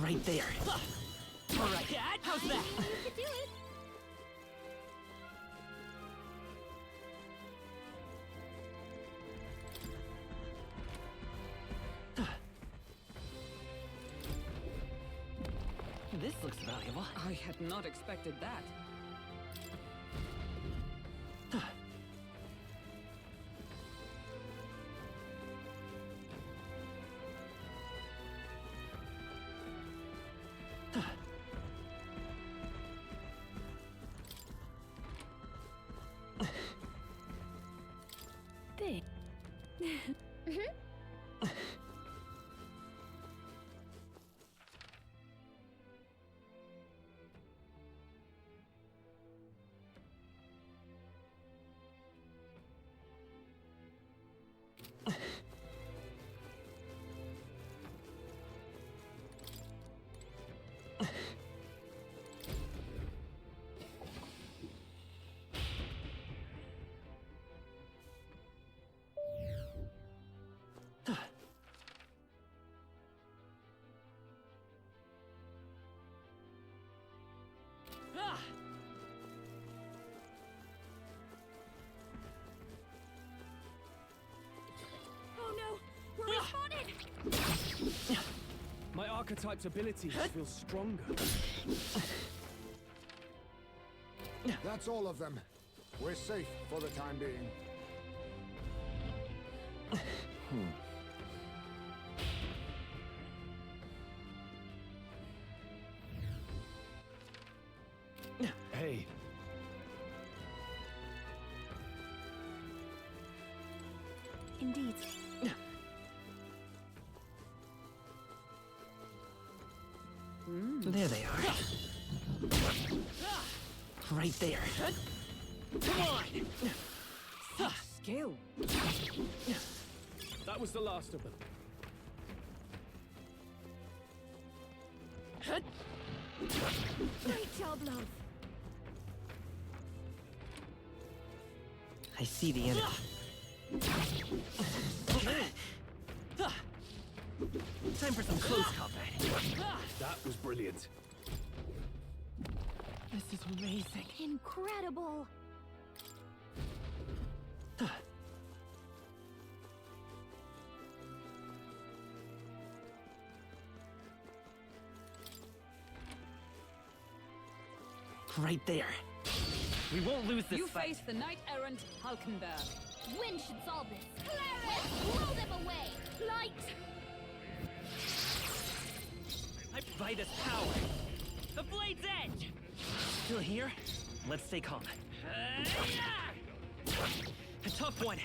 Right there. All right, how's that? You could do it. This looks valuable. I had not expected that. archetype's abilities feel stronger. That's all of them. We're safe for the time being. Hey. Indeed. There they are. Right there. Come on! Skill. That was the last of them. Great job, love. I see the enemy. Time for some close combat. That was brilliant. This is amazing. Incredible. Right there. We won't lose this You fight. face the knight-errant Halkenberg. Wind should solve this. Clarence, blow them away. Light. My brightest power. The blade's edge. Still here? Let's stay calm. A tough one.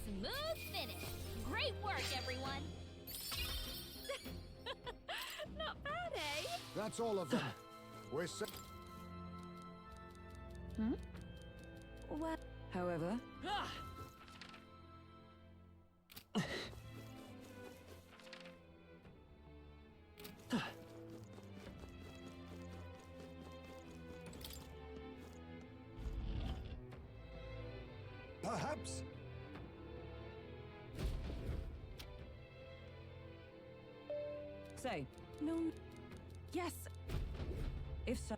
Smooth finish. Great work, everyone. Not bad, eh? That's all of them. We're safe. Well, however, Perhaps. say, no. Yes. If so.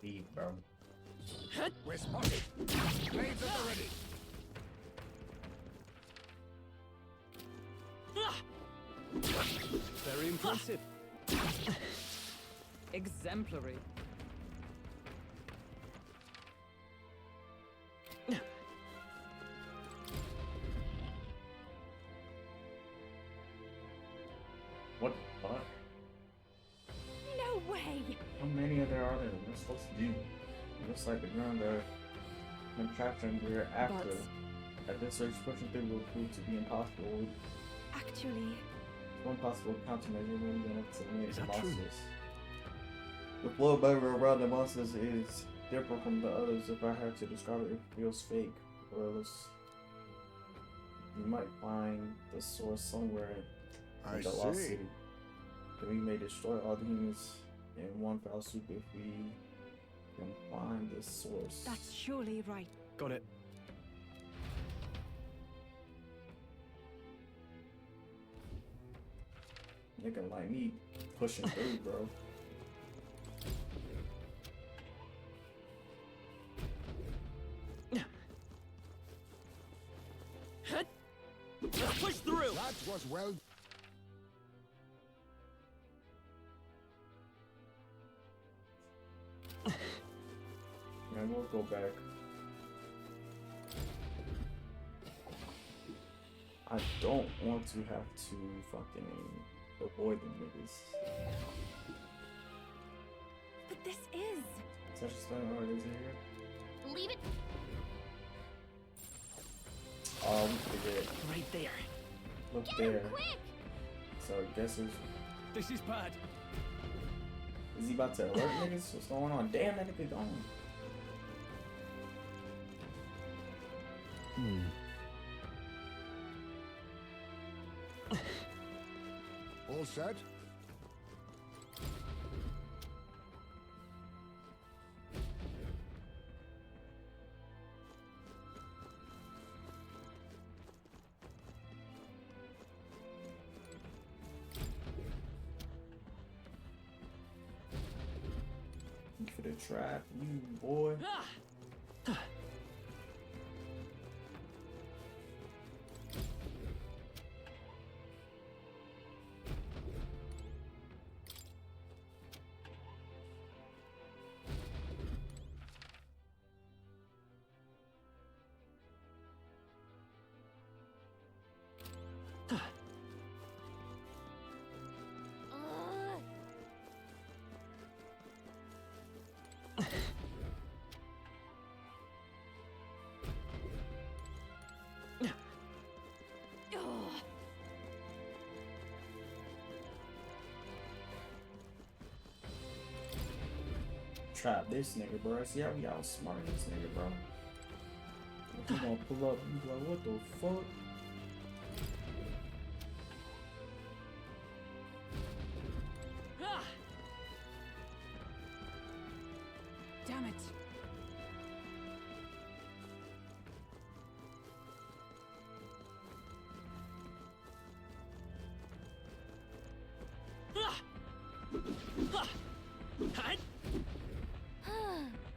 Leave, bro. We're spotted. Blades at the ready. Very impressive. Exemplary. What the fuck? No way. How many of there are there? We're supposed to do? It looks like the ground there. Contraption we're after. At this search, pushing through will prove to be impossible. Actually, One possible countermeasure when going to eliminate Is the that true? monsters. The flow barrier around the monsters is different from the others. If I had to describe it, it feels fake. Or else you might find the source somewhere in I the lost see. city. And we may destroy all demons in one foul swoop if we can find the source. That's surely right. Got it. Nigga like me pushing through, bro. Let's push through! That was well. And we'll go back. I don't want to have to fucking avoid them niggas. but this is. Such a spell already is here. Leave it. Oh, we forget. Right there. Look Get there. him quick. So I guess it's. This is bad. Is he about to alert niggas? What's going on? Damn, that nigga gone. All set? For the trap, you boy. trap this nigga, bro. See how we outsmarting this nigga, bro. If you gonna pull up, you be like, what the fuck? Damn it.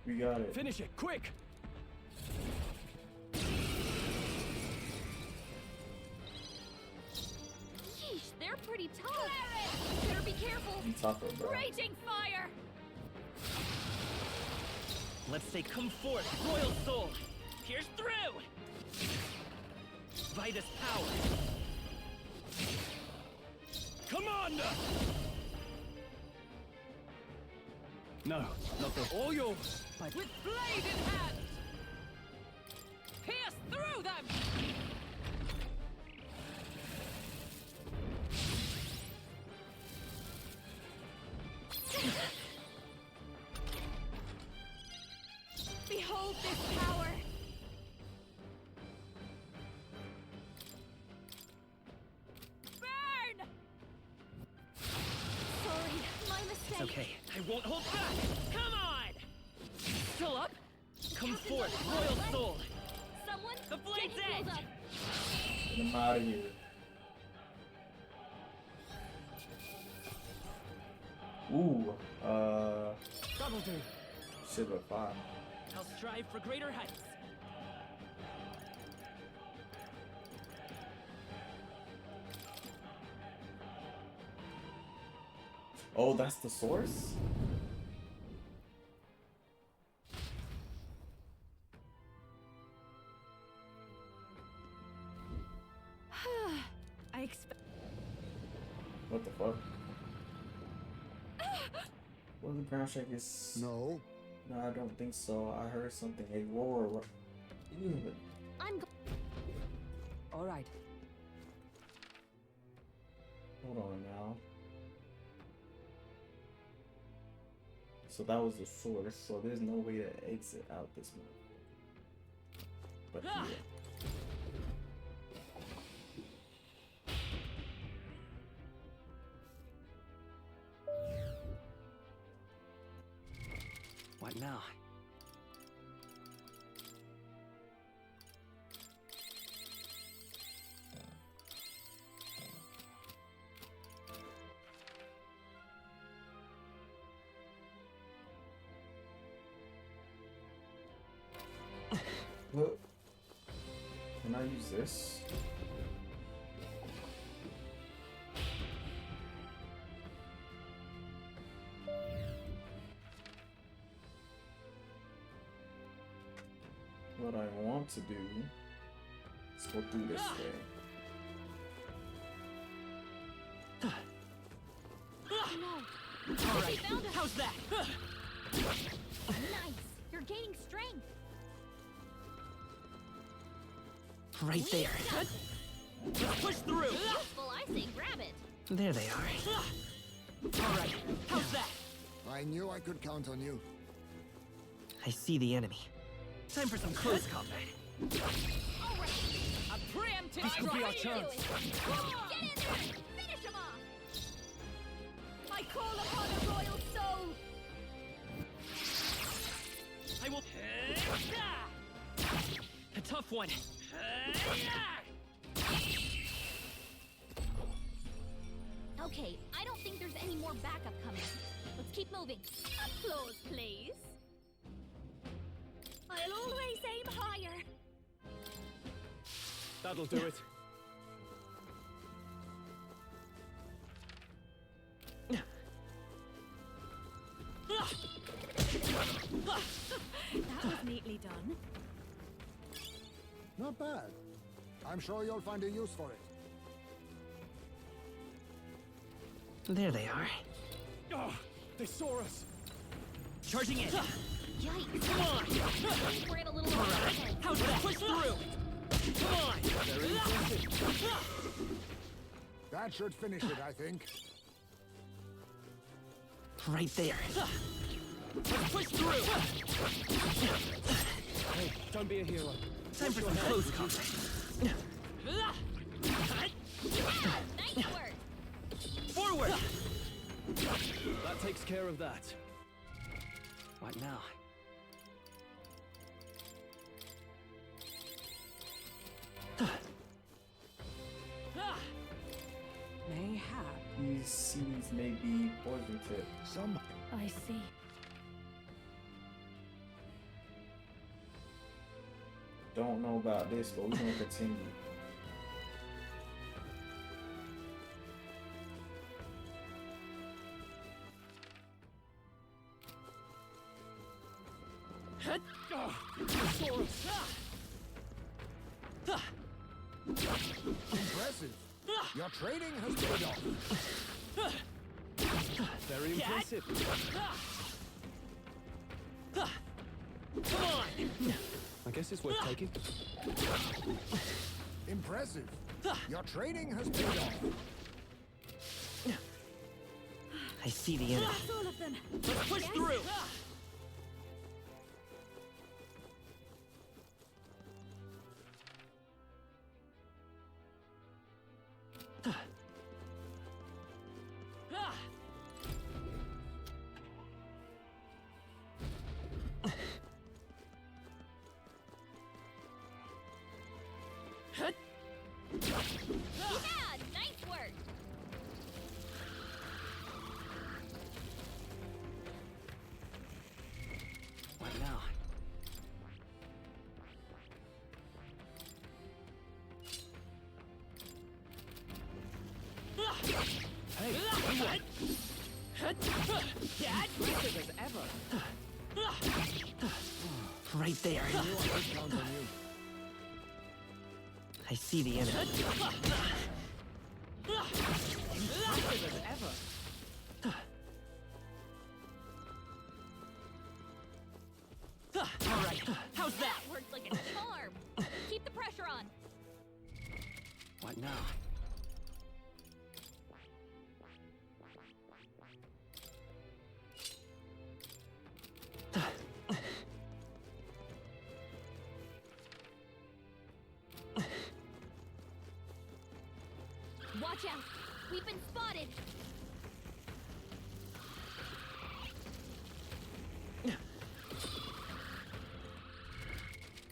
We got it. Finish it, quick! Yeesh, they're pretty tough. Better be careful. I'm tougher, bro. Raging fire. Let's say come forth, royal soul. Pierce through. By this power. Commander! No, not the... All yours. With blade in hand. Pierce through them. Behold this power. Burn! Sorry, my mistake. It's okay. I won't hold back. Come on! Still up? Come forth, royal soul. Someone The blade's get healed edge. up. Get him out of here. Ooh, That'll do. shit with 5. I'll strive for greater heights. Oh, that's the source? I expect. What the fuck? Well, the ground shake is... No. No, I don't think so. I heard something. A roar. Ew. All right. Hold on now. So that was the source. So there's no way to exit out this move. But yeah. What now? Look. Can I use this? What I want to do is go through this way. All right, how's that? Nice. You're gaining strength. Right there. Let's push through. Useful, I say grab it. There they are. All right, how's that? I knew I could count on you. I see the enemy. Time for some close combat. All right. A preemptive This could be our strike. chance. Get in there. Finish him off. I call upon a royal soul. I will. A tough one. Okay, I don't think there's any more backup coming. Let's keep moving. Applause, please. I'll always aim higher. That'll do it. That was neatly done. Not bad. I'm sure you'll find a use for it. There they are. Oh, they saw us. Charging in. Yikes. Come on. We're in a little All right, how's that? Push through. Come on. That should finish it, I think. Right there. Let's push through! Hey, don't be a hero. Time for some close combat. Nice work! Forward! That takes care of that. What now? Mayhap. These seeds may be positive. Some. I see. Don't know about this, but we're gonna continue. Impressive. Your training has paid off. Very impressive. Come on! I guess it's worth taking. Impressive. Your training has paid off. I see the enemy. That's all of them. Let's push through! Yeah, nice work! What now? Hey, Impressive as ever. Right there. I see the enemy. Impressive as ever. All right, how's that? That worked like a charm! Keep the pressure on! What now? Watch out! We've been spotted!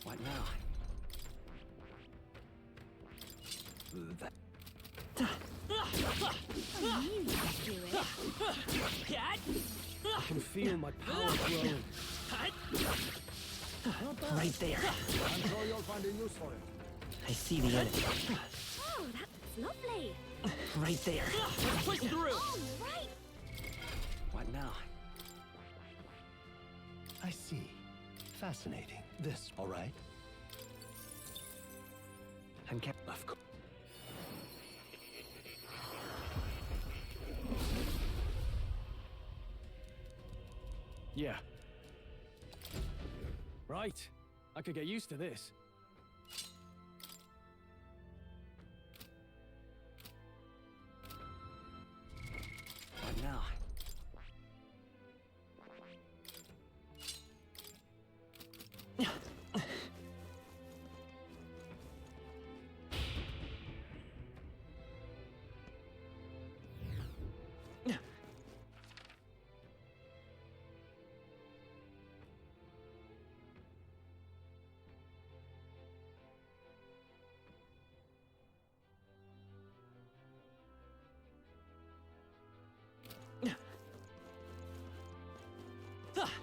What now? I can feel my power growing. Right there. I'm sure you'll find a use for it. I see the enemy. Oh, that's lovely. Right there. Let's push through! All right! What now? I see. Fascinating. This, all right? I'm kept. Of course. Yeah. Right. I could get used to this. What now?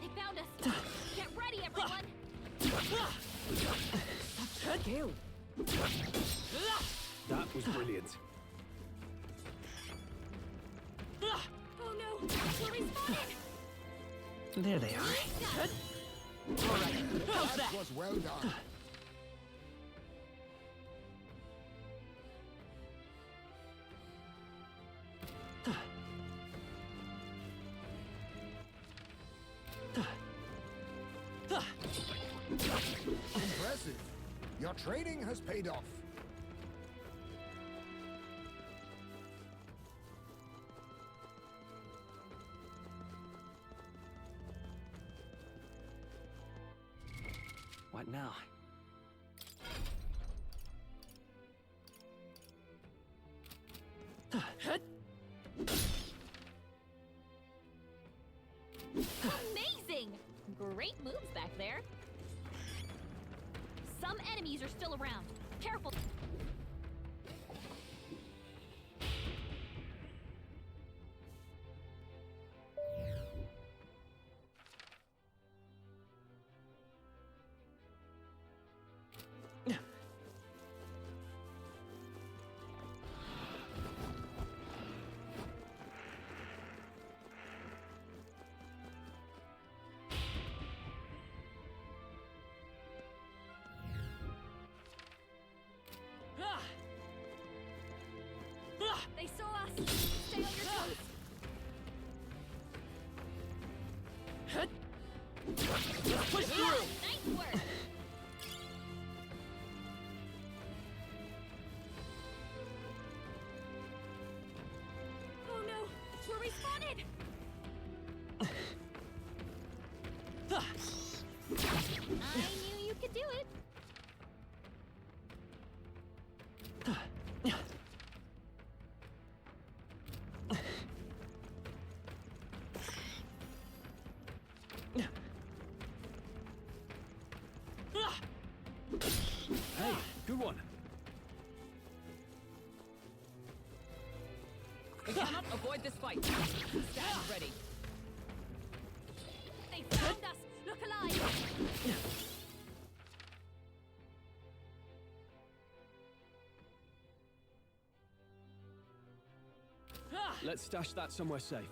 They found us! Get ready, everyone! Skill. That was brilliant. Oh no! We're respawning! There they are. All right, how's That that? was well done. Impressive. Your training has paid off. What now? Amazing! Great moves back there. Some enemies are still around. Careful. They saw us! Stay on your toes! Let's push through! Nice work! Oh no! We're respawning! I knew you could do it! Hey, good one. We cannot avoid this fight. Stand ready. They found us! Look alive! Let's stash that somewhere safe.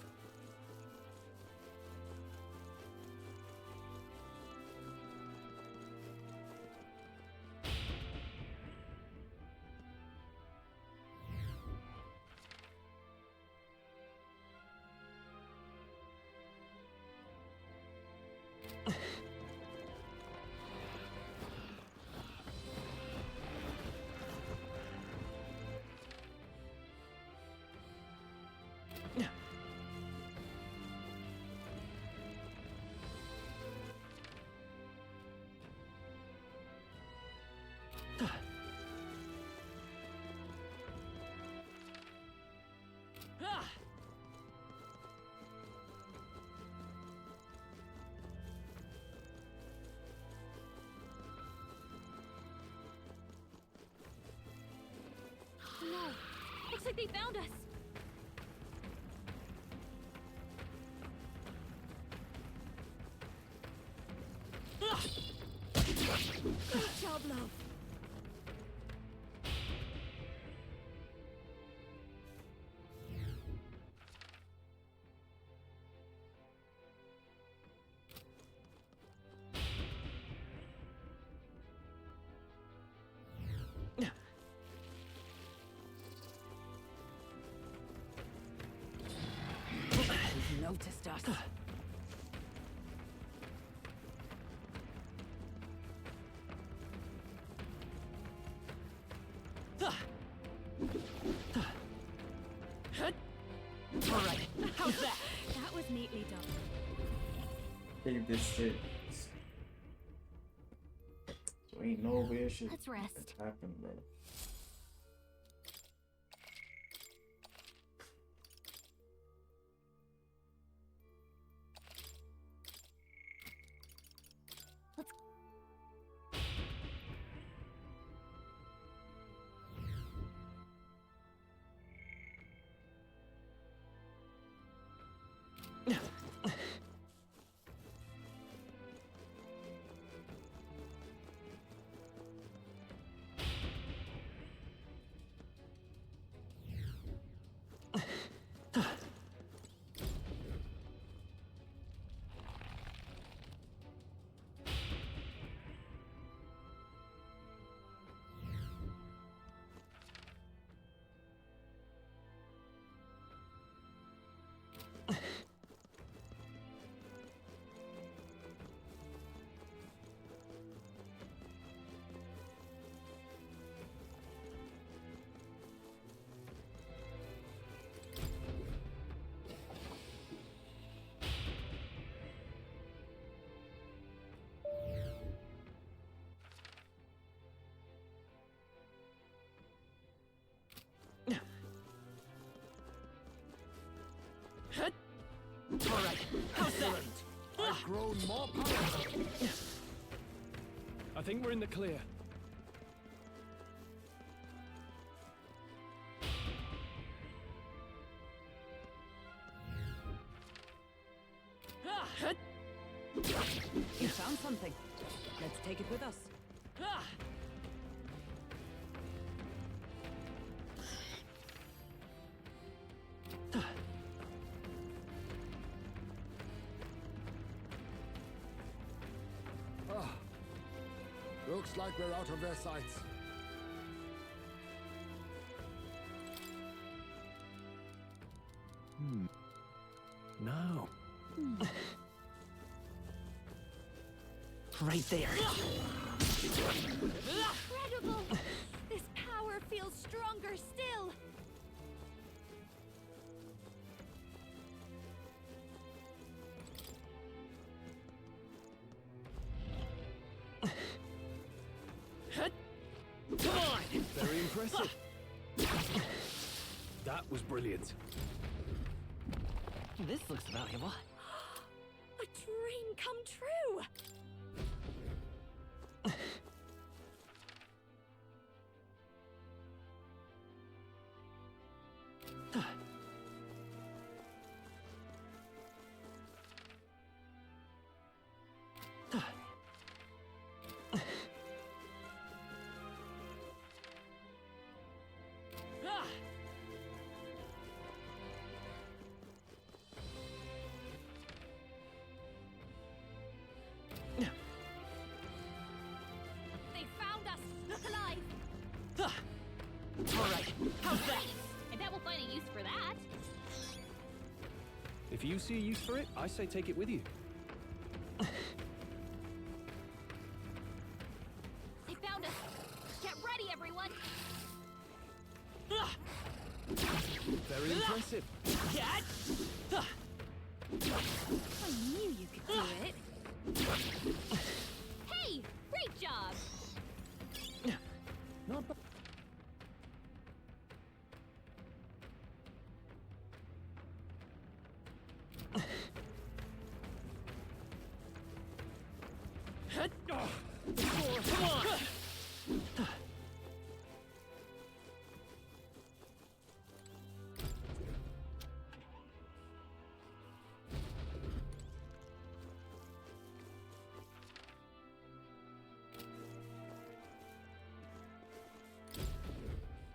No! Looks like they found us! Great job, love! They've noticed us. Alright, how's that? That was neatly done. Take this shit. So ain't no way it should Let's rest. happen, bro. grown more powerful. I think we're in the clear. You found something. Let's take it with us. Looks like we're out of their sights. No. Right there. Incredible! This power feels stronger still! Come on! Very impressive. That was brilliant. This looks valuable. A dream come true! They found us! Look alive! Alright, how's that? I bet we'll find a use for that. If you see a use for it, I say take it with you. They found us! Get ready, everyone! Very impressive. I knew you could do it! Hey! Great job! Not bad. Come on!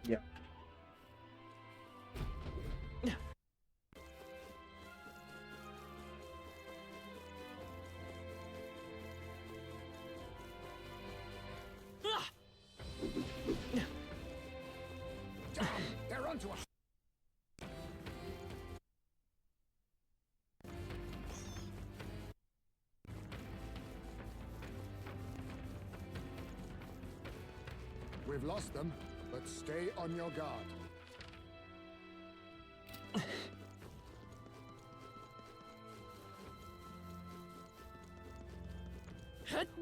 Yeah. Damn, they're onto us. We've lost them, but stay on your guard.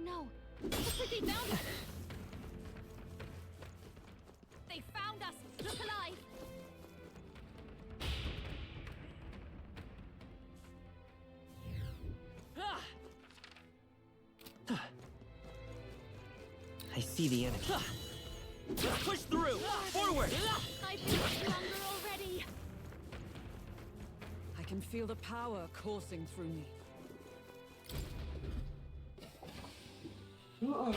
No! Looks like they found us! They found us! Look alive! I see the enemy. Let's push through! Forward! I feel stronger already! I can feel the power coursing through me. Alright,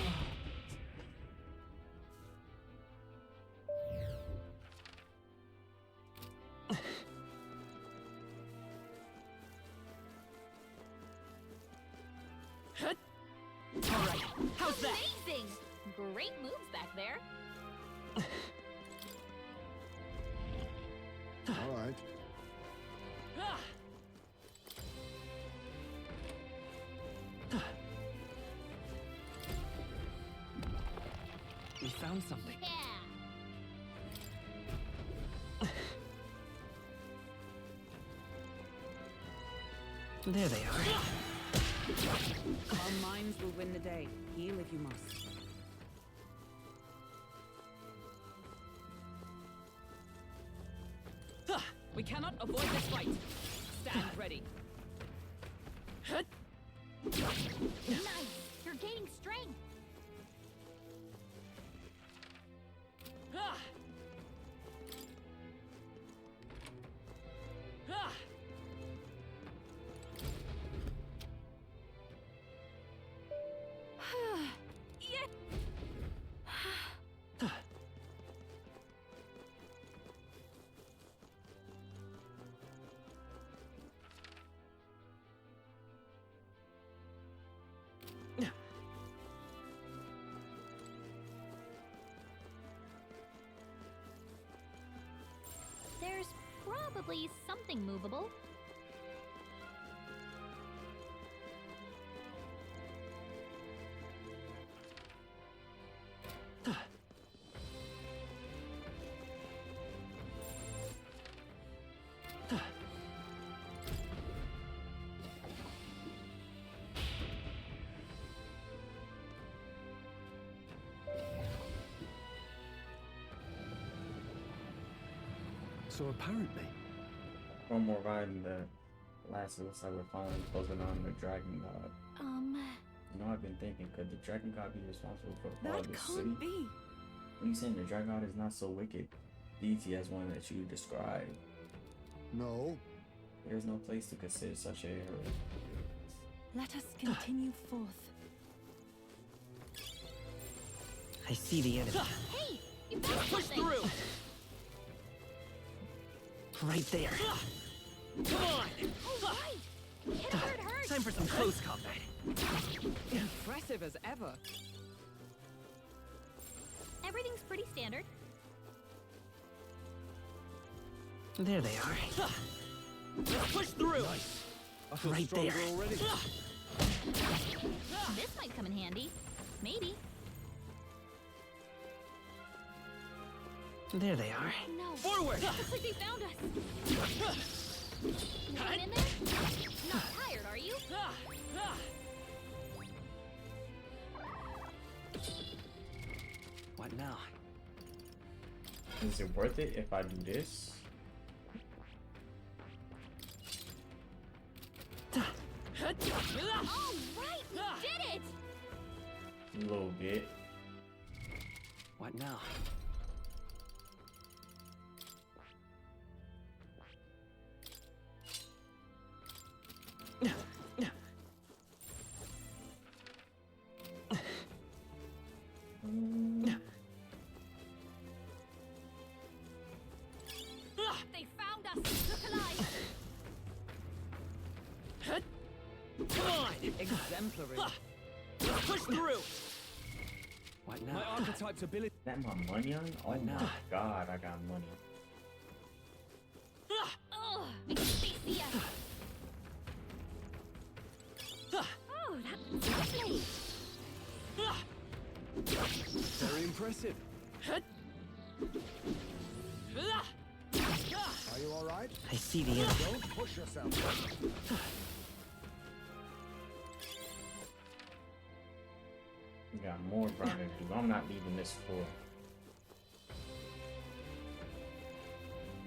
how's that? Amazing! Great moves back there. All right. We found something. Yeah! There they are. Our minds will win the day. Heal if you must. We cannot avoid this fight. Stand ready. Nice! You're gaining strength! Ah! Ah! Yeah. There's probably something movable. So apparently, One more ride in the last looks like we're finally closing on the Dragon God. You know, I've been thinking, could the Dragon God be responsible for all this city? That can't be. When you saying the Dragon God is not so wicked deity as one that you described? No. There's no place to consider such a error. Let us continue forth. I see the enemy. Hey! You found Push something! through! Right there. Come on! Alright! Hit where it hurts! Time for some close combat. Impressive as ever. Everything's pretty standard. There they are. Let's push through! Nice. I feel Right stronger there. already. This might come in handy. Maybe. There they are. No. Forward! Looks like they found us. Hanging in there? Not tired, are you? What now? Is it worth it if I do this? All right, we did it! A little bit. What now? They found us! Look alive! Come on! Exemplary. Let's push through! What My now? archetype's ability. Is that my money on? Oh What my now? god, I got money. Ugh! Asphyxia! Oh, that's lovely! Very impressive. Are you all right? I see the enemy. Don't push yourself. We got more grinding to do. I'm not leaving this floor.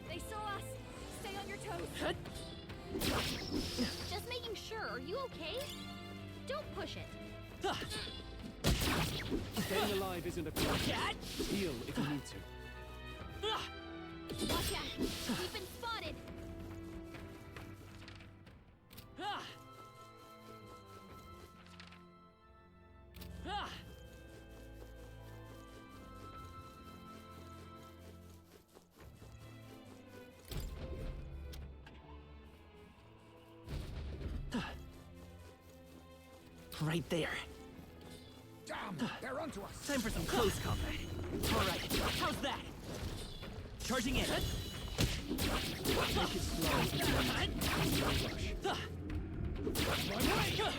They saw us! Stay on your toes! Just making sure, are you okay? Don't push it! Staying alive isn't a crime. Heal if you need to. Watch out! We've been spotted! Right there. Damn, they're onto us. Time for some close combat. All right, how's that? Charging in. Take it slow. No rush. Would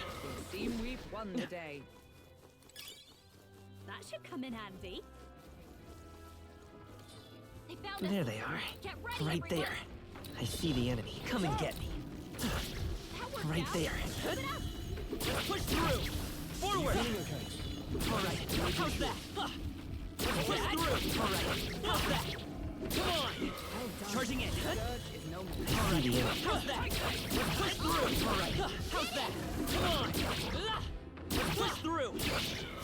seem we've won the day. That should come in handy. They found us! There they are. Get ready, Right everyone. there. I see the enemy. Come and get me. That worked Right out. there. Keep it up. Let's push through! Forward! Feeling okay. All right, how's that? Let's push through! All right, how's that? Come on! Charging in. No more. Alright, how's that? Let's push through! Alright, how's that? Come on! Let's push through!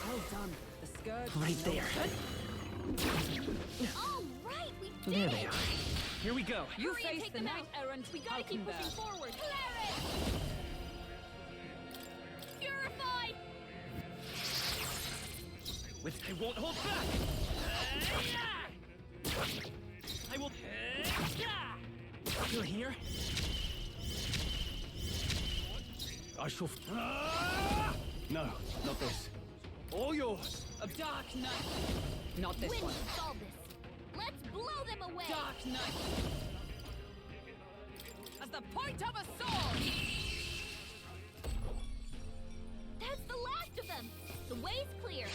Well done. The scourge. Right there. All right, we did There it. they are. Here we go. You Hurry and face take the them knight out. errant. We gotta keep pushing forward. Clarence! Purify! With I won't hold back! I will... You're here? I shall... No, not this. All yours! A dark knight. Not this Wind one. will solve this. Let's blow them away! Dark knight. As the point of a sword. That's the last of them! The way's clear!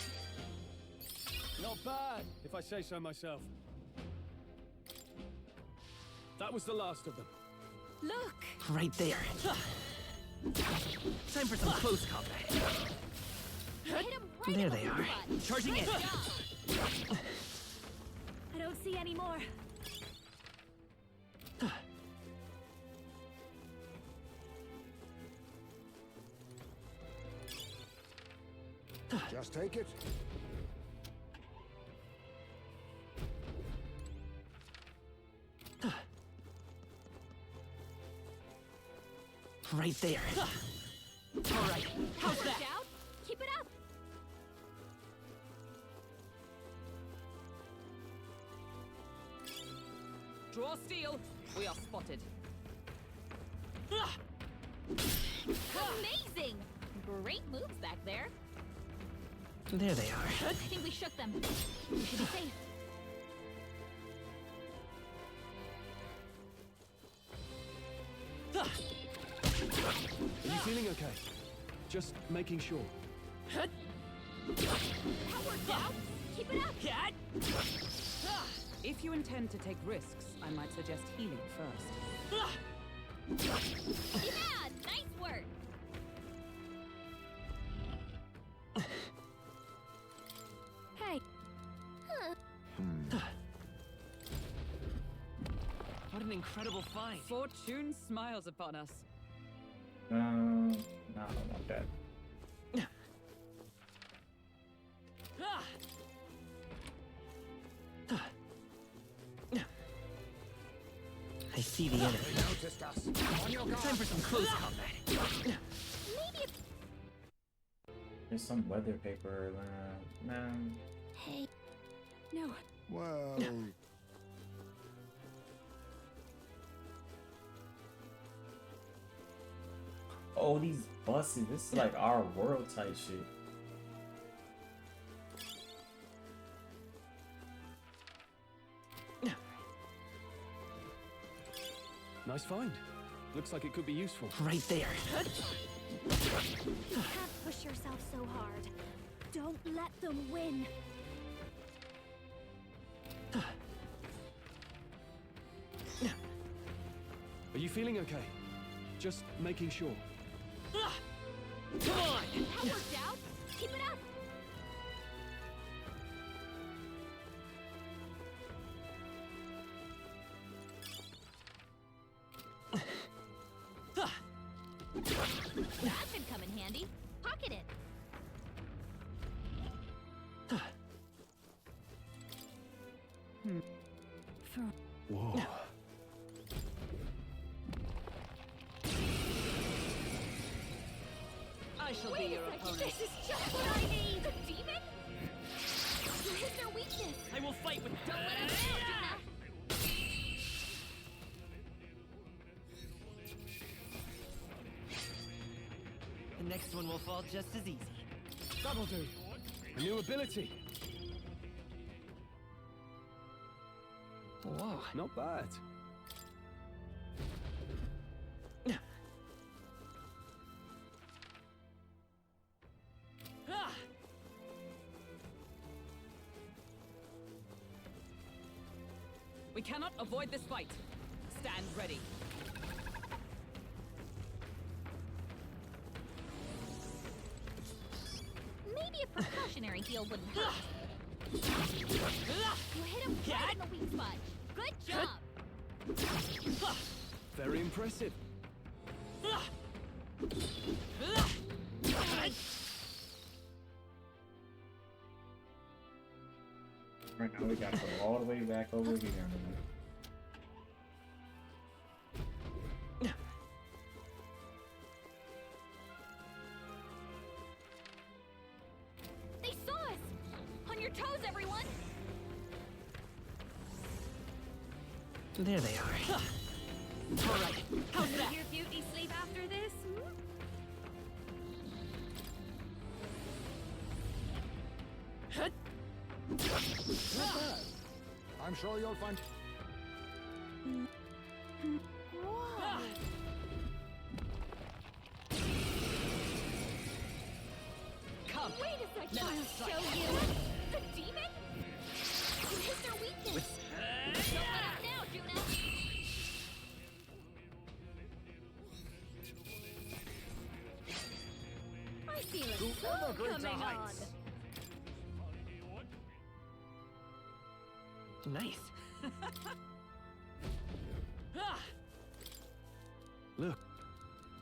Not bad, if I say so myself. That was the last of them. Look! Right there. Time for some close combat. Hit 'em right There in the they are. butt. Charging in. Great job. I don't see any more. Just take it. Right there. Alright, how's that? Down. Keep it up! Draw steel. We are spotted. Amazing! Great moves back there. There they are. I think we shook them. We should be safe. Are you feeling okay? Just making sure. Power down! Keep it up! If you intend to take risks, I might suggest healing first. Yeah! Nice work! Hey, What an incredible find. Fortune smiles upon us. No, I don't want that. I see the enemy. They noticed us. On your guard. Time for some close combat. Maybe it's... There's some weather paper. Man. Hey. No. Well, Oh, these buses. This is like our world type shit. Nice find. Looks like it could be useful. Right there. you can't push yourself so hard. Don't let them win. Are you feeling okay? Just making sure. Come on! Power down! Keep it up! That could come in handy. Pocket it. Whoa. I shall be Wait your a second. opponent. This is just what I need! The demon? You hit their weakness. I will fight with... Don't let us down, Dina. The next one will fall just as easy. That'll do. A new ability. Whoa. Not bad. We cannot avoid this fight. Stand ready. Maybe a precautionary heal wouldn't hurt. You hit him right in the weak spot. Good job. Very impressive. Right now we got to go all the way back over here. They saw us. On your toes, everyone. There they are. All right. How's that? Your beauty sleep after this? Not bad. I'm sure you'll find. Come. Wait a second. I'll show you. The demon? You hit their weakness. Don't let us now, Juno. I feel it Whoever greater coming on. heights. Nice. Look.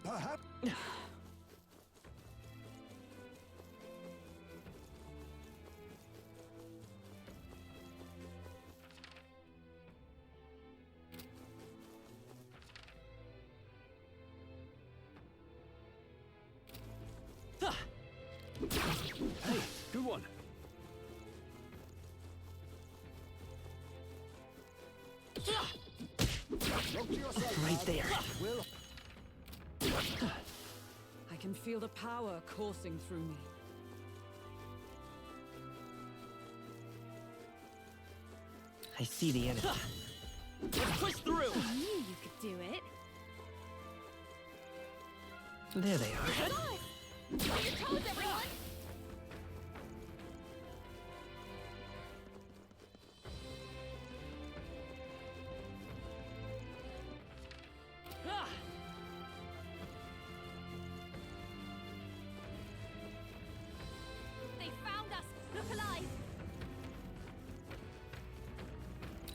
Perhaps. Hey, good one. Look to yourself, Right lad. there. We'll I can feel the power coursing through me. I see the enemy. Let's push through. I knew you could do it. There they are. On your toes, everyone. They found us. Look alive.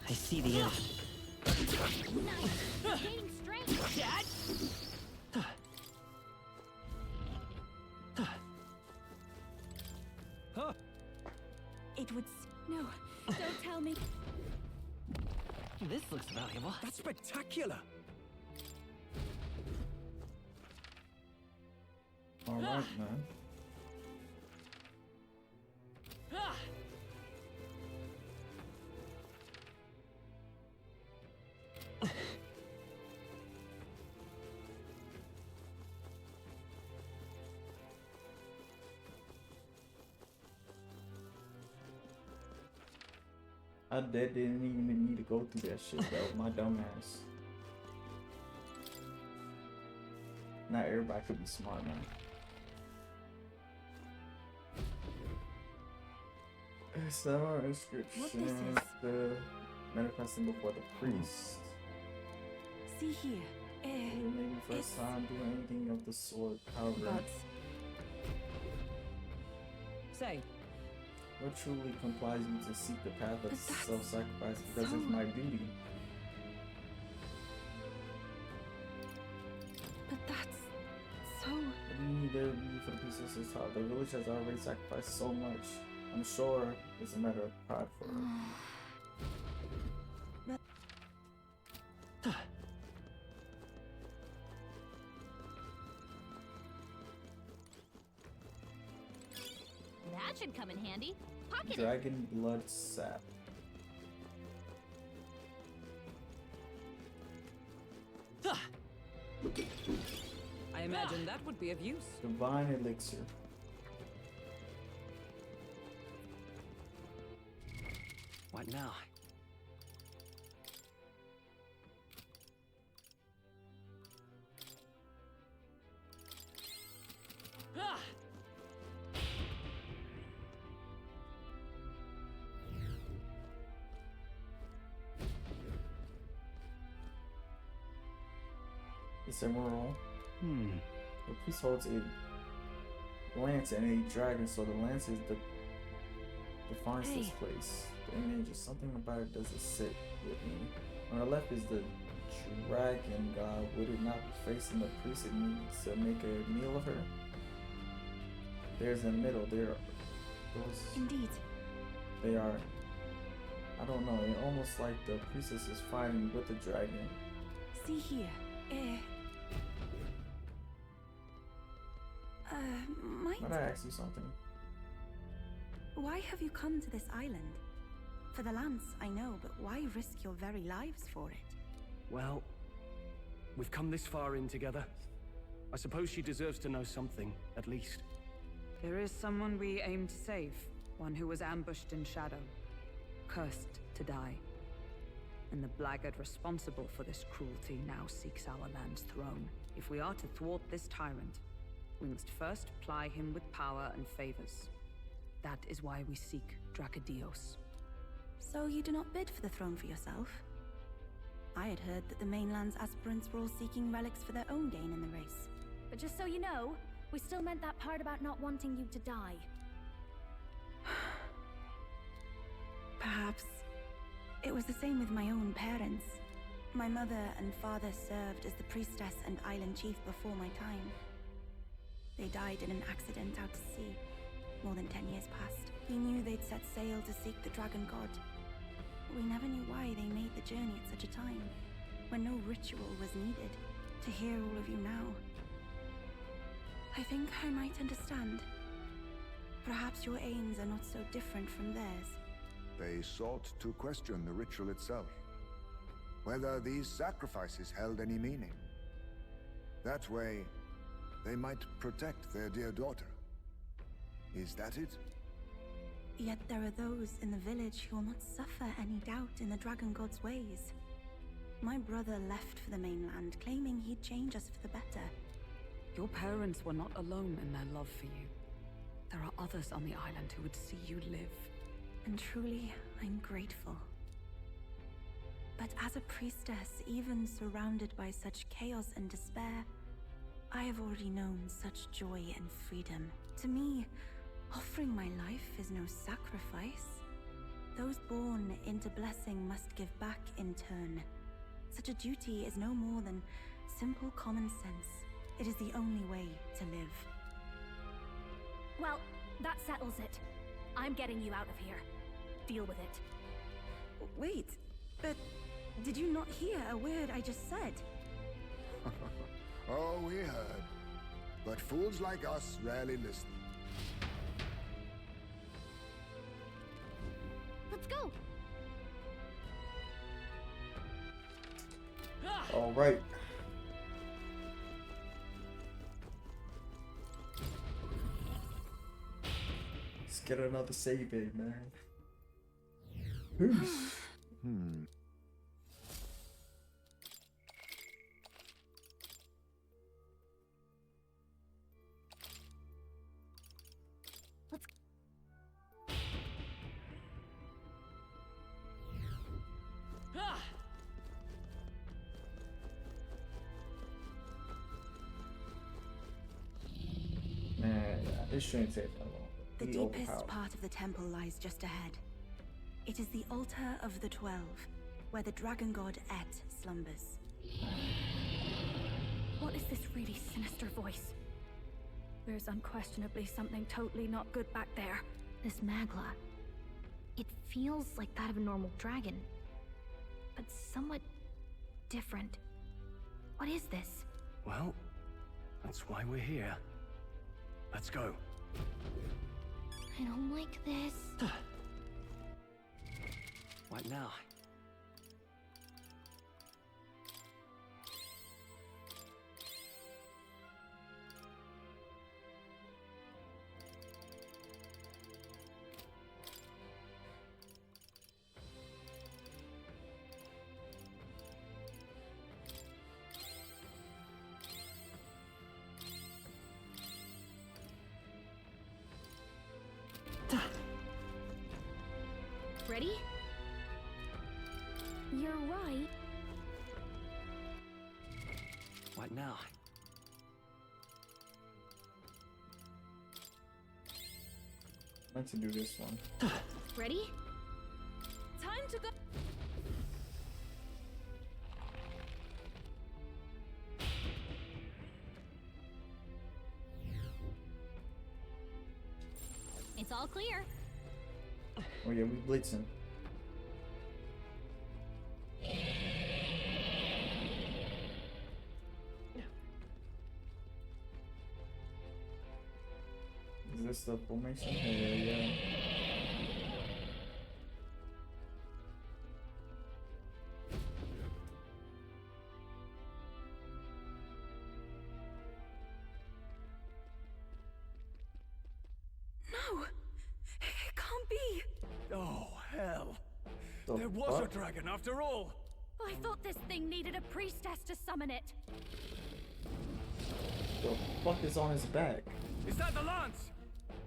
I see the enemy. Nice. Gaining strength. Dad? It would. No, don't tell me. This looks valuable. That's spectacular. All right, man. I didn't even need to go through that shit though, my dumb ass. Not everybody could be smart, man. So, inscription, the manifesting before the priest. See here. Maybe first time doing anything of the sort, however. But... Say. What truly complies me to seek the path of self-sacrifice because it's my duty? But that's so... What do you need there be for the priestess to talk? The village has already sacrificed so much. I'm sure it's a matter of pride for her. That should come in handy. Pocket it. Dragon blood sap. I imagine that would be of use. Divine elixir. What now? It's immoral. The priest holds a lance and a dragon, so the lance is the defines this place. The image is something about it doesn't sit with me. On the left is the dragon god. Would it not be facing the priest it needs to make a meal of her? There's a middle. There are those. Indeed. They are. I don't know. It's almost like the priestess is fighting with the dragon. See here. Might I ask you something? Why have you come to this island? For the lance, I know, but why risk your very lives for it? Well, we've come this far in together. I suppose she deserves to know something, at least. There is someone we aim to save. One who was ambushed in shadow. Cursed to die. And the blackguard responsible for this cruelty now seeks our land's throne. If we are to thwart this tyrant, we must first ply him with power and favors. That is why we seek Dracadios. So you do not bid for the throne for yourself? I had heard that the mainland's aspirants were all seeking relics for their own gain in the race. But just so you know, we still meant that part about not wanting you to die. Perhaps. It was the same with my own parents. My mother and father served as the priestess and island chief before my time. They died in an accident out to sea. More than 10 years passed. We knew they'd set sail to seek the dragon god. But we never knew why they made the journey at such a time, when no ritual was needed. To hear all of you now, I think I might understand. Perhaps your aims are not so different from theirs. They sought to question the ritual itself, whether these sacrifices held any meaning. That way, they might protect their dear daughter. Is that it? Yet there are those in the village who will not suffer any doubt in the dragon god's ways. My brother left for the mainland, claiming he'd change us for the better. Your parents were not alone in their love for you. There are others on the island who would see you live. And truly, I'm grateful. But as a priestess, even surrounded by such chaos and despair, I have already known such joy and freedom. To me, offering my life is no sacrifice. Those born into blessing must give back in turn. Such a duty is no more than simple common sense. It is the only way to live. Well, that settles it. I'm getting you out of here. Deal with it. Wait, but did you not hear a word I just said? Oh, we heard. But fools like us rarely listen. Let's go! All right. Let's get another save in, man. Man, this shouldn't take that long. The deepest part of the temple lies just ahead. It is the altar of the 12, where the dragon god Et slumbers. What is this really sinister voice? There's unquestionably something totally not good back there. This Magla. It feels like that of a normal dragon, but somewhat different. What is this? Well, that's why we're here. Let's go. I don't like this. What now? Ready? You're right. What now? Meant to do this one. Ready? Time to go. It's all clear. Oh yeah, we blitzing. Is this the formation? Yeah. No! It can't be! Oh, hell. The There was a fuck? dragon after all. I thought this thing needed a priestess to summon it. The fuck is on his back? Is that the lance?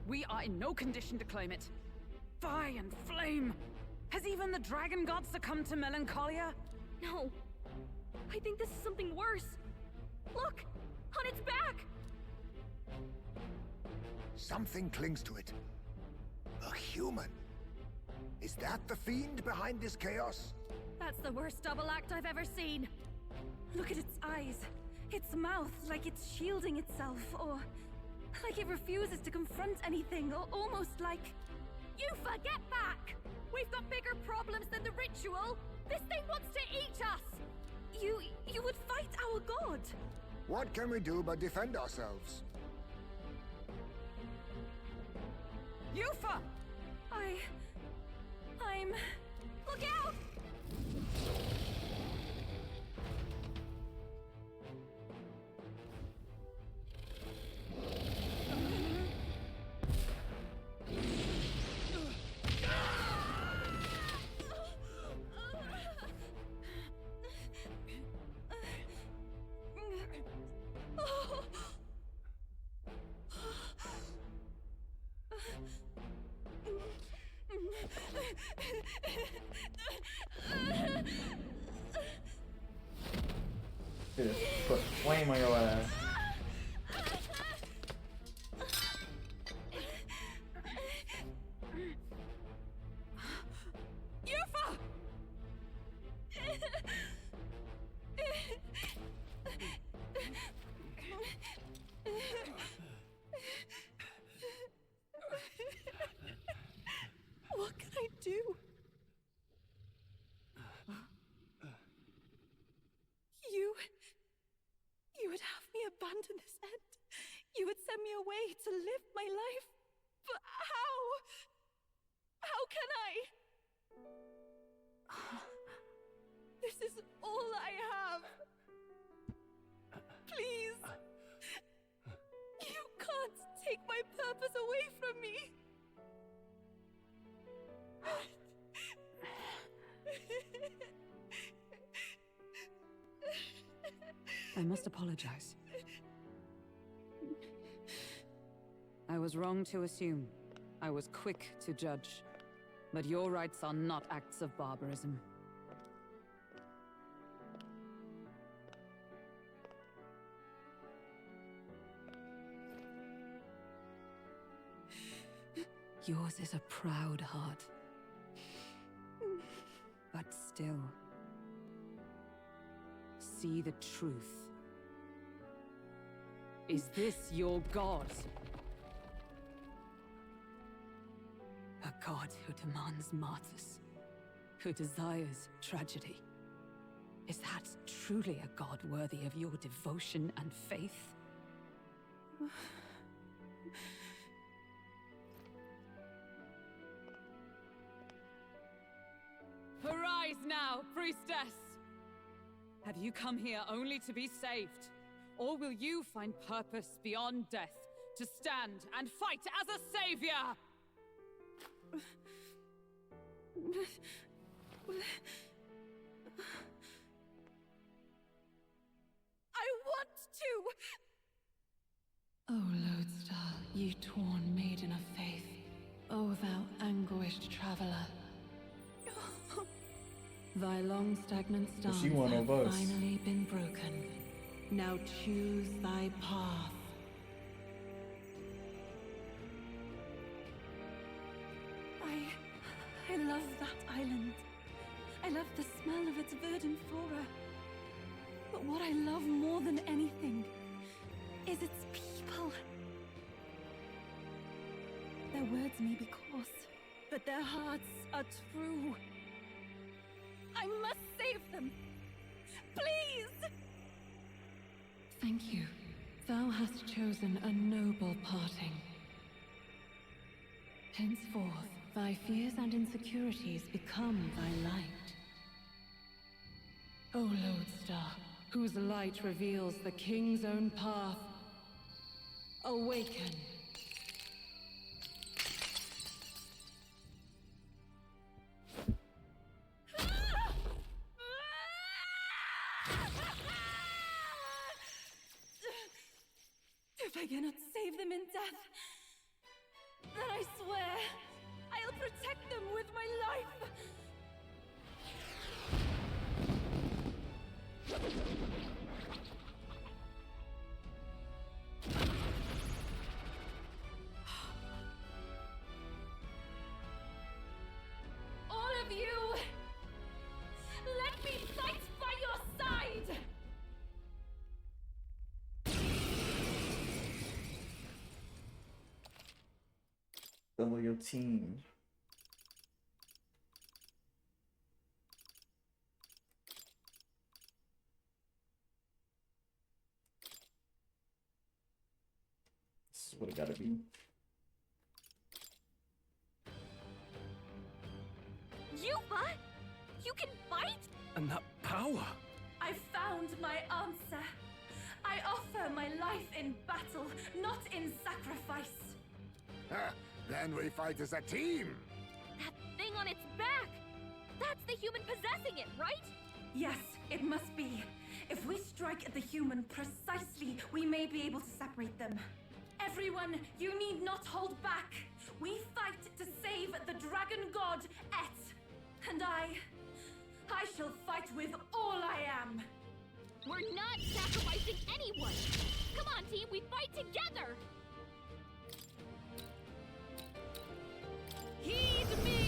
We are in no condition to claim it. Fire and flame! Has even the dragon god succumbed to melancholia? No. I think this is something worse. Look! On its back! Something clings to it. A human. Is that the fiend behind this chaos? That's the worst double act I've ever seen. Look at its eyes. Its mouth, like it's shielding itself, or like it refuses to confront anything, or almost like... Yufa, get back! We've got bigger problems than the ritual! This thing wants to eat us! You would fight our god! What can we do but defend ourselves? Yufa! I'm... Look out! Just put flame on your ass. Yufa! What can I do? You would have me abandon this end. You would send me away to live my life. But how? How can I? This is all I have. Please. You can't take my purpose away from me. I must apologize. I was wrong to assume. I was quick to judge. But your rites are not acts of barbarism. Yours is a proud heart. But still, see the truth. Is this your god? A god who demands martyrs, who desires tragedy. Is that truly a god worthy of your devotion and faith? Arise now, priestess! Have you come here only to be saved? Or will you find purpose beyond death, to stand and fight as a savior? I want to! O lodestar, ye torn maiden of faith, O thou anguished traveler. Thy long stagnant stance She one hath of us. finally been broken. Now choose thy path. love that island. I love the smell of its verdant flora. But what I love more than anything is its people. Their words may be coarse, but their hearts are true. I must save them. Please! Thank you. Thou hast chosen a noble parting. Henceforth, thy fears and insecurities become thy light. O Lodestar, whose light reveals the king's own path, awaken. If I cannot save them in death, then I swear I'll protect them with my life. All of you, let me fight by your side! Double your team. This is what it gotta be. Yuba! You can fight? And that power! I found my answer. I offer my life in battle, not in sacrifice. Then we fight as a team! That thing on its back! That's the human possessing it, right? Yes, it must be. If we strike at the human precisely, we may be able to separate them. Everyone, you need not hold back. We fight to save the dragon god, Et. And I shall fight with all I am. We're not sacrificing anyone! Come on, team, we fight together! Heed me!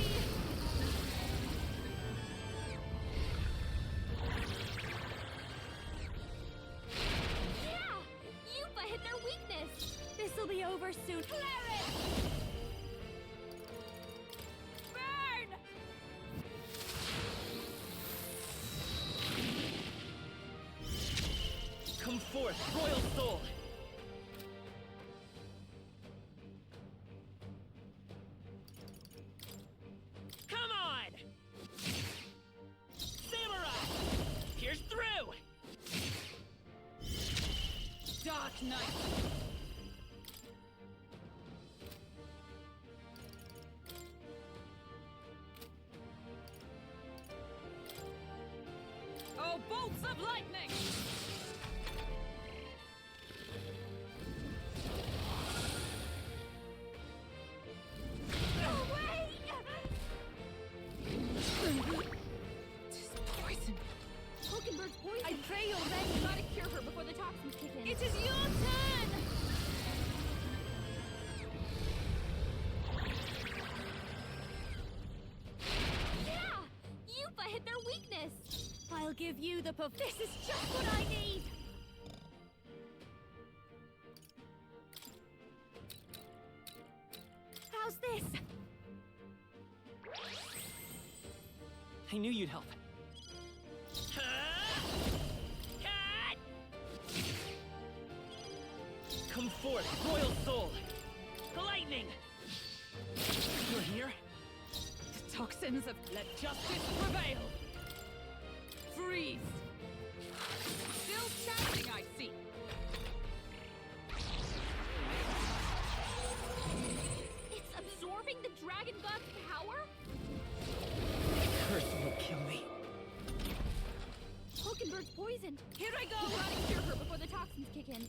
Yeah! Yuba hit their weakness! This'll be over soon. Cleric! Burn! Come forth, royal soul! Come on! Samurai! Pierce through! Dark Knight! Oh, bolts of lightning! Away! Tis poison. Hulkenberg's poison! I pray you're ready. Gotta cure her before the toxins kick in. It is your turn! Yeah! Yuba hit their weakness! I'll give you the This is just what I need! How's this? I knew you'd help. Come forth, royal soul! Lightning! You're here? The toxins of let justice prevail! Freeze! Still standing, I see! It's absorbing the Dragon God's power? Curse will kill me. Hulkenberg's poisoned. Here I go! You gotta cure her before the toxins kick in.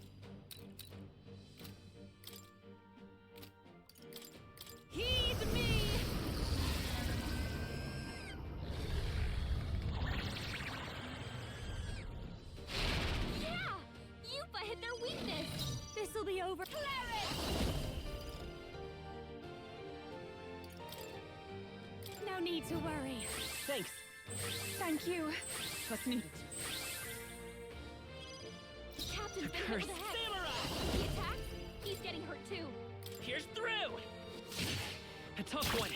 Heed me! Yeah! Yuba hit their weakness! This'll be over. Cleric! Now need to worry. Thanks. Thank you. Trust needed. Captain's been hit Curse. with a hex. He attacks. He's getting hurt too. Pierce through! A tough one.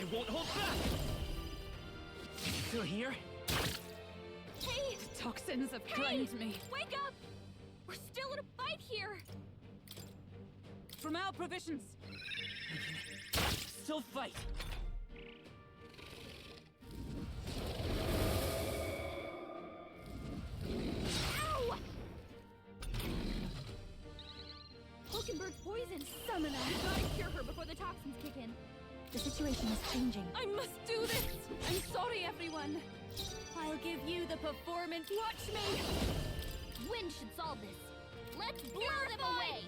I won't hold back! Still here? Hey! The toxins have claimed me. Wake up! We're still in a fight here! From our provisions! Still fight! Ow! Hulkenberg's poison! Summoner! You gotta cure her before the toxins kick in. The situation is changing. I must do this! I'm sorry, everyone! I'll give you the performance. Watch me! Wind should solve this. Let's blow them away!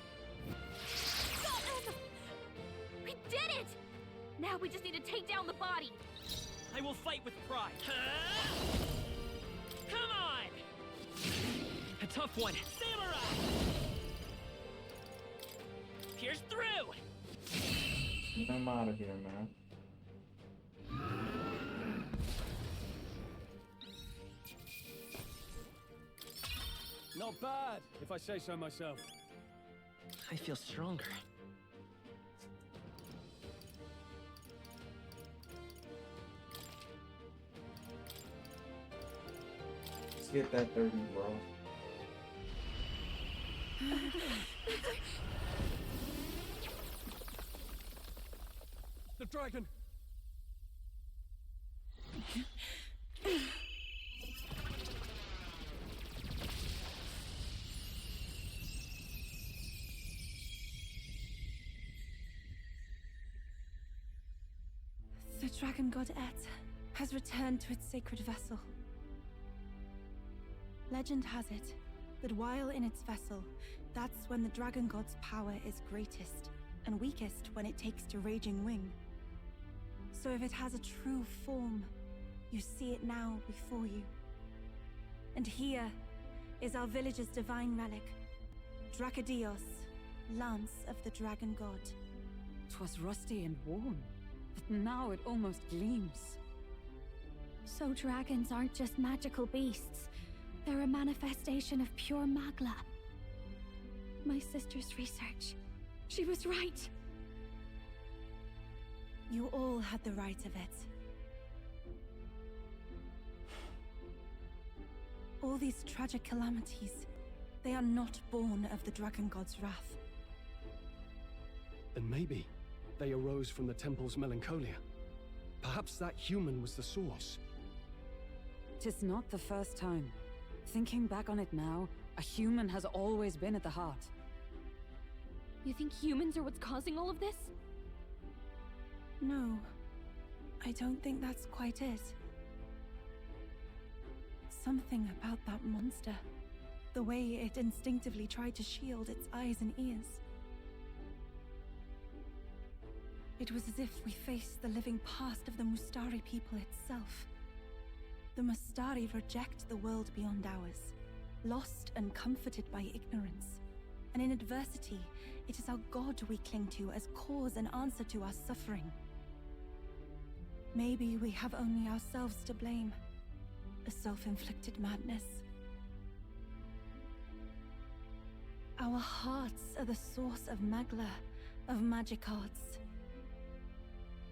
Got them! We did it! Now we just need to take down the body. I will fight with pride. Come on! A tough one. Samurai! Pierce through! I'm out of here, man. Not bad, if I say so myself. I feel stronger. Let's get that 30, bro. The dragon! The dragon god Et has returned to its sacred vessel. Legend has it that while in its vessel, that's when the dragon god's power is greatest, and weakest when it takes to raging wing. So if it has a true form, you see it now before you. And here is our village's divine relic, Dracadios, Lance of the Dragon God. 'Twas rusty and worn, but now it almost gleams. So dragons aren't just magical beasts. They're a manifestation of pure Magla. My sister's research. She was right. You all had the right of it. All these tragic calamities, they are not born of the Dragon God's wrath. And maybe they arose from the temple's melancholia. Perhaps that human was the source. 'Tis not the first time. Thinking back on it now, a human has always been at the heart. You think humans are what's causing all of this? No, I don't think that's quite it. Something about that monster. The way it instinctively tried to shield its eyes and ears. It was as if we faced the living past of the Mustari people itself. The Mustari reject the world beyond ours, lost and comforted by ignorance. And in adversity, it is our God we cling to as cause and answer to our suffering. Maybe we have only ourselves to blame. A self-inflicted madness. Our hearts are the source of Magla, of magic arts.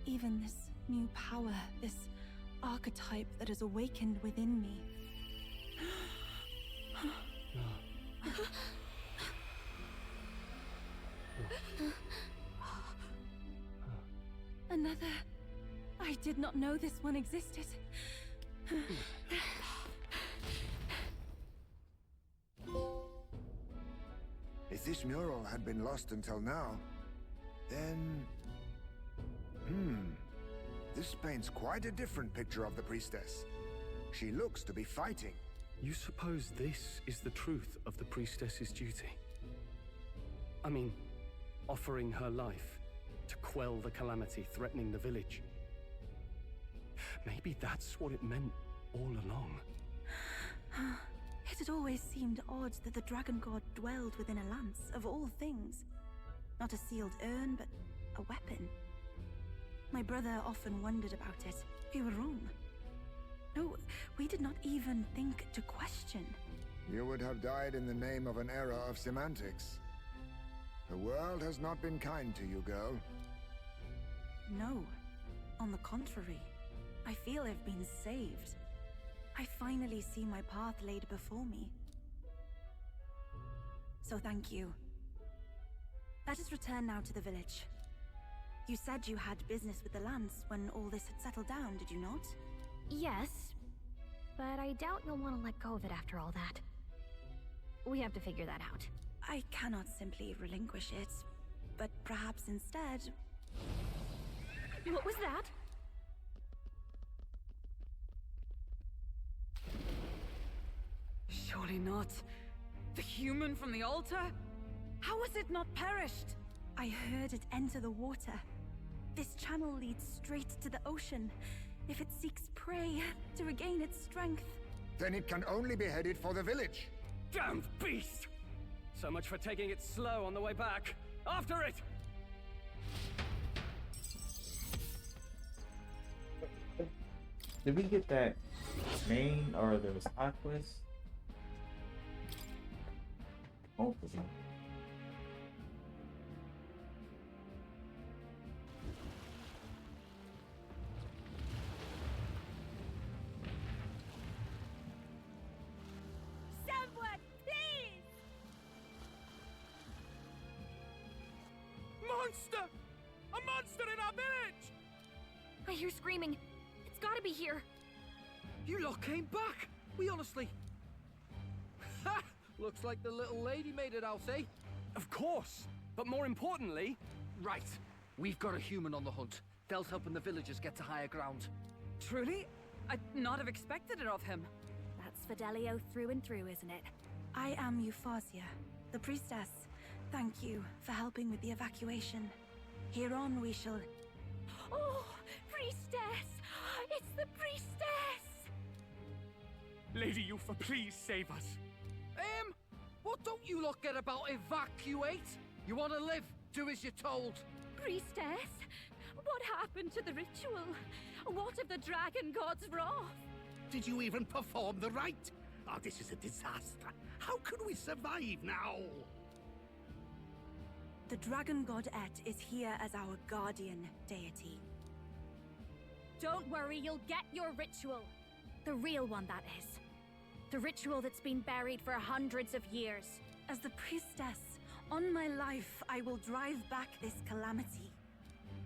Even this new power, this archetype that has awakened within me. Another. I did not know this one existed. If this mural had been lost until now, then... This paints quite a different picture of the priestess. She looks to be fighting. You suppose this is the truth of the priestess's duty? I mean, offering her life to quell the calamity threatening the village. Maybe that's what it meant all along. It had always seemed odd that the dragon god dwelled within a lance, of all things. Not a sealed urn, but a weapon. My brother often wondered about it. We were wrong. No, we did not even think to question. You would have died in the name of an error of semantics. The world has not been kind to you, girl. No. On the contrary, I feel I've been saved. I finally see my path laid before me. So thank you. Let us return now to the village. You said you had business with the Lance when all this had settled down, did you not? Yes, but I doubt you'll want to let go of it after all that. We have to figure that out. I cannot simply relinquish it, but perhaps instead... What was that? Surely not. The human from the altar? How has it not perished? I heard it enter the water. This channel leads straight to the ocean. If it seeks prey to regain its strength... Then it can only be headed for the village. Damned beast! So much for taking it slow on the way back. After it! Did we get that main or there was hot quest? Hopefully. Someone, please! Monster! A monster in our village! I hear screaming. It's gotta be here. You lot came back! We honestly... Ha! Looks like the little lady made it out, eh? Of course! But more importantly... Right. We've got a human on the hunt. Del's helping the villagers get to higher ground. Truly? I'd not have expected it of him. That's Fidelio through and through, isn't it? I am Euphausia, the priestess. Thank you for helping with the evacuation. Hereon we shall... Oh, priestess! It's the priestess! Lady Yufa, please save us. What don't you lot get about evacuate? You want to live? Do as you're told. Priestess, what happened to the ritual? What of the dragon god's wrath? Did you even perform the rite? Oh, this is a disaster. How can we survive now? The dragon god Et is here as our guardian deity. Don't worry, you'll get your ritual. The real one, that is. The ritual that's been buried for hundreds of years. As the priestess, on my life, I will drive back this calamity.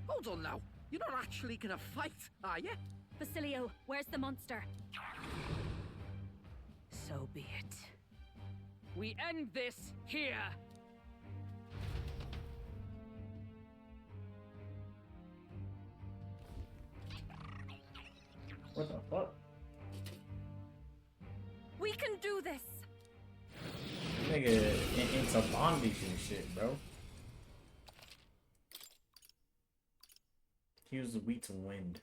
Hold on now. You're not actually gonna fight, are you? Basilio, where's the monster? So be it. We end this here. What the fuck? We can do this! Nigga into bondage and shit, bro. Use the wheat to wind.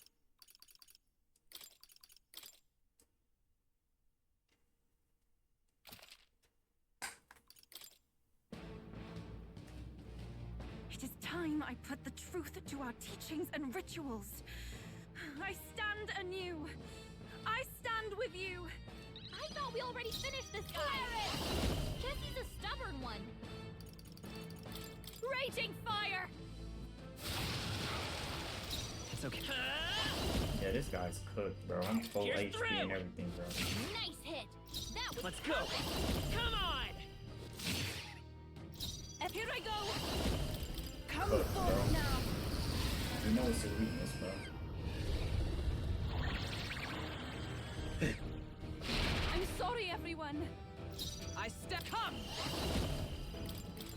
It is time I put the truth to our teachings and rituals. I stand anew. I stand with you. I thought we already finished this guy. Guess he's a stubborn one. Raging fire! It's okay. Yeah, this guy's cooked, bro. I'm full Here's HP through. and everything, bro. Nice hit. That was Let's go. perfect. Come on. And here I go. Come Cooked, bro. forth now. You know it's a weakness, bro. I'm sorry, everyone. I step come.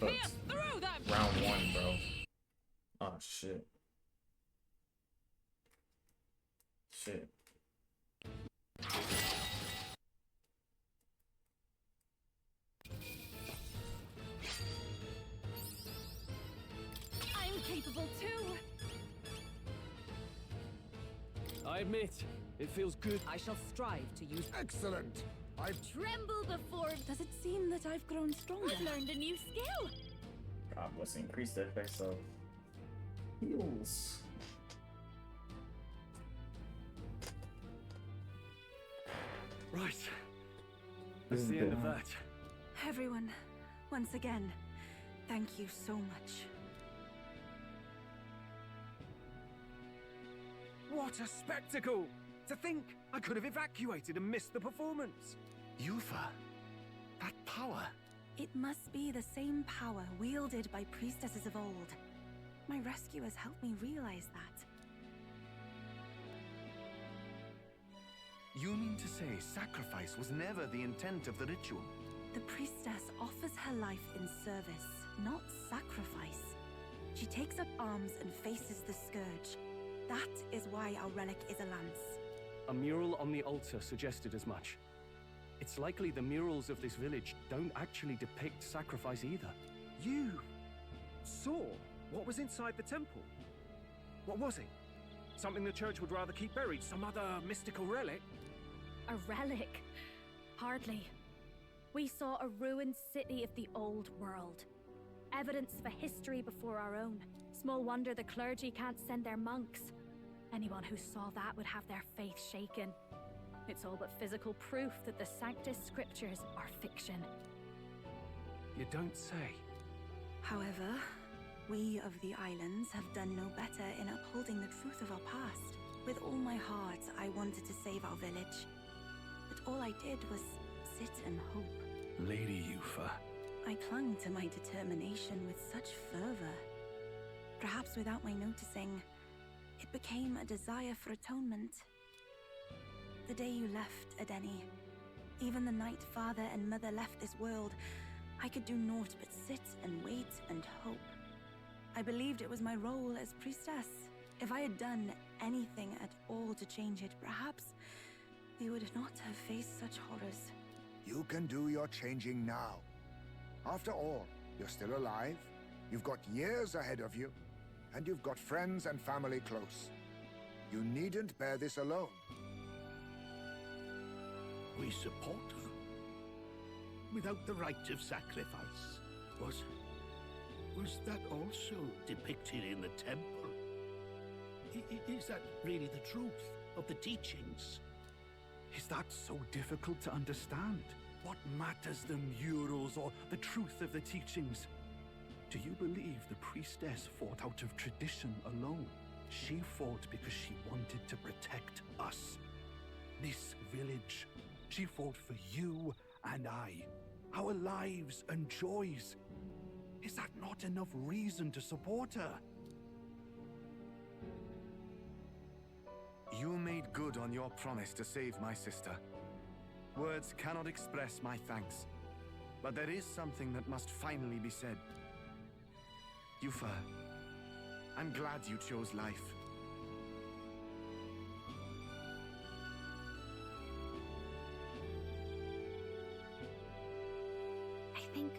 Cooked. Pierce through them. Round 1, bro. Oh, shit. Shit. I'm capable too. I admit, it feels good. I shall strive to use. Excellent. I've Tremble before. Does it seem that I've grown stronger? I've learned a new skill. God, let's increase the effects of heals. Right. This That's is the end the of that. Everyone, once again, thank you so much. What a spectacle! To think I could have evacuated and missed the performance. Yufa, that power. It must be the same power wielded by priestesses of old. My rescuers helped me realize that. You mean to say sacrifice was never the intent of the ritual? The priestess offers her life in service, not sacrifice. She takes up arms and faces the scourge. That is why our relic is a lance. A mural on the altar suggested as much. It's likely the murals of this village don't actually depict sacrifice either. You saw what was inside the temple? What was it? Something the church would rather keep buried? Some other mystical relic? A relic? Hardly. We saw a ruined city of the old world. Evidence of a history before our own. Small wonder the clergy can't send their monks. Anyone who saw that would have their faith shaken. It's all but physical proof that the Sanctus Scriptures are fiction. You don't say. However, we of the islands have done no better in upholding the truth of our past. With all my heart, I wanted to save our village. But all I did was sit and hope. Lady Yufa. I clung to my determination with such fervor. Perhaps without my noticing, it became a desire for atonement. The day you left, Adeni, even the night father and mother left this world, I could do naught but sit and wait and hope. I believed it was my role as priestess. If I had done anything at all to change it, perhaps we would not have faced such horrors. You can do your changing now. After all, you're still alive, you've got years ahead of you, and you've got friends and family close. You needn't bear this alone. We support her. Without the rite of sacrifice. Was that also depicted in the temple? Is that really the truth of the teachings? Is that so difficult to understand? What matters the murals or the truth of the teachings? Do you believe the priestess fought out of tradition alone? She fought because she wanted to protect us. This village. She fought for you and I. Our lives and joys. Is that not enough reason to support her? You made good on your promise to save my sister. Words cannot express my thanks. But there is something that must finally be said. Yufa, I'm glad you chose life. I think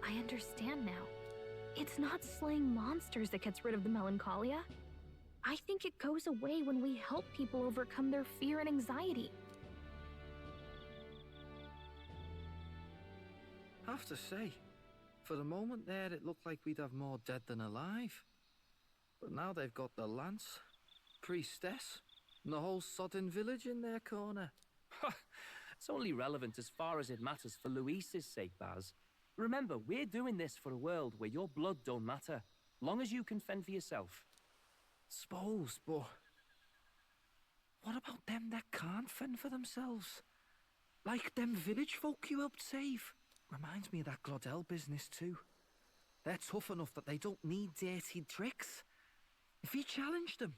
I understand now. It's not slaying monsters that gets rid of the melancholia. I think it goes away when we help people overcome their fear and anxiety. I have to say, for the moment there, it looked like we'd have more dead than alive. But now they've got the lance, priestess, and the whole sodden village in their corner. It's only relevant as far as it matters for Luis's sake, Baz. Remember, we're doing this for a world where your blood don't matter, long as you can fend for yourself. Suppose, but what about them that can't fend for themselves? Like them village folk you helped save? Reminds me of that Glodell business too. They're tough enough that they don't need dirty tricks. If he challenged them,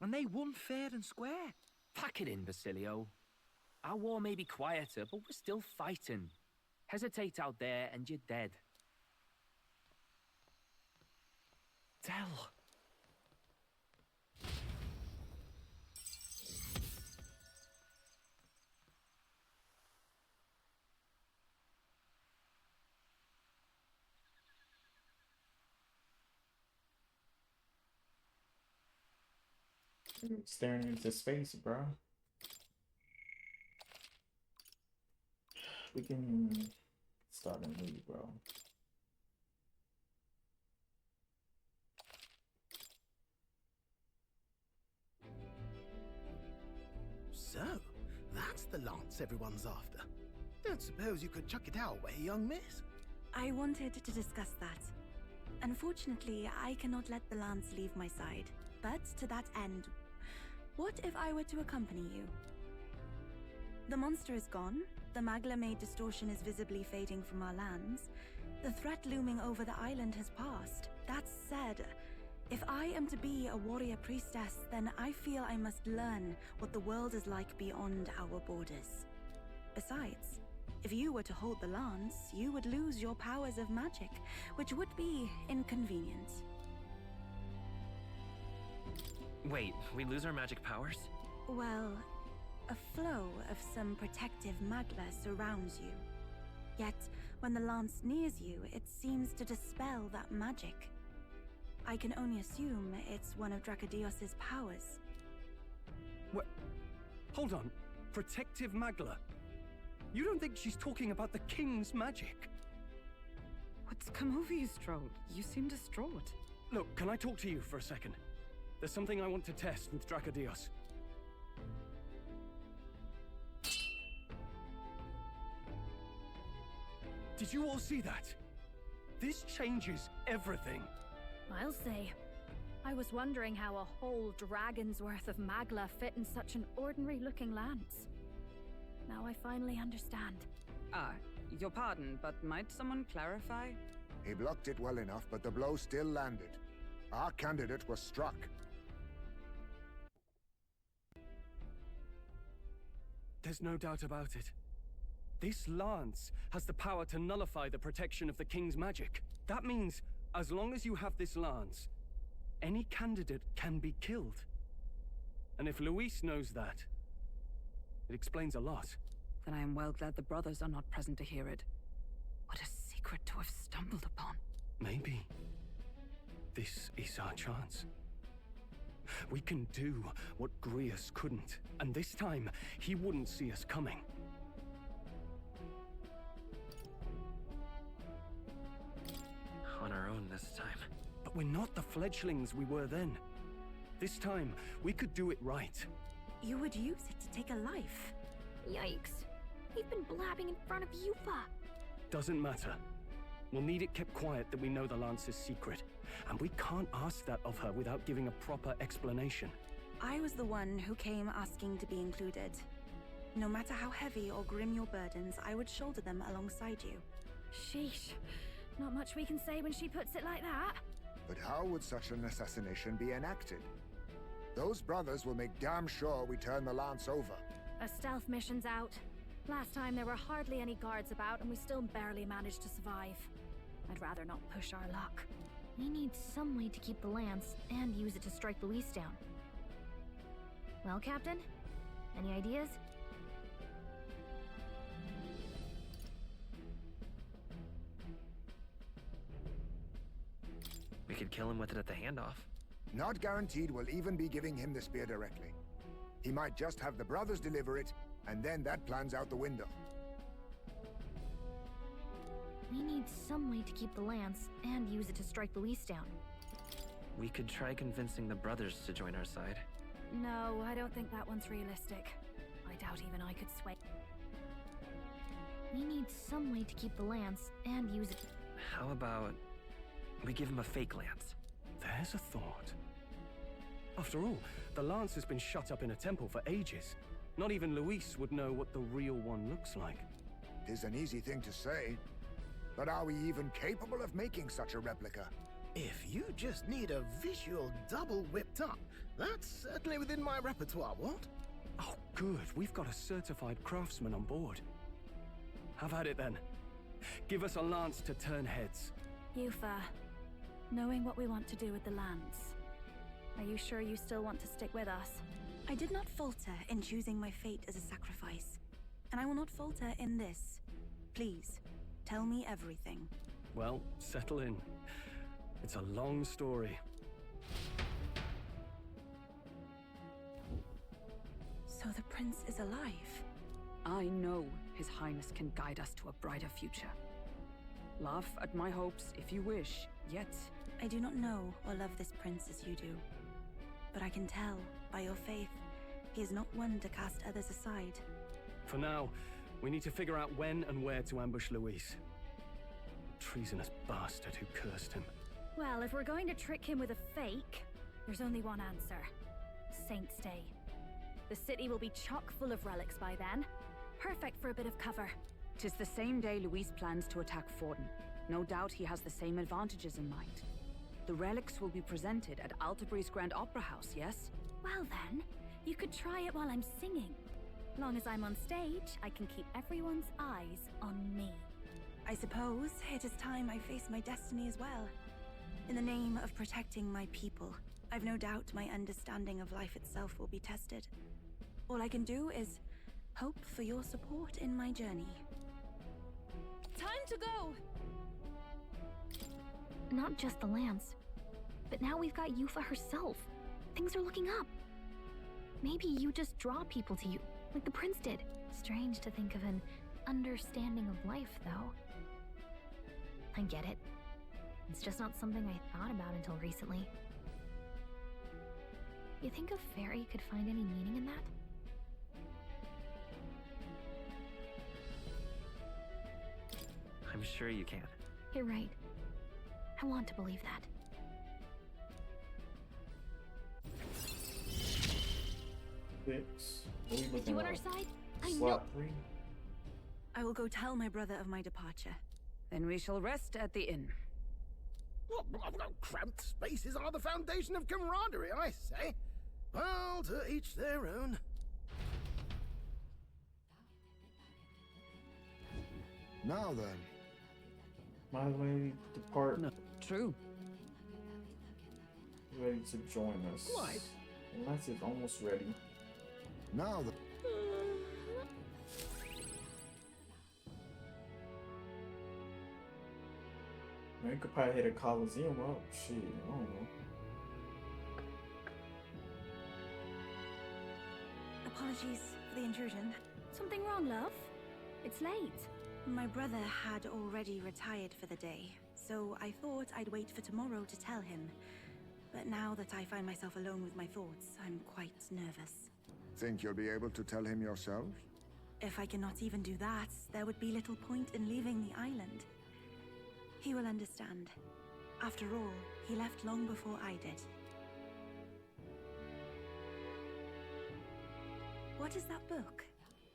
and they won fair and square. Pack it in, Basilio. Our war may be quieter, but we're still fighting. Hesitate out there and you're dead. Del. Staring into space, bro. We can start a movie, bro. So, that's the the lance everyone's after. Don't suppose you could chuck it our way, young miss? I wanted to discuss that. Unfortunately, I cannot let the lance leave my side. But to that end, what if I were to accompany you? The monster is gone. The Magla-made distortion is visibly fading from our lands. The threat looming over the island has passed. That said, if I am to be a warrior priestess, then I feel I must learn what the world is like beyond our borders. Besides, if you were to hold the lance, you would lose your powers of magic, which would be inconvenient. Wait, we lose our magic powers? Well, a flow of some protective magla surrounds you. Yet, when the lance nears you, it seems to dispel that magic. I can only assume it's one of Dracodios's powers. What? Hold on. Protective Magla? You don't think she's talking about the king's magic? What's come over you, Strode? You seem distraught. Look, can I talk to you for a second? There's something I want to test with Dracodios. Did you all see that? This changes everything. I'll say. I was wondering how a whole dragon's worth of magla fit in such an ordinary-looking lance. Now I finally understand. Your pardon, but might someone clarify? He blocked it well enough, but the blow still landed. Our candidate was struck. There's no doubt about it. This lance has the power to nullify the protection of the king's magic. That means, as long as you have this lance, any candidate can be killed. And if Luis knows that, it explains a lot. Then I am well glad the brothers are not present to hear it. What a secret to have stumbled upon. Maybe this is our chance. We can do what Grius couldn't, and this time, he wouldn't see us coming. On our own this time. But we're not the fledglings we were then. This time, we could do it right. You would use it to take a life. Yikes. We've been blabbing in front of Yufa. Doesn't matter. We'll need it kept quiet that we know the Lance's secret. And we can't ask that of her without giving a proper explanation. I was the one who came asking to be included. No matter how heavy or grim your burdens, I would shoulder them alongside you. Sheesh. Not much we can say when she puts it like that. But how would such an assassination be enacted? Those brothers will make damn sure we turn the lance over. A stealth mission's out. Last time there were hardly any guards about and we still barely managed to survive. I'd rather not push our luck. We need some way to keep the lance and use it to strike Luis down. Well, Captain? Any ideas? We could kill him with it at the handoff. Not guaranteed we'll even be giving him the spear directly. He might just have the brothers deliver it, and then that plan's out the window. We need some way to keep the lance and use it to strike Luis down. We could try convincing the brothers to join our side. No, I don't think that one's realistic. I doubt even I could sway. We need some way to keep the lance and use it. How about we give him a fake lance? There's a thought. After all, the lance has been shut up in a temple for ages. Not even Luis would know what the real one looks like. 'Tis an easy thing to say, but are we even capable of making such a replica? If you just need a visual double whipped up, that's certainly within my repertoire, what? Oh, good. We've got a certified craftsman on board. Have at it then. Give us a lance to turn heads. Yufa, knowing what we want to do with the lance, are you sure you still want to stick with us? I did not falter in choosing my fate as a sacrifice, and I will not falter in this. Please, tell me everything. Well, settle in. It's a long story. So the prince is alive? I know His Highness can guide us to a brighter future. Laugh at my hopes if you wish, yet I do not know or love this prince as you do. But I can tell, by your faith, he is not one to cast others aside. For now, we need to figure out when and where to ambush Luis. Treasonous bastard who cursed him. Well, if we're going to trick him with a fake, there's only one answer. Saint's Day. The city will be chock full of relics by then. Perfect for a bit of cover. 'Tis the same day Luis plans to attack Forden. No doubt he has the same advantages in mind. The relics will be presented at Altabri's Grand Opera House, yes? Well then, you could try it while I'm singing. Long as I'm on stage, I can keep everyone's eyes on me. I suppose it is time I face my destiny as well. In the name of protecting my people, I've no doubt my understanding of life itself will be tested. All I can do is hope for your support in my journey. Time to go! Not just the lance, but now we've got Yufa herself. Things are looking up. Maybe you just draw people to you, like the prince did. Strange to think of an understanding of life, though. I get it. It's just not something I thought about until recently. You think a fairy could find any meaning in that? I'm sure you can. You're right. I want to believe that. 6. What are we looking You on at? our side? I know. Slot 3? I will go tell my brother of my departure. Then we shall rest at the inn. Cramped spaces are the foundation of camaraderie, I say. Well, to each their own. Now then. By the way, we depart. No, true. Ready to join us. Quite. Unless it's almost ready. Now then. We could probably hit a Coliseum. Oh, shit. I don't know. Apologies for the intrusion. Something wrong, love? It's late. My brother had already retired for the day, so I thought I'd wait for tomorrow to tell him. But now that I find myself alone with my thoughts, I'm quite nervous. Think you'll be able to tell him yourself? If I cannot even do that, there would be little point in leaving the island. He will understand. After all, he left long before I did. What is that book?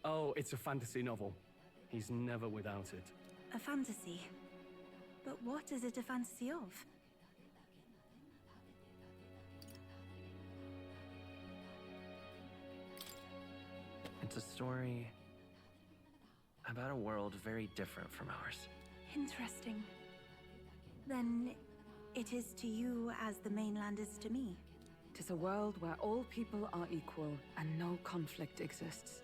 Oh, it's a fantasy novel. He's never without it. A fantasy. But what is it a fantasy of? It's a story about a world very different from ours. Interesting. Then it is to you as the mainland is to me. 'Tis a world where all people are equal and no conflict exists.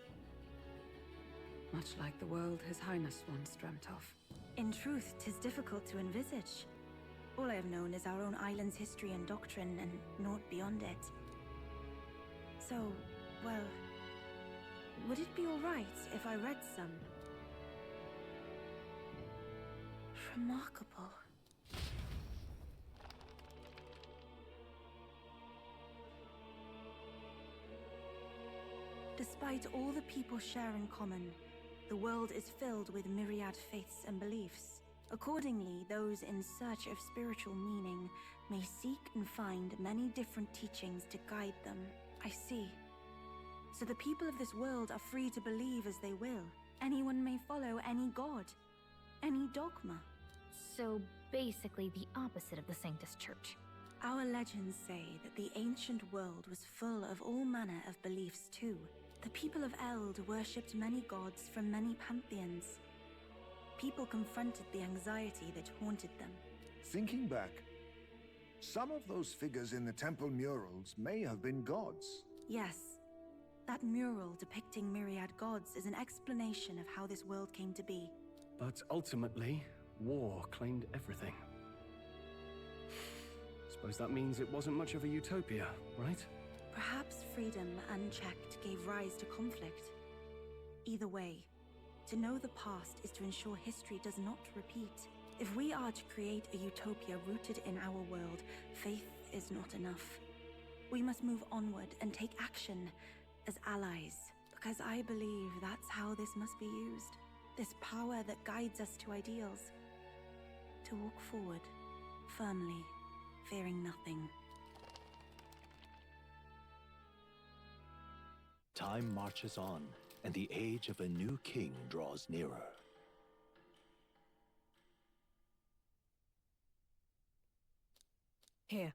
Much like the world His Highness once dreamt of. In truth, 'tis difficult to envisage. All I have known is our own island's history and doctrine, and naught beyond it. So, well, would it be all right if I read some? Remarkable. Despite all the people share in common, the world is filled with myriad faiths and beliefs. Accordingly, those in search of spiritual meaning may seek and find many different teachings to guide them. I see. So the people of this world are free to believe as they will. Anyone may follow any god, any dogma. So basically the opposite of the Sanctus Church. Our legends say that the ancient world was full of all manner of beliefs too. The people of Eld worshipped many gods from many pantheons. People confronted the anxiety that haunted them. Thinking back, some of those figures in the temple murals may have been gods. Yes, that mural depicting myriad gods is an explanation of how this world came to be. But ultimately, war claimed everything. Suppose that means it wasn't much of a utopia, right? Perhaps freedom unchecked gave rise to conflict. Either way, to know the past is to ensure history does not repeat. If we are to create a utopia rooted in our world, faith is not enough. We must move onward and take action as allies, because I believe that's how this must be used. This power that guides us to ideals. To walk forward, firmly, fearing nothing. Time marches on, and the age of a new king draws nearer. Here.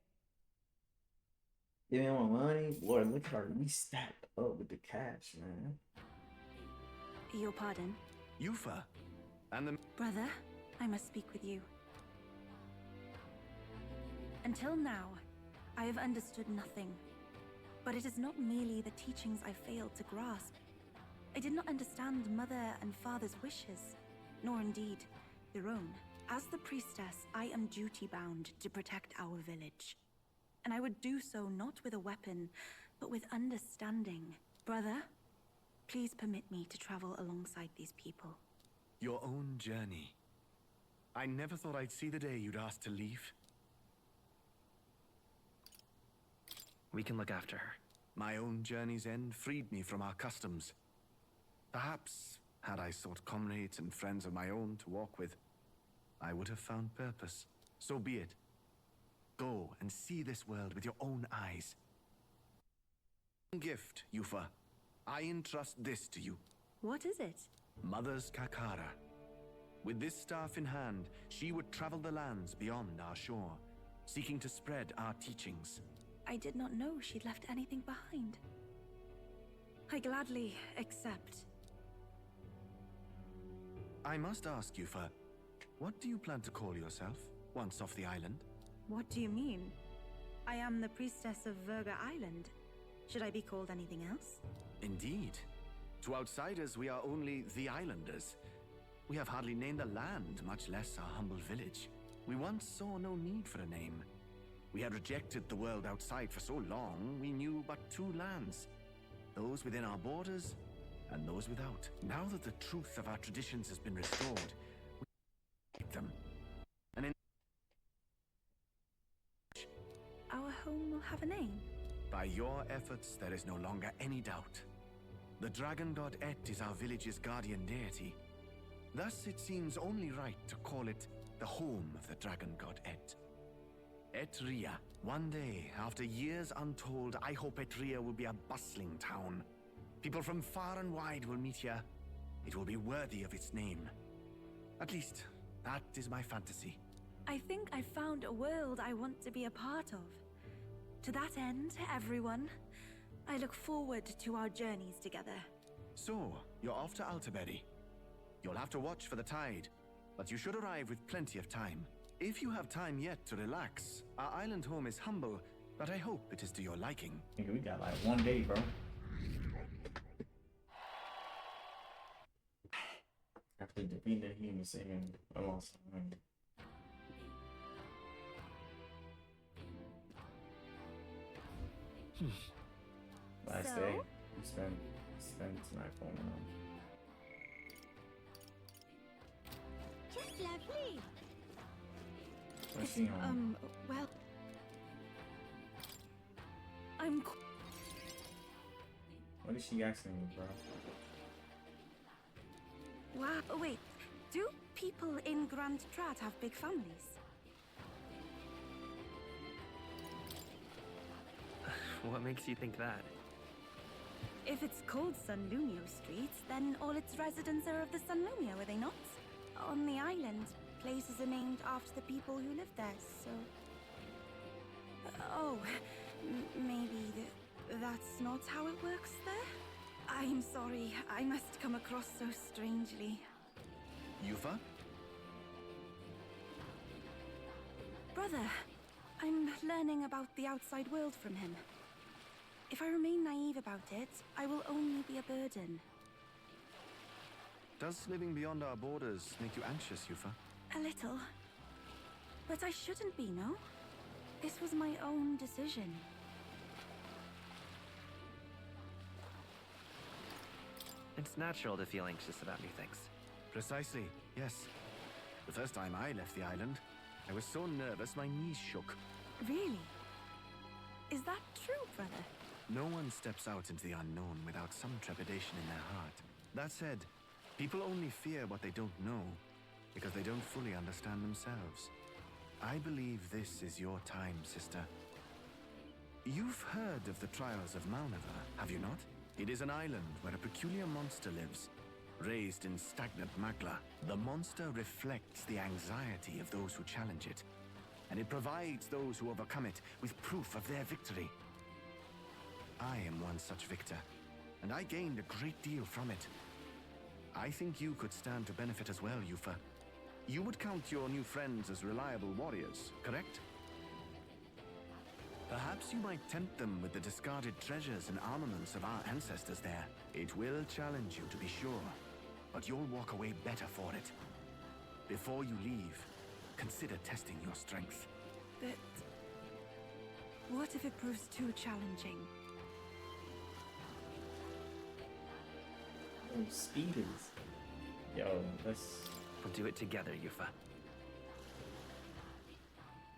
Give me my money. Boy, look how we stacked up with the cash, man. Your pardon? Yufa, and the... Brother, I must speak with you. Until now, I have understood nothing. But it is not merely the teachings I failed to grasp. I did not understand Mother and Father's wishes, nor indeed their own. As the priestess, I am duty-bound to protect our village. And I would do so not with a weapon, but with understanding. Brother, please permit me to travel alongside these people. Your own journey. I never thought I'd see the day you'd ask to leave. We can look after her. My own journey's end freed me from our customs. Perhaps, had I sought comrades and friends of my own to walk with, I would have found purpose. So be it. Go and see this world with your own eyes. Gift, Yufa. I entrust this to you. What is it? Mother's Kakara. With this staff in hand, she would travel the lands beyond our shore, seeking to spread our teachings. I did not know she'd left anything behind. I gladly accept. I must ask, Yufa, what do you plan to call yourself, once off the island? What do you mean? I am the priestess of Verga Island. Should I be called anything else? Indeed. To outsiders, we are only the islanders. We have hardly named the land, much less our humble village. We once saw no need for a name. We had rejected the world outside for so long, we knew but two lands. Those within our borders, and those without. Now that the truth of our traditions has been restored, we take them. And in our home will have a name. by your efforts, there is no longer any doubt. The dragon god Et is our village's guardian deity. Thus, it seems only right to call it the home of the dragon god Et. Etria. One day, after years untold, I hope Etria will be a bustling town. People from far and wide will meet here. It will be worthy of its name. At least, that is my fantasy. I think I found a world I want to be a part of. To that end, everyone, I look forward to our journeys together. So, you're off to Altaberry. You'll have to watch for the tide, but you should arrive with plenty of time. If you have time yet to relax, our island home is humble, but I hope it is to your liking. Nigga, we got like 1 day, bro. After defeating the human saving almost. Last day, we spend tonight phone around. Just lovely. What's she on? Well, I'm... What is she asking me, bro? Wow, oh, wait. Do people in Grand Trat have big families? What makes you think that? If it's called Sunlumio Street, then all its residents are of the Sunlumio, are they not? On the island, places are named after the people who live there, so... Oh, maybe that's not how it works there? I'm sorry, I must come across so strangely. Yufa? Brother, I'm learning about the outside world from him. If I remain naive about it, I will only be a burden. Does living beyond our borders make you anxious, Yufa? A little. But I shouldn't be, no? This was my own decision. It's natural to feel anxious about new things. Precisely, yes. The first time I left the island, I was so nervous my knees shook. Really? Is that true, brother? No one steps out into the unknown without some trepidation in their heart. That said, people only fear what they don't know because they don't fully understand themselves. I believe this is your time, sister. You've heard of the trials of Malnever, have you not? It is an island where a peculiar monster lives. Raised in stagnant magma, the monster reflects the anxiety of those who challenge it, and it provides those who overcome it with proof of their victory. I am one such victor, and I gained a great deal from it. I think you could stand to benefit as well, Yufa. You would count your new friends as reliable warriors, correct? Perhaps you might tempt them with the discarded treasures and armaments of our ancestors there. It will challenge you, to be sure, but you'll walk away better for it. Before you leave, consider testing your strength. But what if it proves too challenging? Oh, speeders. Yo, let's... We'll do it together, Yufa.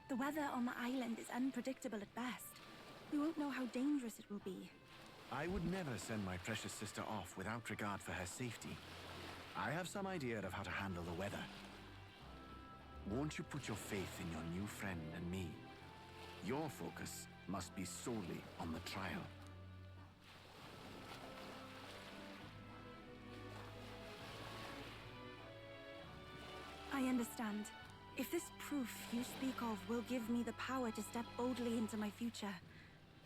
The weather on the island is unpredictable at best. We won't know how dangerous it will be. I would never send my precious sister off without regard for her safety. I have some idea of how to handle the weather. Won't you put your faith in your new friend and me? Your focus must be solely on the trial. I understand. If this proof you speak of will give me the power to step boldly into my future,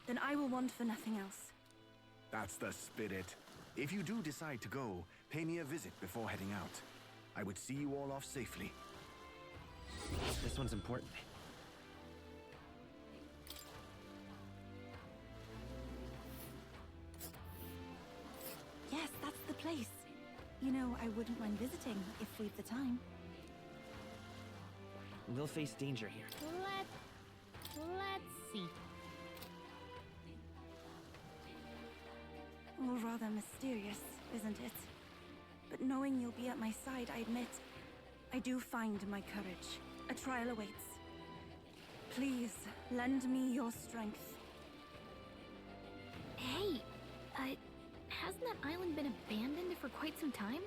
then I will want for nothing else. That's the spirit. If you do decide to go, pay me a visit before heading out. I would see you all off safely. This one's important. Yes, that's the place. You know, I wouldn't mind visiting if we've the time. We'll face danger here. Let's see. All rather mysterious, isn't it? But knowing you'll be at my side, I admit, I do find my courage. A trial awaits. Please, lend me your strength. Hey, hasn't that island been abandoned for quite some time?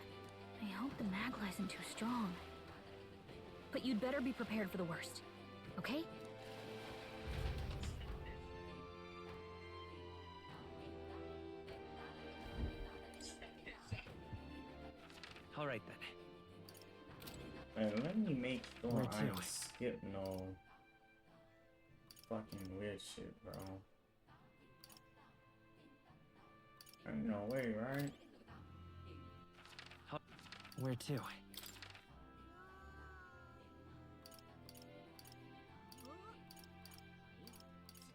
I hope the magma isn't too strong. But you'd better be prepared for the worst, okay? All right then. Man, let me make sure Where I to? don't skip no fucking weird shit, bro. Ain't no way, right? Where to?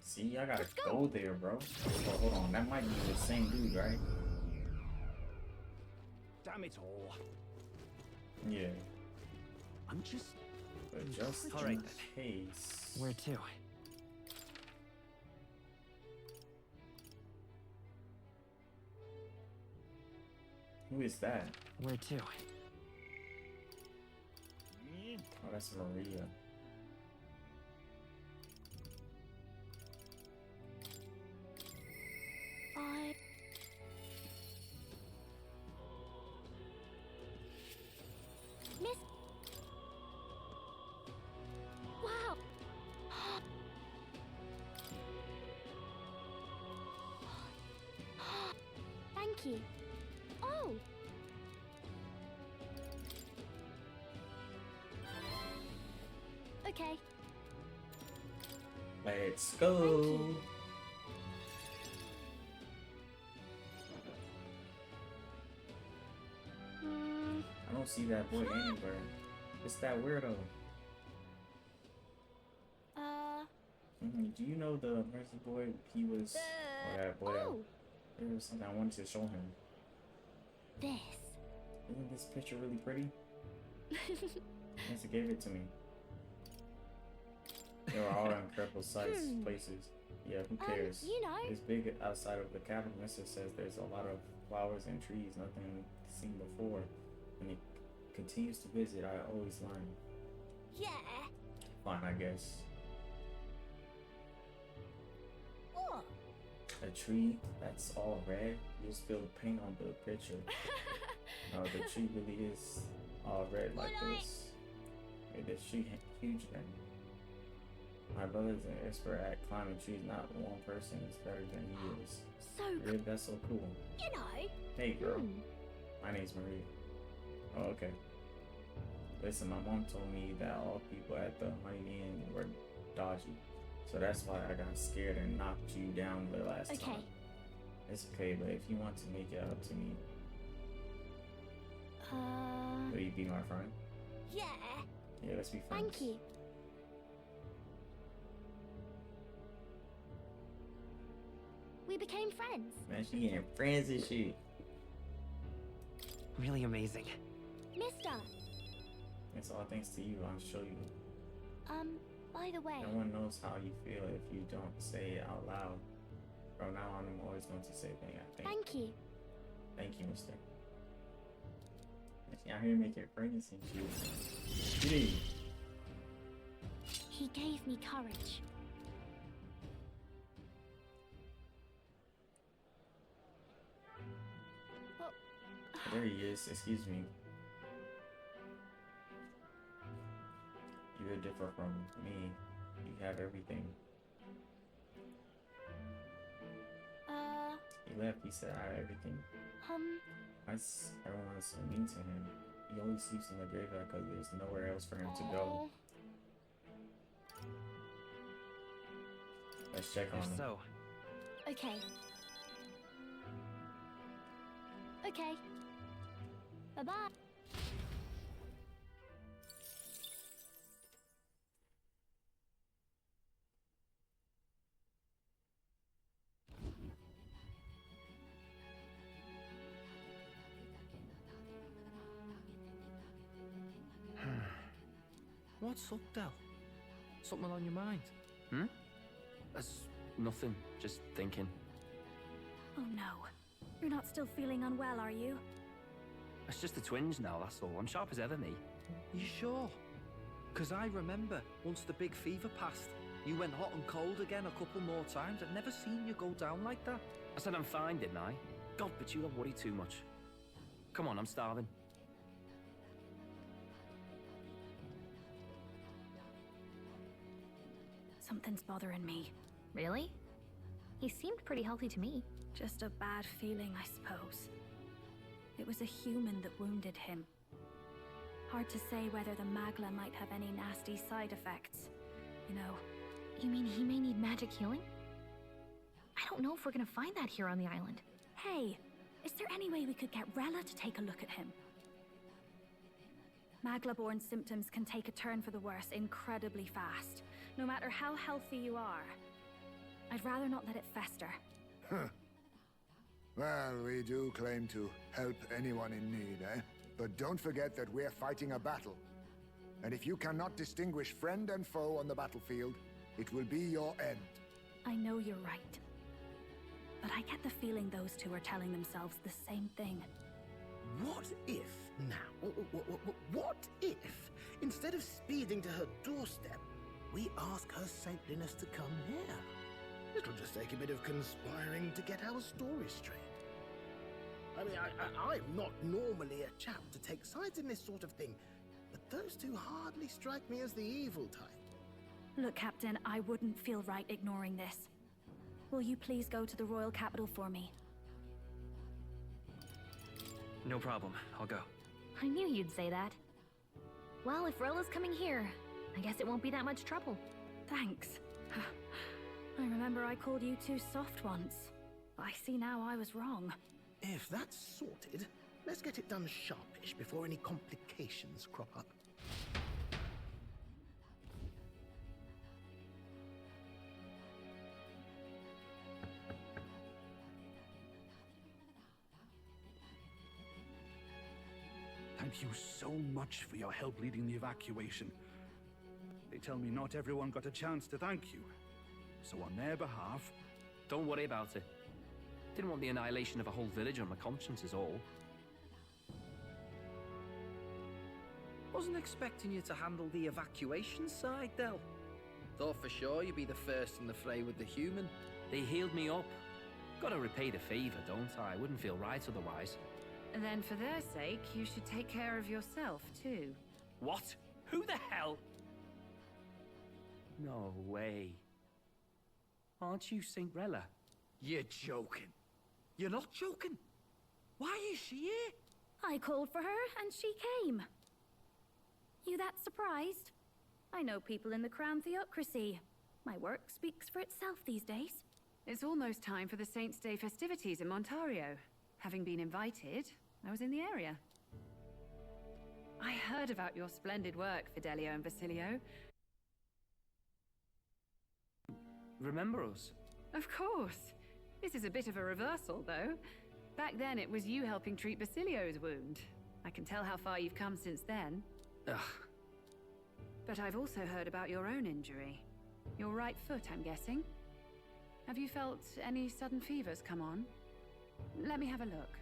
See, I gotta go there, bro. Oh, hold on, that might be the same dude, right? Damn it all. Yeah. I'm just... But just all in right case. Where to? Who is that? Where to? Oh, that's Maria. Miss. Wow. Thank you. Oh. Okay. Let's go. I don't see that boy anywhere. It's that weirdo. Do you know the mercy boy? He was. Or that boy. There was something I wanted to show him. This. Isn't this picture really pretty? Nancy gave it to me. They were all incredible sights, places. Yeah, who cares? You know. It's big outside of the capital. Mister says there's a lot of flowers and trees, nothing seen before. When he continues to visit, I always learn. Yeah. Fine, I guess. What? A tree that's all red, you spill paint on the picture. No, the tree really is all red like this. Hey, this tree huge then. My brother's an expert at climbing trees. Not one person is better than he is. So Really, that's so cool. you know. Hey girl, my name's Maria. Oh, okay. Listen, my mom told me that all people at the Honey Inn were dodgy. So that's why I got scared and knocked you down the last time. It's okay, but if you want to make it up to me, will you be my friend? Yeah. Yeah, let's be friends. Thank you. We became friends. Man, she getting friends and shit. Really amazing. Mister. It's all thanks to you. I'll show you. By the way. No one knows how you feel if you don't say it out loud. From now on, I'm always going to say Thank you. Thank you, mister. She out here making friends and shit. Gee. He gave me courage. There he is. Excuse me. You're different from me. You have everything. He left. He said I have everything. Everyone is so mean to him. He always sleeps in the graveyard because there's nowhere else for him to go. Let's check on him. So. Okay. Okay. Bye-bye. What's up, Del? Something on your mind? That's nothing. Just thinking. Oh no. You're not still feeling unwell, are you? It's just the twinge now, that's all. I'm sharp as ever, me. You sure? Because I remember, once the big fever passed, you went hot and cold again a couple more times. I've never seen you go down like that. I said I'm fine, didn't I? God, but you don't worry too much. Come on, I'm starving. Something's bothering me. Really? He seemed pretty healthy to me. Just a bad feeling, I suppose. It was a human that wounded him. Hard to say whether the Magla might have any nasty side effects. You know. You mean he may need magic healing? I don't know if we're gonna find that here on the island. Hey, is there any way we could get Rella to take a look at him? Magla-born symptoms can take a turn for the worse incredibly fast, no matter how healthy you are. I'd rather not let it fester. Huh. Well, we do claim to help anyone in need, eh? But don't forget that we're fighting a battle. And if you cannot distinguish friend and foe on the battlefield, it will be your end. I know you're right. But I get the feeling those two are telling themselves the same thing. What if now? What if, instead of speeding to her doorstep, we ask her saintliness to come here? It'll just take a bit of conspiring to get our story straight. I mean, I'm not normally a chap to take sides in this sort of thing, but those two hardly strike me as the evil type. Look, Captain, I wouldn't feel right ignoring this. Will you please go to the royal capital for me? No problem. I'll go. I knew you'd say that. Well, if Rella's coming here, I guess it won't be that much trouble. Thanks. I remember I called you too soft once. I see now I was wrong. If that's sorted, let's get it done sharpish before any complications crop up. Thank you so much for your help leading the evacuation. They tell me not everyone got a chance to thank you. So on their behalf... Don't worry about it. Didn't want the annihilation of a whole village on my conscience is all. Wasn't expecting you to handle the evacuation side, Del. Thought for sure you'd be the first in the fray with the human. They healed me up. Gotta repay the favor, don't I? Wouldn't feel right otherwise. And then for their sake, you should take care of yourself, too. What? Who the hell? No way. Aren't you Cinderella? You're joking. You're not joking. Why is she here? I called for her, and she came. You that surprised? I know people in the Crown Theocracy. My work speaks for itself these days. It's almost time for the Saints' Day festivities in Montario. Having been invited, I was in the area. I heard about your splendid work, Fidelio and Basilio. Remember us? Of course. This is a bit of a reversal, though. Back then, it was you helping treat Basilio's wound. I can tell how far you've come since then. Ugh. But I've also heard about your own injury. Your right foot, I'm guessing. Have you felt any sudden fevers come on? Let me have a look.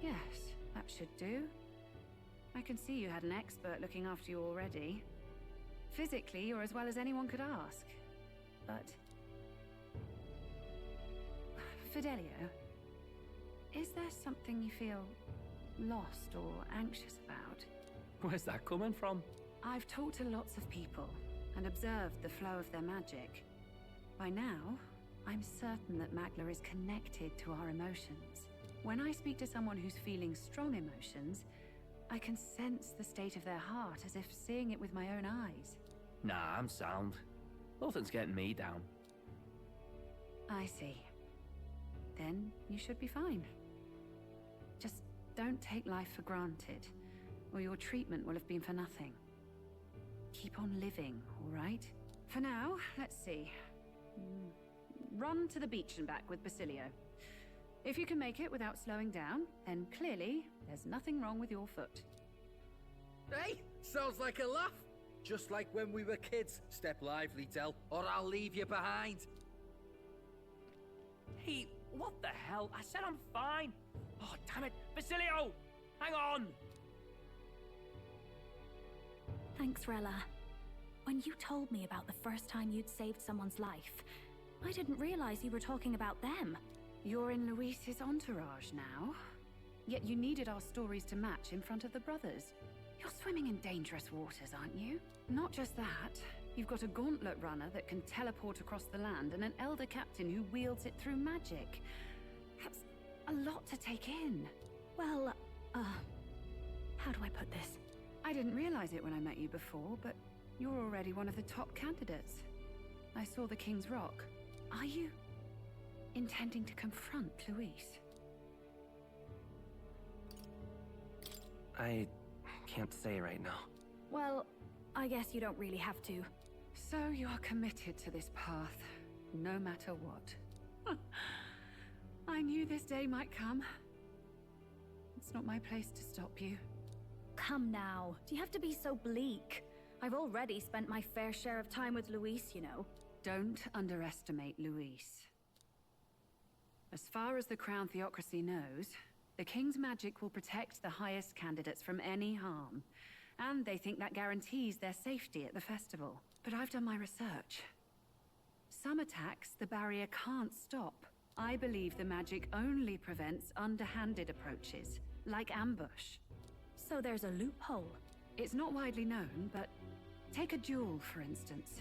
Yes, that should do. I can see you had an expert looking after you already. Physically, you're as well as anyone could ask. But... Fidelio, is there something you feel lost or anxious about? Where's that coming from? I've talked to lots of people and observed the flow of their magic. By now, I'm certain that MrYerrr is connected to our emotions. When I speak to someone who's feeling strong emotions, I can sense the state of their heart as if seeing it with my own eyes. Nah, I'm sound. Nothing's getting me down. I see. Then you should be fine. Just don't take life for granted, or your treatment will have been for nothing. Keep on living, all right? For now, let's see. Run to the beach and back with Basilio. If you can make it without slowing down, then clearly there's nothing wrong with your foot. Hey, sounds like a laugh. Just like when we were kids. Step lively, Del, or I'll leave you behind. Hey, what the hell? I said I'm fine. Oh, damn it. Basilio! Hang on! Thanks, Rella. When you told me about the first time you'd saved someone's life, I didn't realize you were talking about them. You're in Luis's entourage now. Yet you needed our stories to match in front of the brothers. You're swimming in dangerous waters, aren't you? Not just that. You've got a gauntlet runner that can teleport across the land and an elder captain who wields it through magic. That's a lot to take in. Well, how do I put this? I didn't realize it when I met you before, but you're already one of the top candidates. I saw the King's Rock. Are you intending to confront Luis? I can't say right now. Well, I guess you don't really have to. So you are committed to this path, no matter what. I knew this day might come. It's not my place to stop you. Come now, do you have to be so bleak? I've already spent my fair share of time with Luis, you know. Don't underestimate Luis. As far as the Crown Theocracy knows, the King's magic will protect the highest candidates from any harm. And they think that guarantees their safety at the festival. But I've done my research. Some attacks the barrier can't stop. I believe the magic only prevents underhanded approaches, like ambush. So there's a loophole. It's not widely known, but take a duel, for instance.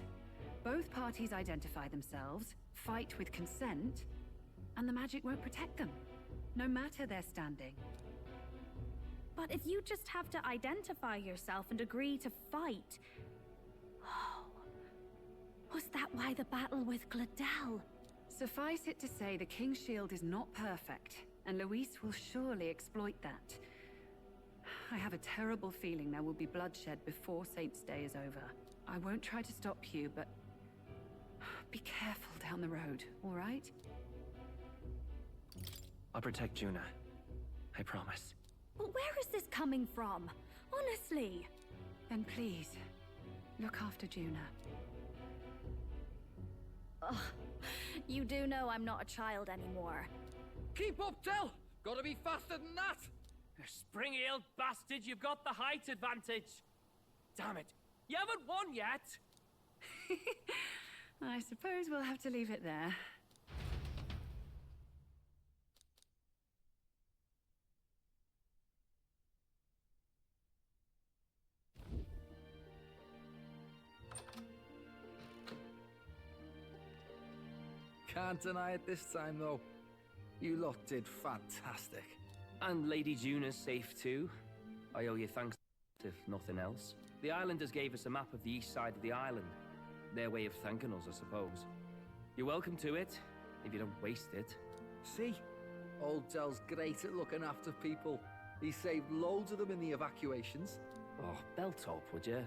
Both parties identify themselves, fight with consent, and the magic won't protect them, no matter their standing. But if you just have to identify yourself and agree to fight... Oh, was that why the battle with Gladel? Suffice it to say the King's shield is not perfect, and Luis will surely exploit that. I have a terrible feeling there will be bloodshed before Saints' Day is over. I won't try to stop you, but be careful down the road, all right? I'll protect Juna. I promise. But where is this coming from? Honestly. Then please, look after Juna. Ugh. You do know I'm not a child anymore. Keep up, Del! Gotta be faster than that! You spring-heeled bastard, you've got the height advantage. Damn it, you haven't won yet! I suppose we'll have to leave it there. Can't deny it this time, though. You lot did fantastic. And Lady Juna's safe too. I owe you thanks, if nothing else. The islanders gave us a map of the east side of the island. Their way of thanking us, I suppose. You're welcome to it, if you don't waste it. See? Old Dell's great at looking after people. He saved loads of them in the evacuations. Oh, belt up, would you?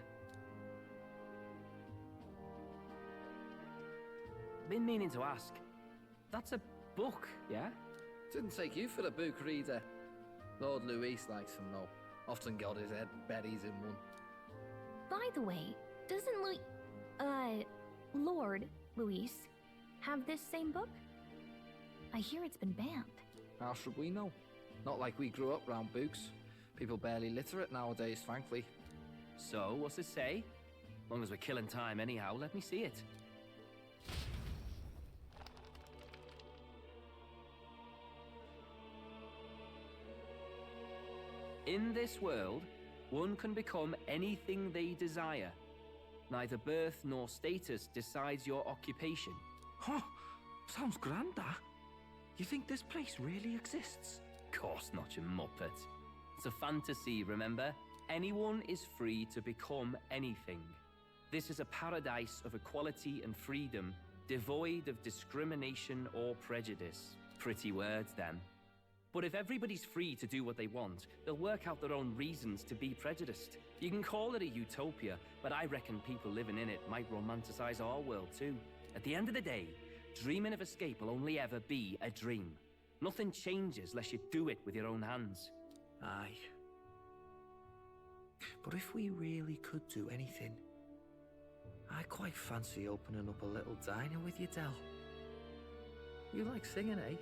Been meaning to ask. That's a book, yeah? Didn't take you for a book reader. Lord Luis likes them, though. Often got his head buried in one. By the way, doesn't Lord Luis have this same book? I hear it's been banned. How should we know? Not like we grew up round books. People barely literate nowadays, frankly. So, what's it say? Long as we're killing time anyhow, let me see it. In this world, one can become anything they desire. Neither birth nor status decides your occupation. Huh, sounds grand, that. You think this place really exists? Course not, you muppet. It's a fantasy, remember? Anyone is free to become anything. This is a paradise of equality and freedom, devoid of discrimination or prejudice. Pretty words, them. But if everybody's free to do what they want, they'll work out their own reasons to be prejudiced. You can call it a utopia, but I reckon people living in it might romanticize our world too. At the end of the day, dreaming of escape will only ever be a dream. Nothing changes unless you do it with your own hands. Aye. But if we really could do anything, I quite fancy opening up a little diner with you, Del. You like singing, eh?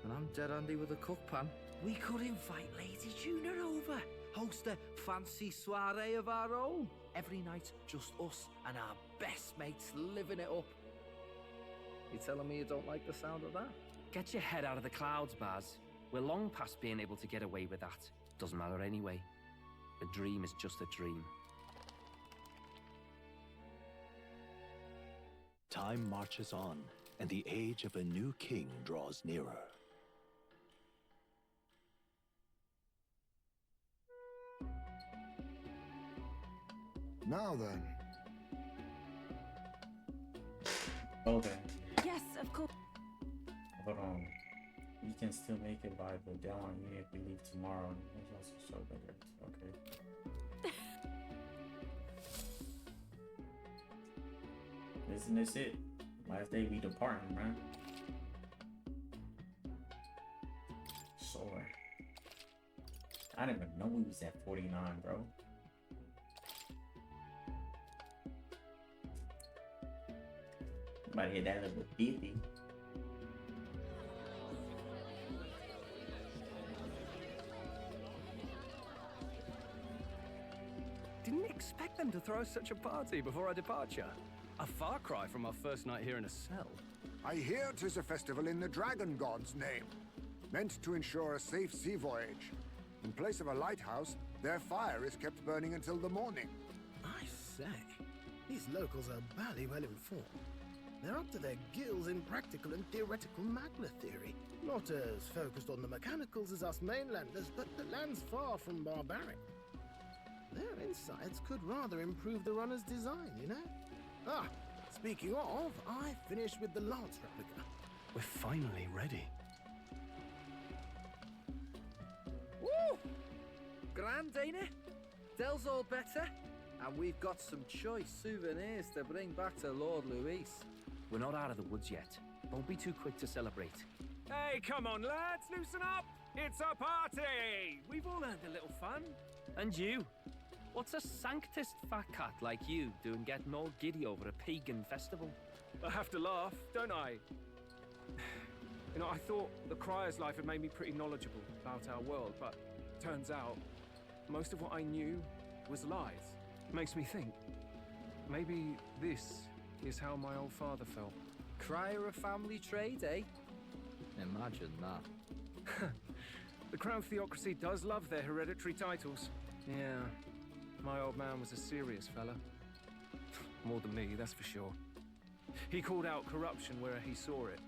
And I'm dead handy with a cook pan. We could invite Lady Juna over. Host a fancy soiree of our own. Every night, just us and our best mates living it up. You telling me you don't like the sound of that? Get your head out of the clouds, Baz. We're long past being able to get away with that. Doesn't matter anyway. A dream is just a dream. Time marches on, and the age of a new king draws nearer. Now then. Okay. Yes, of course. Hold on. You can still make it by the deadline even if we leave tomorrow. It's also so better. Okay. Isn't this it? Last day we departing, man. Sore. I didn't even know we was at 49, bro. Might hit that level 50. Didn't expect them to throw such a party before our departure. A far cry from our first night here in a cell. I hear 'tis a festival in the Dragon God's name, meant to ensure a safe sea voyage. In place of a lighthouse, their fire is kept burning until the morning. I say, these locals are bally well informed. They're up to their gills in practical and theoretical magna theory. Not as focused on the mechanicals as us mainlanders, but the land's far from barbaric. Their insights could rather improve the runner's design, you know? Ah, speaking of, I finished with the lance replica. We're finally ready. Woo! Grand, ain't it? Del's all better, and we've got some choice souvenirs to bring back to Lord Luis. We're not out of the woods yet. Don't be too quick to celebrate. Hey, come on, lads, loosen up! It's a party! We've all earned a little fun. And you? What's a sanctist fat cat like you doing getting all giddy over a pagan festival? I have to laugh, don't I? You know, I thought the Crier's life had made me pretty knowledgeable about our world, but turns out most of what I knew was lies. Makes me think, maybe this is how my old father felt. Crier of family trade, eh? Imagine that. The Crown Theocracy does love their hereditary titles. Yeah, my old man was a serious fella. More than me, that's for sure. He called out corruption where he saw it.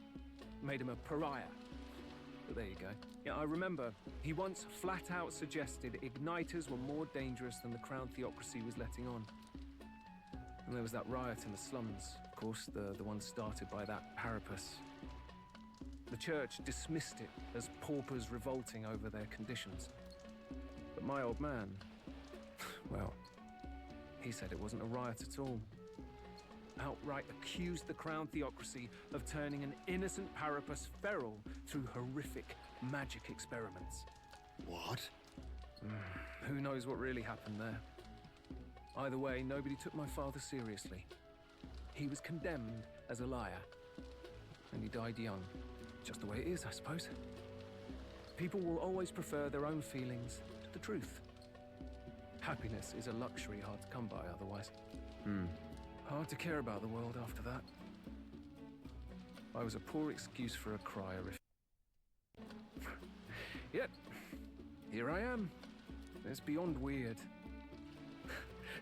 Made him a pariah. But there you go. Yeah, I remember he once flat out suggested igniters were more dangerous than the Crown Theocracy was letting on. And there was that riot in the slums, of course, the one started by that Parapus. The church dismissed it as paupers revolting over their conditions. But my old man, well, he said it wasn't a riot at all. Outright accused the Crown Theocracy of turning an innocent Parapus feral through horrific magic experiments. What? Who knows what really happened there? Either way, nobody took my father seriously. He was condemned as a liar. And he died young. Just the way it is, I suppose. People will always prefer their own feelings to the truth. Happiness is a luxury hard to come by otherwise. Hard to care about the world after that. I was a poor excuse for a crier if... Yet, here I am. It's beyond weird.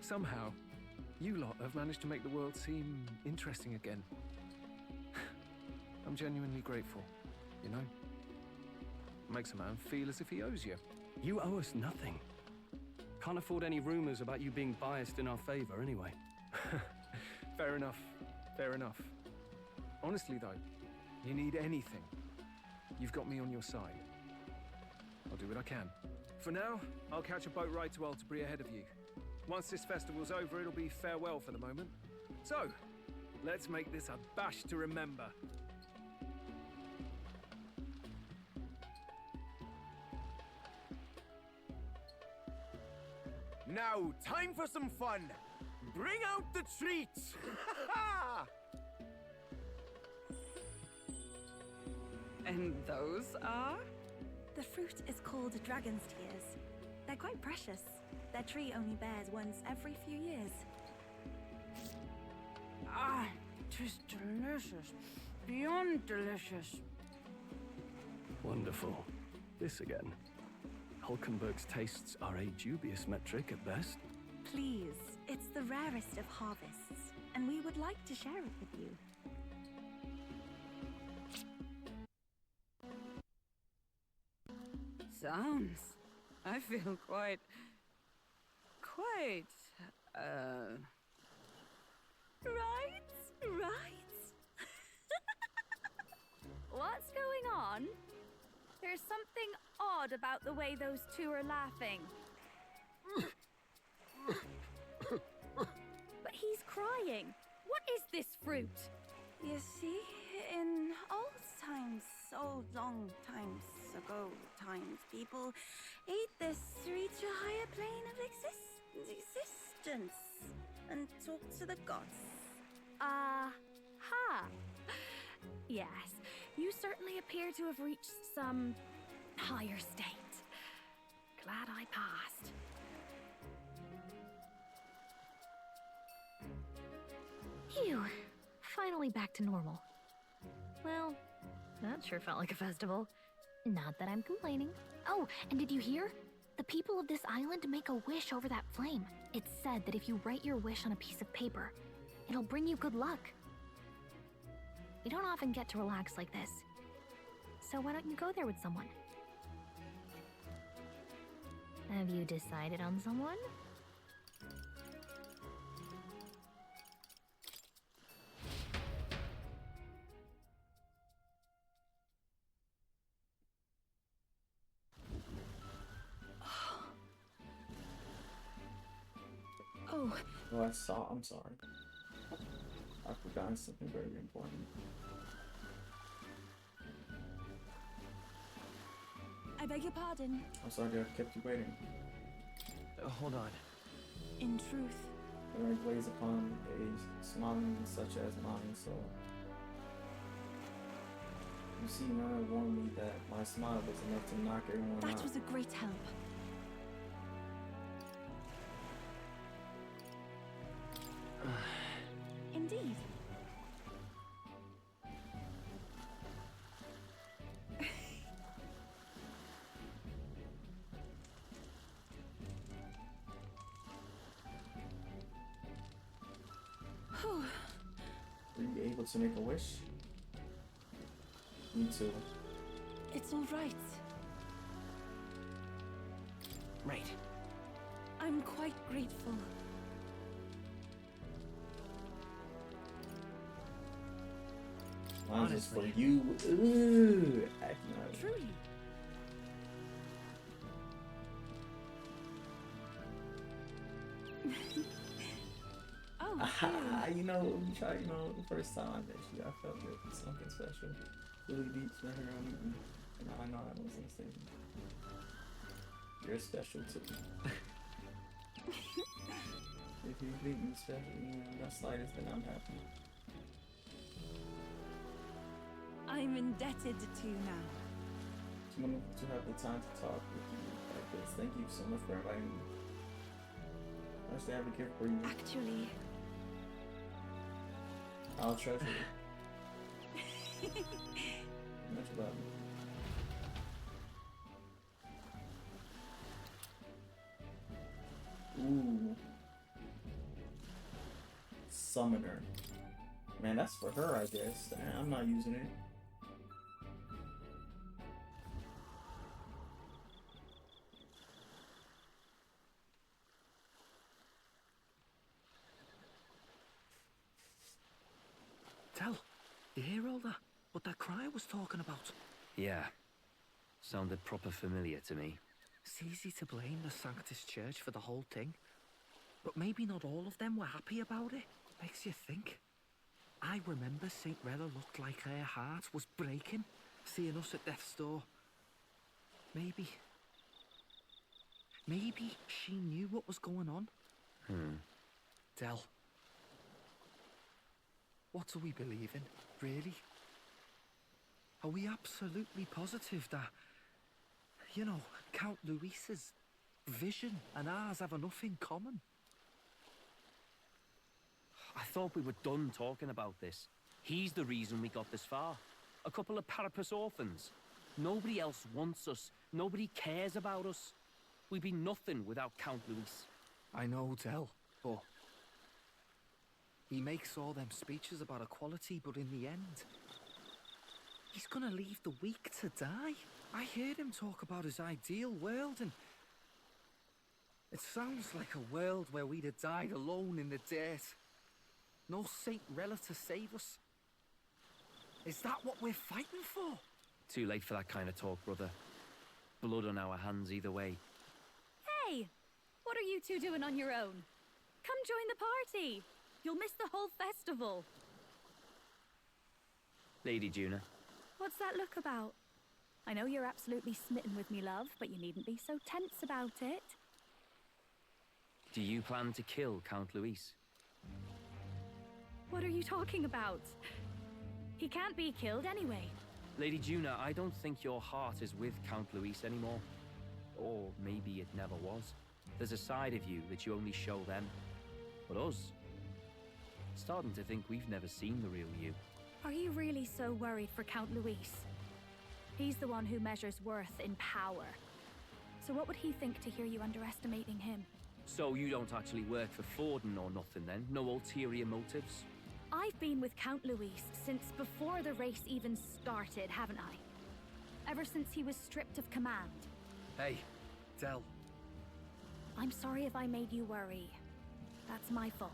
Somehow, you lot have managed to make the world seem interesting again. I'm genuinely grateful, you know? Makes a man feel as if he owes you. You owe us nothing. Can't afford any rumors about you being biased in our favor anyway. Fair enough. Fair enough. Honestly, though, you need anything, you've got me on your side. I'll do what I can. For now, I'll catch a boat ride to Altabri ahead of you. Once this festival's over, it'll be farewell for the moment. So, let's make this a bash to remember. Now, time for some fun! Bring out the treats! And those are? The fruit is called dragon's tears. They're quite precious. Their tree only bears once every few years. Ah, 'tis delicious. Beyond delicious. Wonderful. This again. Hulkenberg's tastes are a dubious metric at best. Please, it's the rarest of harvests, and we would like to share it with you. Sounds. I feel quite... Right? What's going on? There's something odd about the way those two are laughing. But he's crying. What is this fruit? You see, in old long times ago, people ate this to reach a higher plane of existence and talk to the gods. Ha! Yes, you certainly appear to have reached some higher state. Glad I passed. Phew. Finally back to normal. Well, that sure felt like a festival. Not that I'm complaining. Oh, and did you hear? The people of this island make a wish over that flame. It's said that if you write your wish on a piece of paper, it'll bring you good luck. You don't often get to relax like this. So why don't you go there with someone? Have you decided on someone? Oh. Oh, I'm sorry. I forgot something very important. I beg your pardon. I'm sorry I kept you waiting. Hold on. In truth, When I blaze upon a smiling such as mine, so you see, Nana warned me that my smile was enough to knock everyone out. that was a great help. Indeed. Were you able to make a wish? Me too. It's all right. Right. I'm quite grateful. Mine's just for Honestly. you. Ooh, acting like Truly. Oh, you know, we tried, you know, the first time I met you, I felt it was something special. Really deep, met her on me, and I know I was insane. You're special to me. If you think me special, you know, the slightest, then I'm happy. I'm indebted to you now. It's wonderful to have the time to talk with you like this. Thank you so much for inviting me. I should have a gift for you. Actually, I'll treasure it. Much love. Ooh. Summoner. Man, that's for her, I guess. I'm not using it. Tell, you hear all that? What that cry was talking about? Yeah. Sounded proper familiar to me. It's easy to blame the Sanctus Church for the whole thing. But maybe not all of them were happy about it. Makes you think. I remember MrYerrr looked like her heart was breaking, seeing us at death's door. Maybe she knew what was going on. Del. What do we believe in, really? Are we absolutely positive that, you know, Count Luis's vision and ours have enough in common? I thought we were done talking about this. He's the reason we got this far. A couple of Parapus orphans. Nobody else wants us. Nobody cares about us. We'd be nothing without Count Luis. I know, Del, but he makes all them speeches about equality, but in the end, he's gonna leave the weak to die. I heard him talk about his ideal world, and it sounds like a world where we'd have died alone in the dirt. No MrYerrr to save us. Is that what we're fighting for? Too late for that kind of talk, brother. Blood on our hands either way. Hey! What are you two doing on your own? Come join the party! You'll miss the whole festival. Lady Juna. What's that look about? I know you're absolutely smitten with me, love, but you needn't be so tense about it. Do you plan to kill Count Luis? What are you talking about? He can't be killed anyway. Lady Juna, I don't think your heart is with Count Luis anymore. Or maybe it never was. There's a side of you that you only show them. But us, starting to think we've never seen the real you. Are you really so worried for Count Luis? He's the one who measures worth in power. So what would he think to hear you underestimating him? So you don't actually work for Forden or nothing then? No ulterior motives? I've been with Count Luis since before the race even started, haven't I? Ever since he was stripped of command. Hey, Del. I'm sorry if I made you worry. That's my fault.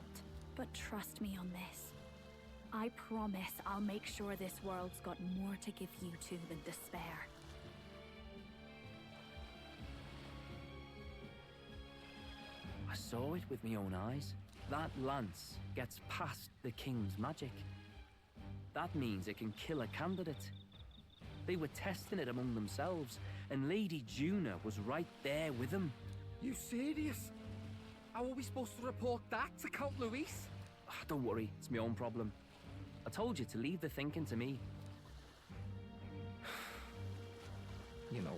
But trust me on this. I promise I'll make sure this world's got more to give you two than despair. I saw it with my own eyes. That lance gets past the king's magic. That means it can kill a candidate. They were testing it among themselves, and Lady Juna was right there with them. You serious? How are we supposed to report that to Count Luis? Don't worry, it's my own problem. I told you to leave the thinking to me. You know,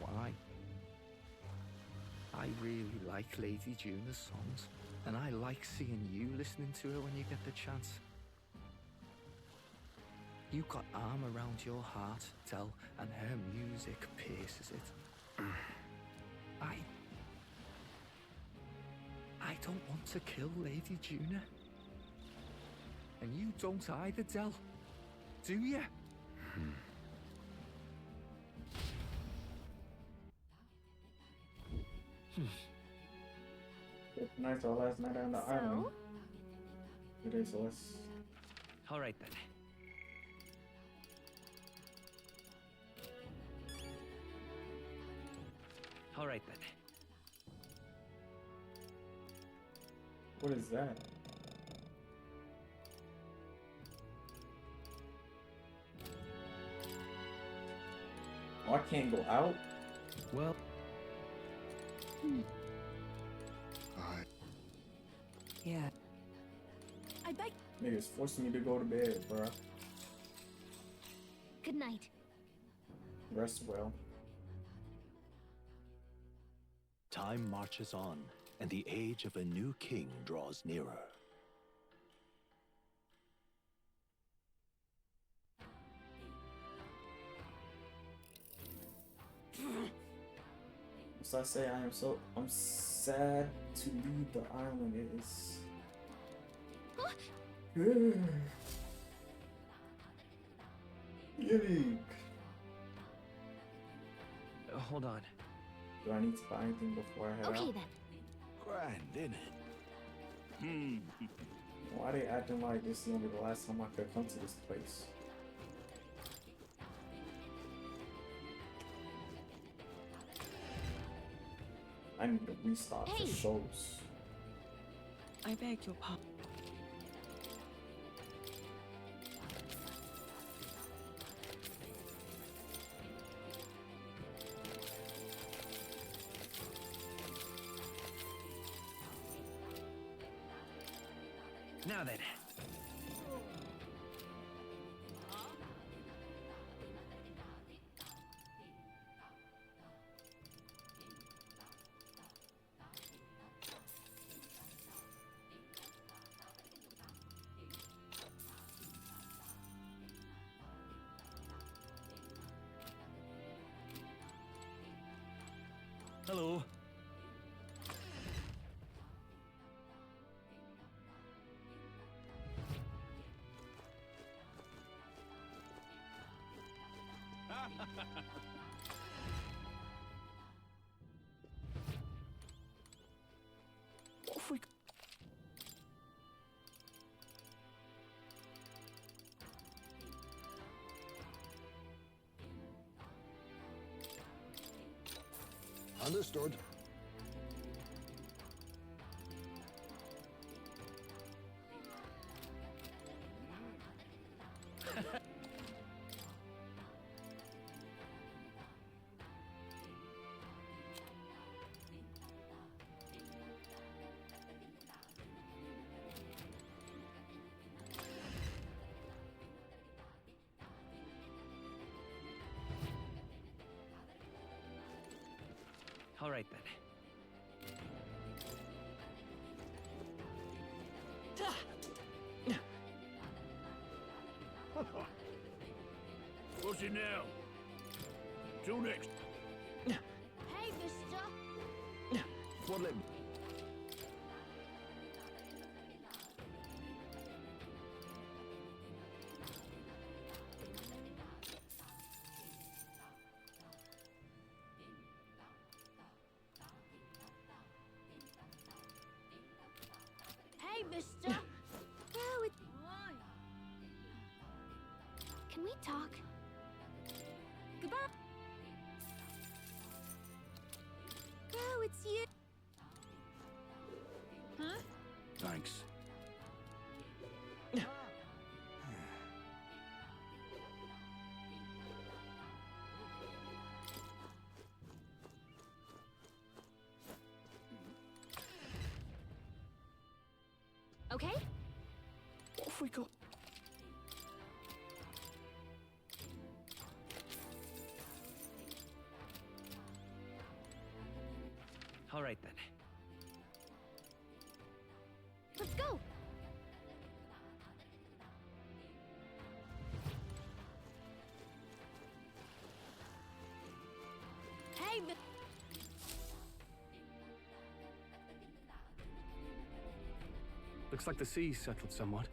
I really like Lady Juna's songs, and I like seeing you listening to her when you get the chance. You got arm around your heart, Del, and her music pierces it. I don't want to kill Lady Juna. And you don't either, Del. Do ya? Tonight's our last night on the island. It is, so let's... All right then. All right then. What is that? Oh, I can't go out? Well... Yeah. I beg. Niggas forcing me to go to bed, bruh. Good night. Rest well. Time marches on, and the age of a new king draws nearer. So I say I'm sad to leave the island. It is Yiddy. Hold on. Do I need to buy anything before I head out? Okay then. Grand, innit? Why are they acting like this is gonna be the last time I could come to this place? I need to restock the shows. I beg your pardon. Now then. Hello. Off we Understood. All right then. What's it now? Till next. Hey, mister. What'll it... Hey, mister. Oh, it's... Can we talk? Goodbye. Oh, it's you. Huh? Thanks. Okay? off we go. All right then. Let's go. Hey, Looks like the sea's settled somewhat.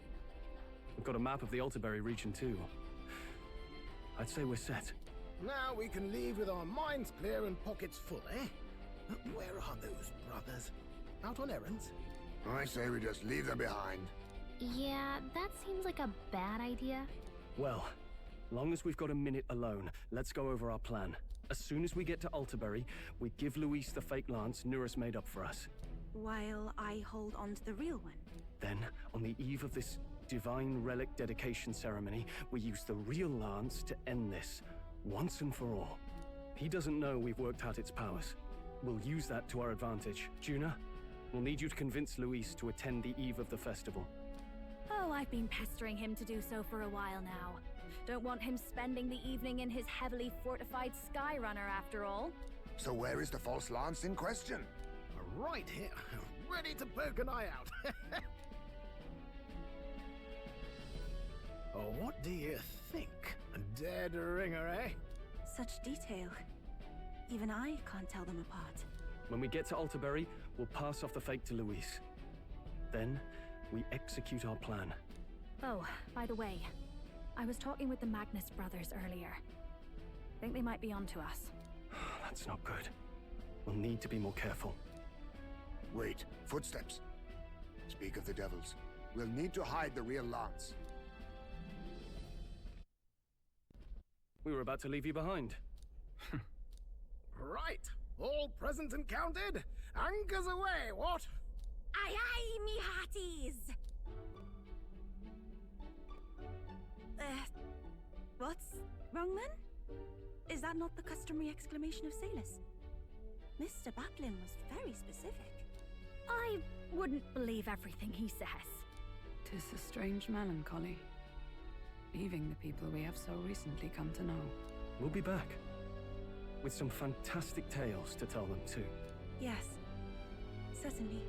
got a map of the Altaberry region too. I'd say we're set. Now we can leave with our minds clear and pockets full, eh? Where are those brothers? Out on errands? I say we just leave them behind. Yeah, that seems like a bad idea. Well, long as we've got a minute alone, let's go over our plan. As soon as we get to Altaberry, we give Luis the fake lance Nurus made up for us. While I hold on to the real one. Then, on the eve of this divine relic dedication ceremony, we use the real lance to end this, once and for all. He doesn't know we've worked out its powers. We'll use that to our advantage. Juna, we'll need you to convince Luis to attend the eve of the festival. Oh, I've been pestering him to do so for a while now. Don't want him spending the evening in his heavily fortified Skyrunner after all. So where is the false lance in question? Right here, ready to poke an eye out. Oh, what do you think? A dead ringer, eh? Such detail. Even I can't tell them apart. When we get to Altaberry, we'll pass off the fake to Luis. Then, we execute our plan. Oh, by the way, I was talking with the Magnus brothers earlier. Think they might be onto us. That's not good. We'll need to be more careful. Wait, footsteps. Speak of the devils. We'll need to hide the real lance. We were about to leave you behind. Right, all present and counted? Anchors away, what? Aye aye, me hearties! What's wrong then? Is that not the customary exclamation of sailors? Mr. Baplin was very specific. I wouldn't believe everything he says. 'Tis a strange melancholy, leaving the people we have so recently come to know. We'll be back, with some fantastic tales to tell them too. Yes, certainly.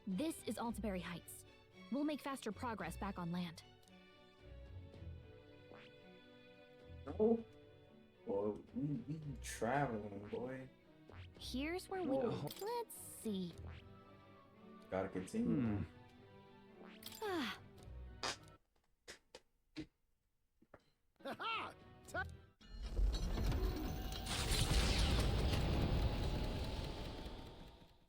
This is Altaberry Heights. We'll make faster progress back on land. Oh, boy, we traveling, boy. Here's where we... Whoa. Let's see. Gotta continue.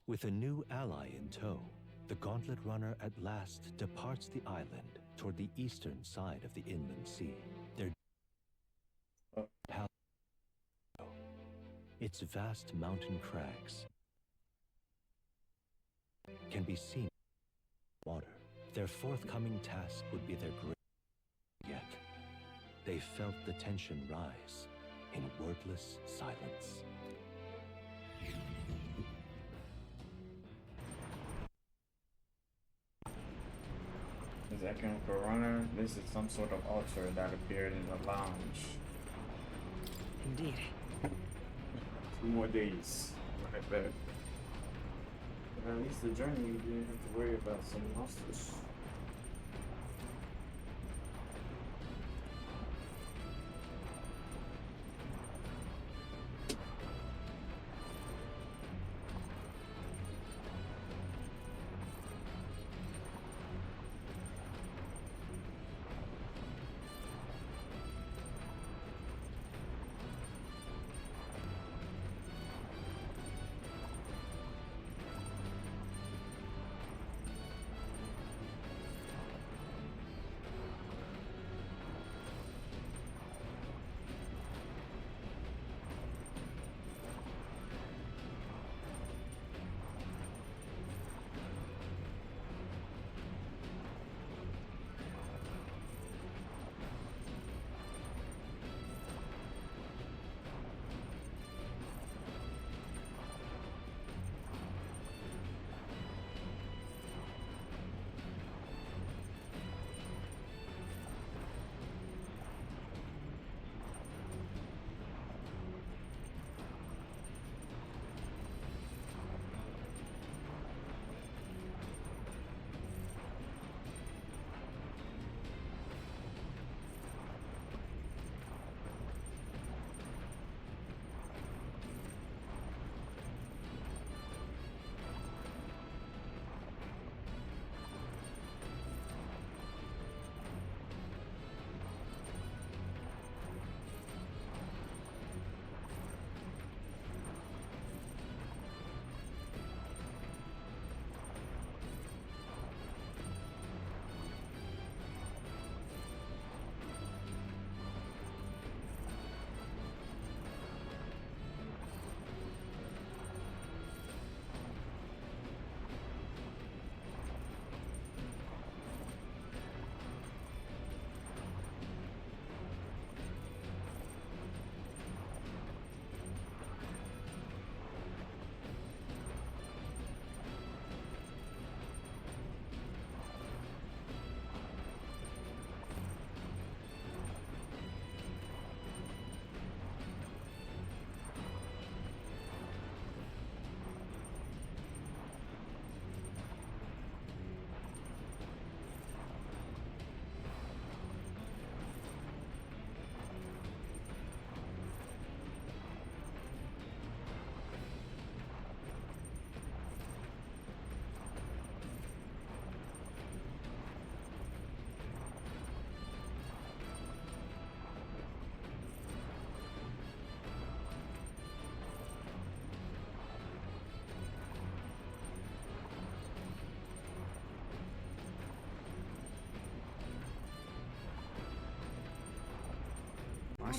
With a new ally in tow, the Gauntlet Runner at last departs the island toward the eastern side of the inland sea. Their its vast mountain crags can be seen in the water. Their forthcoming task would be their great. Yet, they felt the tension rise in wordless silence. Is that Chemical Runner? This is some sort of altar that appeared in the lounge. Indeed. 2 more days. I bet. But at least the journey, you didn't have to worry about some monsters.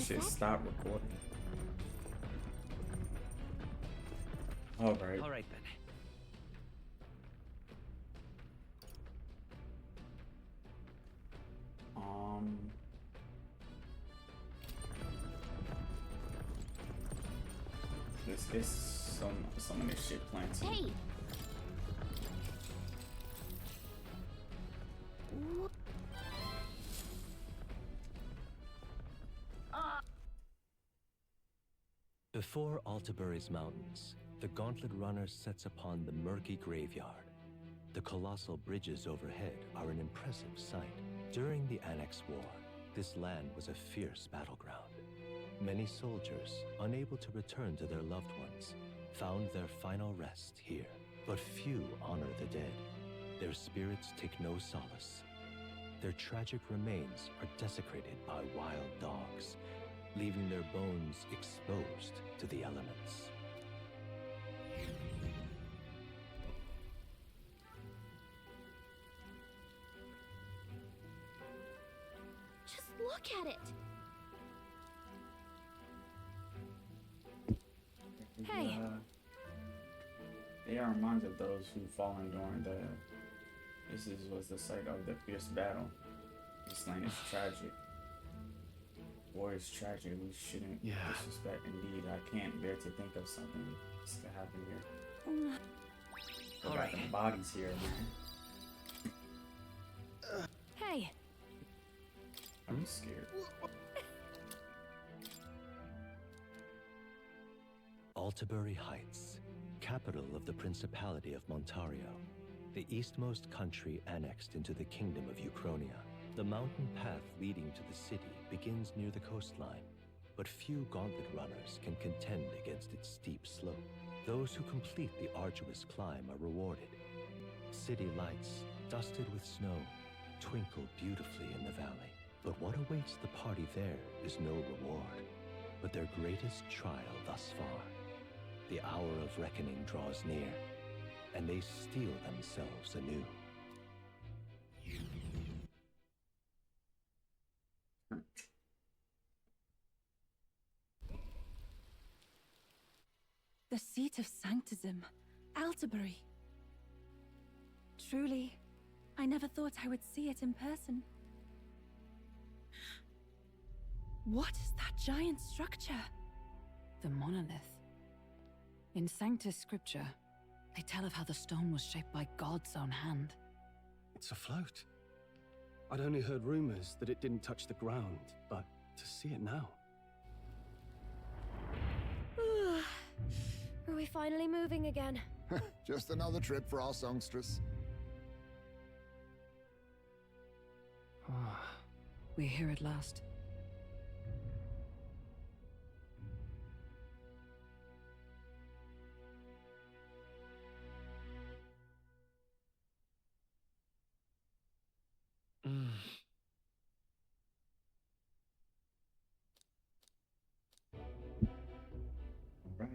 Shit, stop recording. Alright. Alright then. Let's get some of this shit planted. Hey! Before Altabury's mountains, the Gauntlet Runner sets upon the murky graveyard. The colossal bridges overhead are an impressive sight. During the Annex War, this land was a fierce battleground. Many soldiers, unable to return to their loved ones, found their final rest here. But few honor the dead. Their spirits take no solace. Their tragic remains are desecrated by wild dogs, leaving their bones exposed to the elements. Just look at it! Hey. They are reminded of those who fallen during the. Was the site of the fierce battle. This land is tragic. War is tragic. We shouldn't disrespect. Indeed, I can't bear to think of something this could happen here. Look at the bodies here, man. Hey. I'm scared. Altabury Heights, capital of the Principality of Montario, the eastmost country annexed into the Kingdom of Uchronia. The mountain path leading to the city begins near the coastline, but few Gauntlet runners can contend against its steep slope. Those who complete the arduous climb are rewarded. City lights, dusted with snow, twinkle beautifully in the valley. But what awaits the party there is no reward, but their greatest trial thus far. The hour of reckoning draws near, and they steel themselves anew. The seat of sanctism, Altabury. Truly, I never thought I would see it in person. What is that giant structure? The monolith. In Sanctus Scripture, they tell of how the stone was shaped by God's own hand. It's afloat. I'd only heard rumors that it didn't touch the ground, but to see it now. Are we finally moving again? Just another trip for our songstress. We're here at last. Right.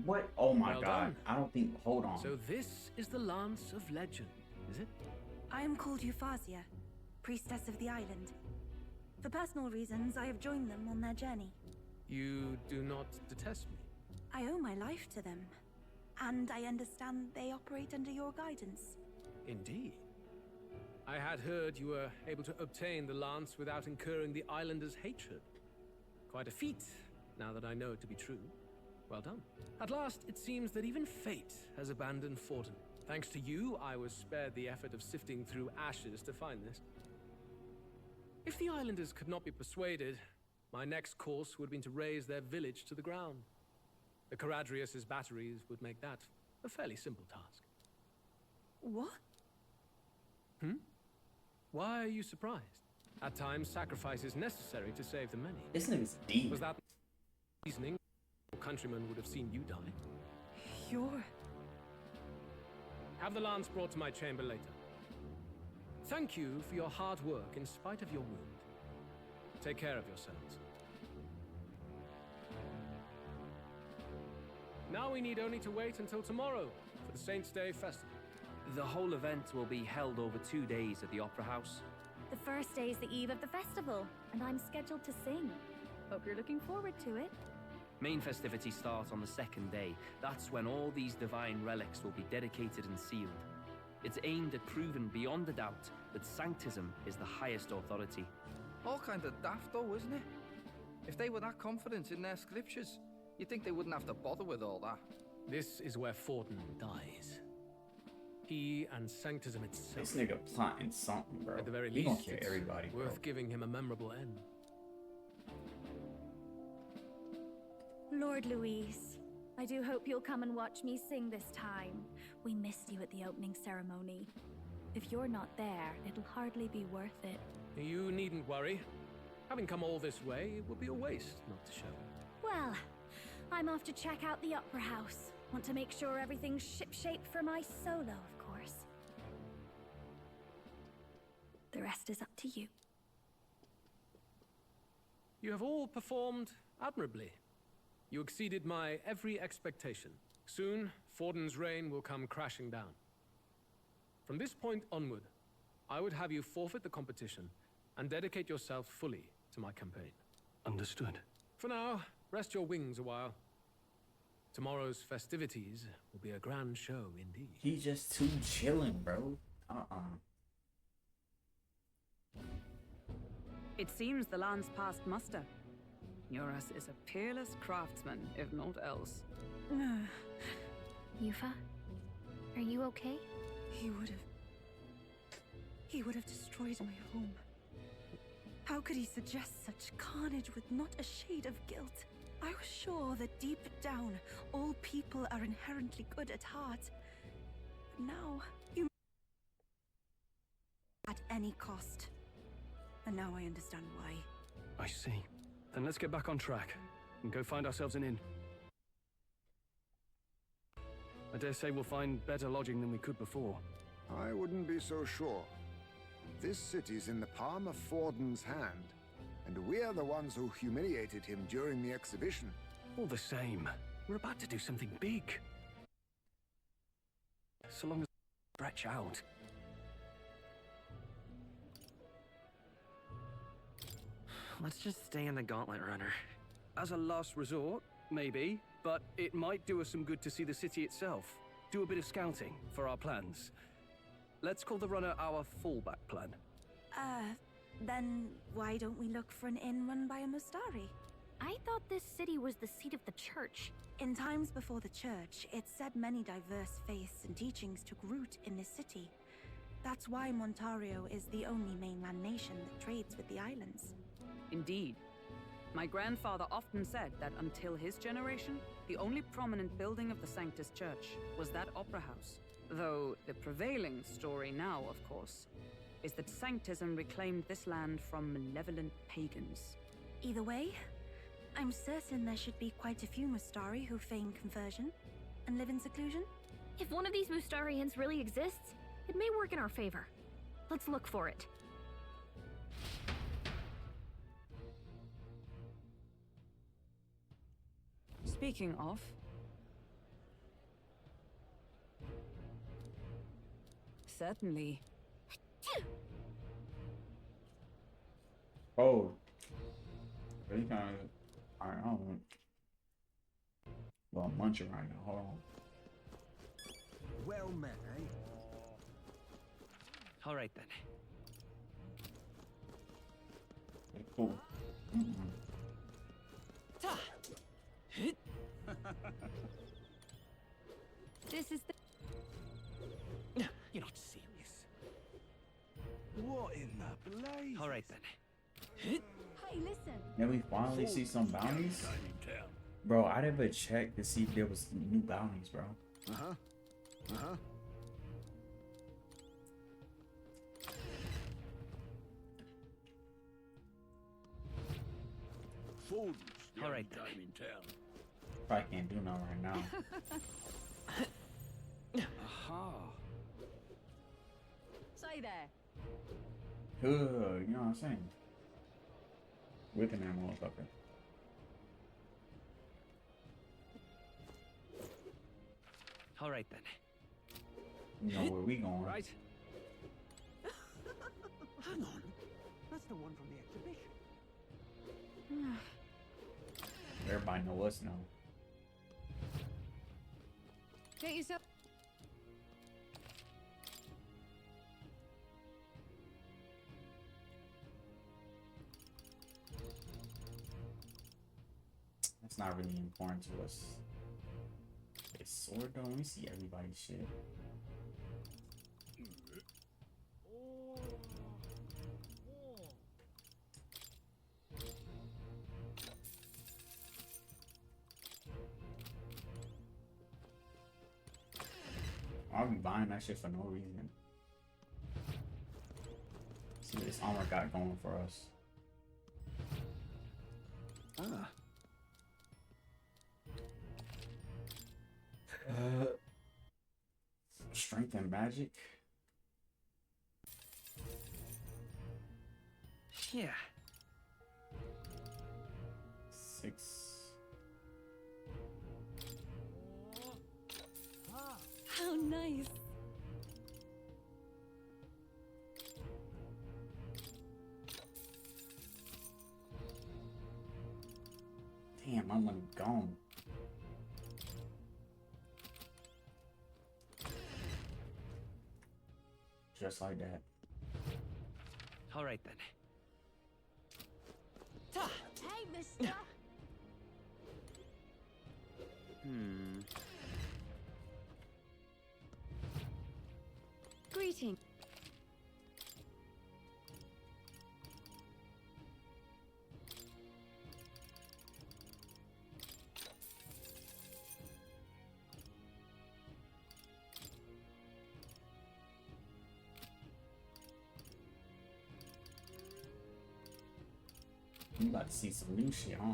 What? Oh my Well god. done. I don't think. Hold on. So this is the Lance of Legend, is it? I am called Euphazia, priestess of the island. For personal reasons, I have joined them on their journey. You do not detest me? I owe my life to them, and I understand they operate under your guidance. Indeed. I had heard you were able to obtain the lance without incurring the islanders' hatred. Quite a feat, now that I know it to be true. Well done. At last, it seems that even fate has abandoned Fortin. Thanks to you, I was spared the effort of sifting through ashes to find this. If the islanders could not be persuaded, my next course would have been to raise their village to the ground. The Caradrius' batteries would make that a fairly simple task. What? Why are you surprised? At times, sacrifice is necessary to save the many. This nigga's deep. Was that reasoning? Your countrymen would have seen you die. You're... Have the lance brought to my chamber later. Thank you for your hard work in spite of your wound. Take care of yourselves. Now we need only to wait until tomorrow for the Saints' Day festival. The whole event will be held over 2 days at the Opera House. The first day is the eve of the festival, and I'm scheduled to sing. Hope you're looking forward to it. Main festivities start on the second day. That's when all these divine relics will be dedicated and sealed. It's aimed at proving beyond a doubt that Sanctism is the highest authority. All kind of daft though, isn't it? If they were that confident in their scriptures, you'd think they wouldn't have to bother with all that. This is where Forden dies. He and Sanctism itself. This nigga plotting something, bro. At the very He least, gonna kill it's everybody, bro. worth giving him a memorable end. Lord Louise, I do hope you'll come and watch me sing this time. We missed you at the opening ceremony. If you're not there, it'll hardly be worth it. You needn't worry. Having come all this way, it would be a waste not to show. Well, I'm off to check out the Opera House. Want to make sure everything's shipshape for my solo, of course. The rest is up to you. You have all performed admirably. You exceeded my every expectation. Soon, Forden's reign will come crashing down. From this point onward, I would have you forfeit the competition and dedicate yourself fully to my campaign. Understood. For now, rest your wings a while. Tomorrow's festivities will be a grand show indeed. He just too chilling, bro. It seems the land's past muster. Eurus is a peerless craftsman, if not else. Yufa, are you okay? He would have destroyed my home. How could he suggest such carnage with not a shade of guilt? I was sure that deep down, all people are inherently good at heart. But now, you... at any cost. And now I understand why. I see. Then let's get back on track and go find ourselves an inn. I dare say we'll find better lodging than we could before. I wouldn't be so sure. This city's in the palm of Forden's hand, and we're the ones who humiliated him during the exhibition. All the same, we're about to do something big. So long as we stretch out. Let's just stay in the Gauntlet Runner. As a last resort, maybe, but it might do us some good to see the city itself. Do a bit of scouting for our plans. Let's call the runner our fallback plan. Then why don't we look for an inn run by a Mustari? I thought this city was the seat of the church. In times before the church, it said many diverse faiths and teachings took root in this city. That's why Montario is the only mainland nation that trades with the islands. Indeed. My grandfather often said that until his generation, the only prominent building of the Sanctus Church was that opera house. Though the prevailing story now, of course, is that Sanctism reclaimed this land from malevolent pagans. Either way, I'm certain there should be quite a few Mustari who feign conversion and live in seclusion. If one of these Mustarians really exists, it may work in our favor. Let's look for it. Speaking of... Certainly. Oh. Really kind of... I don't know. Well, I'm munching right now. Hold on. Well met, eh? All right then. Cool. This is the... You're not serious. What in the blaze? All right then. Hey, listen. Then we finally see some bounties. Bro, I never checked to see if there was new bounties, bro. Ford's the All only right, then. dame in town. Probably can't do nothing right now. Aha. Say there. You know what I'm saying? Whipping that motherfucker. All right then. You know where we going. Right. Hang on. That's the one from the exhibition. Everybody know us now. Get yourself. That's not really important to us. It's sword though. Let me see everybody's shit. I'll be buying that shit for no reason. See what this armor got going for us. Ah. Strength and magic. Yeah. 6. How nice. Damn, my money gone. Just like that. All right then. Hey, mister. Greeting. You about to see some new shit, huh?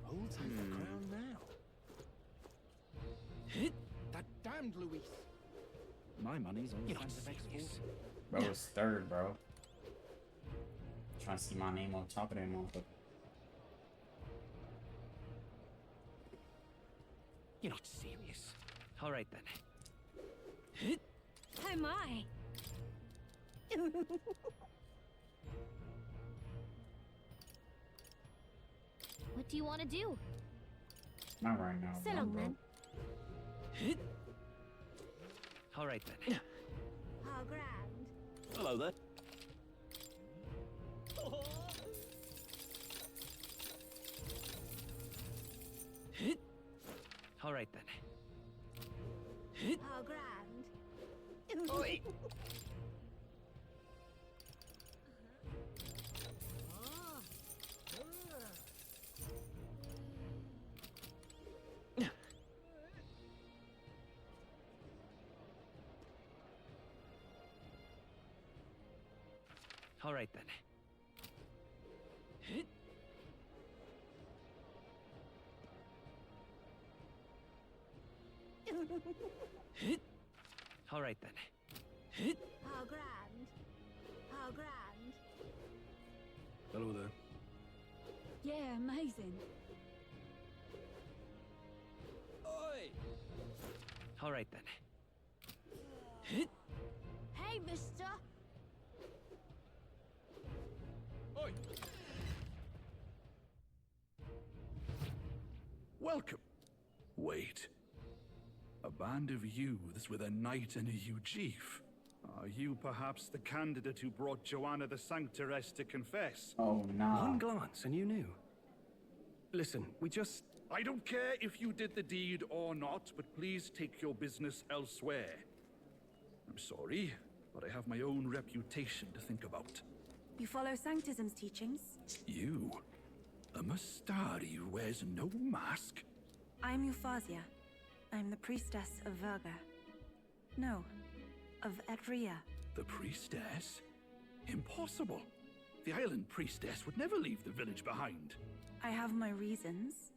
Who'll take the crown now? That damned Luis. My money's on You're the not Santa Fe serious. Export. Bro, it's third, bro. Trying to see my name on top of that motherfucker. You're not serious. All right then. Oh my. What do you want to do? Not right now. So long, then. All right then. How grand. Hello there. All right then. How grand. Oi. All right then. All right then. How grand. How grand. Hello there. Yeah, amazing. Oi. All right then. Hey, mister. Oi. Welcome. Wait. A band of youths with a knight and a huge chief. Are you perhaps the candidate who brought Joanna the Sanctoress to confess? Oh, nah. One glance and you knew. Listen, we just... I don't care if you did the deed or not, but please take your business elsewhere. I'm sorry, but I have my own reputation to think about. You follow Sanctism's teachings? You? A Mastari who wears no mask? I'm Euphausia. I'm the priestess of Verga. No, of Edria. The priestess? Impossible. The island priestess would never leave the village behind. I have my reasons,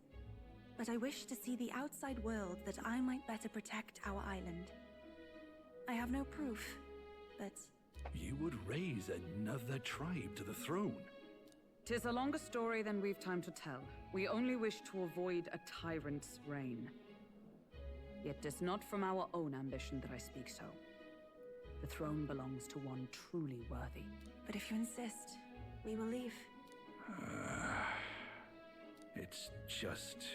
but I wish to see the outside world that I might better protect our island. I have no proof, but... You would raise another tribe to the throne. 'Tis a longer story than we've time to tell. We only wish to avoid a tyrant's reign. Yet 'tis not from our own ambition that I speak so. The throne belongs to one truly worthy. But if you insist, we will leave. It's just...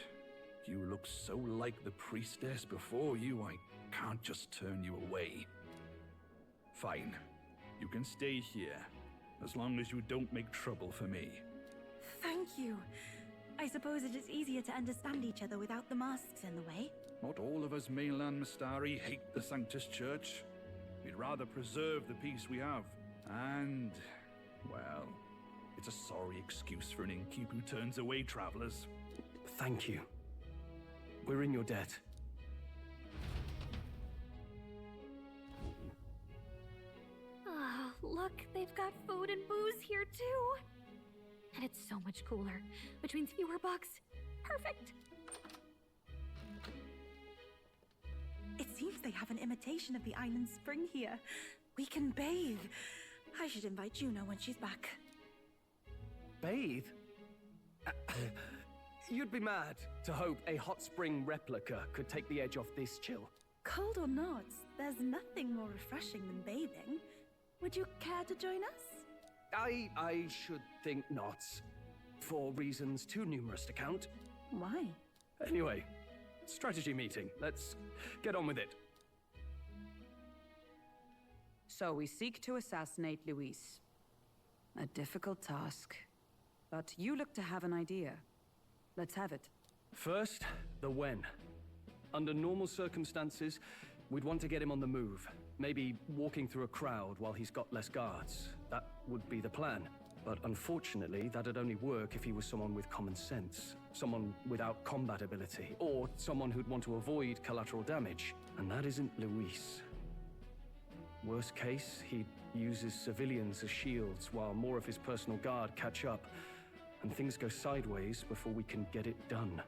You look so like the priestess before you, I can't just turn you away. Fine. You can stay here, as long as you don't make trouble for me. Thank you. I suppose it is easier to understand each other without the masks in the way. Not all of us mainland Mystari hate the Sanctus Church. We'd rather preserve the peace we have. And, well, it's a sorry excuse for an innkeep who turns away travelers. Thank you. We're in your debt. Oh, look, they've got food and booze here too. And it's so much cooler, which means fewer bugs. Perfect. It seems they have an imitation of the island spring here. We can bathe. I should invite Juno when she's back. Bathe? You'd be mad to hope a hot spring replica could take the edge off this chill. Cold or not, there's nothing more refreshing than bathing. Would you care to join us? I should think not. For reasons too numerous to count. Why? Anyway, strategy meeting. Let's get on with it. So we seek to assassinate Luis. A difficult task. But you look to have an idea. Let's have it. First, the when. Under normal circumstances, we'd want to get him on the move. Maybe walking through a crowd while he's got less guards. That would be the plan. But unfortunately, that'd only work if he was someone with common sense. Someone without combat ability. Or someone who'd want to avoid collateral damage. And that isn't Luis. Worst case, he'd use his civilians as shields while more of his personal guard catch up. And things go sideways before we can get it done.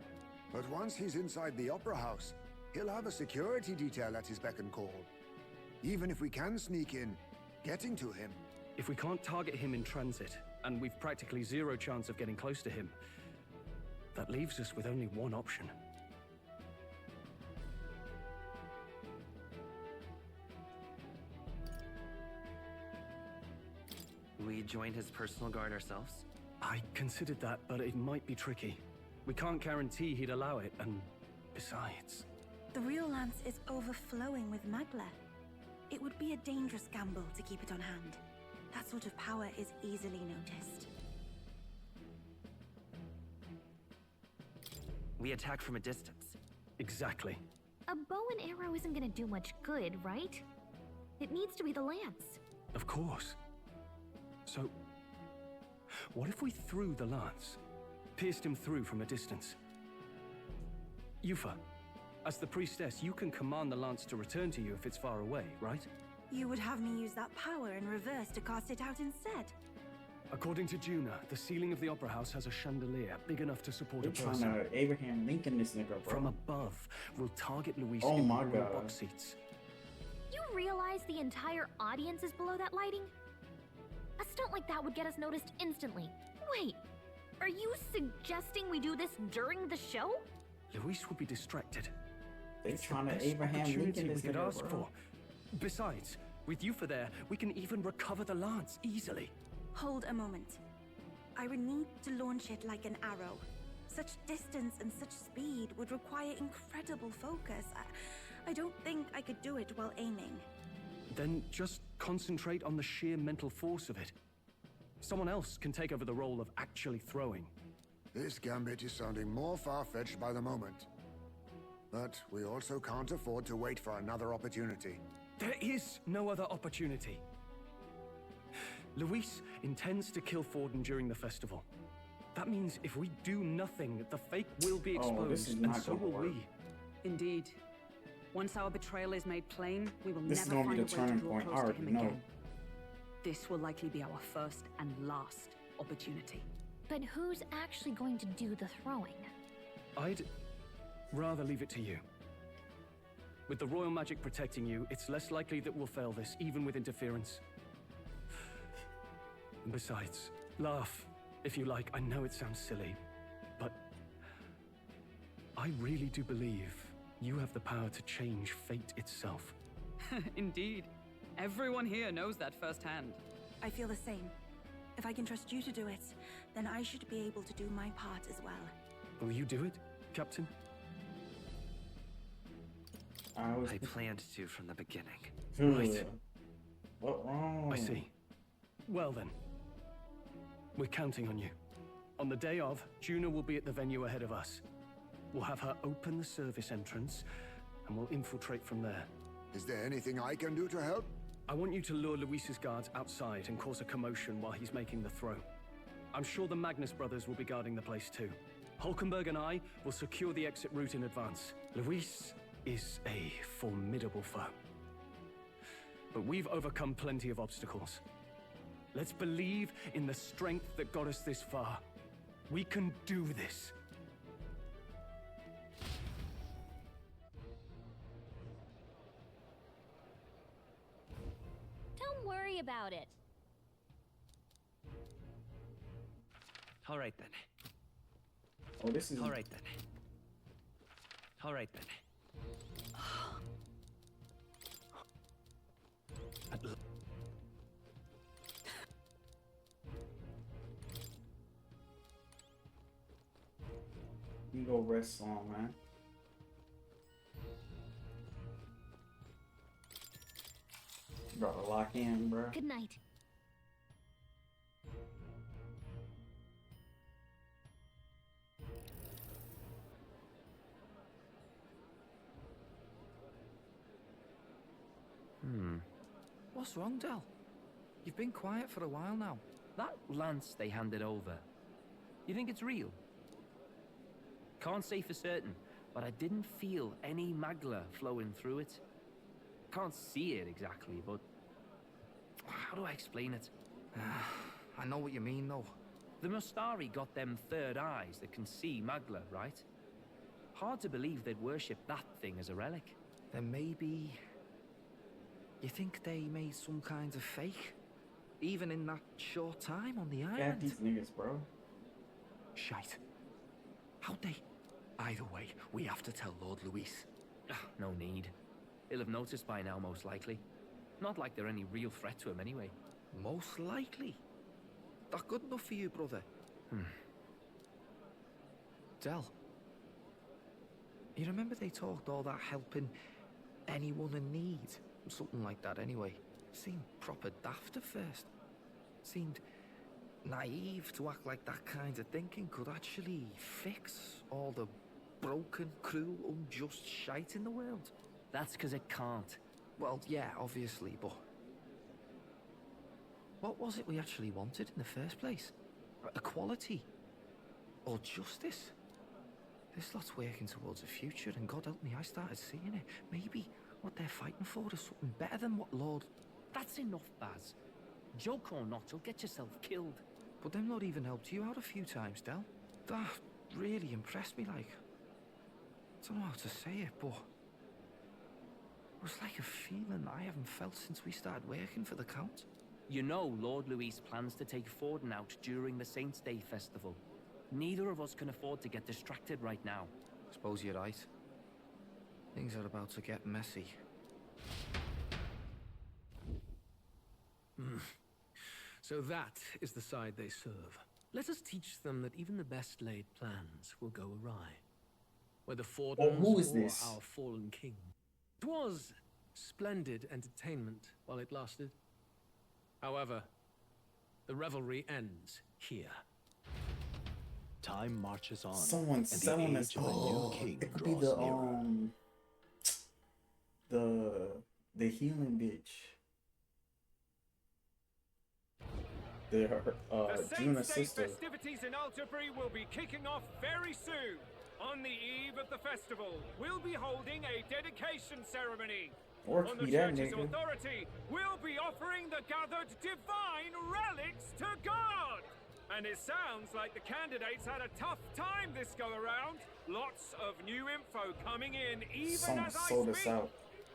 But once he's inside the Opera House, he'll have a security detail at his beck and call. Even if we can sneak in, getting to him. If we can't target him in transit, and we've practically zero chance of getting close to him, that leaves us with only one option. We join his personal guard ourselves? I considered that, but it might be tricky. We can't guarantee he'd allow it, and besides... The real lance is overflowing with magla. It would be a dangerous gamble to keep it on hand. That sort of power is easily noticed. We attack from a distance. Exactly. A bow and arrow isn't gonna do much good, right? It needs to be the lance. Of course. So, what if we threw the lance? Pierced him through from a distance? Yufa, as the priestess, you can command the lance to return to you if it's far away, right? You would have me use that power in reverse to cast it out instead. According to Juna, the ceiling of the Opera House has a chandelier big enough to support a person. Trying to Abraham Lincoln this nigga, bro. From above, we'll target Luis Oh in my the row God. box seats. You realize the entire audience is below that lighting? A stunt like that would get us noticed instantly. Wait, are you suggesting we do this during the show? Luis would be distracted. They're It's trying the to best Abraham opportunity Lincoln we this could nigga, ask bro. for. Besides, with Yufa there, we can even recover the lance easily. Hold a moment. I would need to launch it like an arrow. Such distance and such speed would require incredible focus. I don't think I could do it while aiming. Then just concentrate on the sheer mental force of it. Someone else can take over the role of actually throwing. This gambit is sounding more far-fetched by the moment. But we also can't afford to wait for another opportunity. There is no other opportunity. Luis intends to kill Forden during the festival. That means if we do nothing, the fake will be exposed, this is and not so gonna will work. we. Indeed. Once our betrayal is made plain, we will This is never gonna be find the a way to turning draw point. I close to already him know. again. This will likely be our first and last opportunity. But who's actually going to do the throwing? I'd rather leave it to you. With the royal magic protecting you, it's less likely that we'll fail this, even with interference. And besides, laugh. if you like. I know it sounds silly, but I really do believe you have the power to change fate itself. Indeed. Everyone here knows that firsthand. I feel the same. If I can trust you to do it, then I should be able to do my part as well. Will you do it, Captain? I planned to from the beginning. Right. What wrong? I see. Well then, we're counting on you. On the day of, Juna will be at the venue ahead of us. We'll have her open the service entrance, and we'll infiltrate from there. Is there anything I can do to help? I want you to lure Luis's guards outside and cause a commotion while he's making the throw. I'm sure the Magnus brothers will be guarding the place too. Hulkenberg and I will secure the exit route in advance. Luis is a formidable foe. But we've overcome plenty of obstacles. Let's believe in the strength that got us this far. We can do this. Don't worry about it. All right then. Oh, this is... All right then. All right then. You go rest on, man. Gotta lock in, bro. Good night. What's wrong, Del? You've been quiet for a while now. That lance they handed over, you think it's real? Can't say for certain, but I didn't feel any magla flowing through it. Can't see it exactly, but how do I explain it? I know what you mean, though. The Mustari got them third eyes that can see magla, right? Hard to believe they'd worship that thing as a relic. Then maybe... You think they made some kind of fake? Even in that short time on the island? Yeah, these niggas, bro. Shite. How'd they? Either way, we have to tell Lord Luis. No need. He'll have noticed by now, most likely. Not like they're any real threat to him anyway. Most likely? That good enough for you, brother? Del, you remember they talked all that helping anyone in need? Something like that anyway. Seemed proper daft at first. Seemed naive to act like that kind of thinking could actually fix all the broken, cruel, unjust shite in the world. That's because it can't. Well, yeah, obviously, but... What was it we actually wanted in the first place? Equality? Or justice? This lot's working towards a future, and God help me, I started seeing it. Maybe what they're fighting for is something better than what Lord... That's enough, Baz. Joke or not, you'll get yourself killed. But them not even helped you out a few times, Del. That really impressed me, like... I don't know how to say it, but... It was like a feeling I haven't felt since we started working for the Count. You know Lord Luis plans to take Forden out during the Saints' Day festival. Neither of us can afford to get distracted right now. Suppose you're right. Things are about to get messy. So that is the side they serve. Let us teach them that even the best laid plans will go awry. Whether Fordens who is or this? our fallen king. It was splendid entertainment while it lasted. However, the revelry ends here. Time marches on. Someone's and selling the us. age of a new king It could be draws nearer. the healing bitch. Juna's sister. Festivities in Alterbury will be kicking off very soon. On the eve of the festival, we'll be holding a dedication ceremony. Or it On could the be that church's nigga. authority, we'll be offering the gathered divine relics to God. And it sounds like the candidates had a tough time this go around. Lots of new info coming in even Someone as I sold us speak. out.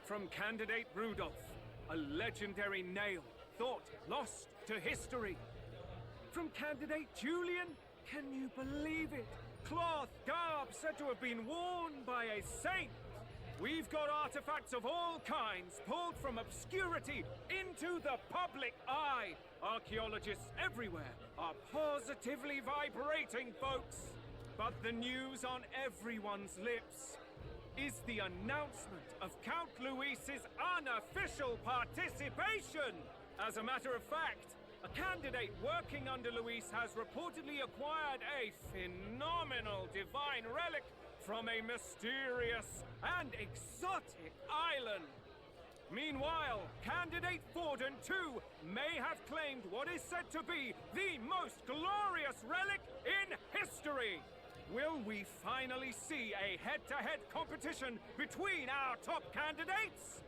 From candidate Rudolph, a legendary nail thought lost to history. from candidate Julian? Can you believe it? Cloth garb said to have been worn by a saint. We've got artifacts of all kinds pulled from obscurity into the public eye. Archaeologists everywhere are positively vibrating, folks. But the news on everyone's lips is the announcement of Count Luis's unofficial participation. As a matter of fact, a candidate working under Luis has reportedly acquired a phenomenal divine relic from a mysterious and exotic island. Meanwhile, candidate Forden too may have claimed what is said to be the most glorious relic in history. Will we finally see a head-to-head competition between our top candidates?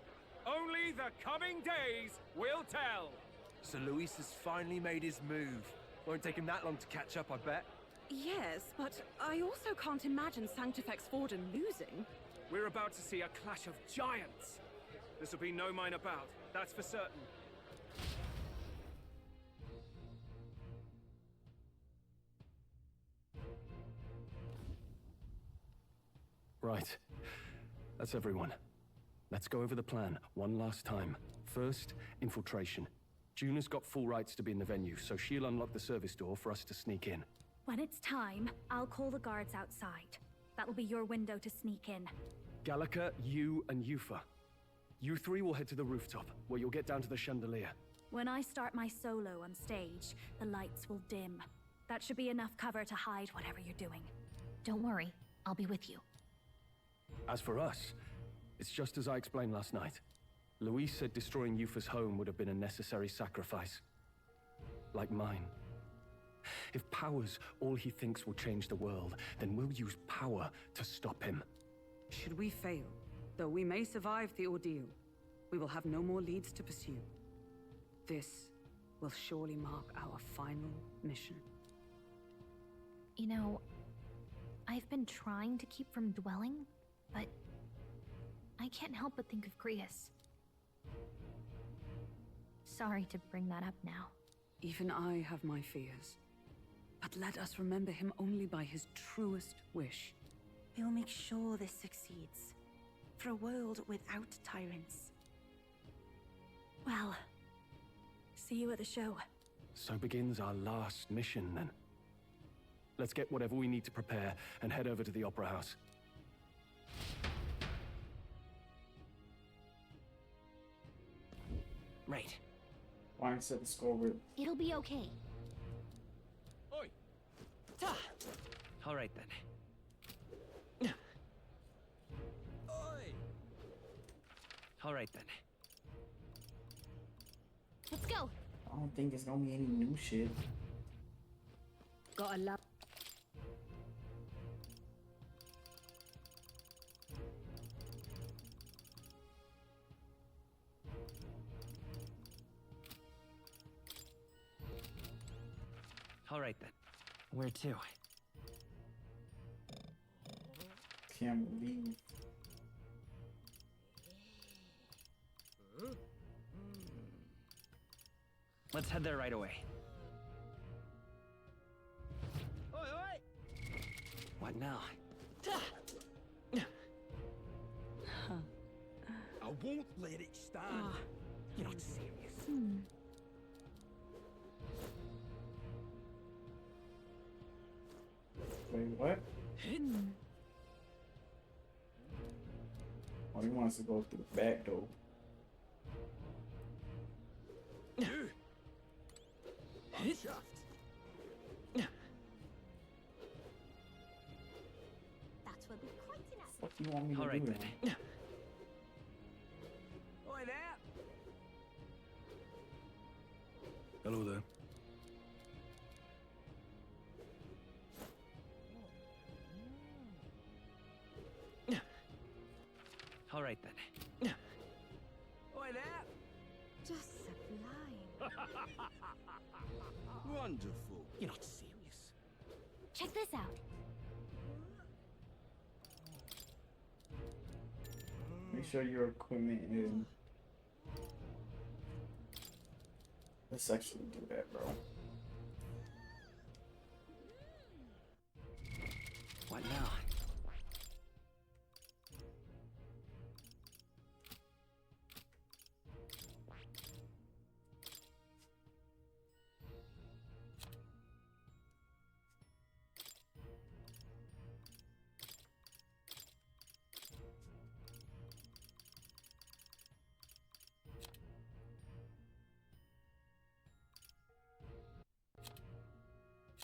Only the coming days will tell. So Luis has finally made his move. Won't take him that long to catch up, I bet. Yes, but I also can't imagine Sanctifex Forden losing. We're about to see a clash of giants. This will be no minor bout, that's for certain. Right. That's everyone. Let's go over the plan one last time. First, infiltration. Juna's got full rights to be in the venue, so she'll unlock the service door for us to sneak in. When it's time, I'll call the guards outside. That'll be your window to sneak in. Gallica, you, and Yufa. You three will head to the rooftop, where you'll get down to the chandelier. When I start my solo on stage, the lights will dim. That should be enough cover to hide whatever you're doing. Don't worry, I'll be with you. As for us, it's just as I explained last night. Luis said destroying Yufa's home would have been a necessary sacrifice. Like mine. If power's all he thinks will change the world, then we'll use power to stop him. Should we fail, though we may survive the ordeal, we will have no more leads to pursue. This will surely mark our final mission. You know, I've been trying to keep from dwelling, but I can't help but think of Grius. Sorry to bring that up now. Even I have my fears. But let us remember him only by his truest wish. We'll make sure this succeeds. For a world without tyrants. Well, see you at the show. So begins our last mission, then. Let's get whatever we need to prepare and head over to the Opera House. Right. Why set the score with? It'll be okay. Oi! Ta! All right then. Oi! All right then. Let's go. I don't think it's gonna be any new shit. Gotta love. All right then. Where to? Can't believe. Let's head there right away. Oi, oi! What now? I won't let it stand. You're not serious. Wait, what? Oh, he wants to go through the back door. That's what we're pointing at. What do you want me to All right do? then. Oi there! Hello there. All right then. Oi there! Just sublime. Wonderful. You're not serious. Check this out. Make sure your equipment is. Let's actually do that, bro.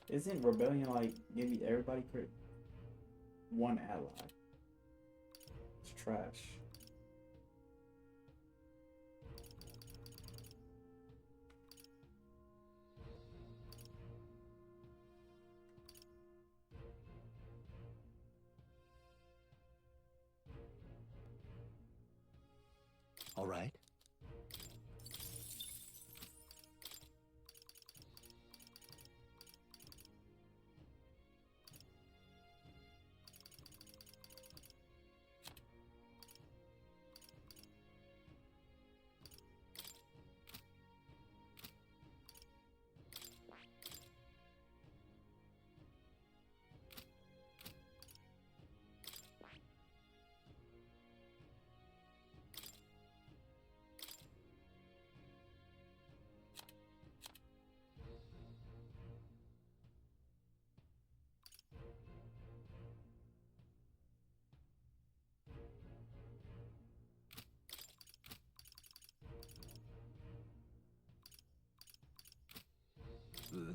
Isn't Rebellion like give me everybody crit? One ally. It's trash. All right.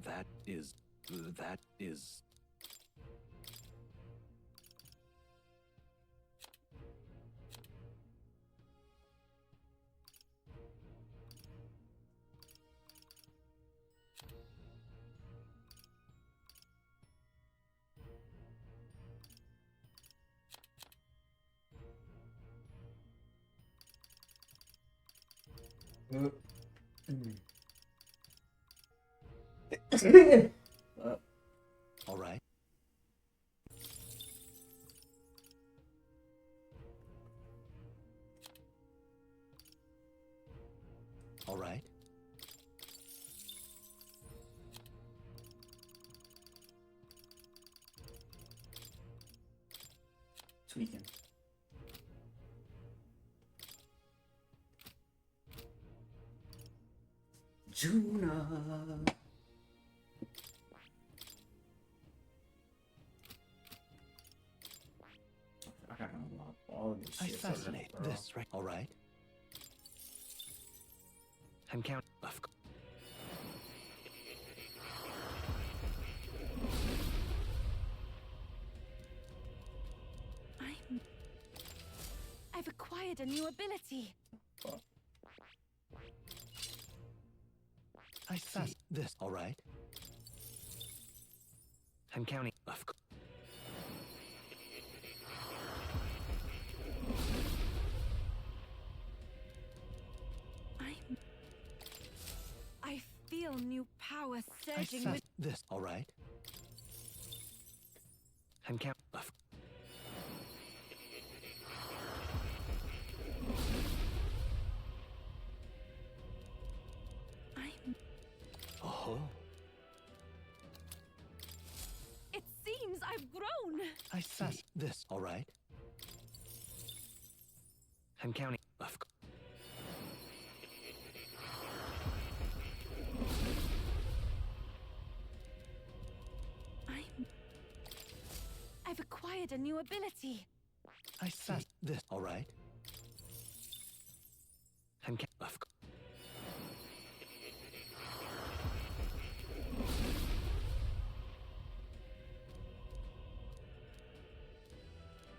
That is. All right. All right. Tweaking. Juna. I gotta unlock all of this I shit. fascinate this, right? All right. I'm counting. Of course. I've acquired a new ability. I fascinate this. All right. I'm counting. Of course. I feel new power surging with this. All right. I'm counting. Of Oh. It seems I've grown. I fascinate this. All right. I'm counting. Of course. I've acquired a new ability. I fascinate this. All right. I'm counting. Of course.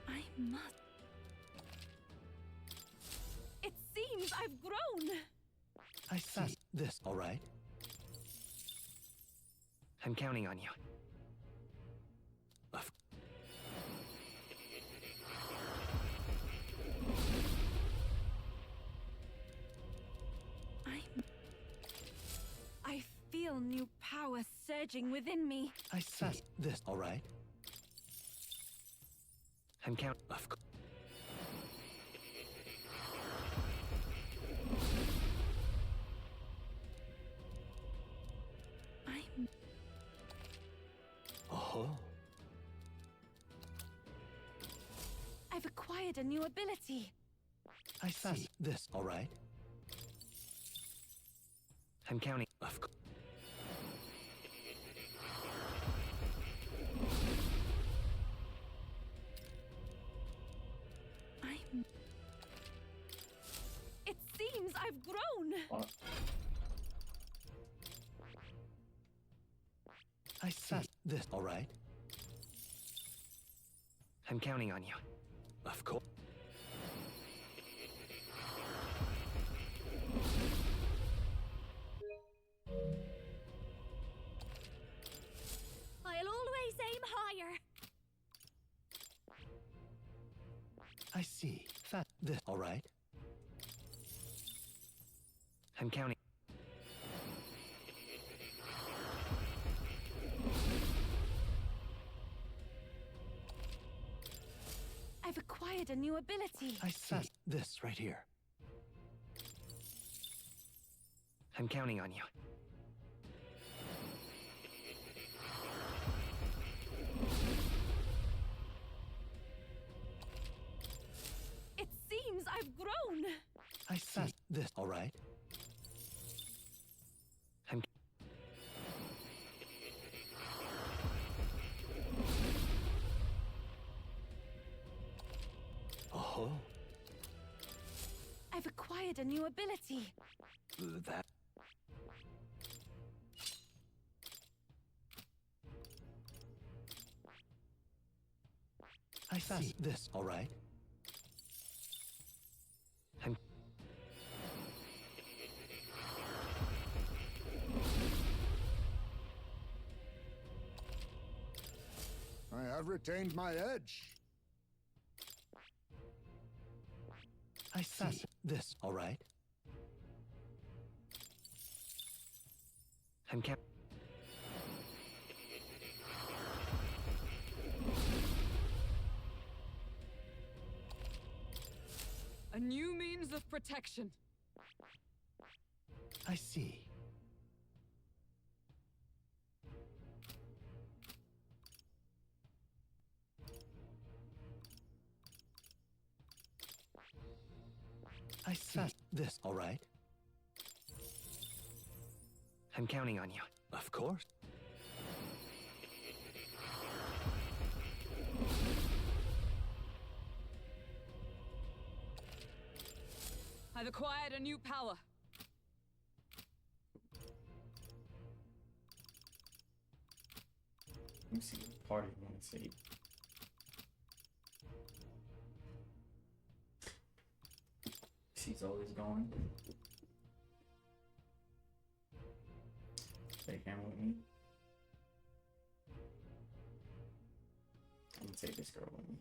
I must. It seems I've grown. I fascinate this. All right. I'm counting on you. Of I feel new power surging within me. I fascinate this. All right. I'm counting. Of course. Oh. I've acquired a new ability. I fascinate this. All right. I'm counting. Of course. It seems I've grown. What? I fascinate this, all right? I'm counting on you. Of course. I'll always aim higher. I see. This, all right? I'm counting. I've acquired a new ability. I see. This right here. I'm counting on you. It seems I've grown. I see. This, all right? I'm... Oh, I've acquired a new ability. that. I see. This, all right? I'm... I have retained my edge. I see. This, all right? I'm counting. A new means of protection. I see. I see. This, all right? I'm counting on you. Of course. I've acquired a new power. Let me see what party you want to take. She's always going. Take him with me. I'm gonna take this girl with me.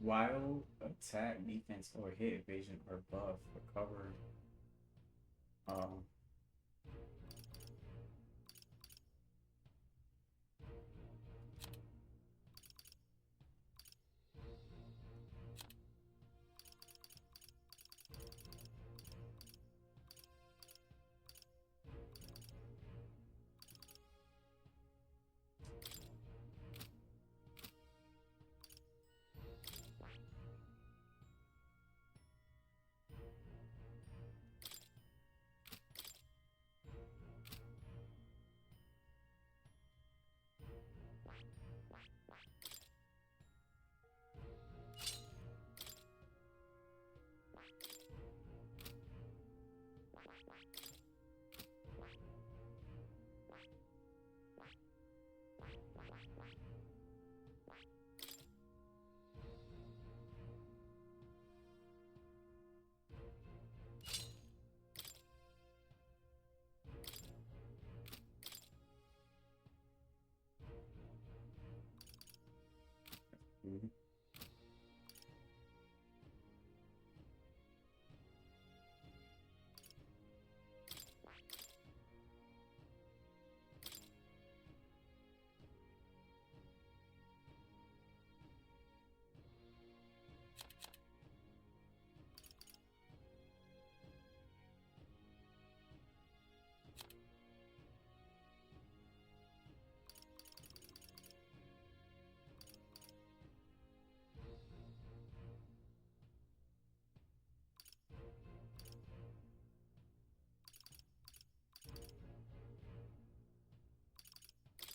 While attack, defense, or hit evasion are buff, recover.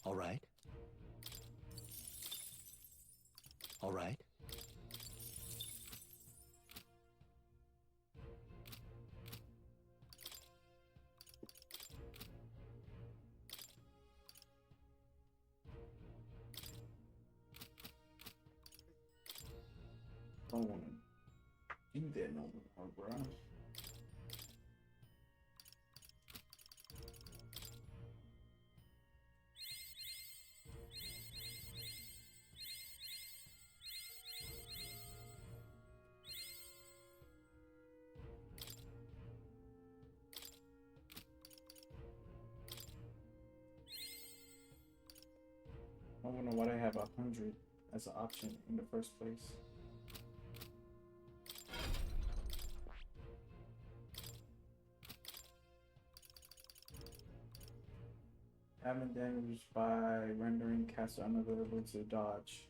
All right. All right. Don't wanna do that no more, bro. I don't know why they have 100 as an option in the first place. Having damage by rendering caster unavailable to dodge.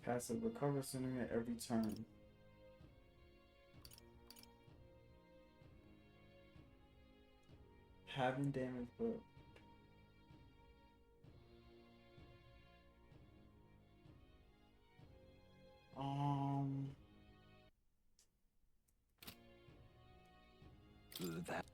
Passive recover center at every turn. Having damage, but that.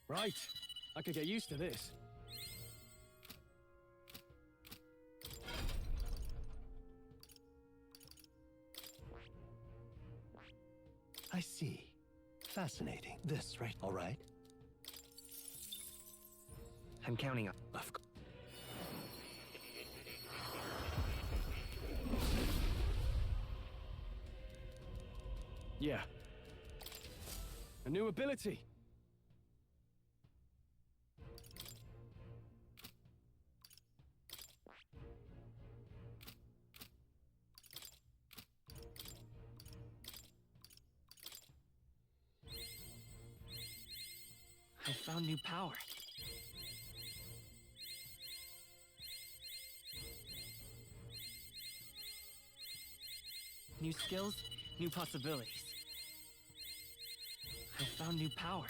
Right. I could get used to this. I see. Fascinating. This, right? All right. I'm counting on. Of course. Yeah. A new ability. I found new power. New skills, new possibilities. I found new power.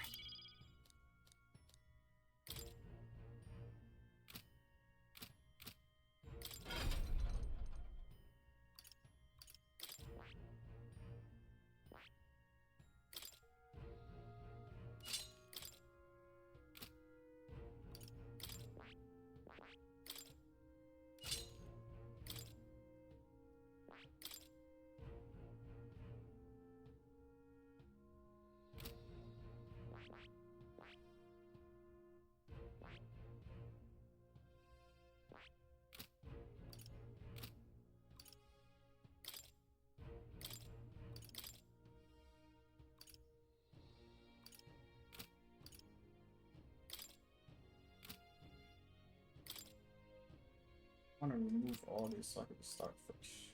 I want to remove all this so I can start fresh.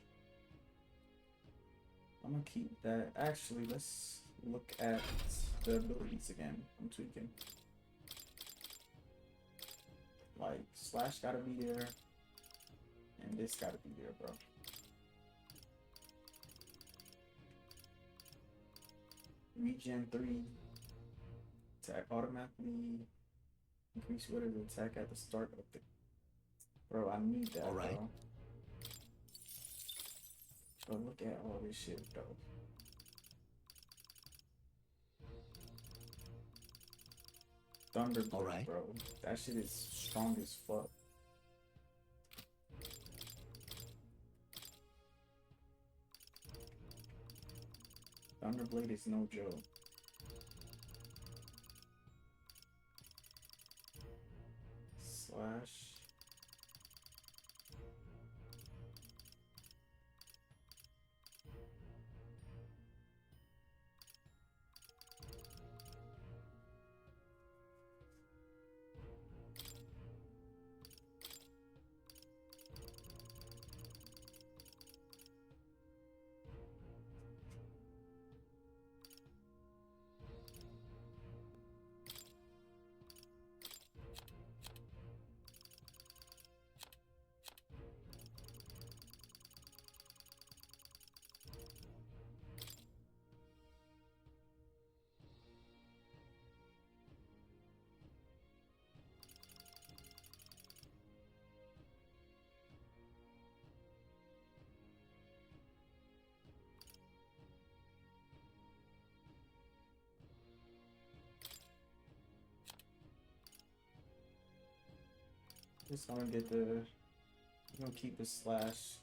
I'm gonna keep that. Actually, let's look at the abilities again. I'm tweaking. Like, Slash gotta be there. And this gotta be there, bro. Regen 3. Attack automatically. Increase whatever attack at the start of the... Bro, I need that, Alright. bro. But look at all this shit, though. Thunderbolt, bro. That shit is strong as fuck. Thunderblade is no joke. Slash. Just gonna get the... I'm gonna keep the slash.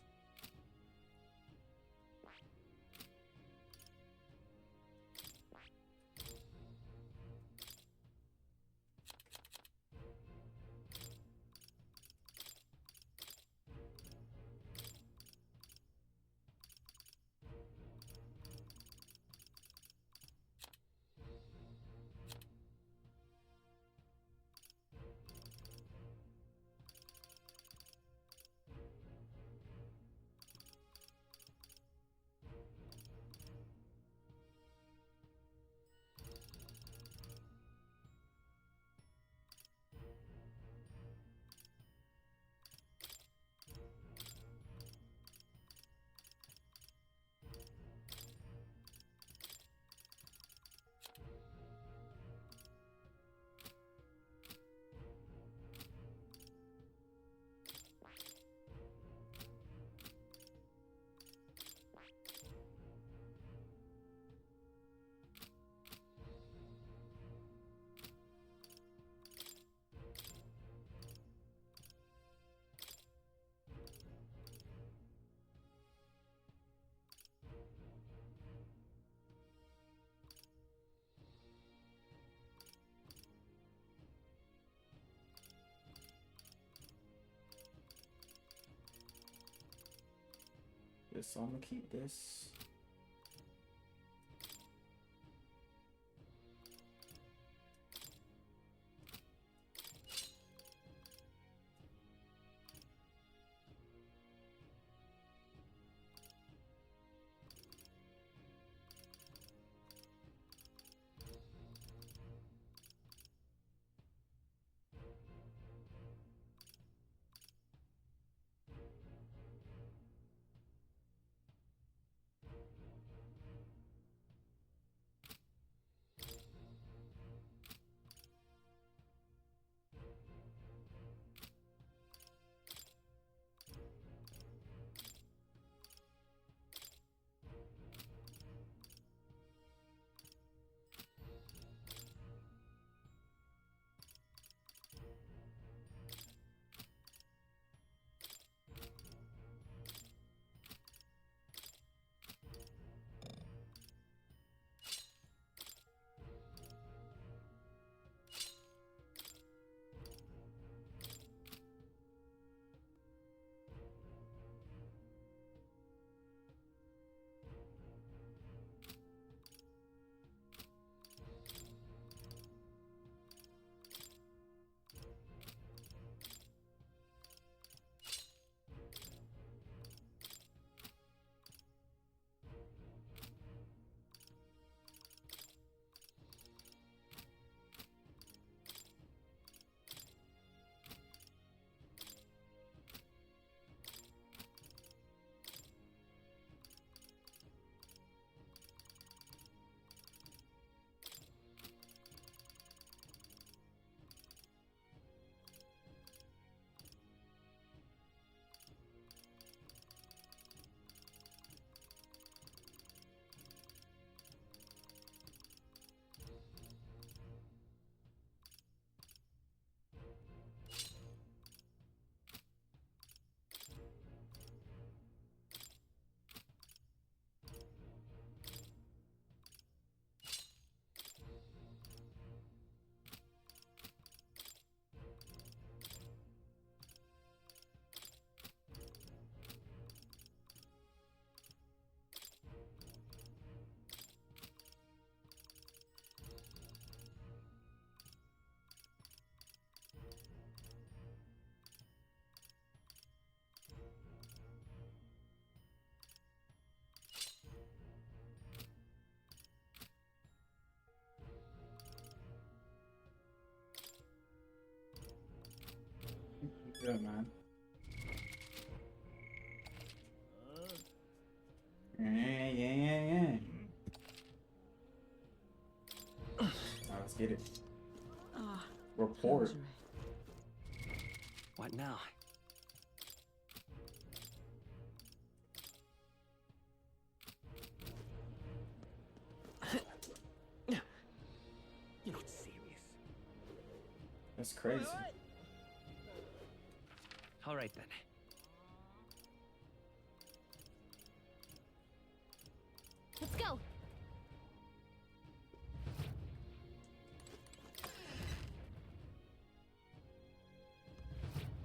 So I'm gonna keep this. good, man. Yeah. Alright, let's get it. Report. What now? You're not serious. That's crazy. All right then. Let's go.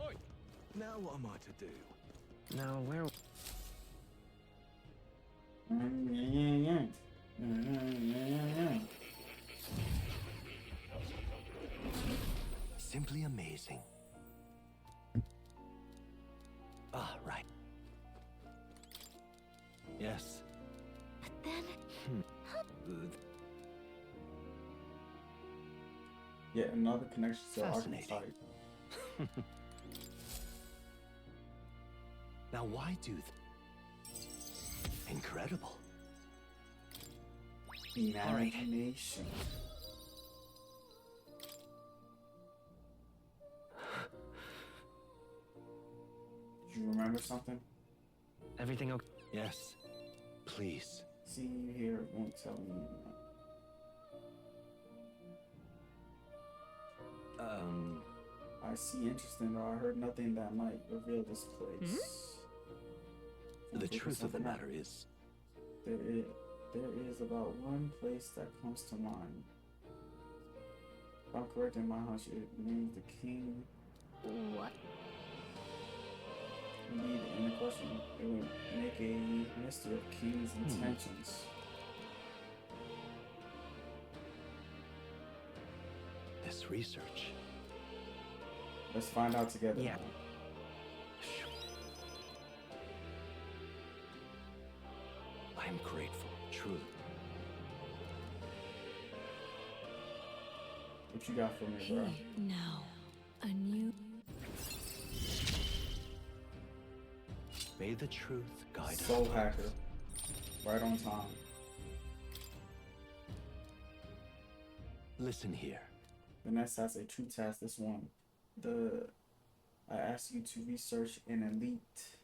Oi! Now what am I to do? Now where? Simply amazing. Ah, right. Yes. But then... Yet another connection to Fascinating. archetype. Now why do incredible. Imagination. Do you remember something? Everything okay? Yes. Please. See you here, won't tell me. I see interesting, though. I heard nothing that might reveal this place. The truth of the matter is, there is about one place that comes to mind. If I'm correct in my hunch, it means the king. What? Indeed, in the question, it would make a mystery of king's intentions. this research. Let's find out together. Yeah. I'm grateful, truly. What you got for me, bro? Now, a new... May the truth guide us. Soul hacker. Right on time. Listen here. Vanessa has a true task this one. I asked you to research an elite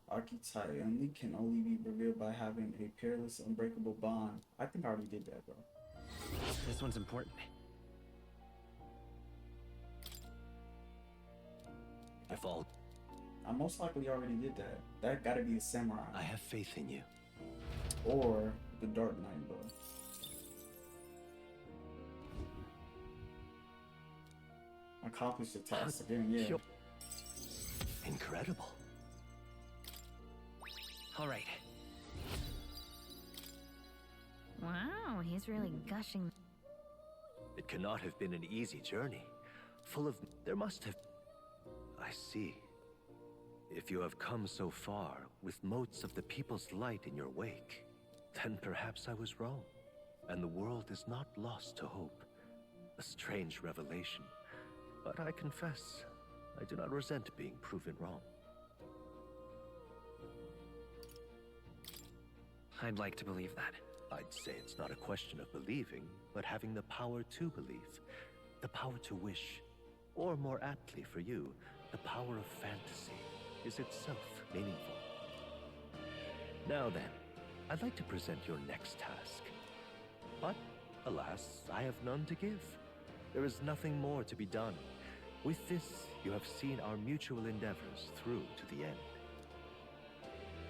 archetype. An elite can only be revealed by having a peerless, unbreakable bond. I think I already did that, bro. This one's important. If all... I most likely already did that. That gotta be a samurai. I have faith in you. Or the Dark Knight, bro. Accomplish the task again, yeah. Incredible. All right. Wow, he's really gushing. It cannot have been an easy journey. Full of... There must have... I see. If you have come so far, with motes of the people's light in your wake, then perhaps I was wrong, and the world is not lost to hope. A strange revelation, but I confess, I do not resent being proven wrong. I'd like to believe that. I'd say it's not a question of believing, but having the power to believe, the power to wish, or more aptly for you, the power of fantasy is itself meaningful. Now then, I'd like to present your next task. But, alas, I have none to give. There is nothing more to be done. With this, you have seen our mutual endeavors through to the end.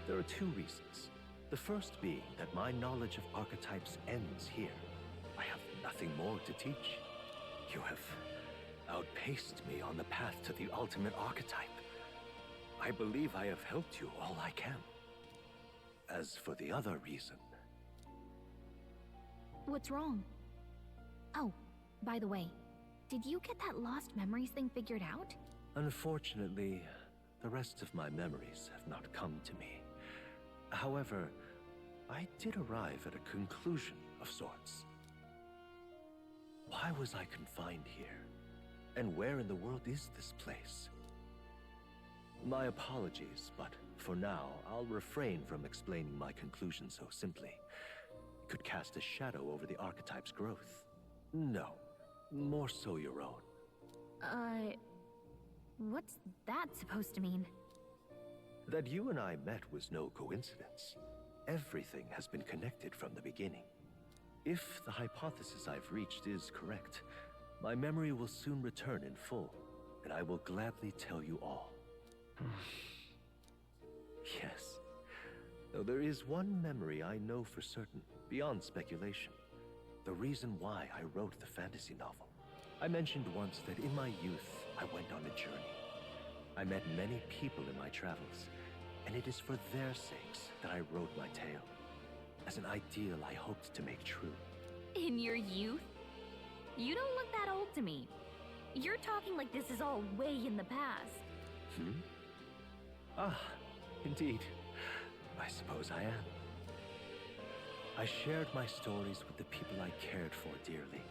There are two reasons. The first being that my knowledge of archetypes ends here. I have nothing more to teach. You have outpaced me on the path to the ultimate archetype. I believe I have helped you all I can. As for the other reason... What's wrong? Oh, by the way, did you get that lost memories thing figured out? Unfortunately, the rest of my memories have not come to me. However, I did arrive at a conclusion of sorts. Why was I confined here? And where in the world is this place? My apologies, but for now, I'll refrain from explaining my conclusion so simply. It could cast a shadow over the archetype's growth. No, more so your own. What's that supposed to mean? That you and I met was no coincidence. Everything has been connected from the beginning. If the hypothesis I've reached is correct, my memory will soon return in full, and I will gladly tell you all. Yes. Though there is one memory I know for certain, beyond speculation. The reason why I wrote the fantasy novel. I mentioned once that in my youth, I went on a journey. I met many people in my travels, and it is for their sakes that I wrote my tale, as an ideal I hoped to make true. In your youth? You don't look that old to me. You're talking like this is all way in the past. Ah, indeed. I suppose I am. I shared my stories with the people I cared for dearly,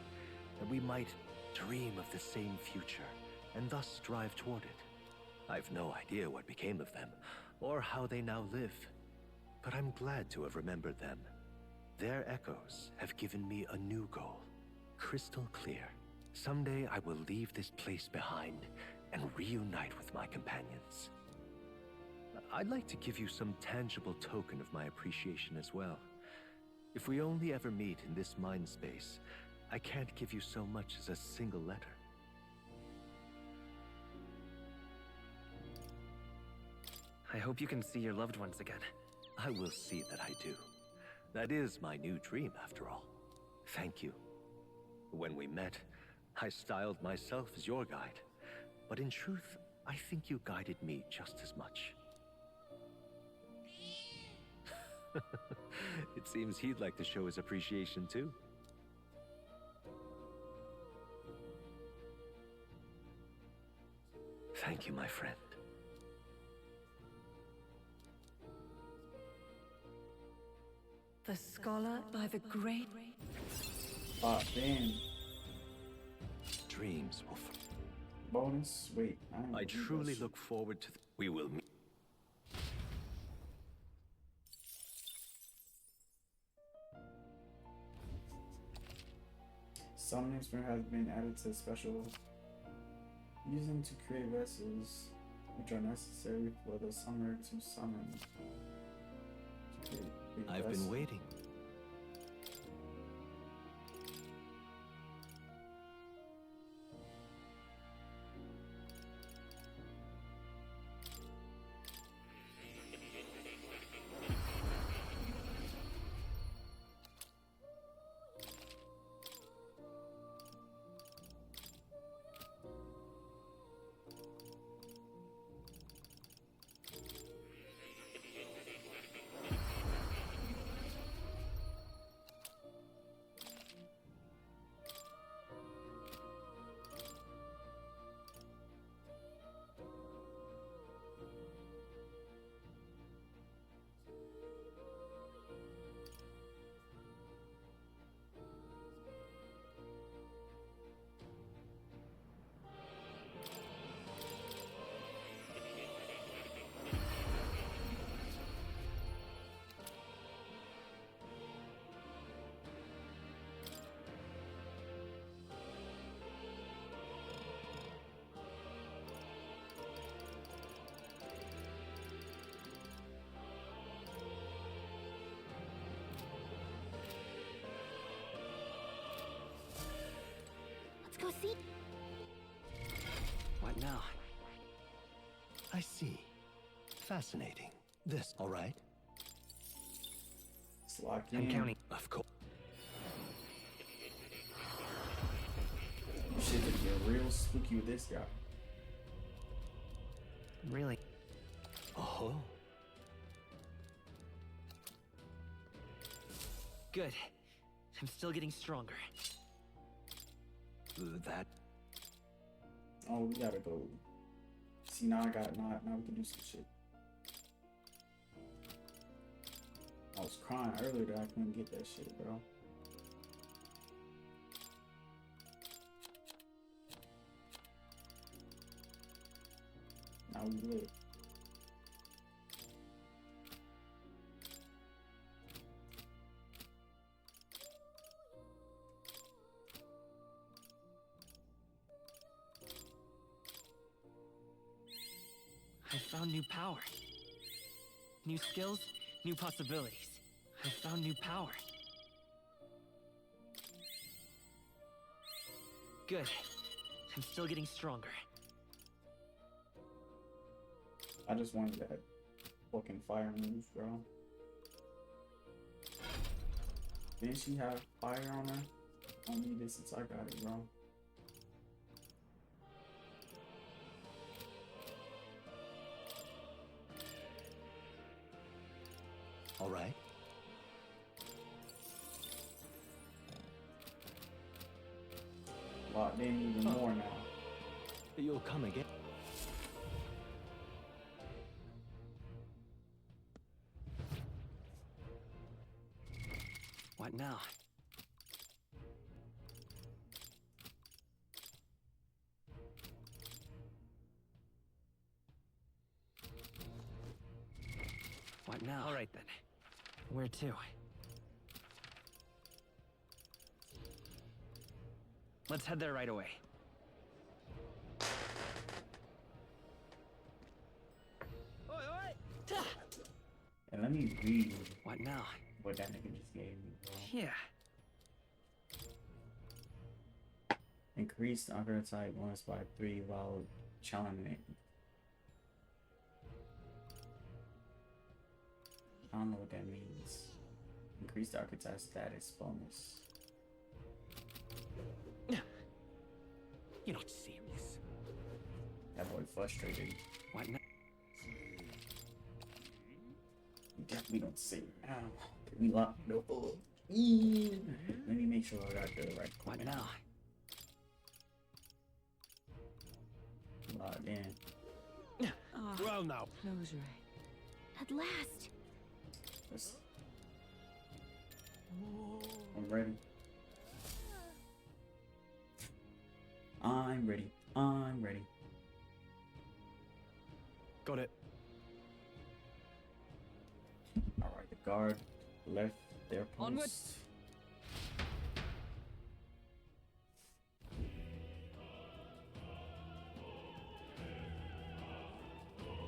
that we might dream of the same future, and thus strive toward it. I've no idea what became of them, or how they now live, but I'm glad to have remembered them. Their echoes have given me a new goal, crystal clear. Someday I will leave this place behind and reunite with my companions. I'd like to give you some tangible token of my appreciation as well. If we only ever meet in this mind space, I can't give you so much as a single letter. I hope you can see your loved ones again. I will see that I do. That is my new dream, after all. Thank you. When we met, I styled myself as your guide. But in truth, I think you guided me just as much. It seems he'd like to show his appreciation too. Thank you, my friend. The scholar by the great... Ah, damn. Dreams will... Bonus? Wait, I truly look forward to... We will meet. Summoning Spring has been added to special using to create vessels which are necessary for the summoner to summon. I've been waiting. Let's go see. What now? I see. Fascinating. This, all right? It's locked I'm in. counting. Of course. Shit could get real spooky with this guy. Really? Oh. Good. I'm still getting stronger. That. Oh, we gotta go. See, now I got now we can do some shit. I was crying earlier that I couldn't get that shit, bro. Now we lit. I found new power. New skills, new possibilities. I found new power. Good. I'm still getting stronger. I just wanted that fucking fire move, bro. Didn't she have fire on her? I don't need this since I got it, bro. All right. Locked in even more now. You'll come again. What now? What now? All right then. Where to? Let's head there right away. And let me read What now? what that nigga just gave me, bro. Yeah. Increased upper type bonus by 3 while challenging. I don't know what that means. Increased archetype status bonus. You're not serious. That boy frustrated. What now? You definitely don't say now. We locked the door. Let me make sure I got the right. What now? Locked in. Well now. Closure. At last. Let's... I'm ready. I'm ready. I'm ready. Got it. Alright, the guard left their post. Onward.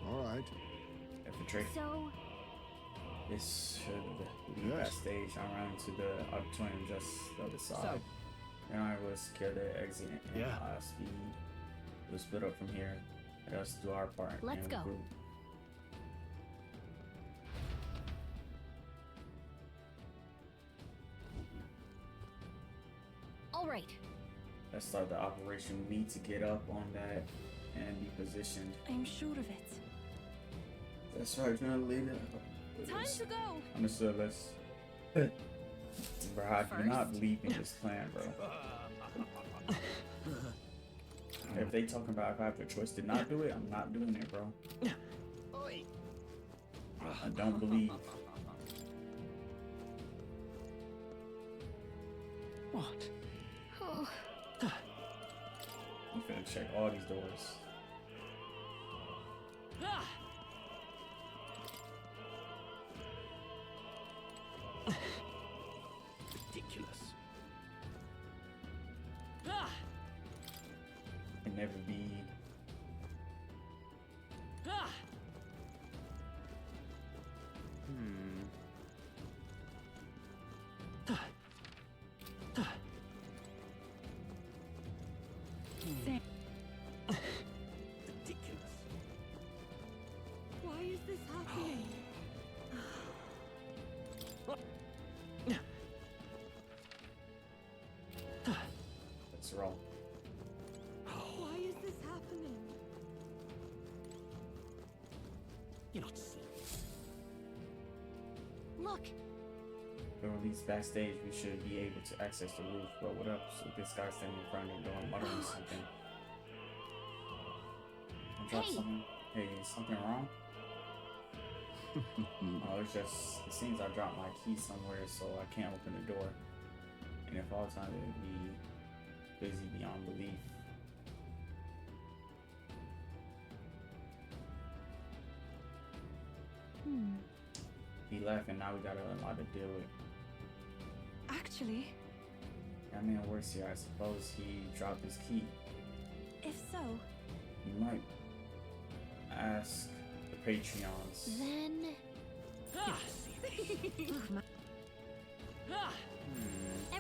All right. Infantry. So, This should lead that stage. I ran to the auditorium just the other side. And I will secure the exit and speed. We'll split up from here. Let us do our part. Let's and go. Group. all right. Let's start the operation. We need to get up on that and be positioned. I'm sure of it. That's right, you're gonna lead it. Time to go. Understood, let's. Bro, I do not believe in this plan, bro. If they talking about if I have the choice to not do it, I'm not doing it, bro. I don't believe. What? Oh. I'm finna check all these doors. Ridiculous. Can never be. Ridiculous. Why is this happening? That's wrong. Why is this happening? You're not serious. Look, When released backstage, we should be able to access the roof. But what up? So this guy standing in front of the door muttering something. I dropped Hey. something. Hey, is something wrong? Oh, it's just, it seems I dropped my key somewhere, so I can't open the door. And if all the time it would be busy beyond belief. He left, and now we got a lot to deal with. Actually, That man works here. I suppose he dropped his key. if so, You might ask Patreons. Then.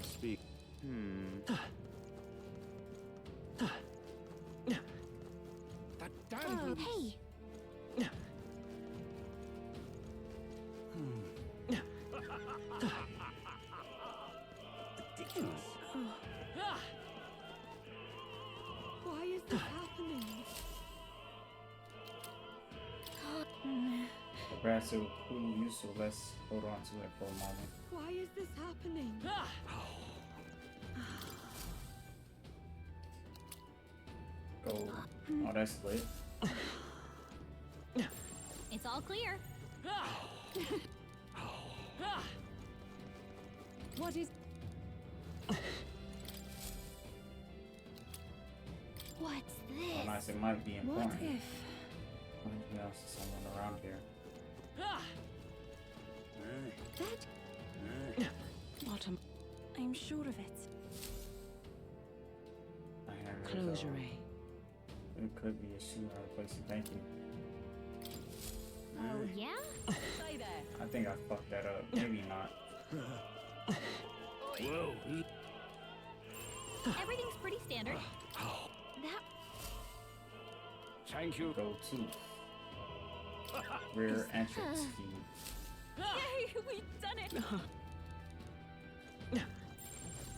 Speak. That damn Oh, hey. ridiculous. Why is this happening? The brass will prove useful. Let's hold on to it for a moment. Why is this happening? Go. Oh, that's lit. It's all clear. What is. What's this? Nice, it might be important. What if? Maybe else is someone around here. Bottom. I'm sure of it. I have Close your eye. It could be a shoe out of place. Thank you. Oh, yeah? Stay there. I think I fucked that up. Maybe not. Whoa. Everything's pretty standard. That. Thank you. Go to rear entrance key. Yay, we've done it.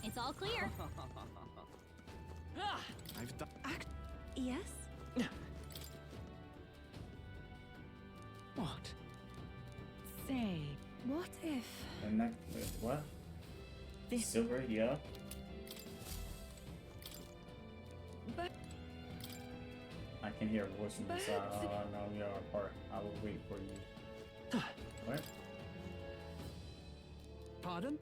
It's all clear. I've done. Yes? What? Say, what if... And that, wait, what? This... Silver, yeah. But... I can hear a voice from inside. Oh, no, we are apart. I will wait for you. What? Pardon?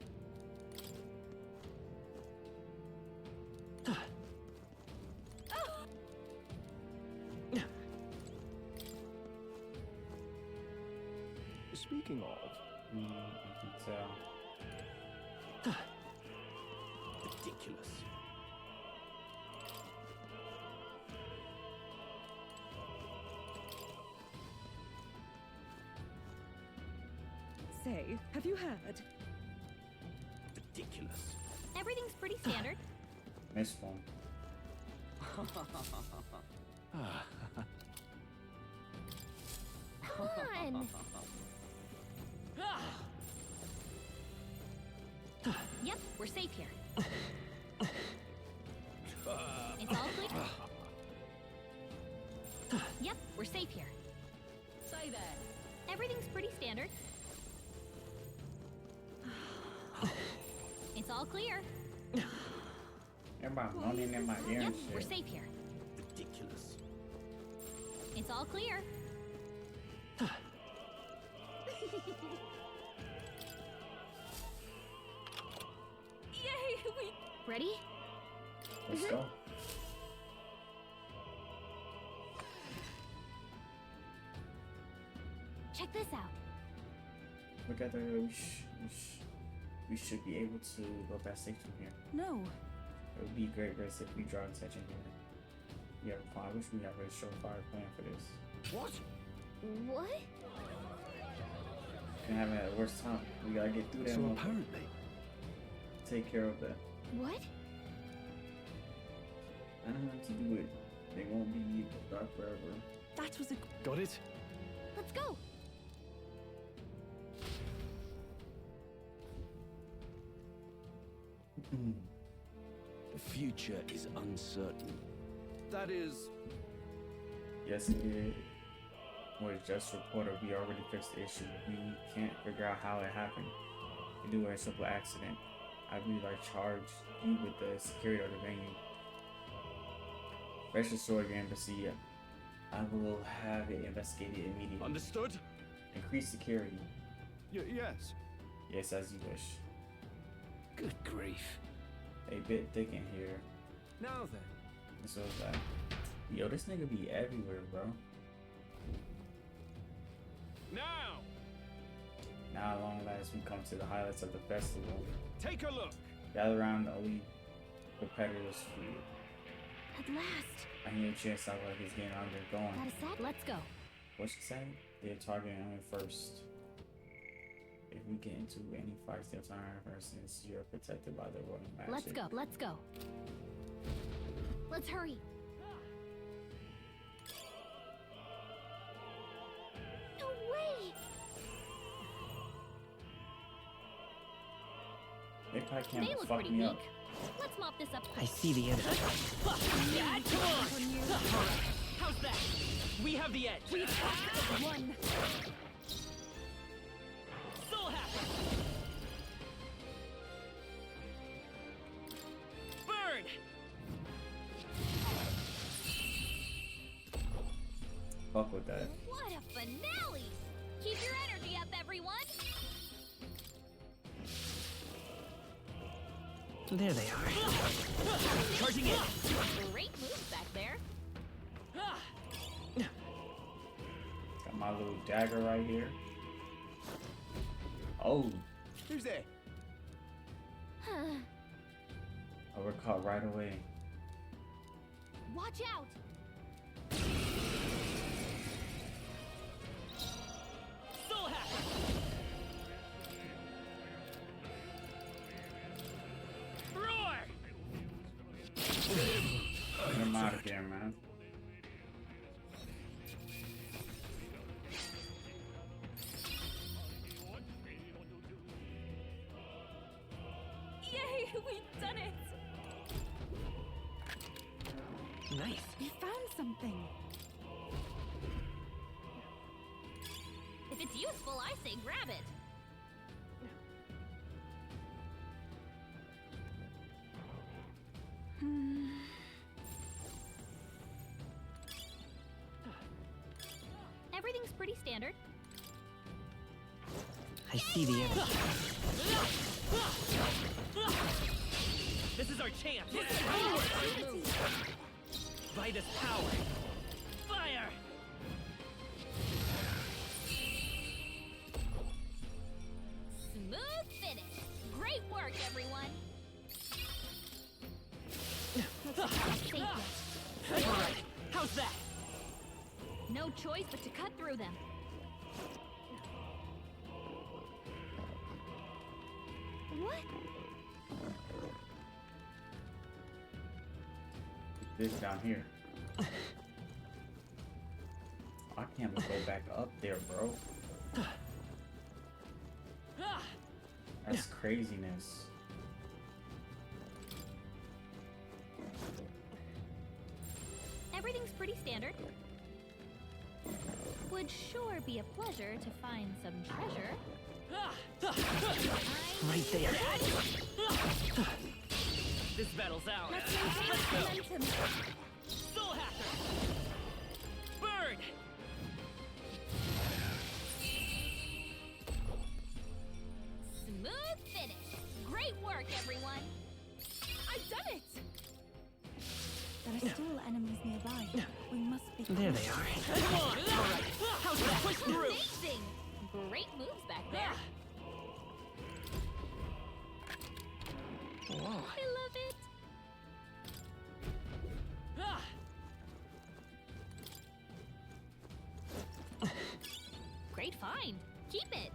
Speaking of, I can tell. Ridiculous. Say, have you heard? Ridiculous. Everything's pretty standard. Missed one. Come on. Yep, we're safe here. It's all clear. Yep, we're safe here. Stay there. Everything's pretty standard. It's all clear. Everybody moaning in my ear Yep, and we're shit. safe here. Ridiculous. It's all clear. Yay, we. Ready? Let's go. Check this out. Look at the. We should be able to go back safe from here. No. It would be a great risk if we draw attention here. We have a plan. I wish we have a surefire plan for this. What? What? Can have it at the worst time. We gotta get through that. So motherfucker. apparently, Take care of that. What? I don't have to do it. They won't be dark forever. That was a... got it. Let's go. The future is uncertain. That is, Yes, it is. Was just reported. We already fixed the issue. We can't figure out how it happened. We do a simple accident. I believe I charged you with the security of the venue. Rest assured, your embassy. I will have it investigated immediately. understood? Increase security. Yes. Yes, as you wish. Good grief. A bit thick in here. Now then. And so is that. Yo, this nigga be everywhere, bro. Now, Now, at long last, we come to the highlights of the festival. take a look. Gather around the elite competitors for you. At last. I hear a chance sound like it's getting undergoing. That is that. Let's go. What's she saying? Yeah, target enemy first. If we get into any fights, they'll turn her since you're protected by the royal magic. Let's go. Let's go. Let's hurry. No way! They probably They can't look fuck pretty me weak. up. Let's mop this up. I see the end. Dad, come on! How's that? We have the edge. We attack as one. Soul Hacker. Burn. Fuck with that. What a finale! Keep your energy up, everyone! There they are. Charging in. Great move back there. Got my little dagger right here. Oh. Who's there? I were caught right away. Watch out! Soul Hacker. Roar. Get him out of here, man. Yay, we've done it! Nice. We found something. If it's useful, I say grab it. Everything's pretty standard. I see the end. This is our chance. Vitus power. Fire. Smooth finish. Great work, everyone. Alright, how's that? No choice but to cut through them. What? This down here. I can't go back up there, bro. That's craziness. Everything's pretty standard. Would sure be a pleasure to find some treasure. Right there. This battle's ours. Let's maintain momentum. Soul Hacker. Burn. Smooth finish. Great work, everyone. I've done it! There are still enemies nearby. We must be There they are. Come on. Alright, how's that? Push through. Amazing! Great moves back there. Whoa. I love it. Great find. Keep it.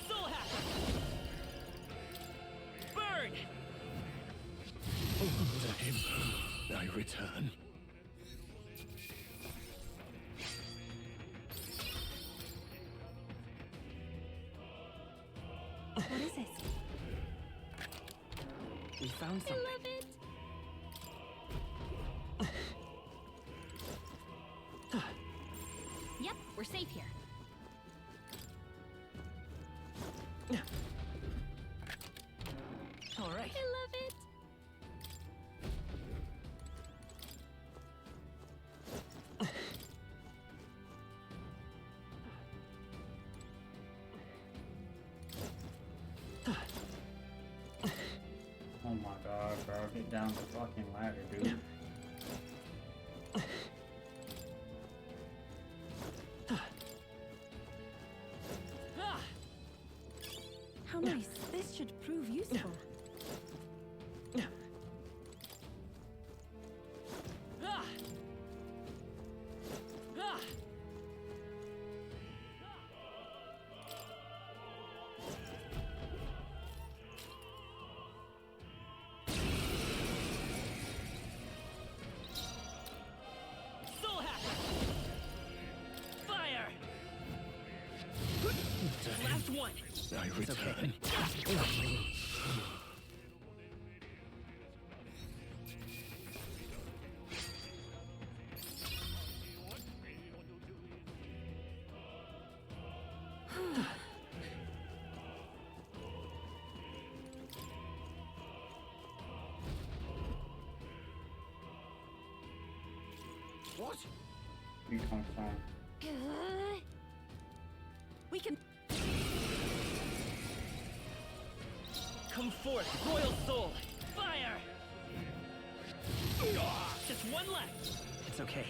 Soul Hacker. Burn. To him I return. What is it? We found I something. love it. Yep, we're safe here. All right. I love it. Oh my god, bro. Get down the fucking ladder, dude. I return. What? We come from. We can. Come forth, royal soul! Fire! Just one left! It's okay.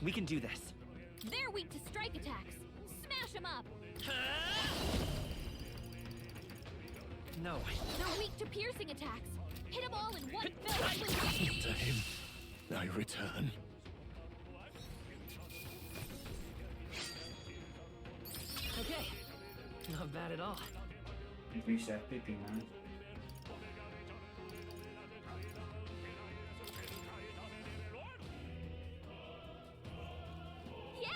We can do this. They're weak to strike attacks. Smash them up. No. They're weak to piercing attacks. Hit them all in one fell swoop. To him, I return. Okay. Not bad at all. You reached that 50, man. Yeah!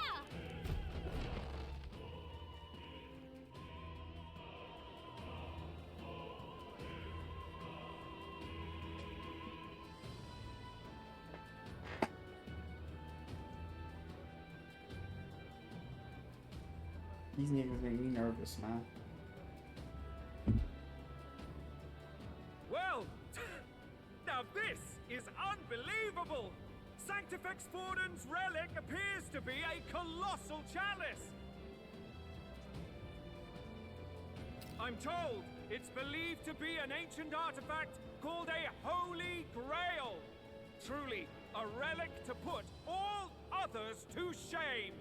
These niggas make me nervous, man. Well, now this is unbelievable! Sanctifex Forden's relic appears to be a colossal chalice! I'm told it's believed to be an ancient artifact called a Holy Grail! Truly, a relic to put all others to shame!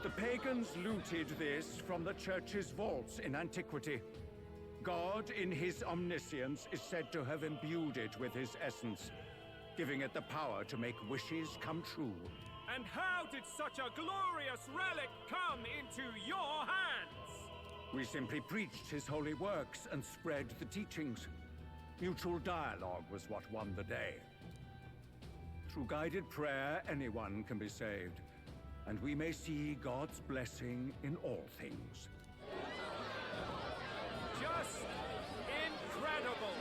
The pagans looted this from the church's vaults in antiquity. God, in his omniscience, is said to have imbued it with his essence, giving it the power to make wishes come true. And how did such a glorious relic come into your hands? We simply preached his holy works and spread the teachings. Mutual dialogue was what won the day. Through guided prayer, anyone can be saved. And we may see God's blessing in all things. Just incredible!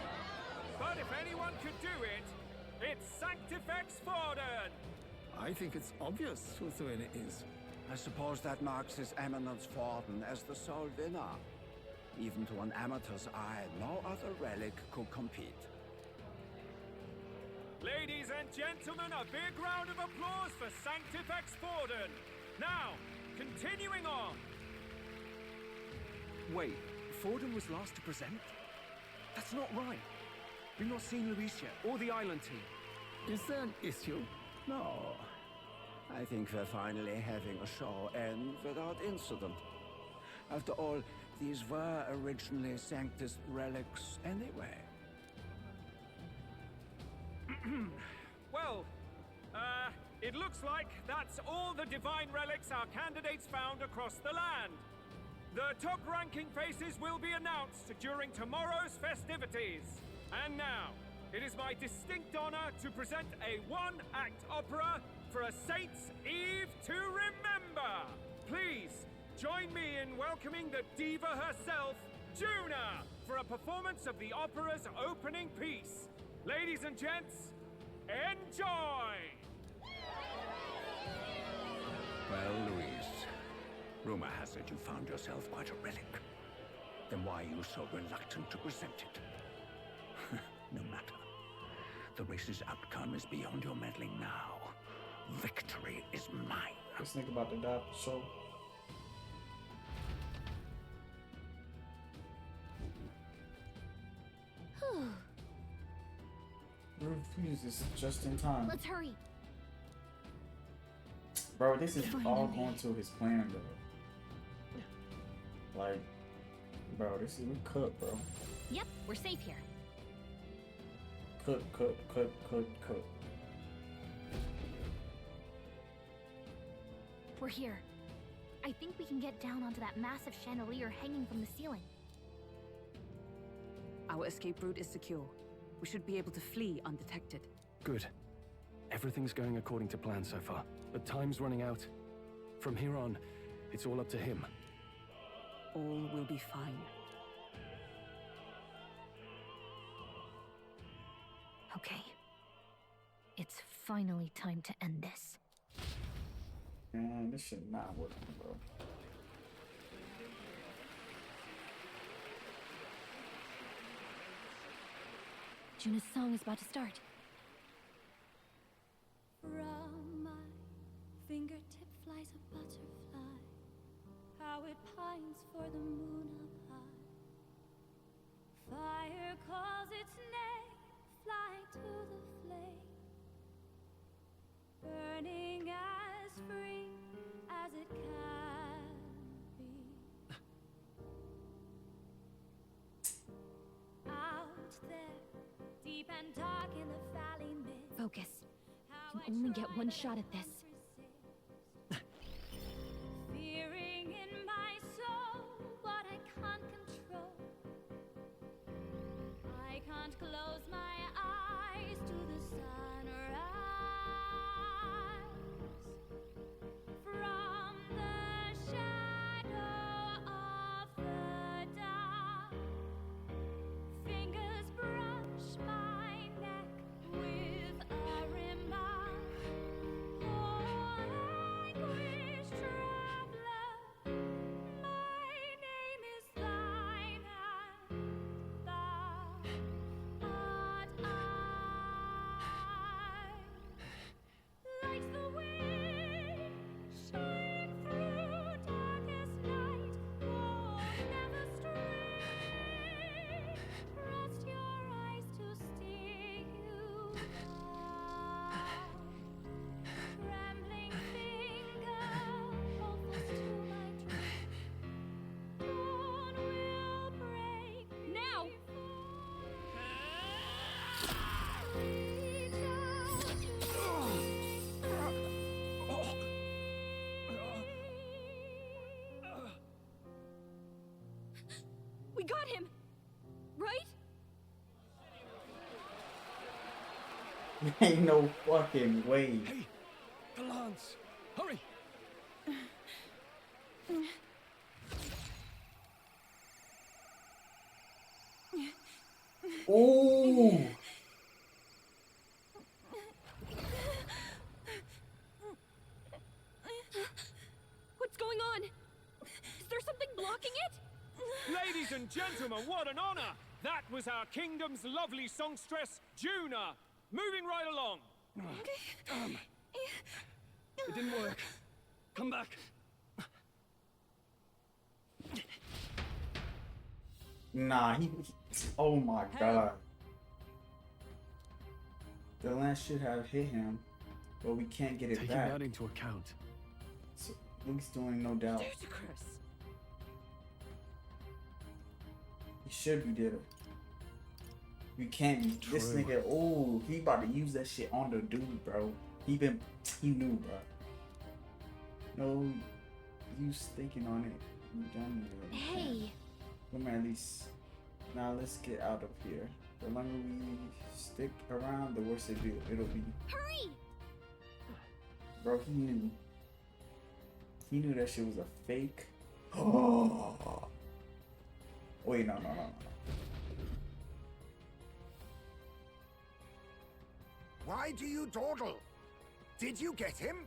But if anyone could do it, it's Sanctifex Forden! I think it's obvious whose doing it is. I suppose that marks His Eminence Forden as the sole winner. Even to an amateur's eye, no other relic could compete. Ladies and gentlemen, a big round of applause for Sanctifex Forden! Now, continuing on! Wait, Forden was last to present? That's not right. We've not seen Luis yet, or the island team. Is there an issue? No. I think we're finally having a show end without incident. After all, these were originally Sanctus relics anyway. Well, it looks like that's all the divine relics our candidates found across the land. The top-ranking faces will be announced during tomorrow's festivities. And now, it is my distinct honor to present a one-act opera for a Saint's Eve to remember. Please, join me in welcoming the diva herself, Juna, for a performance of the opera's opening piece. Ladies and gents, enjoy! Well, Luis, rumor has it you found yourself quite a relic. Then why are you so reluctant to present it? No matter. The race's outcome is beyond your meddling now. Victory is mine. This nigga about to die for sure. Refuse this just in time. Let's hurry. Bro, this is all going to his plan, bro. Like, bro, this is we cook, bro. Yep, we're safe here. Cook. We're here. I think we can get down onto that massive chandelier hanging from the ceiling. Our escape route is secure. We should be able to flee undetected. Good. Everything's going according to plan so far, but time's running out. From here on, it's all up to him. All will be fine. Okay. It's finally time to end this. Man, this shit not working, bro. Juna's song is about to start. From my fingertip flies a butterfly, how it pines for the moon up high. Fire calls its name, fly to the flame, burning as free as it can be. Out there, deep and dark in the valley mist. Focus. You only get one shot at this. Fearing in my soul what I can't control. I can't close my eyes to the sunrise. From the shadow of the dark, fingers brush my neck with a remark. Oh, anguish traveler, my name is thine, and thou art I. Like the wind, shine through darkest night. Oh, never stray. Trust your eyes to steer you by. Trembling finger, hopefuls to my dream. Dawn will break. Now! Reach out We got him! Right? Ain't no fucking way. Hey, the lance! Hurry! Ooh. What's going on? Is there something blocking it? Ladies and gentlemen, what an honor! That was our kingdom's lovely songstress, Juna. Moving right along. It didn't work. Come back. Nah, oh my god. The lance should have hit him, but we can't get it Taking back. that into account. So, Link's doing no doubt. Ludicrous. He should be dead. We can't be. This True. nigga, oh, he about to use that shit on the dude, bro. He knew, bro. No use thinking on it. You done with it. Hey! Come at least. Now let's get out of here. The longer we stick around, the worse it'll be. Hurry! Bro, he knew. He knew that shit was a fake. Oh. Wait, no. Why do you dawdle? Did you get him?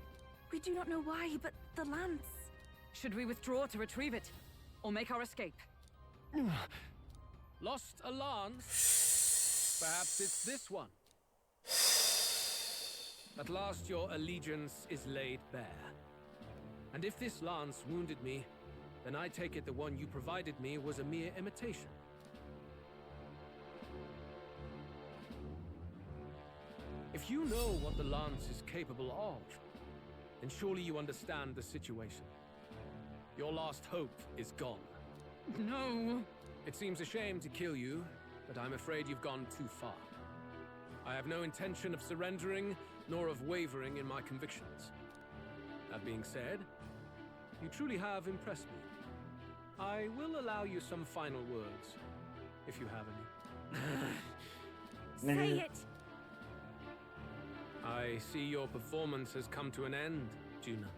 We do not know why, but the lance. Should we withdraw to retrieve it? Or make our escape? Lost a lance? Perhaps it's this one. At last your allegiance is laid bare. And if this lance wounded me, then I take it the one you provided me was a mere imitation. If you know what the lance is capable of, then surely you understand the situation. Your last hope is gone. No. It seems a shame to kill you, but I'm afraid you've gone too far. I have no intention of surrendering, nor of wavering in my convictions. That being said, you truly have impressed me. I will allow you some final words, if you have any. Say it! I see your performance has come to an end, Juna.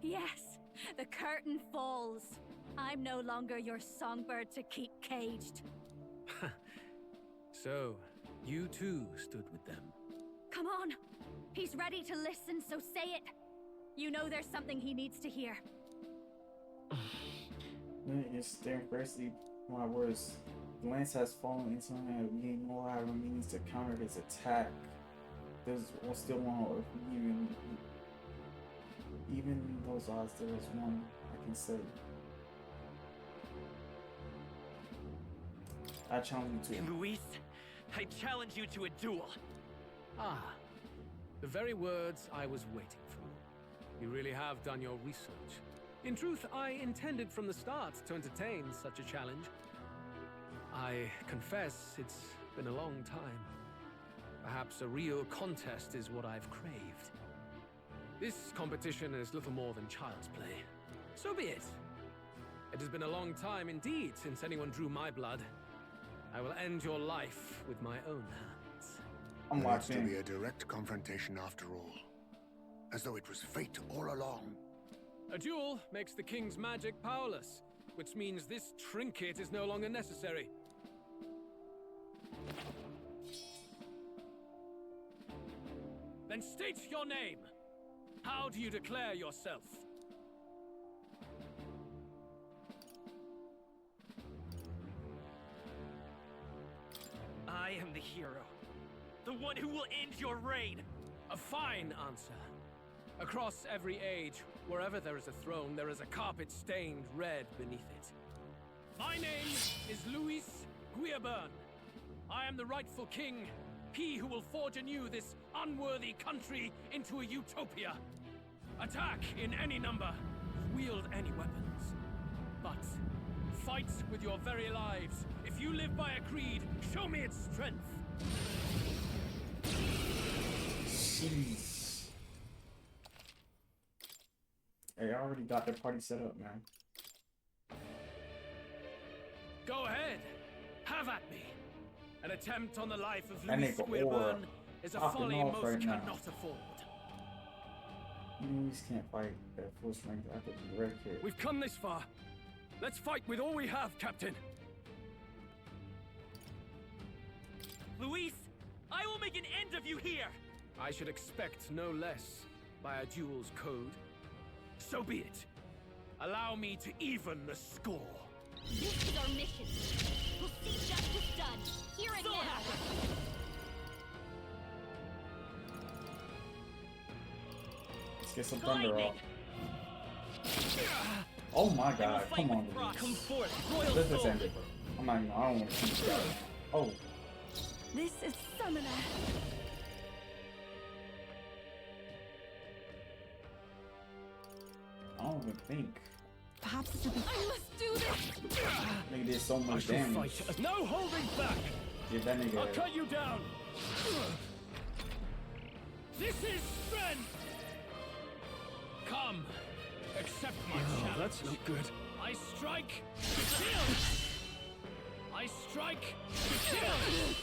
Yes. The curtain falls. I'm no longer your songbird to keep caged. So, you too stood with them. Come on. He's ready to listen, so say it. You know there's something he needs to hear. It's staring fiercely my words. The lance has fallen into my hand. We no longer means to counter his attack. There's still one, even those odds, there is one I can say. I challenge you to. Luis, I challenge you to a duel. Ah, the very words I was waiting for. You really have done your research. In truth, I intended from the start to entertain such a challenge. I confess it's been a long time. Perhaps a real contest is what I've craved. This competition is little more than child's play. So be it. It has been a long time indeed since anyone drew my blood. I will end your life with my own hands. It needs to be a direct confrontation after all. As though it was fate all along. A duel makes the king's magic powerless, which means this trinket is no longer necessary. Then state your name. How do you declare yourself? I am the hero. The one who will end your reign. A fine answer. Across every age, wherever there is a throne, there is a carpet stained red beneath it. My name is Luis Guillaburn. I am the rightful king, he who will forge anew this unworthy country into a utopia. Attack in any number, wield any weapons. But fight with your very lives. If you live by a creed, show me its strength. Jeez. Hey, I already got the party set up, man. Go ahead. Have at me. An attempt on the life of That Luis nigga Guillaburn is a popping folly off most right now. cannot afford. You just can't fight at full strength after the red kid. We've come this far. Let's fight with all we have, Captain. Luis, I will make an end of you here. I should expect no less by a duel's code. So be it. Allow me to even the score. This is our mission. We'll see justice done. Here and now. Let's get some thunder off. Oh my god, come on. Come forth, Let's just end it, bro. I don't want to keep going. Oh. This is Summoner. I don't even think. Perhaps this will be. I must do this! Nigga did so much damage. No holding back! Get that nigga. I'll cut you down! This is strength! Come, accept my challenge. That's not good. I strike to kill! I strike to kill!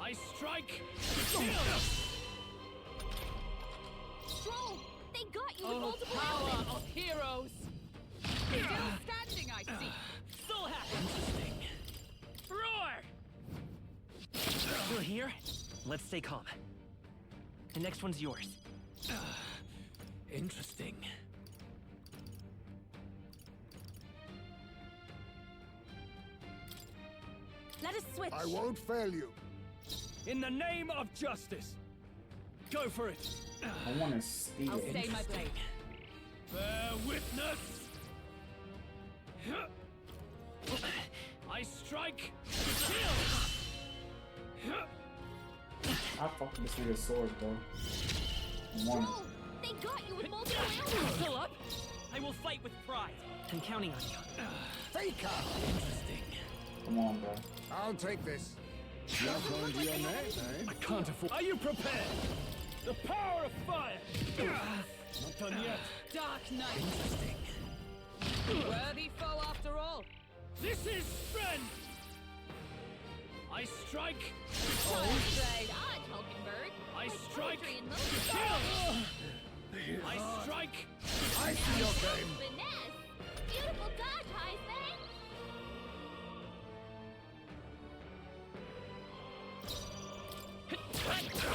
I strike to kill! Stroll! They got you with Oh, multiple power elements! of heroes! Still standing, I see. Still happens. Roar! Still here? Let's stay calm. The next one's yours. Interesting. Let us switch. I won't fail you. In the name of justice, go for it. I want to steal I'll it. stay my blade. Bear witness. I strike to kill. I fucking just with a sword, bro. One. Stroll! They got you with multiple elements! Still up? I will fight with pride. I'm counting on you. Take out. Interesting. Come on, bro. I'll take this. Not going to your name, eh? I can't afford. Are you prepared? The power of fire. Not done yet. Dark Knight. Interesting. Worthy foe after all. This is strength. I strike. Dodge, Hulkenberg! I Like strike poetry in to motion. kill. I strike! I see your game! Finesse! Beautiful dodge, Heisman!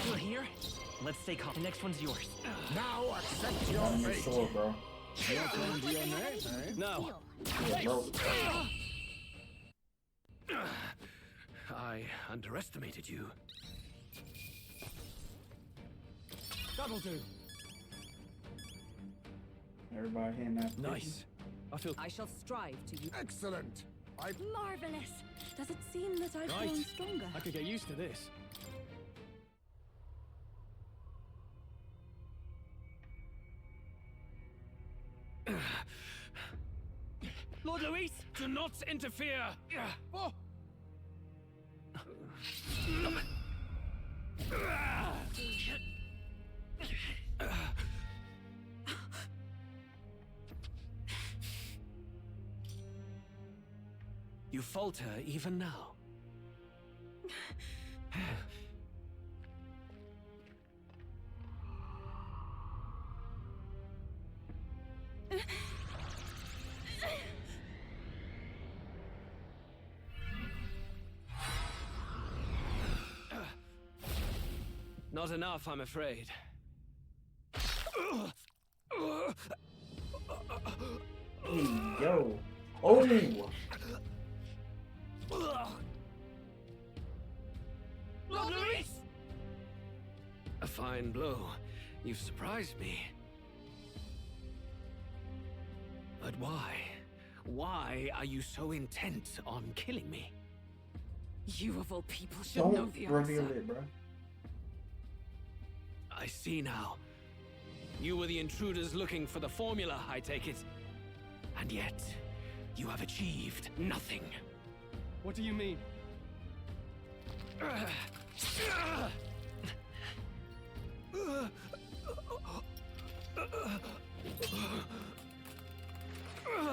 Still here? Let's stay calm. The next one's yours. Now accept your I'm not fate. sure, bro. Your turn to your name, eh? No. Yeah, bro. I underestimated you. That'll do. Everybody hitting that. Nice. I shall strive to use. Excellent. Marvelous. Does it seem that I've Right. grown stronger? I could get used to this. Lord Luis! Do not interfere! Oh. You falter even now. Not enough, I'm afraid. Hey, yo. Oh! Lord Luis! A fine blow. You've surprised me. But why? Why are you so intent on killing me? You of all people should know Don't the reveal answer. it, bro. I see now. You were the intruders looking for the formula, I take it. And yet, you have achieved nothing. What do you mean?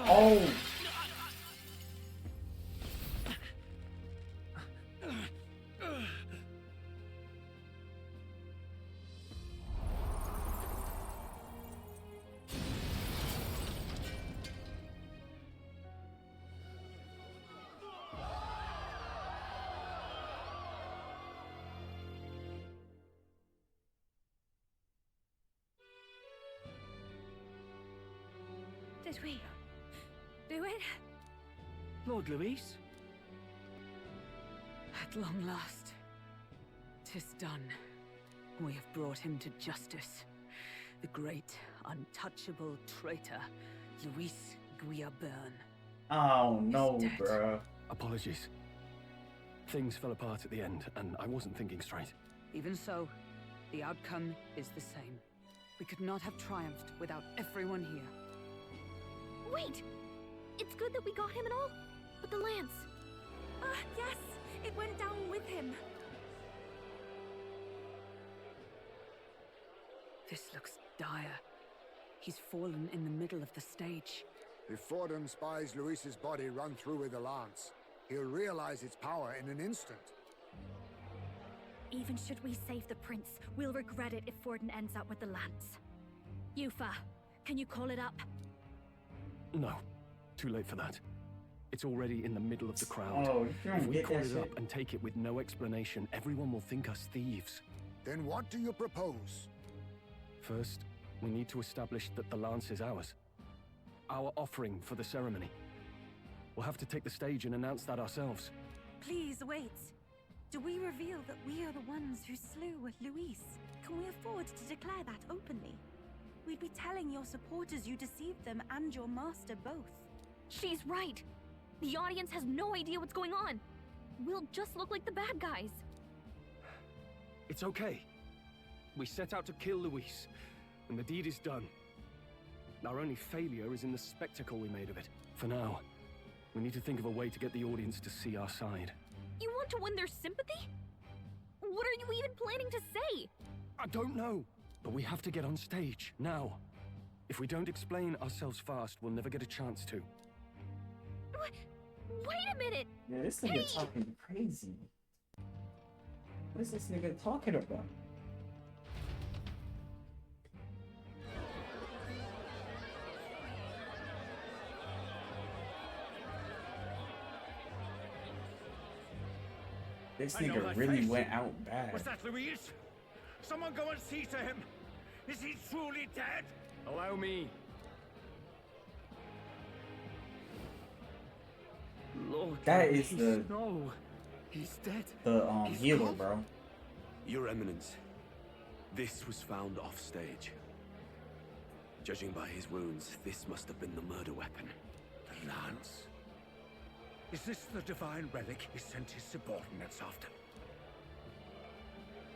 Oh! Did we do it? Lord Luis? At long last, 'tis done. We have brought him to justice. The great, untouchable traitor, Luis Guillaburn. Oh no, dead. bro. Apologies. Things fell apart at the end, and I wasn't thinking straight. Even so, the outcome is the same. We could not have triumphed without everyone here. Wait! It's good that we got him and all, but the lance. Ah, yes! It went down with him. This looks dire. He's fallen in the middle of the stage. If Fordham spies Luis's body run through with the lance, he'll realize its power in an instant. Even should we save the prince, we'll regret it if Forden ends up with the lance. Yufa, can you call it up? No, too late for that. It's already in the middle of the crowd. Oh, you don't if we get call that it shit. up and take it with no explanation, everyone will think us thieves. Then what do you propose? First, we need to establish that the lance is ours. Our offering for the ceremony. We'll have to take the stage and announce that ourselves. Please wait. Do we reveal that we are the ones who slew Luis? Can we afford to declare that openly? We'd be telling your supporters you deceived them and your master both. She's right. The audience has no idea what's going on. We'll just look like the bad guys. It's okay. We set out to kill Luis, and the deed is done. Our only failure is in the spectacle we made of it. For now, we need to think of a way to get the audience to see our side. You want to win their sympathy? What are you even planning to say? I don't know, but we have to get on stage, now. If we don't explain ourselves fast, we'll never get a chance to. Wait a minute! Yeah, this nigga talking crazy. What is this nigga talking about? This I know nigga that really face. went out bad. Was that Louise? Someone go and see to him. Is he truly dead? Allow me. Lord, That is Louise, no. He's dead. the He's healer, gone. bro. Your Eminence, this was found off-stage. Judging by his wounds, this must have been the murder weapon. The lance. Is this the divine relic he sent his subordinates after?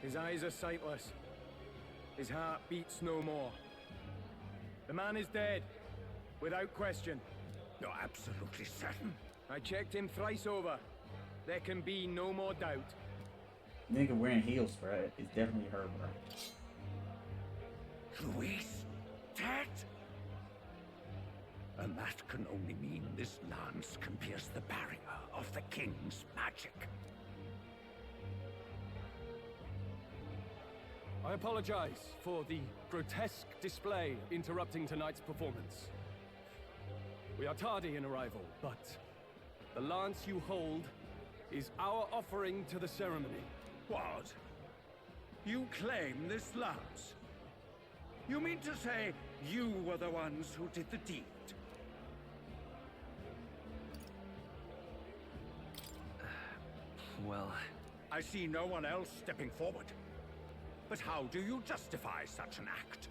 His eyes are sightless. His heart beats no more. The man is dead, without question. You're absolutely certain? I checked him thrice over. There can be no more doubt. Nigga wearing heels, bro. It's definitely her, bro. Louise dead? And that can only mean this lance can pierce the barrier of the king's magic. I apologize for the grotesque display interrupting tonight's performance. We are tardy in arrival, but the lance you hold is our offering to the ceremony. What? You claim this lance? You mean to say you were the ones who did the deed? Well, I see no one else stepping forward. But how do you justify such an act?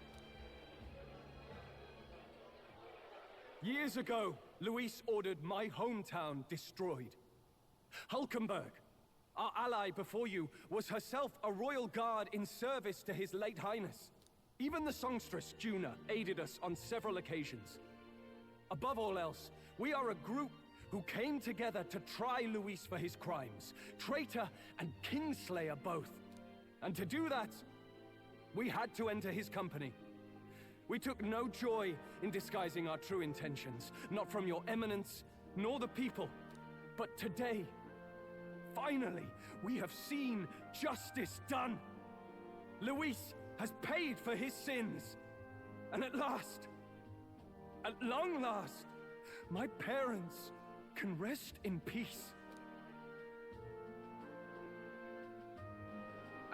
Years ago, Luis ordered my hometown destroyed. Hulkenberg, our ally before you, was herself a royal guard in service to his late highness. Even the songstress, Juna, aided us on several occasions. Above all else, we are a group who came together to try Luis for his crimes. Traitor and Kingslayer both. And to do that, we had to enter his company. We took no joy in disguising our true intentions, not from your eminence, nor the people. But today, finally, we have seen justice done. Luis has paid for his sins. And at last, at long last, my parents can rest in peace.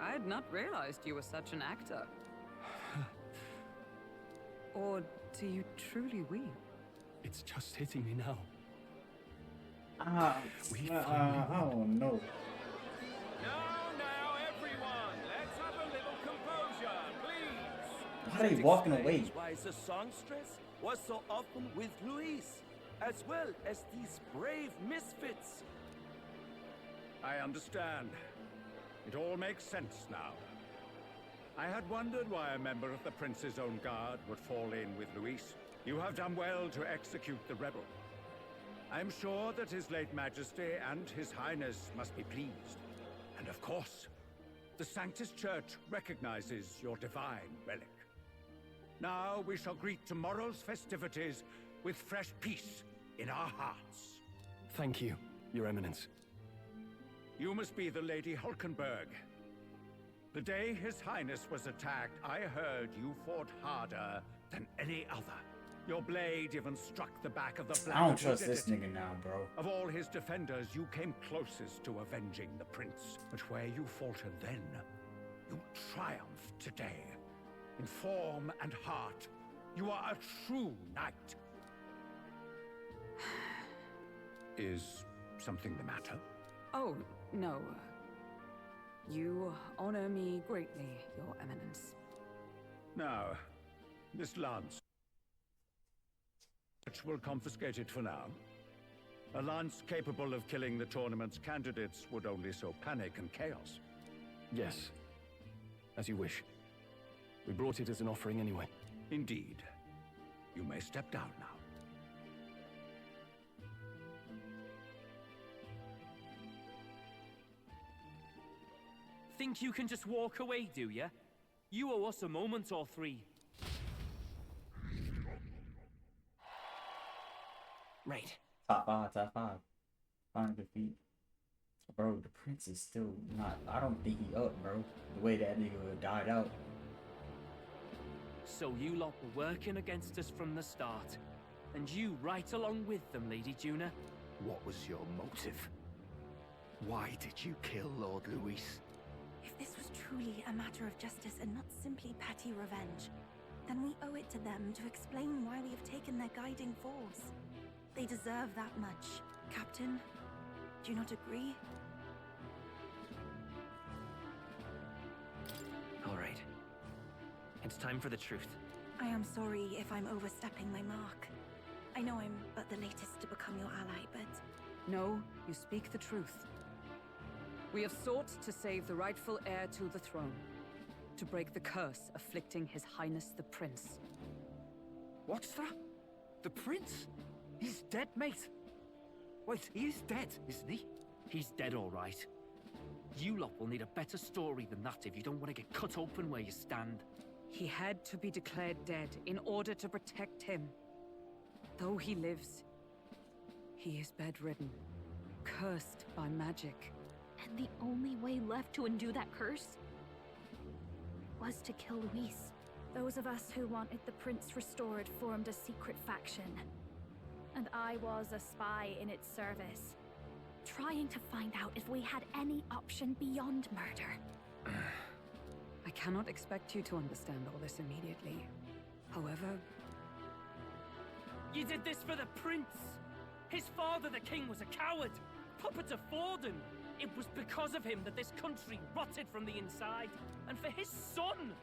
I had not realized you were such an actor. Or do you truly weep? It's just hitting me now. I don't know. Now, everyone, let's have a little composure, please. Why are they walking away? Why the songstress was so often with Luis, as well as these brave misfits. I understand. It all makes sense now. I had wondered why a member of the Prince's own guard would fall in with Luis. You have done well to execute the rebel. I'm sure that His late Majesty and His Highness must be pleased. And of course, the Sanctus Church recognizes your divine relic. Now we shall greet tomorrow's festivities with fresh peace in our hearts. Thank you, Your Eminence. You must be the Lady Hulkenberg. The day His Highness was attacked, I heard you fought harder than any other. Your blade even struck the back of the black. I don't trust this nigga now, bro. Of all his defenders, you came closest to avenging the prince. But where you faltered then, you triumphed today. In form and heart, you are a true knight. Is something the matter? Oh, no. You honor me greatly, Your Eminence. Now, this lance. Will confiscate it for now. A lance capable of killing the tournament's candidates would only sow panic and chaos. Yes, as you wish. We brought it as an offering anyway. Indeed. You may step down now. Think you can just walk away, do ya? You owe us a moment or three. Right. Top 5. Final defeat. Bro, the prince is still not. I don't think he up, bro. The way that nigga died out. So you lot were working against us from the start. And you right along with them, Lady Juna? What was your motive? Why did you kill Lord Luis? If this was truly a matter of justice and not simply petty revenge, then we owe it to them to explain why we have taken their guiding force. They deserve that much. Captain, do you not agree? All right. It's time for the truth. I am sorry if I'm overstepping my mark. I know I'm but the latest to become your ally, but... No, you speak the truth. We have sought to save the rightful heir to the throne, to break the curse afflicting His Highness the Prince. What's that? The Prince? He's dead, mate. Wait, he is dead, isn't he? He's dead, all right. You lot will need a better story than that if you don't want to get cut open where you stand. He had to be declared dead in order to protect him. Though he lives, he is bedridden, cursed by magic. And the only way left to undo that curse was to kill Luis. Those of us who wanted the prince restored formed a secret faction. And I was a spy in its service, trying to find out if we had any option beyond murder. I cannot expect you to understand all this immediately. However... You did this for the prince! His father, the king, was a coward! Puppet of Forden! It was because of him that this country rotted from the inside! And for his son!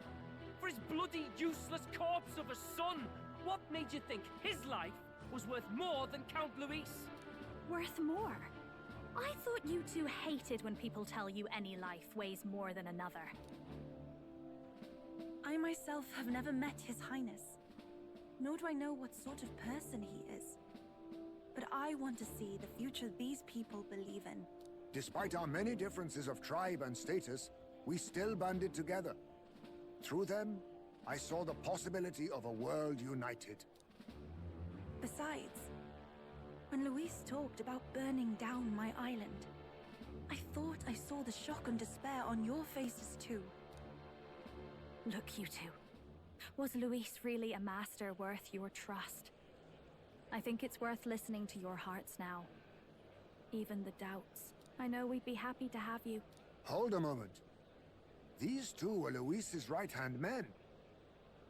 For his bloody, useless corpse of a son! What made you think his life was worth more than Count Luis? Worth more? I thought you two hated when people tell you any life weighs more than another. I myself have never met His Highness, nor do I know what sort of person he is. But I want to see the future these people believe in. Despite our many differences of tribe and status, we still banded together. Through them, I saw the possibility of a world united. Besides, when Luis talked about burning down my island, I thought I saw the shock and despair on your faces too. Look, you two. Was Luis really a master worth your trust? I think it's worth listening to your hearts now. Even the doubts. I know we'd be happy to have you. Hold a moment. These two were Luis's right-hand men.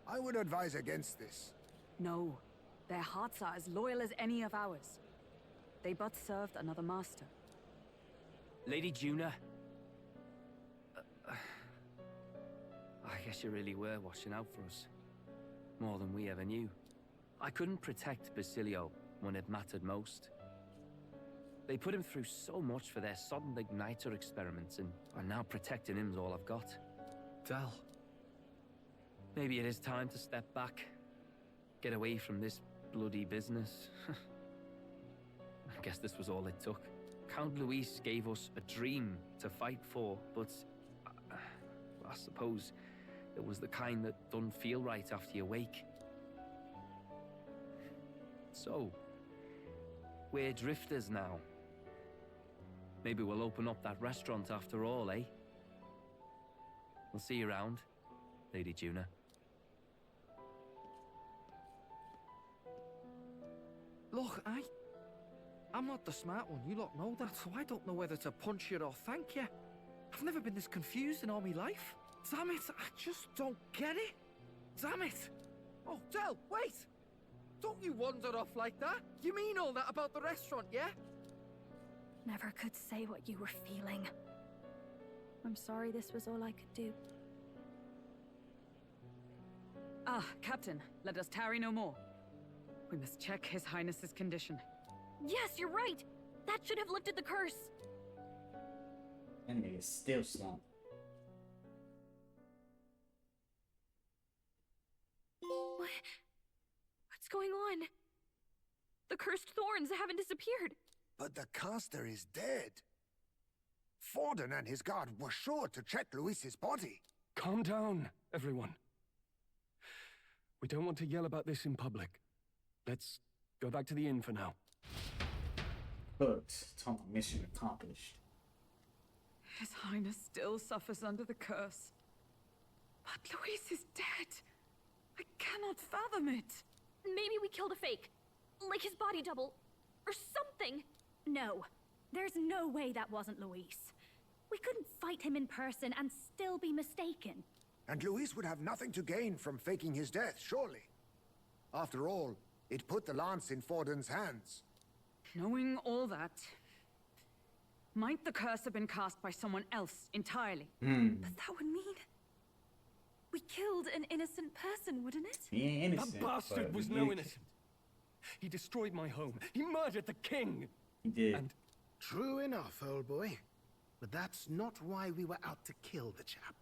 I would advise against this. No. Their hearts are as loyal as any of ours. They but served another master. Lady Juna. I guess you really were watching out for us. More than we ever knew. I couldn't protect Basilio when it mattered most. They put him through so much for their sodden igniter experiments, and now protecting him's all I've got. Del. Maybe it is time to step back. Get away from this bloody business. I guess this was all it took. Count Luis gave us a dream to fight for, but I suppose it was the kind that don't feel right after you wake. So, we're drifters now. Maybe we'll open up that restaurant after all, eh? We'll see you around, Lady Juna. Look, I'm not the smart one, you lot know that, so I don't know whether to punch you or thank you. I've never been this confused in all my life. Damn it, I just don't get it. Damn it. Oh, Del, wait! Don't you wander off like that? You mean all that about the restaurant, yeah? Never could say what you were feeling. I'm sorry this was all I could do. Ah, Captain, let us tarry no more. We must check His Highness's condition. Yes, you're right! That should have lifted the curse! That nigga's still slumped. What's going on? The cursed thorns haven't disappeared. But the caster is dead. Forden and his guard were sure to check Luis's body. Calm down, everyone. We don't want to yell about this in public. Let's go back to the inn for now. Hooked. Mission accomplished. His Highness still suffers under the curse. But Luis is dead. I cannot fathom it. Maybe we killed a fake. Like his body double. Or something. No. There's no way that wasn't Luis. We couldn't fight him in person and still be mistaken. And Luis would have nothing to gain from faking his death, surely. After all, it put the lance in Forden's hands. Knowing all that, might the curse have been cast by someone else entirely? But that would mean we killed an innocent person, wouldn't it? He ain't innocent. That bastard was no innocent. He destroyed my home. He murdered the king. He did. And true enough, old boy. But that's not why we were out to kill the chap,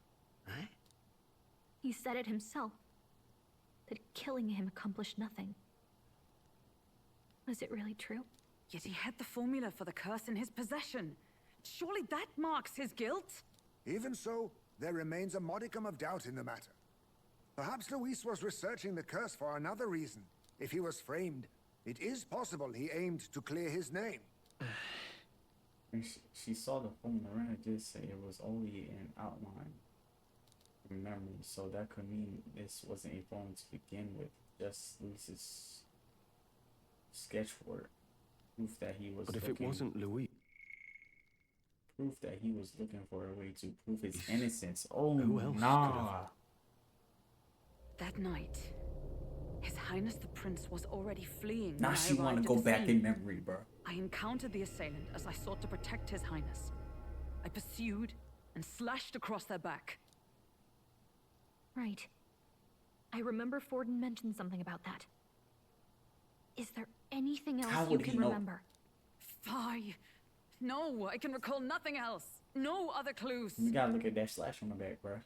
eh? He said it himself, that killing him accomplished nothing. Was it really true? Yet he had the formula for the curse in his possession. Surely that marks his guilt? Even so, there remains a modicum of doubt in the matter. Perhaps Luis was researching the curse for another reason. If he was framed, it is possible he aimed to clear his name. She saw the phone. Miranda did say it was only an outline from memory, so that could mean this wasn't a phone to begin with. Just Luis's sketch for it. Proof that he was. But if it wasn't Louis, proof that he was looking for a way to prove his innocence. Oh, who else nah. That night, His Highness the Prince was already fleeing. Now she want to go back in memory, bro. I encountered the assailant as I sought to protect His Highness. I pursued and slashed across their back. Right. I remember Forden mentioned something about that. Is there anything else you can remember? Fie. No, I can recall nothing else. No other clues. You gotta look at that slash on the back, bro.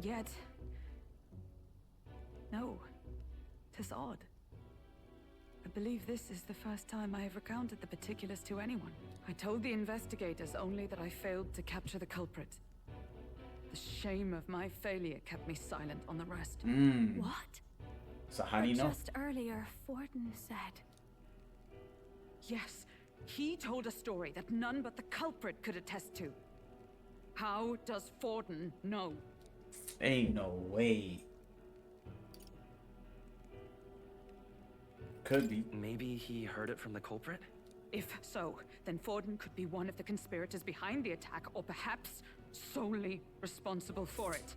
Yet... no. 'Tis odd. I believe this is the first time I have recounted the particulars to anyone. I told the investigators only that I failed to capture the culprit. The shame of my failure kept me silent on the rest. What? So how do you know? Just earlier, Forden said... Yes, he told a story that none but the culprit could attest to. How does Forden know? Ain't no way. Could be. Maybe he heard it from the culprit? If so, then Forden could be one of the conspirators behind the attack, or perhaps solely responsible for it.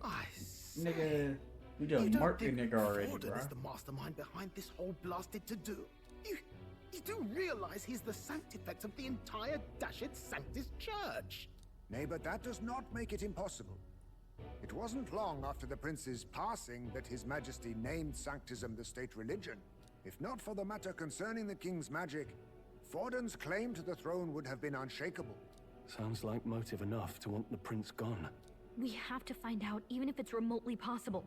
I say, nigga, we just marked the nigga already, bro. Forden is the mastermind behind this whole blasted to-do. You do realize he's the sanctifex of the entire Dashed Sanctus Church. Nay, but that does not make it impossible. It wasn't long after the prince's passing that His Majesty named Sanctism the state religion. If not for the matter concerning the king's magic, Forden's claim to the throne would have been unshakable. Sounds like motive enough to want the prince gone. We have to find out, even if it's remotely possible.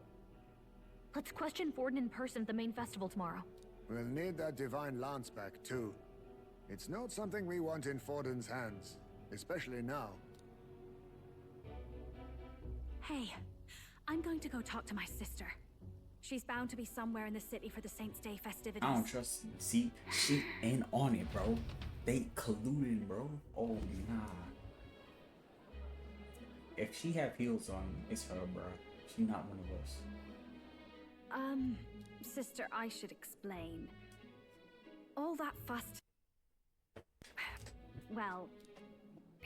Let's question Forden in person at the main festival tomorrow. We'll need that divine lance back, too. It's not something we want in Forden's hands, especially now. Hey, I'm going to go talk to my sister. She's bound to be somewhere in the city for the Saints' Day festivities. I don't trust. See, she ain't on it, bro. They colluding, bro. Oh, nah. If she have heels on, it's her, bro. She not one of us. Sister, I should explain. All that fuss... Well...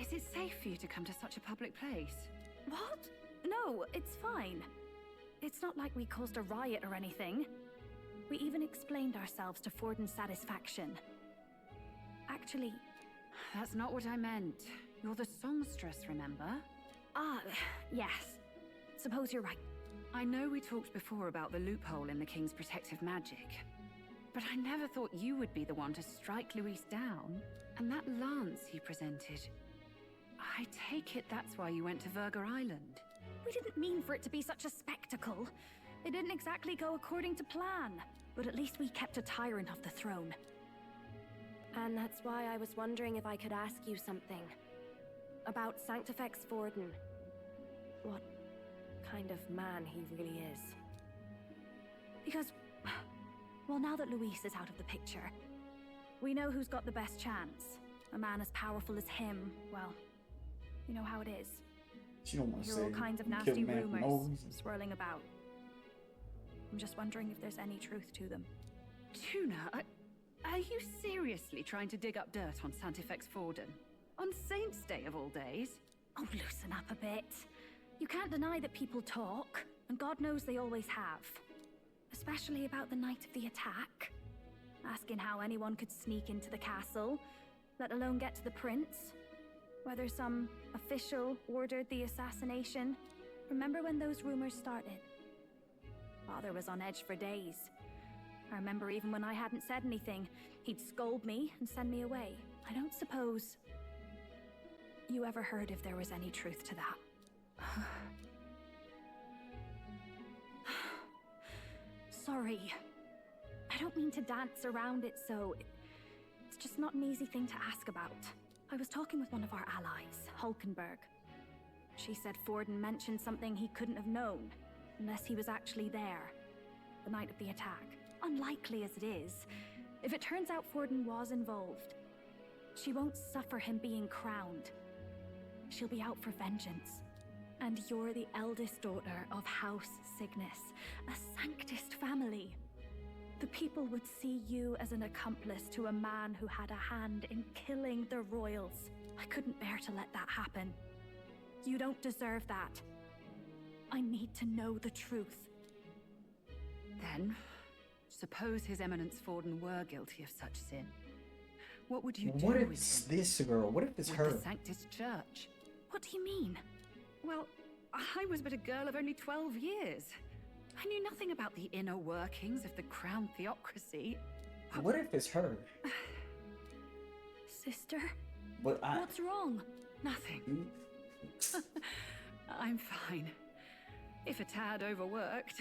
Is it safe for you to come to such a public place? What? No, it's fine. It's not like we caused a riot or anything. We even explained ourselves to Forden's satisfaction. Actually... That's not what I meant. You're the songstress, remember? Yes. Suppose you're right. I know we talked before about the loophole in the king's protective magic, but I never thought you would be the one to strike Luis down. And that lance he presented, I take it that's why you went to Verger Island. We didn't mean for it to be such a spectacle. It didn't exactly go according to plan, but at least we kept a tyrant off the throne. And that's why I was wondering if I could ask you something. About Sanctifex Forden. What kind of man he really is. Because, well, now that Luis is out of the picture, we know who's got the best chance. A man as powerful as him, well, you know how it is. She don't want to Hear say all kinds of you nasty killed man for no rumors reason. swirling about. I'm just wondering if there's any truth to them. Tuna, Are you seriously trying to dig up dirt on Santifex Forden? On Saint's Day of all days? Oh, loosen up a bit. You can't deny that people talk, and God knows they always have. Especially about the night of the attack. Asking how anyone could sneak into the castle, let alone get to the prince. Whether some official ordered the assassination. Remember when those rumors started? Father was on edge for days. I remember even when I hadn't said anything, he'd scold me and send me away. I don't suppose you ever heard if there was any truth to that. Sorry. I don't mean to dance around it, so it's just not an easy thing to ask about. I was talking with one of our allies, Hulkenberg. She said Forden mentioned something he couldn't have known, unless he was actually there, the night of the attack. Unlikely as it is, if it turns out Forden was involved, she won't suffer him being crowned. She'll be out for vengeance. And you're the eldest daughter of House Cygnus, a Sanctist family. The people would see you as an accomplice to a man who had a hand in killing the royals. I couldn't bear to let that happen. You don't deserve that. I need to know the truth. Then, suppose His Eminence Forden were guilty of such sin. What would you do What if with it's him? this girl? What if it's With her? the Sanctist Church? What do you mean? Well, I was but a girl of only 12 years. I knew nothing about the inner workings of the crown theocracy. What if it's her? Sister? But What's wrong? Nothing. I'm fine. If a tad overworked.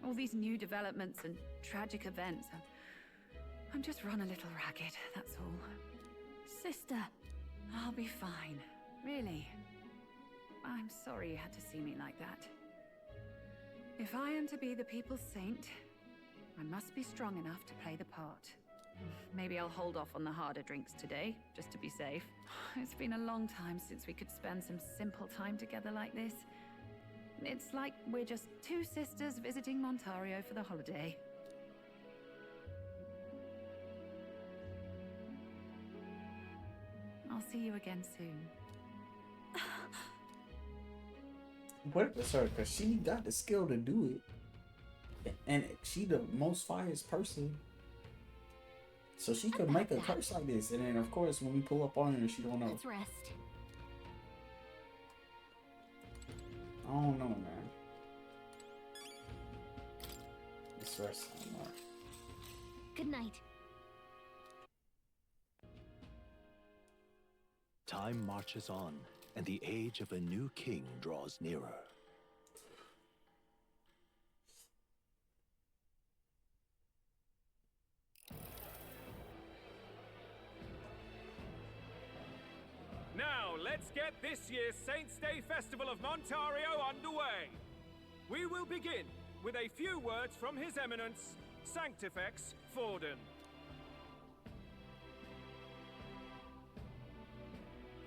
All these new developments and tragic events. I'm just run a little ragged, that's all. Sister. I'll be fine. Really. I'm sorry you had to see me like that. If I am to be the people's saint, I must be strong enough to play the part. Maybe I'll hold off on the harder drinks today, just to be safe. It's been a long time since we could spend some simple time together like this. It's like we're just two sisters visiting Montario for the holiday. I'll see you again soon. What if it's her? Because she got the skill to do it. And she the most fireest person. So she could make a curse like this. And then, of course, when we pull up on her, she don't know. Let's rest. I don't know, man. Let's rest some more. Good night. Time marches on, and the age of a new king draws nearer. Now, let's get this year's Saints' Day Festival of Montario underway. We will begin with a few words from His Eminence, Sanctifex Forden.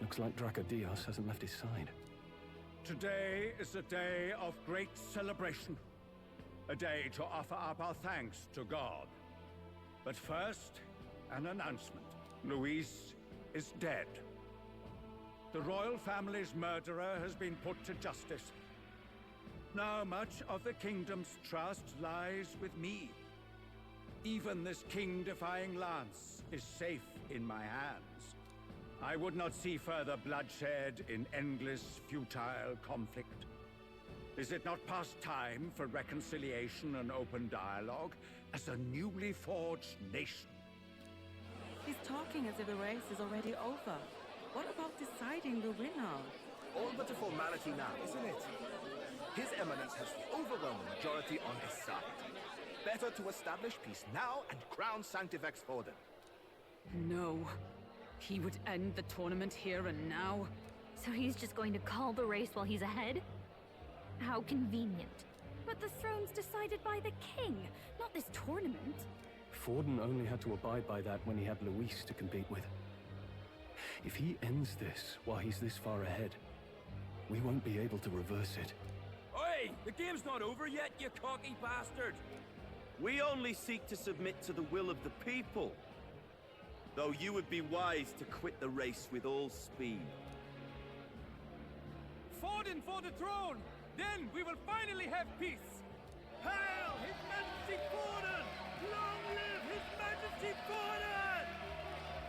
Looks like Dracodios hasn't left his side. Today is a day of great celebration. A day to offer up our thanks to God. But first, an announcement. Luis is dead. The royal family's murderer has been put to justice. Now much of the kingdom's trust lies with me. Even this king-defying lance is safe in my hands. I would not see further bloodshed in endless, futile conflict. Is it not past time for reconciliation and open dialogue as a newly forged nation? He's talking as if the race is already over. What about deciding the winner? All but a formality now, isn't it? His Eminence has the overwhelming majority on his side. Better to establish peace now and crown Sanctifex Forden. No. He would end the tournament here and now. So he's just going to call the race while he's ahead? How convenient. But the throne's decided by the king, not this tournament. Forden only had to abide by that when he had Luis to compete with. If he ends this while he's this far ahead, we won't be able to reverse it. Oi! The game's not over yet, you cocky bastard! We only seek to submit to the will of the people. Though you would be wise to quit the race with all speed. Forden for the throne! Then we will finally have peace! Hail His Majesty Forden! Long live His Majesty Forden!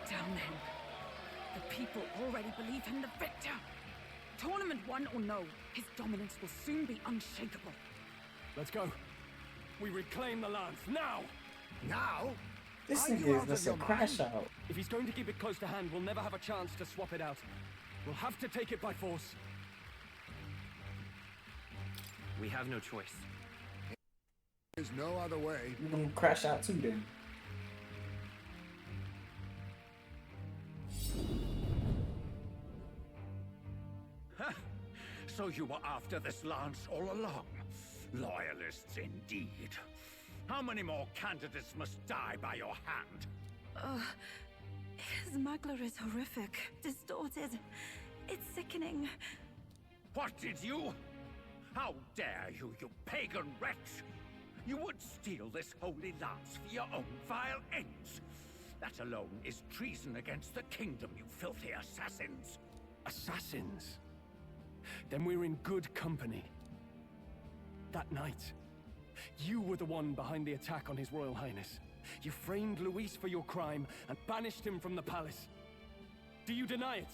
Damn him. The people already believe him the victor. Tournament won or no, his dominance will soon be unshakable. Let's go. We reclaim the lands now! Now? This nigga is just a crash out. If he's going to keep it close to hand, we'll never have a chance to swap it out. We'll have to take it by force. We have no choice. There's no other way. You're gonna crash out too then. So you were after this lance all along? Loyalists indeed. How many more candidates must die by your hand? His Magler is horrific, distorted. It's sickening. What did you? How dare you, you pagan wretch! You would steal this holy lance for your own vile ends. That alone is treason against the kingdom, you filthy assassins. Assassins? Then we're in good company. That night, you were the one behind the attack on His Royal Highness. You framed Luis for your crime and banished him from the palace. Do you deny it?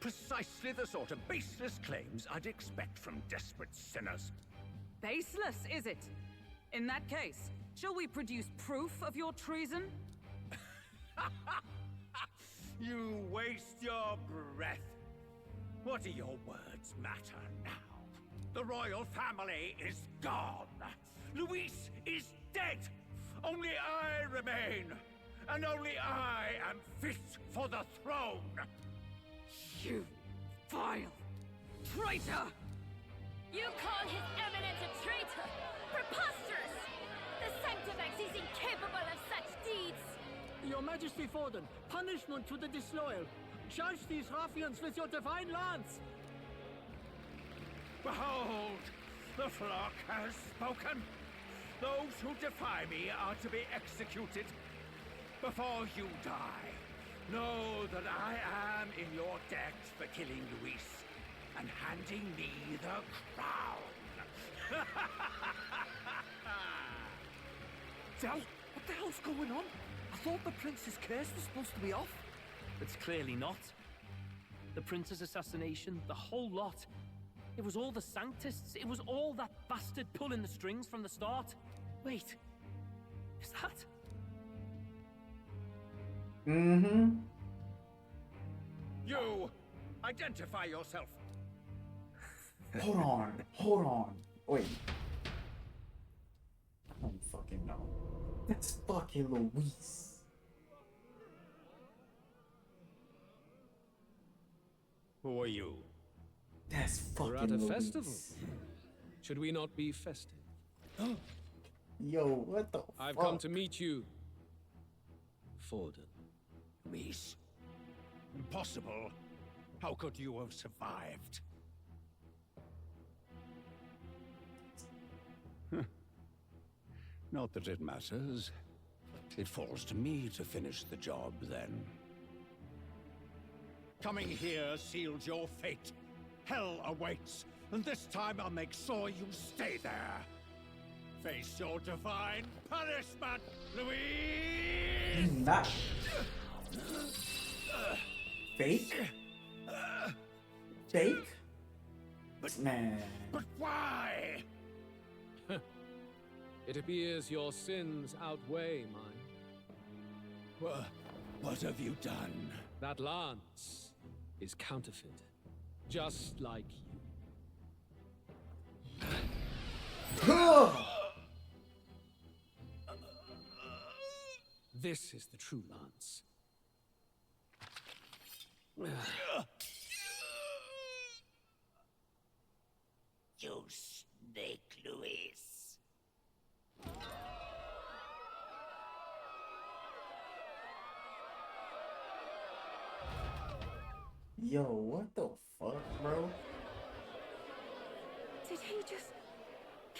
Precisely the sort of baseless claims I'd expect from desperate sinners. Baseless, is it? In that case, shall we produce proof of your treason? You waste your breath. What do your words matter now? The royal family is gone. Luis is dead. Only I remain. And only I am fit for the throne. You vile traitor! You call His Eminence a traitor? Preposterous! The Sanctifex is incapable of such deeds! Your Majesty Forden, punishment to the disloyal. Judge these ruffians with your divine lance! Behold, the flock has spoken. Those who defy me are to be executed. Before you die, know that I am in your debt for killing Luis and handing me the crown. Del, what the hell's going on? I thought the prince's curse was supposed to be off. It's clearly not. The prince's assassination, the whole lot. It was all the Sanctists. It was all that bastard pulling the strings from the start. Wait, is that? Mm-hmm. You, identify yourself. Hold on. Wait. I don't fucking know. That's fucking Luis. Who are you? That's fucking We're at a Luis. festival. Should we not be festive? Yo, what the I've fuck? come to meet you, Forden. Luis. Impossible. How could you have survived? Not that it matters. It falls to me to finish the job, then. Coming here sealed your fate. Hell awaits, and this time I'll make sure you stay there. Face your divine punishment, Luis! Not fake? Fake? Man. But why? It appears your sins outweigh mine. What have you done? That lance is counterfeit, just like you. This is the true lance. You snake, Luis. Yo, what the fuck, bro? Did he just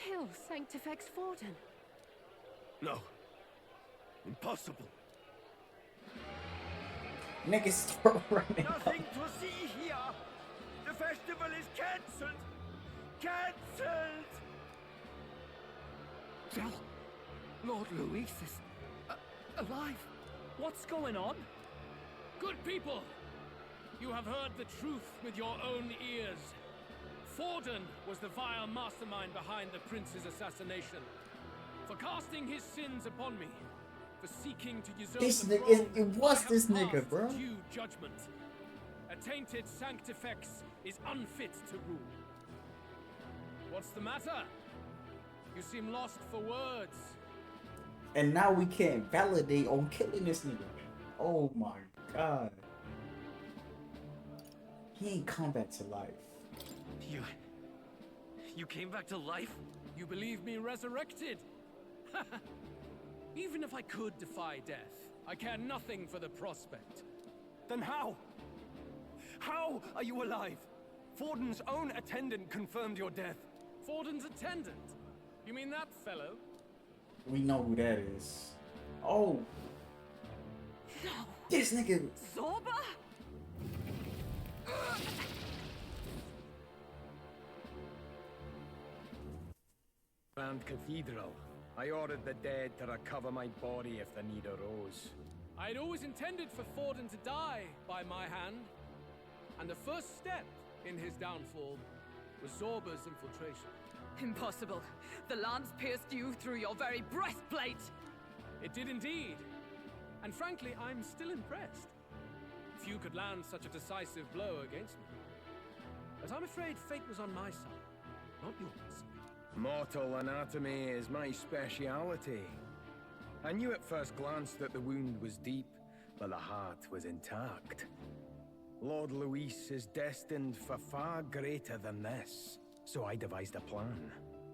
kill Sanctifex Forden? No. Impossible. Niggas start running. Nothing to see here. The festival is cancelled. Cancelled. Del, Lord Luis is alive. What's going on? Good people, you have heard the truth with your own ears. Forden was the vile mastermind behind the prince's assassination. For casting his sins upon me, for seeking to usurp This the nigga, throne, it was I have this nigga, passed bro. due judgment. A tainted Sanctifex is unfit to rule. What's the matter? You seem lost for words. And now we can't validate on killing this nigga. Oh my god. He ain't come back to life. You came back to life? You believe me resurrected? Even if I could defy death, I care nothing for the prospect. Then how? How are you alive? Forden's own attendant confirmed your death. Forden's attendant? You mean that fellow? We know who that is. Oh. No. This nigga. Zorba? Grand Cathedral. I ordered the dead to recover my body if the need arose. I'd always intended for Forden to die by my hand. And the first step in his downfall was Zorba's infiltration. Impossible. The lance pierced you through your very breastplate. It did indeed. And frankly, I'm still impressed. Few could land such a decisive blow against me. But I'm afraid fate was on my side, not yours. Mortal anatomy is my speciality. I knew at first glance that the wound was deep, but the heart was intact. Lord Luis is destined for far greater than this, so I devised a plan.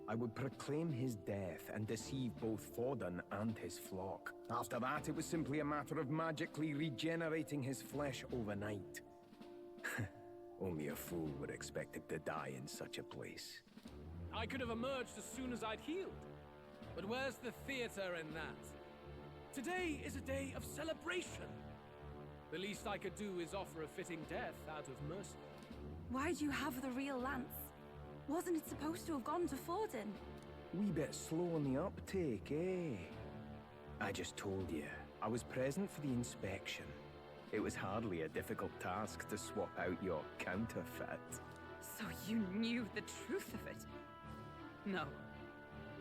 I would proclaim his death and deceive both Forden and his flock. After that, it was simply a matter of magically regenerating his flesh overnight. Only a fool would expect him to die in such a place. I could have emerged as soon as I'd healed. But where's the theater in that? Today is a day of celebration. The least I could do is offer a fitting death out of mercy. Why'd you have the real lance? Wasn't it supposed to have gone to Forden? Wee bit slow on the uptake, eh? I just told you, I was present for the inspection. It was hardly a difficult task to swap out your counterfeit. So you knew the truth of it? No.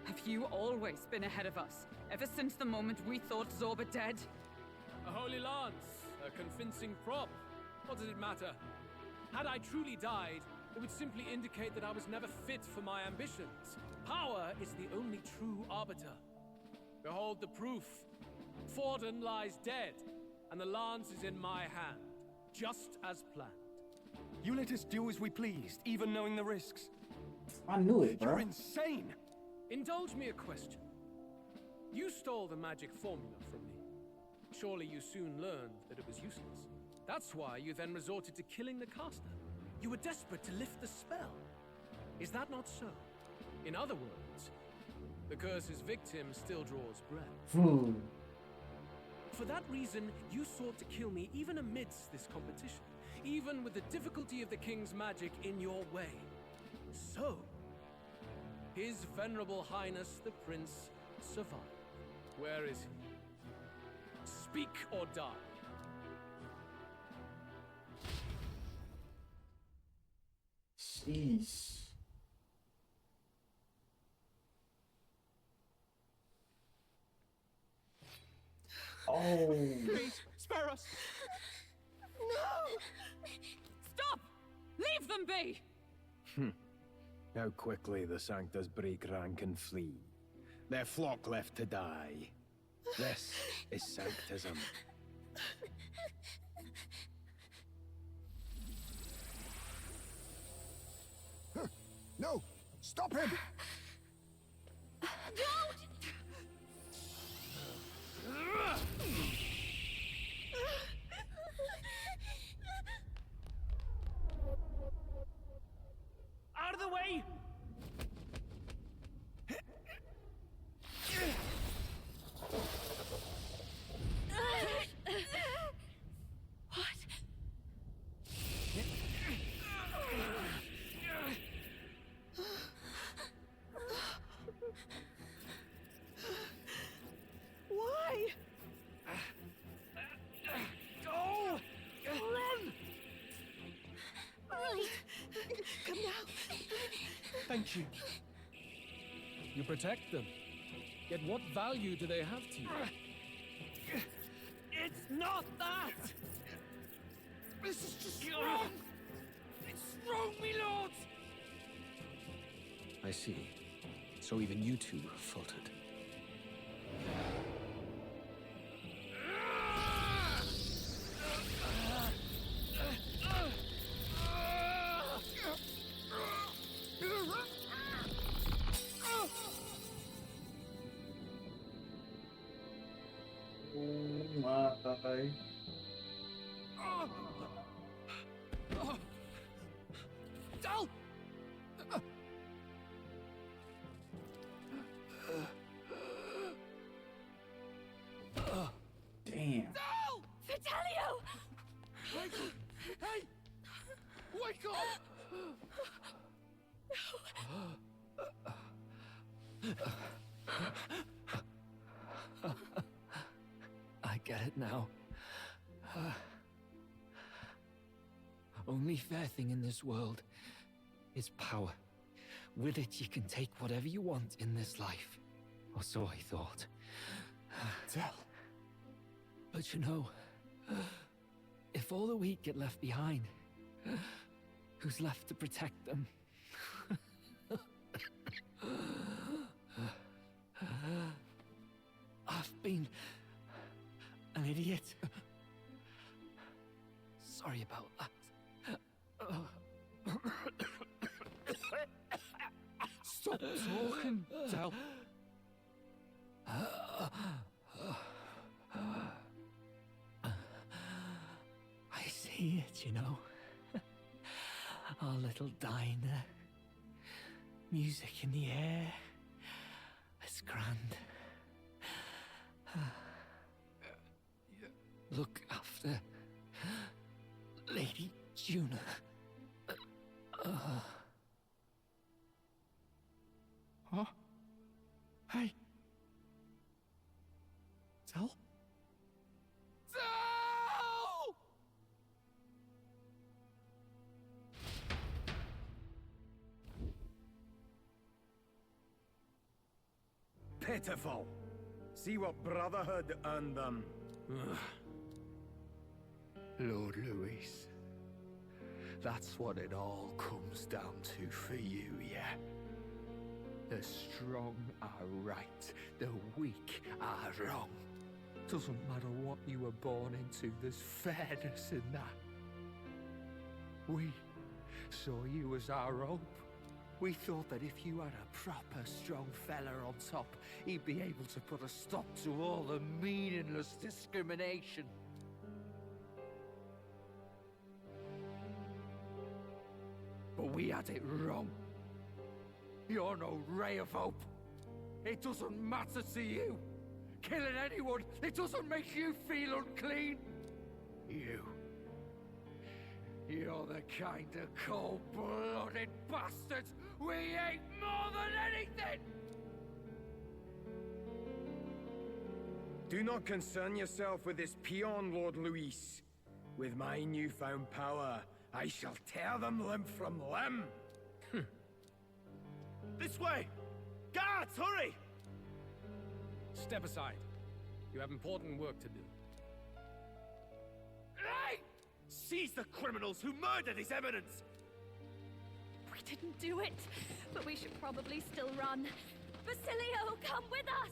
Have you always been ahead of us, ever since the moment we thought Zorba dead? A holy lance, a convincing prop. What does it matter? Had I truly died, it would simply indicate that I was never fit for my ambitions. Power is the only true arbiter. Behold the proof. Forden lies dead, and the lance is in my hand, just as planned. You let us do as we pleased, even knowing the risks. I knew it, bro. You're insane! Indulge me a question. You stole the magic formula from me. Surely you soon learned that it was useless. That's why you then resorted to killing the caster. You were desperate to lift the spell. Is that not so? In other words, the curse's victim still draws breath. For that reason, you sought to kill me even amidst this competition, even with the difficulty of the king's magic in your way. So, His Venerable Highness the Prince survived. Where is he? Speak or die. Jeez. Oh. Please, spare us! No! Stop! Leave them be! How quickly the Sanctus break rank and flee. Their flock left to die. This is Sanctism. No! Stop him! Out of the way! Come now. Thank you. You protect them. Yet what value do they have to you? It's not that! This is just wrong! It's wrong, me lords! I see. So even you two faltered. Oh my. Del! Damn. Vitelio! Hey! Wake up! I get it now. Only fair thing in this world is power. With it, you can take whatever you want in this life. Or so I thought. Del. But you know, if all the weak get left behind, who's left to protect them? I've been an idiot. Sorry about that. Stop talking, Del. I see it, you know. Our little diner. Music in the air. It's grand. Look after Lady Juna. Huh? Hey. Del? Del! Pitiful. See what Brotherhood earned them. Lord Luis, that's what it all comes down to for you, yeah? The strong are right, the weak are wrong. Doesn't matter what you were born into, there's fairness in that. We saw you as our hope. We thought that if you had a proper strong fella on top, he'd be able to put a stop to all the meaningless discrimination. But we had it wrong. You're no ray of hope. It doesn't matter to you. Killing anyone, it doesn't make you feel unclean. You're the kind of cold-blooded bastards we hate more than anything! Do not concern yourself with this peon, Lord Luis. With my newfound power, I shall tear them limb from limb. This way! Guards, hurry! Step aside. You have important work to do. Hey! Seize the criminals who murdered His Eminence! We didn't do it, but we should probably still run. Basilio, come with us!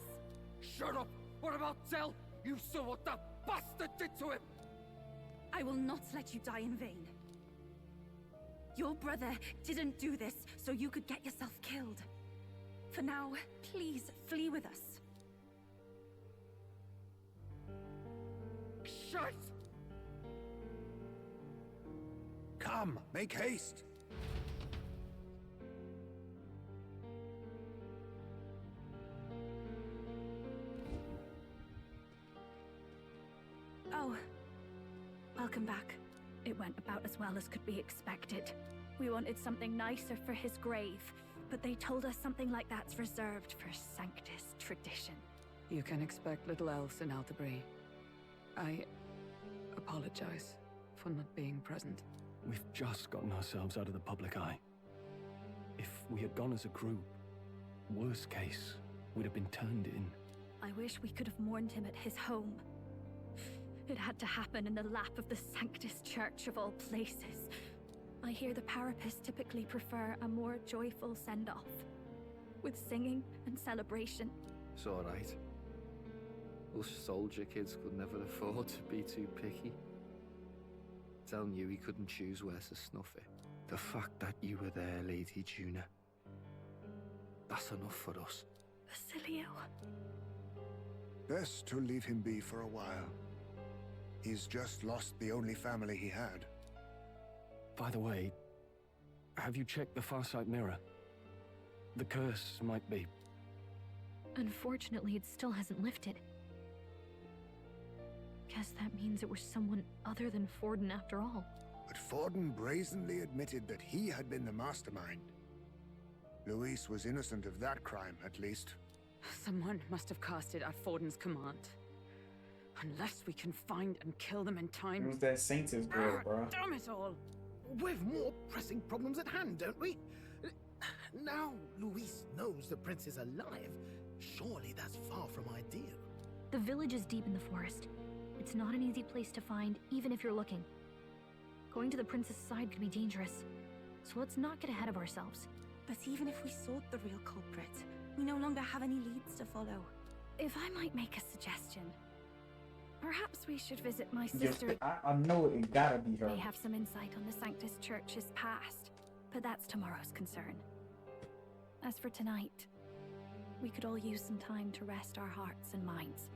Shut up! What about Del? You saw what that bastard did to him! I will not let you die in vain. Your brother didn't do this so you could get yourself killed. For now, please flee with us. Shite! Come, make haste. Oh, welcome back. It went about as well as could be expected. We wanted something nicer for his grave, but they told us something like that's reserved for Sanctus tradition. You can expect little else in Altabri. I apologize for not being present. We've just gotten ourselves out of the public eye. If we had gone as a group, worst case, we'd have been turned in. I wish we could have mourned him at his home. It had to happen in the lap of the Sanctus Church of all places. I hear the Parapists typically prefer a more joyful send-off, with singing and celebration. It's alright. Us soldier kids could never afford to be too picky. Telling you he couldn't choose where to snuff it. The fact that you were there, Lady Juna, that's enough for us. Basilio. Best to leave him be for a while. He's just lost the only family he had. By the way, have you checked the Farsight mirror? The curse might be... Unfortunately, it still hasn't lifted. Guess that means it was someone other than Forden after all. But Forden brazenly admitted that he had been the mastermind. Luis was innocent of that crime, at least. Someone must have cast it at Forden's command. Unless we can find and kill them in time. It was that Saints' girl, bro. Damn it all! We've more pressing problems at hand, don't we? Now Luis knows the prince is alive. Surely that's far from ideal. The village is deep in the forest. It's not an easy place to find, even if you're looking. Going to the prince's side could be dangerous. So let's not get ahead of ourselves. But even if we sought the real culprit, we no longer have any leads to follow. If I might make a suggestion, perhaps we should visit my sister. I know it gotta be her. May have some insight on the Sanctus Church's past, but that's tomorrow's concern. As for tonight, we could all use some time to rest our hearts and minds.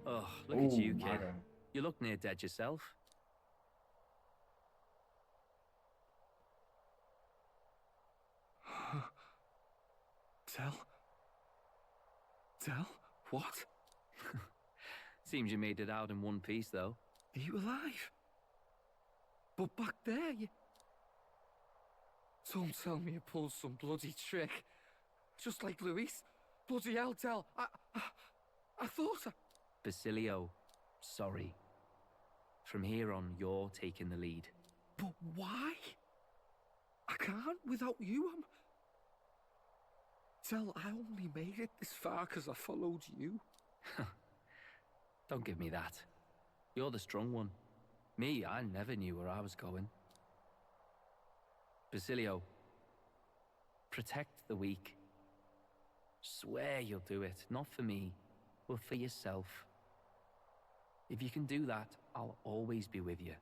Oh, look at you, my kid. God. You look near dead yourself. Tell? What? Seems you made it out in one piece, though. Are you alive? But back there, you... Don't tell me you pulled some bloody trick. Just like Luis. Bloody hell, Tell. I thought I... Basilio, sorry. From here on, you're taking the lead. But why? I can't without you. Tell, I only made it this far because I followed you. Don't give me that. You're the strong one. Me, I never knew where I was going. Basilio, protect the weak. Swear you'll do it, not for me, but for yourself. If you can do that, I'll always be with you.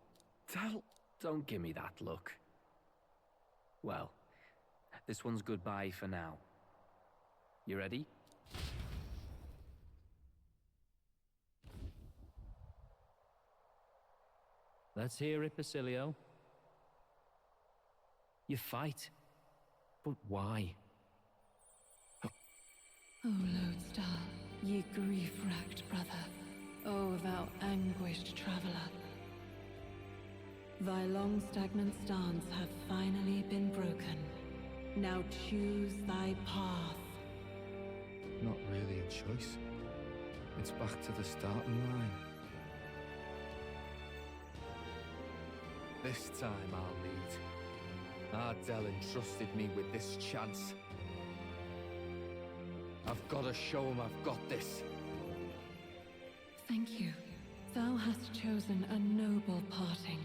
Tell... Don't give me that look. Well, this one's goodbye for now. You ready? Let's hear it, Basilio. You fight. But why? O Lodestar, ye grief-racked brother, O thou anguished traveler. Thy long stagnant stance hath finally been broken. Now choose thy path. Not really a choice. It's back to the starting line. This time I'll lead. Ardell entrusted me with this chance. I've got to show him I've got this. Thank you. Thou hast chosen a noble parting.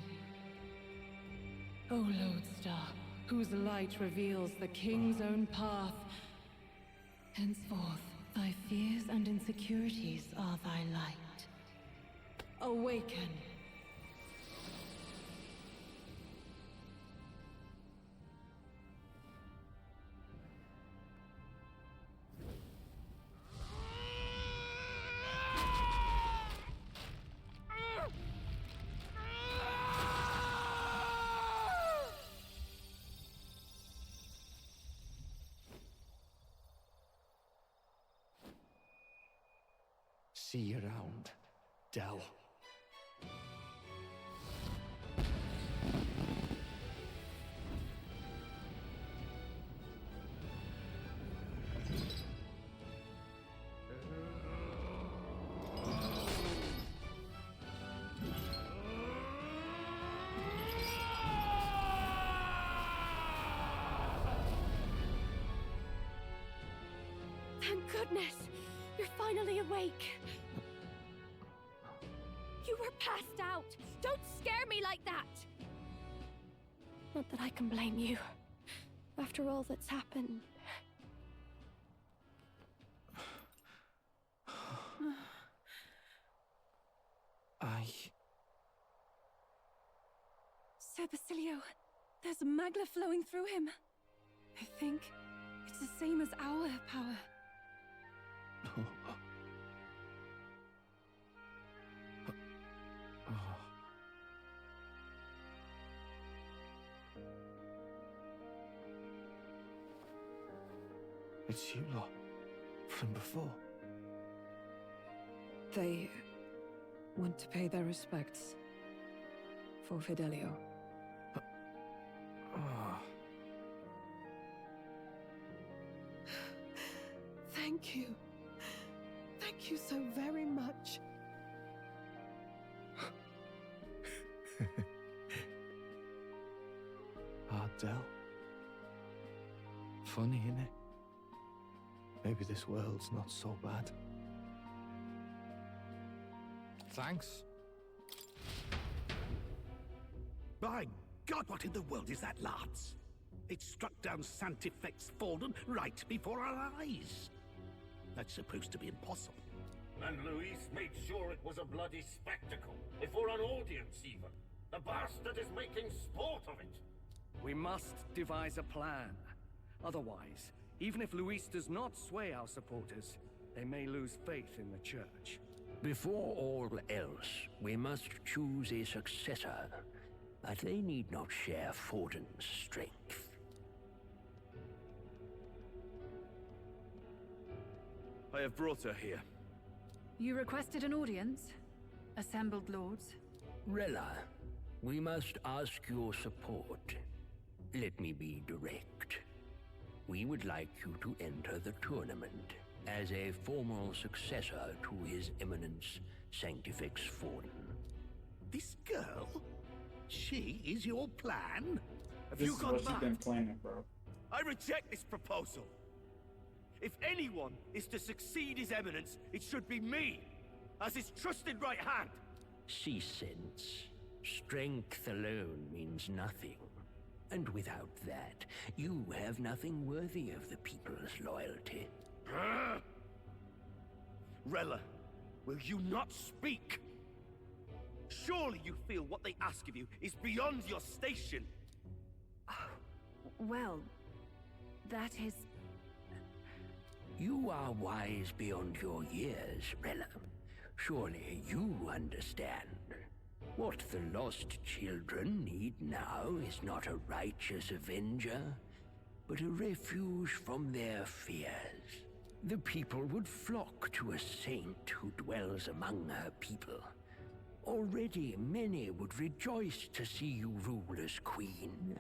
O Lodestar, whose light reveals the king's own path. Henceforth, thy fears and insecurities are thy light. Awaken. See you around, Dell. Thank goodness! You're finally awake! You were passed out! Don't scare me like that! Not that I can blame you. After all that's happened. Sir Basilio, there's magla flowing through him. I think it's the same as our power. It's you lot. From before. They went to pay their respects for Fidelio. Thank you. Thank you so very much. Ardell. Funny, innit? Maybe this world's not so bad. Thanks. By God, what in the world is that, lads? It struck down Santifex Forden right before our eyes. That's supposed to be impossible. And Luis made sure it was a bloody spectacle, before an audience even. The bastard is making sport of it. We must devise a plan. Otherwise, even if Luis does not sway our supporters, they may lose faith in the church. Before all else, we must choose a successor, but they need not share Forden's strength. I have brought her here. You requested an audience? Assembled lords? Rella, we must ask your support. Let me be direct. We would like you to enter the tournament as a formal successor to His Eminence Sanctifex Forden. This girl? She is your plan? Have This you is gone what you've been mad? planning, bro. I reject this proposal. If anyone is to succeed His Eminence, it should be me, as his trusted right hand. Cease sense. Strength alone means nothing. And without that, you have nothing worthy of the people's loyalty. Rella, will you not speak? Surely you feel what they ask of you is beyond your station. Well, that is... You are wise beyond your years, Rella. Surely you understand. What the lost children need now is not a righteous avenger, but a refuge from their fears. The people would flock to a saint who dwells among her people. Already many would rejoice to see you rule as queen.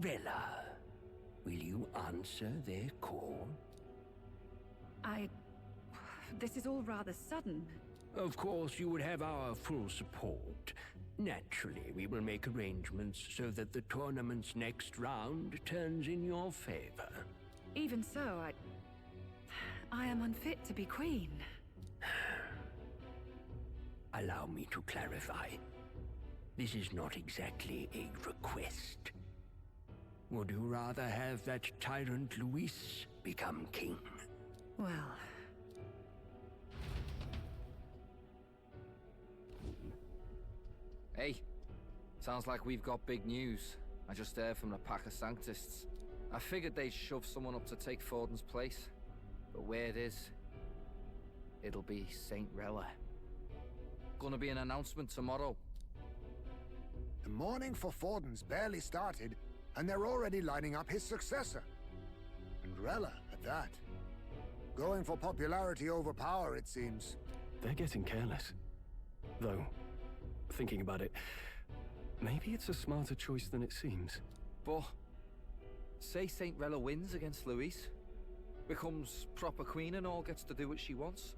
Rella, will you answer their call? This is all rather sudden. Of course, you would have our full support. Naturally, we will make arrangements so that the tournament's next round turns in your favor. Even so, I am unfit to be queen. Allow me to clarify. This is not exactly a request. Would you rather have that tyrant Luis become king? Well... Hey, sounds like we've got big news. I just heard from the pack of Sanctists. I figured they'd shove someone up to take Forden's place. But where it is, it'll be Saint Rella. Gonna be an announcement tomorrow. The mourning for Forden's barely started, and they're already lining up his successor. And Rella, at that. Going for popularity over power, it seems. They're getting careless. Though, thinking about it, maybe it's a smarter choice than it seems. But, say Saint Rella wins against Luis, becomes proper queen and all gets to do what she wants.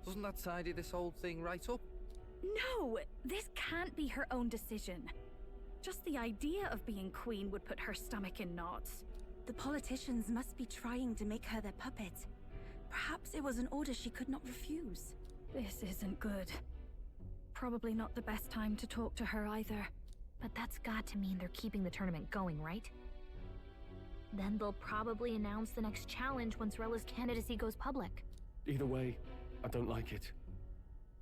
Doesn't that tidy this whole thing right up? No! This can't be her own decision. Just the idea of being queen would put her stomach in knots. The politicians must be trying to make her their puppet. Perhaps it was an order she could not refuse. This isn't good. Probably not the best time to talk to her either. But that's got to mean they're keeping the tournament going, right? Then they'll probably announce the next challenge once Rella's candidacy goes public. Either way, I don't like it.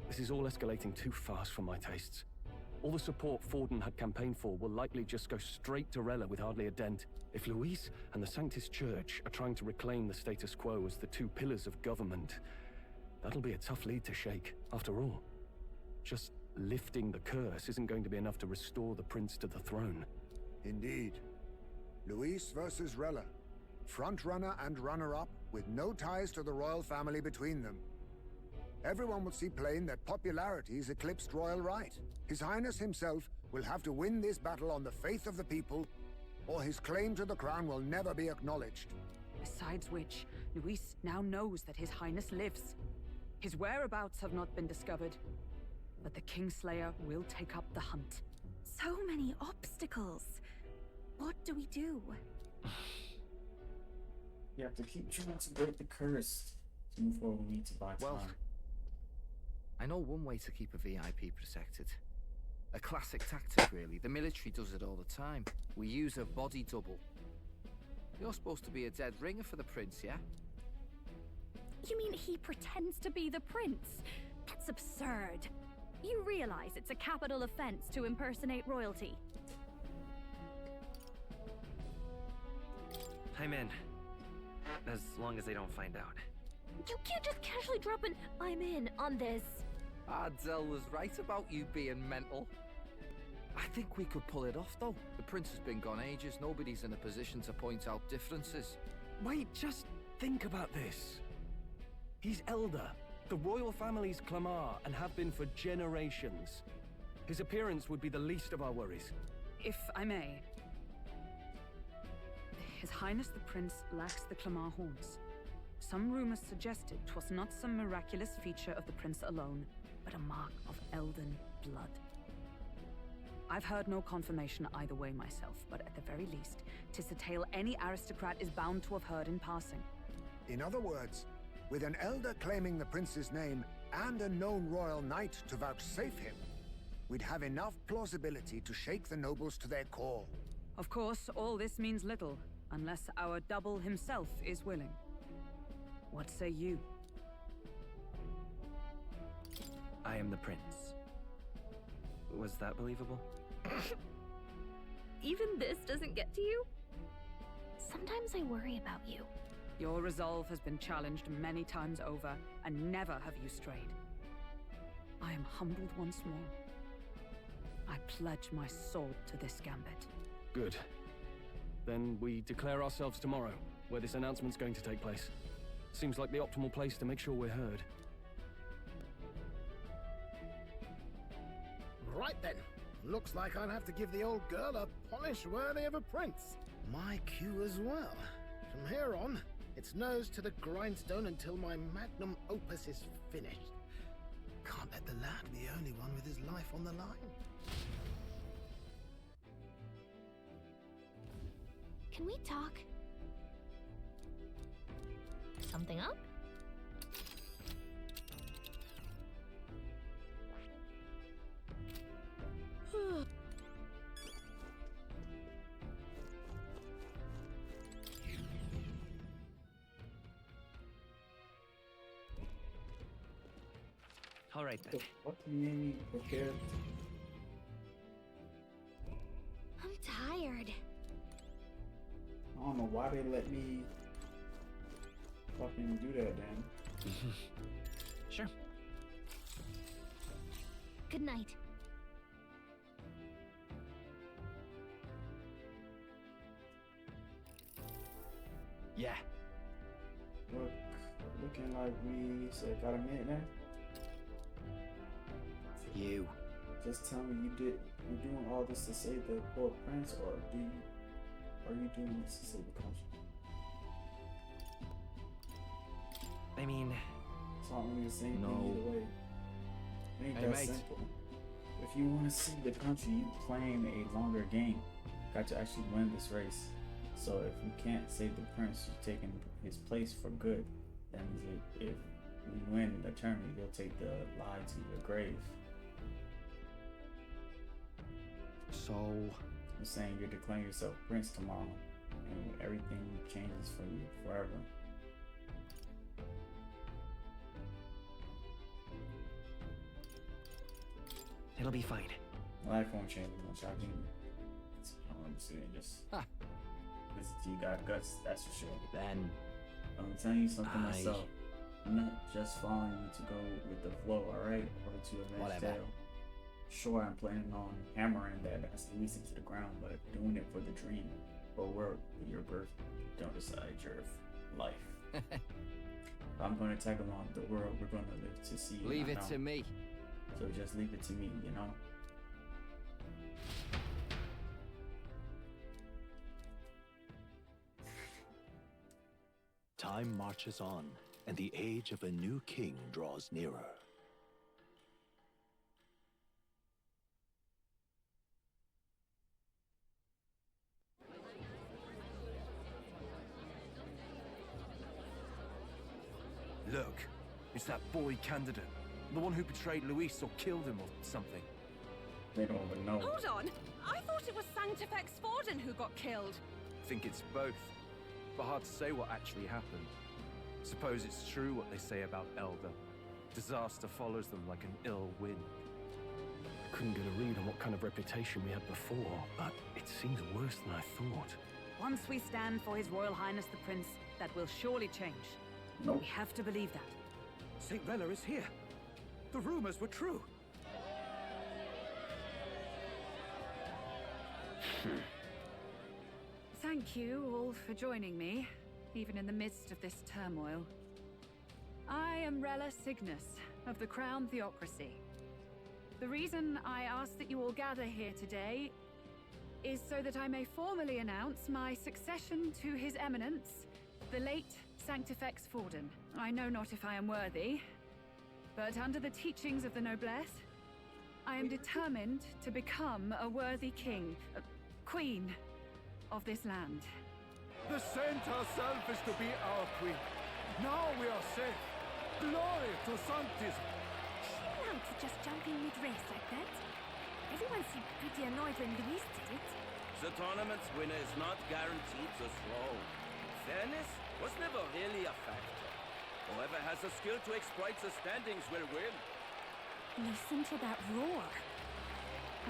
This is all escalating too fast for my tastes. All the support Forden had campaigned for will likely just go straight to Rella with hardly a dent. If Luis and the Sanctus Church are trying to reclaim the status quo as the two pillars of government, that'll be a tough lead to shake. After all, just lifting the curse isn't going to be enough to restore the prince to the throne. Indeed. Luis versus Rella. Frontrunner and runner-up with no ties to the royal family between them. Everyone will see plain that popularity's eclipsed royal right. His Highness himself will have to win this battle on the faith of the people, or his claim to the crown will never be acknowledged. Besides which, Luis now knows that His Highness lives. His whereabouts have not been discovered, but the Kingslayer will take up the hunt. So many obstacles. What do we do? You have to keep trying to break the curse. To move forward, we need to buy time. I know one way to keep a VIP protected. A classic tactic, really. The military does it all the time. We use a body double. You're supposed to be a dead ringer for the prince, yeah? You mean he pretends to be the prince? That's absurd. You realize it's a capital offense to impersonate royalty. I'm in. As long as they don't find out. You can't just casually drop an "I'm in" on this. Ardell was right about you being mental. I think we could pull it off, though. The prince has been gone ages. Nobody's in a position to point out differences. Wait, just think about this. He's elder. The royal family's Clamar and have been for generations. His appearance would be the least of our worries. If I may. His Highness the Prince lacks the Clamar horns. Some rumors suggested 'twas not some miraculous feature of the prince alone, but a mark of Elden blood. I've heard no confirmation either way myself, but at the very least, 'tis a tale any aristocrat is bound to have heard in passing. In other words, with an elder claiming the prince's name and a known royal knight to vouchsafe him, we'd have enough plausibility to shake the nobles to their core. Of course, all this means little, unless our double himself is willing. What say you? I am the prince. Was that believable? Even this doesn't get to you? Sometimes I worry about you. Your resolve has been challenged many times over, and never have you strayed. I am humbled once more. I pledge my sword to this gambit. Good. Then we declare ourselves tomorrow, where this announcement's going to take place. Seems like the optimal place to make sure we're heard. Right then. Looks like I'll have to give the old girl a polish worthy of a prince. My cue as well. From here on, it's nose to the grindstone until my magnum opus is finished. Can't let the lad be the only one with his life on the line. Can we talk? Something up? All right then. What do you mean prepared? I'm tired. I don't know why they let me fucking do that, Dan. Sure. Good night. Yeah. Looking like we said got a minute now. You. Just tell me you're doing all this to save the poor prince, or are you doing this to save the country? I mean, it's all the same thing either way. It ain't Hey, that mate. simple. If you want to see the country, you playing a longer game. Got to actually win this race. So if you can't save the prince, you're taking his place for good. That means if we win the tournament, you'll take the lie to your grave. So... I'm saying you're declaring yourself prince tomorrow, and everything changes for you forever. It'll be fine. Life won't change much. I mean, I'm saying just you got guts, that's for sure. Then I'm telling you something myself. I'm not just following you to go with the flow, alright? Or to avenge Dale. Sure, I'm planning on hammering that Luis into the ground, but doing it for the dream or work with your birth don't decide your life. I'm going to tag along the world we're going to live to see. Leave it to me. So just leave it to me, you know? Time marches on, and the age of a new king draws nearer. Look, it's that boy candidate. The one who betrayed Luis or killed him or something. They don't even know. Hold on! I thought it was Sanctifex Forden who got killed. Think it's both. But hard to say what actually happened. Suppose it's true what they say about Elder. Disaster follows them like an ill wind. I couldn't get a read on what kind of reputation we had before, but it seems worse than I thought. Once we stand for His Royal Highness the Prince, that will surely change. Nope. We have to believe that. St. Rella is here. The rumors were true. Thank you all for joining me, even in the midst of this turmoil. I am Rella Cygnus of the Crown Theocracy. The reason I ask that you all gather here today is so that I may formally announce my succession to His Eminence, the late Sanctifex Forden. I know not if I am worthy, but under the teachings of the noblesse, I am determined to become a worthy king, queen of this land. The saint herself is to be our queen. Now we are safe. Glory to Sanctism. Allowed to just jump in mid-race like that? Everyone seemed pretty annoyed when Luis did it. The tournament's winner is not guaranteed the throne. Fairness was never really a factor. Whoever has the skill to exploit the standings will win. Listen to that roar.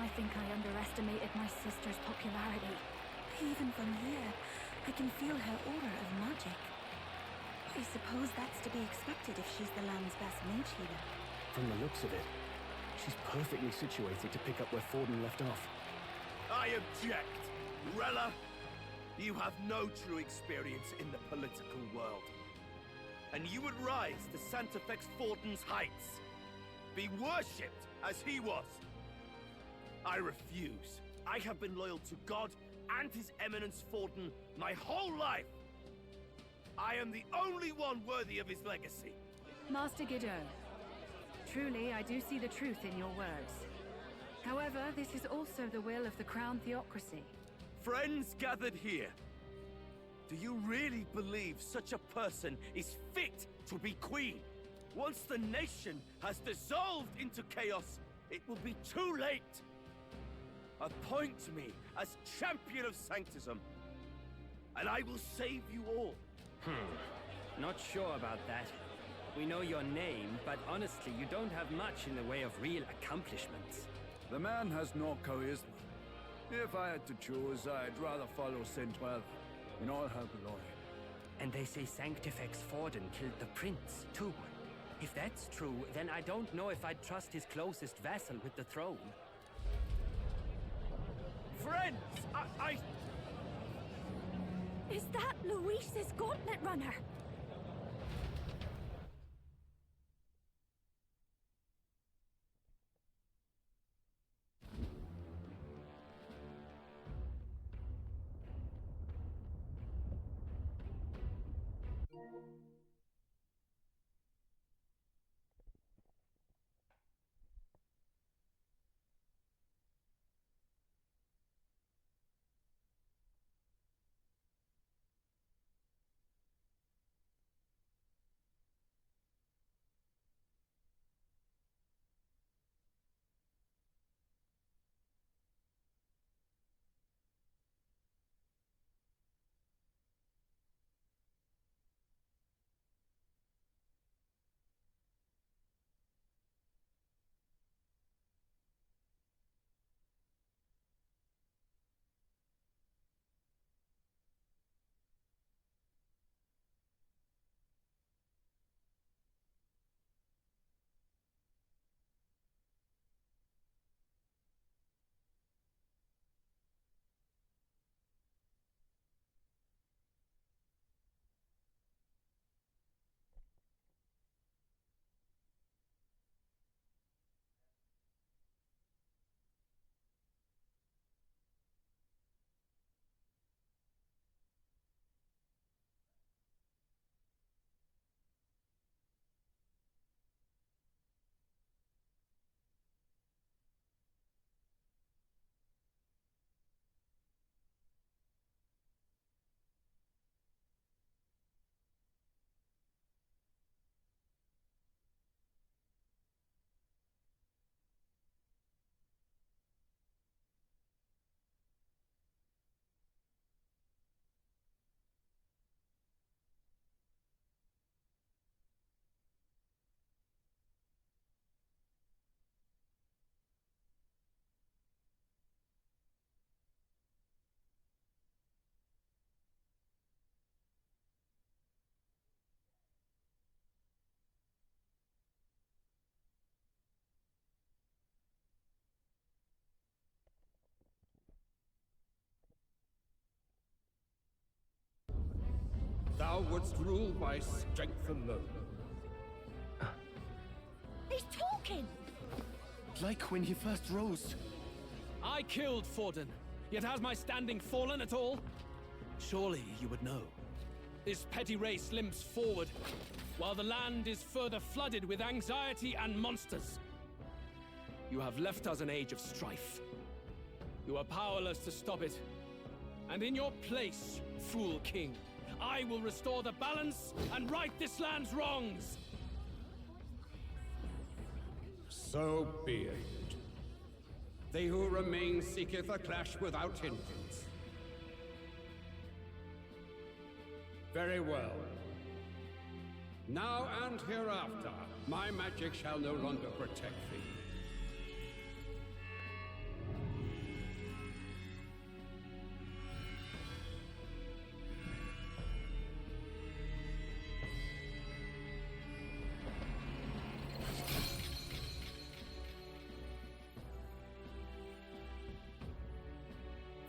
I think I underestimated my sister's popularity. Even from here, I can feel her aura of magic. I suppose that's to be expected if she's the land's best mage healer. From the looks of it, she's perfectly situated to pick up where Forden left off. I object! Rella, you have no true experience in the political world. And you would rise to Sanctifex Forden's heights. Be worshipped as he was. I refuse. I have been loyal to God and His Eminence Forden my whole life. I am the only one worthy of his legacy. Master Guido, truly I do see the truth in your words. However, this is also the will of the Crown Theocracy. Friends gathered here, do you really believe such a person is fit to be queen? Once the nation has dissolved into chaos, it will be too late. Appoint me as champion of Sanctism, and I will save you all. Not sure about that. We know your name, but honestly, you don't have much in the way of real accomplishments. The man has no charisma. If I had to choose, I'd rather follow St. Rella in all her glory. And they say Sanctifex Forden killed the prince, too. If that's true, then I don't know if I'd trust his closest vassal with the throne. Friends, I... Is that Luis's gauntlet runner? thou wouldst rule by strength alone. He's talking! Like when he first rose. I killed Forden, yet has my standing fallen at all? Surely you would know. This petty race limps forward, while the land is further flooded with anxiety and monsters. You have left us an age of strife. You are powerless to stop it. And in your place, fool king, I will restore the balance and right this land's wrongs! So be it. They who remain seeketh a clash without hindrance. Very well. Now and hereafter, my magic shall no longer protect thee.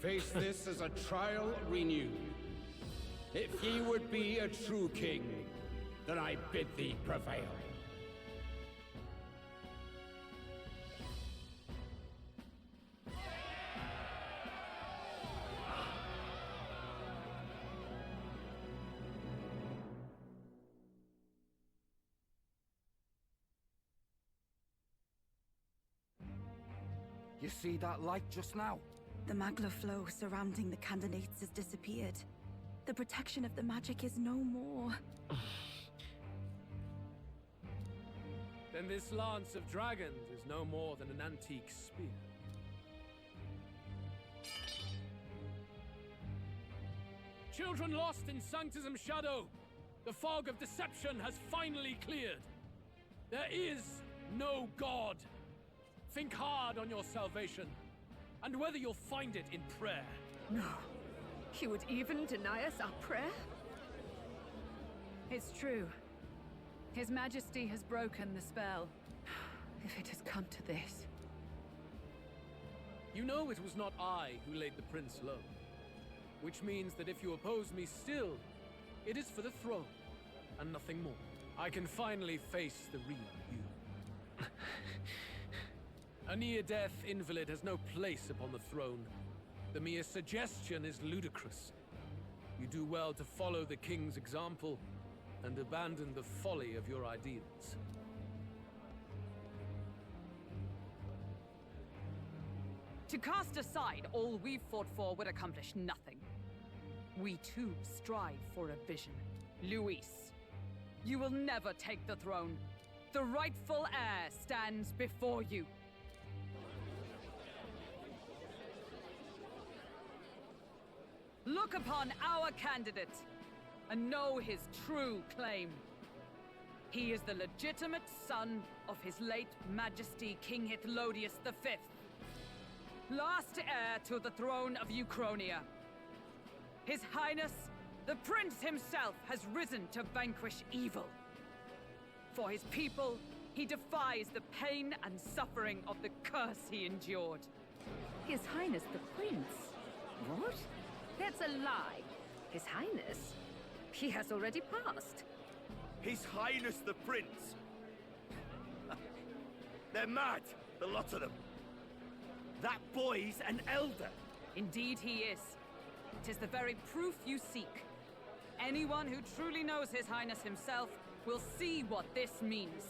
Face this as a trial renewed. If ye would be a true king, then I bid thee prevail. You see that light just now? The magla flow surrounding the candidates has disappeared. The protection of the magic is no more. Then this lance of dragons is no more than an antique spear. Children lost in Sanctism Shadow! The fog of deception has finally cleared! There is no God! Think hard on your salvation, and whether you'll find it in prayer. No. He would even deny us our prayer? It's true. His Majesty has broken the spell. If it has come to this. You know it was not I who laid the prince low. Which means that if you oppose me still, it is for the throne, and nothing more. I can finally face the real you. A near-death invalid has no place upon the throne. The mere suggestion is ludicrous. You do well to follow the king's example and abandon the folly of your ideals. To cast aside all we've fought for would accomplish nothing. We too strive for a vision. Luis, you will never take the throne. The rightful heir stands before you. Look upon our candidate and know his true claim. He is the legitimate son of his late Majesty King Hithlodius V, last heir to the throne of Uchronia. His Highness, the Prince himself, has risen to vanquish evil. For his people, he defies the pain and suffering of the curse he endured. His Highness the Prince? What? That's a lie. His Highness? He has already passed. His Highness the Prince! They're mad, the lot of them. That boy's an elder. Indeed he is. It is the very proof you seek. Anyone who truly knows His Highness himself will see what this means.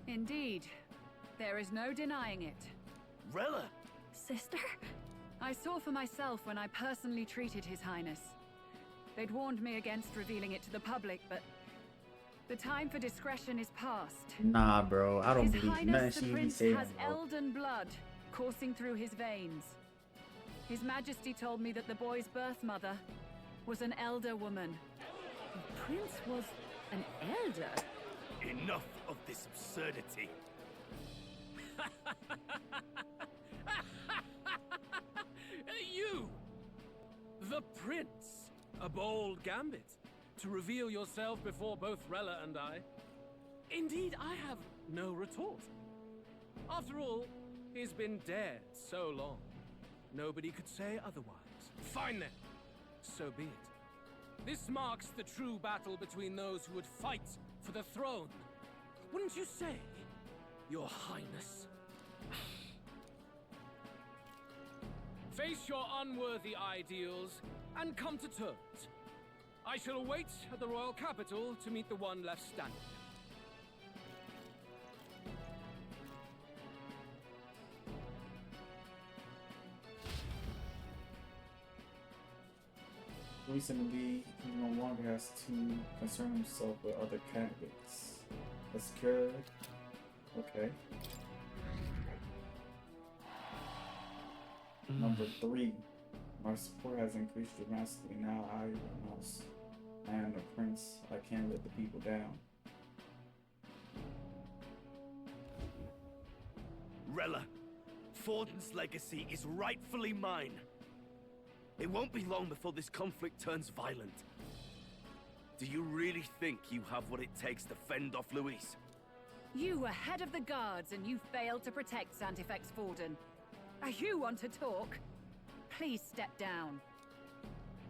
Indeed. There is no denying it. Rella! Sister? I saw for myself when I personally treated His Highness. They'd warned me against revealing it to the public, but the time for discretion is past. Nah, bro, I don't believe nothing His she Highness the be Prince saying, has bro. elden blood coursing through his veins. His Majesty told me that the boy's birth mother was an elder woman. The Prince was an elder? Enough of this absurdity. You! The Prince! A bold gambit. To reveal yourself before both Rella and I. Indeed, I have no retort. After all, he's been dead so long. Nobody could say otherwise. Fine then. So be it. This marks the true battle between those who would fight for the throne. Wouldn't you say, Your Highness? Face your unworthy ideals and come to terms. I shall await at the royal capital to meet the one left standing. Recently, he no longer has to concern himself with other candidates. That's good. Okay. Number 3. My support has increased dramatically. Now I am the prince. I can't let the people down. Rella, Forden's legacy is rightfully mine. It won't be long before this conflict turns violent. Do you really think you have what it takes to fend off Luis? You were head of the guards and you failed to protect Santifex Forden. You want to talk? Please step down.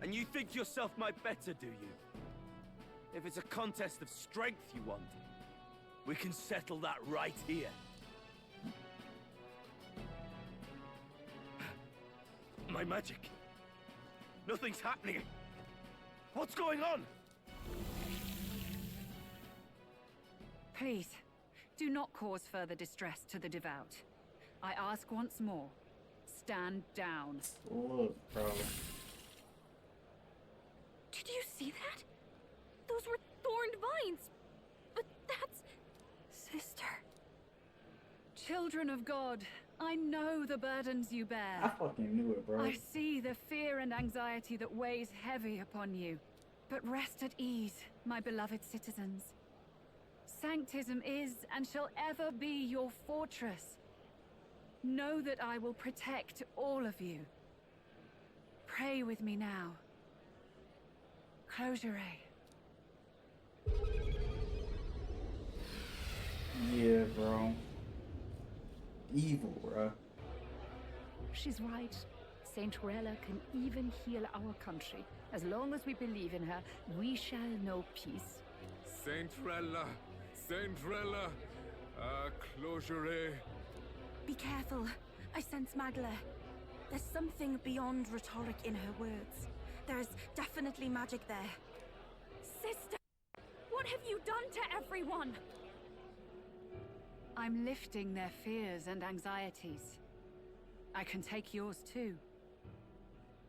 And you think yourself my better, do you? If it's a contest of strength you want, we can settle that right here. My magic. Nothing's happening. What's going on? Please, do not cause further distress to the devout. I ask once more, stand down. Look, bro. Did you see that? Those were thorned vines. But that's... Sister. Children of God, I know the burdens you bear. I fucking knew it, bro. I see the fear and anxiety that weighs heavy upon you. But rest at ease, my beloved citizens. Sanctism is and shall ever be your fortress. Know that I will protect all of you. Pray with me now. Close your eyes. Yeah, bro. Evil, bro. She's right. Saint Rella can even heal our country. As long as we believe in her, we shall know peace. Saint Rella! Saint Rella! Closure. Be careful. I sense Magla. There's something beyond rhetoric in her words. There's definitely magic there. Sister! What have you done to everyone? I'm lifting their fears and anxieties. I can take yours too.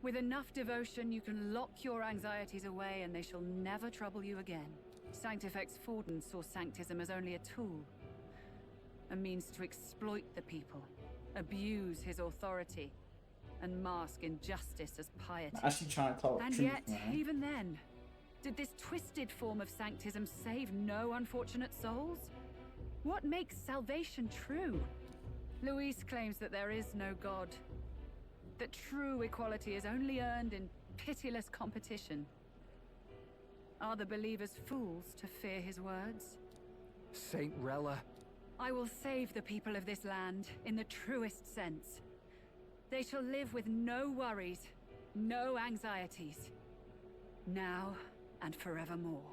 With enough devotion, you can lock your anxieties away and they shall never trouble you again. Sanctifex Forden saw Sanctism as only a tool. A means to exploit the people, abuse his authority, and mask injustice as piety. Actually trying to talk And truth, yet, man. even then, did this twisted form of Sanctism save no unfortunate souls? What makes salvation true? Luis claims that there is no God. That true equality is only earned in pitiless competition. Are the believers fools to fear his words? Saint Rella. I will save the people of this land in the truest sense. They shall live with no worries, no anxieties. Now and forevermore.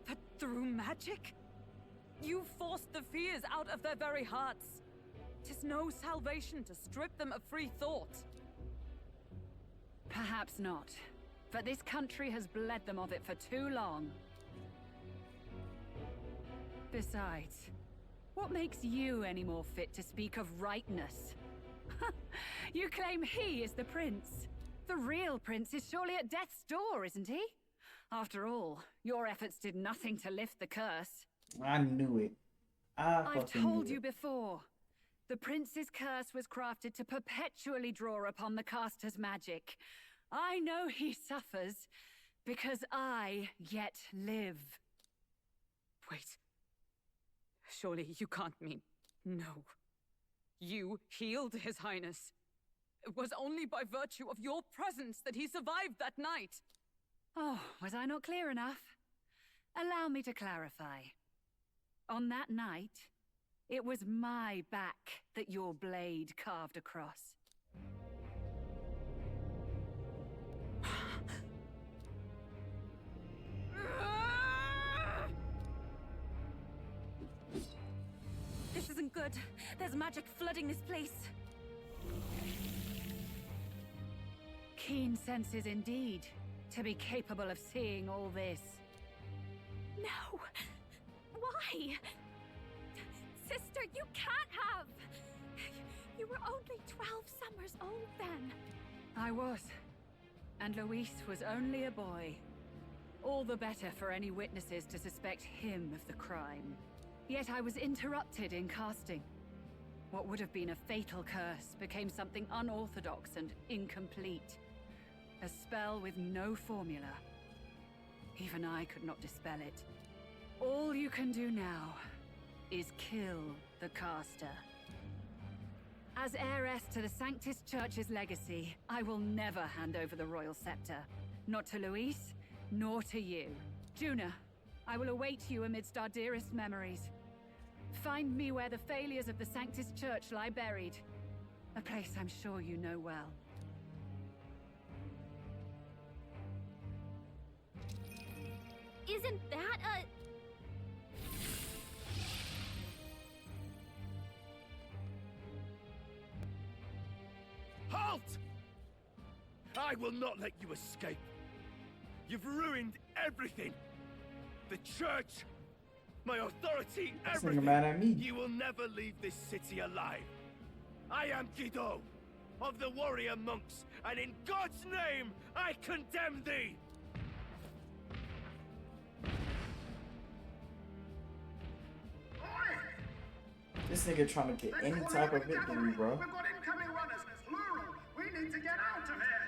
But through magic? You forced the fears out of their very hearts. 'Tis no salvation to strip them of free thought. Perhaps not. But this country has bled them of it for too long. Besides, what makes you any more fit to speak of rightness? You claim he is the prince. The real prince is surely at death's door, isn't he? After all, your efforts did nothing to lift the curse. I knew it. I've told you before. The prince's curse was crafted to perpetually draw upon the caster's magic. I know he suffers because I yet live. Wait. Surely you can't mean... No. You healed His Highness. It was only by virtue of your presence that he survived that night. Oh, was I not clear enough? Allow me to clarify. On that night, it was my back that your blade carved across. good. There's magic flooding this place. Keen senses indeed, to be capable of seeing all this. No! Why? Sister, you can't have! You were only 12 summers old then. I was. And Luis was only a boy. All the better for any witnesses to suspect him of the crime. Yet I was interrupted in casting. What would have been a fatal curse became something unorthodox and incomplete. A spell with no formula. Even I could not dispel it. All you can do now is kill the caster. As heiress to the Sanctus Church's legacy, I will never hand over the royal scepter. Not to Luis, nor to you. Juna, I will await you amidst our dearest memories. Find me where the failures of the Sanctus Church lie buried. A place I'm sure you know well. Isn't that a... Halt! I will not let you escape. You've ruined everything. The church, my authority, This nigga everything. mad at me. You will never leave this city alive. I am Guido, of the warrior monks, and in God's name, I condemn thee! This nigga trying to get any type of victory, bro. We've got incoming runners. Plural. We need to get out of here.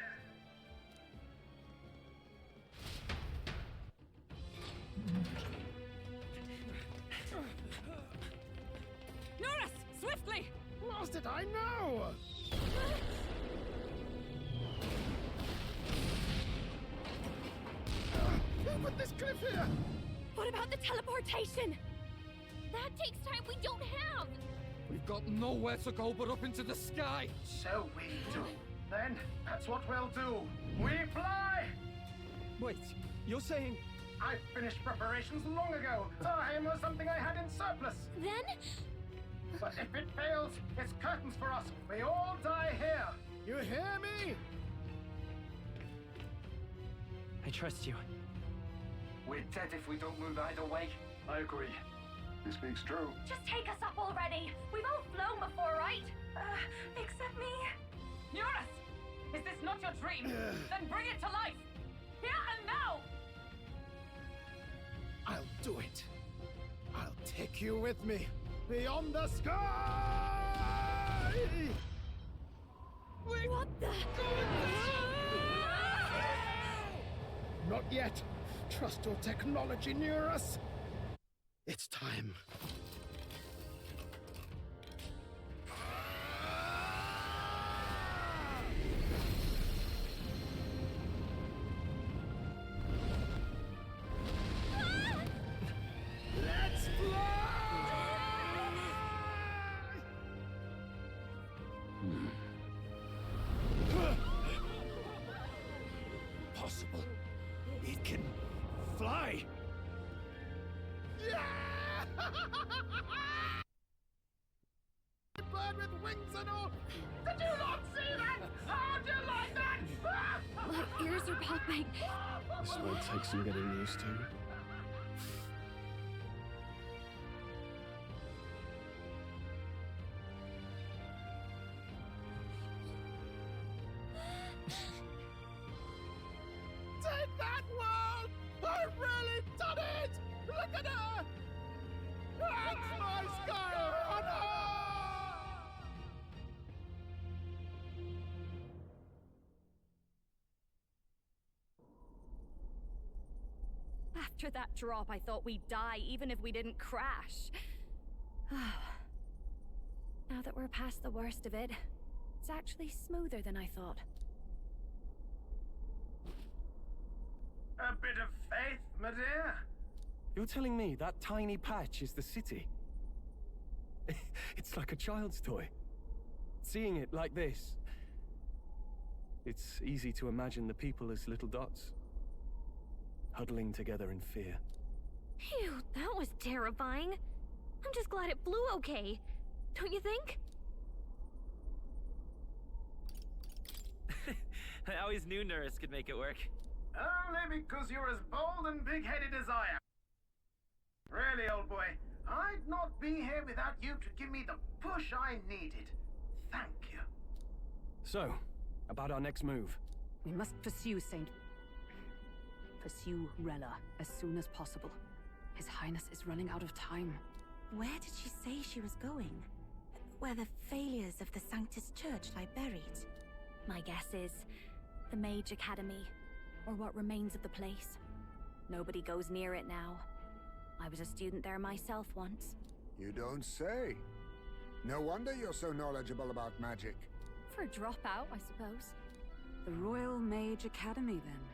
Norris, swiftly! Lost it, I know! Who put this cliff here? What about the teleportation? That takes time we don't have! We've got nowhere to go but up into the sky! So we do. Then, that's what we'll do. We fly! Wait, you're saying... I finished preparations long ago. Time was something I had in surplus. Then? But if it fails, it's curtains for us. We all die here. You hear me? I trust you. We're dead if we don't move either way. I agree. He speaks true. Just take us up already! We've all flown before, right? Except me. Norris! Is this not your dream? Then bring it to life! Here and now! I'll do it. I'll take you with me. Beyond the sky! Wait, what the? Not yet. Trust your technology near us. It's time. Let's Possible. It can fly. Bird with wings and all. Did you not see that? How'd you like that? My ears are popping. This might take some getting used to. Take that, world! I've really done it! Look at her! That's my sky runner! After that drop, I thought we'd die even if we didn't crash. Now that we're past the worst of it, it's actually smoother than I thought. A bit of faith, my dear. You're telling me that tiny patch is the city? It's like a child's toy. Seeing it like this, it's easy to imagine the people as little dots, huddling together in fear. Phew, that was terrifying. I'm just glad it flew okay. don't you think? I always knew Nurse could make it work. Only because you're as bold and big-headed as I am. Really, old boy, I'd not be here without you to give me the push I needed. Thank you. So, about our next move. We must pursue Rella as soon as possible. His Highness is running out of time. Where did she say she was going? Where the failures of the Sanctus Church lie buried? My guess is the Mage Academy, or what remains of the place. Nobody goes near it now. I was a student there myself once. You don't say. No wonder you're so knowledgeable about magic. For a dropout, I suppose. The Royal Mage Academy, then.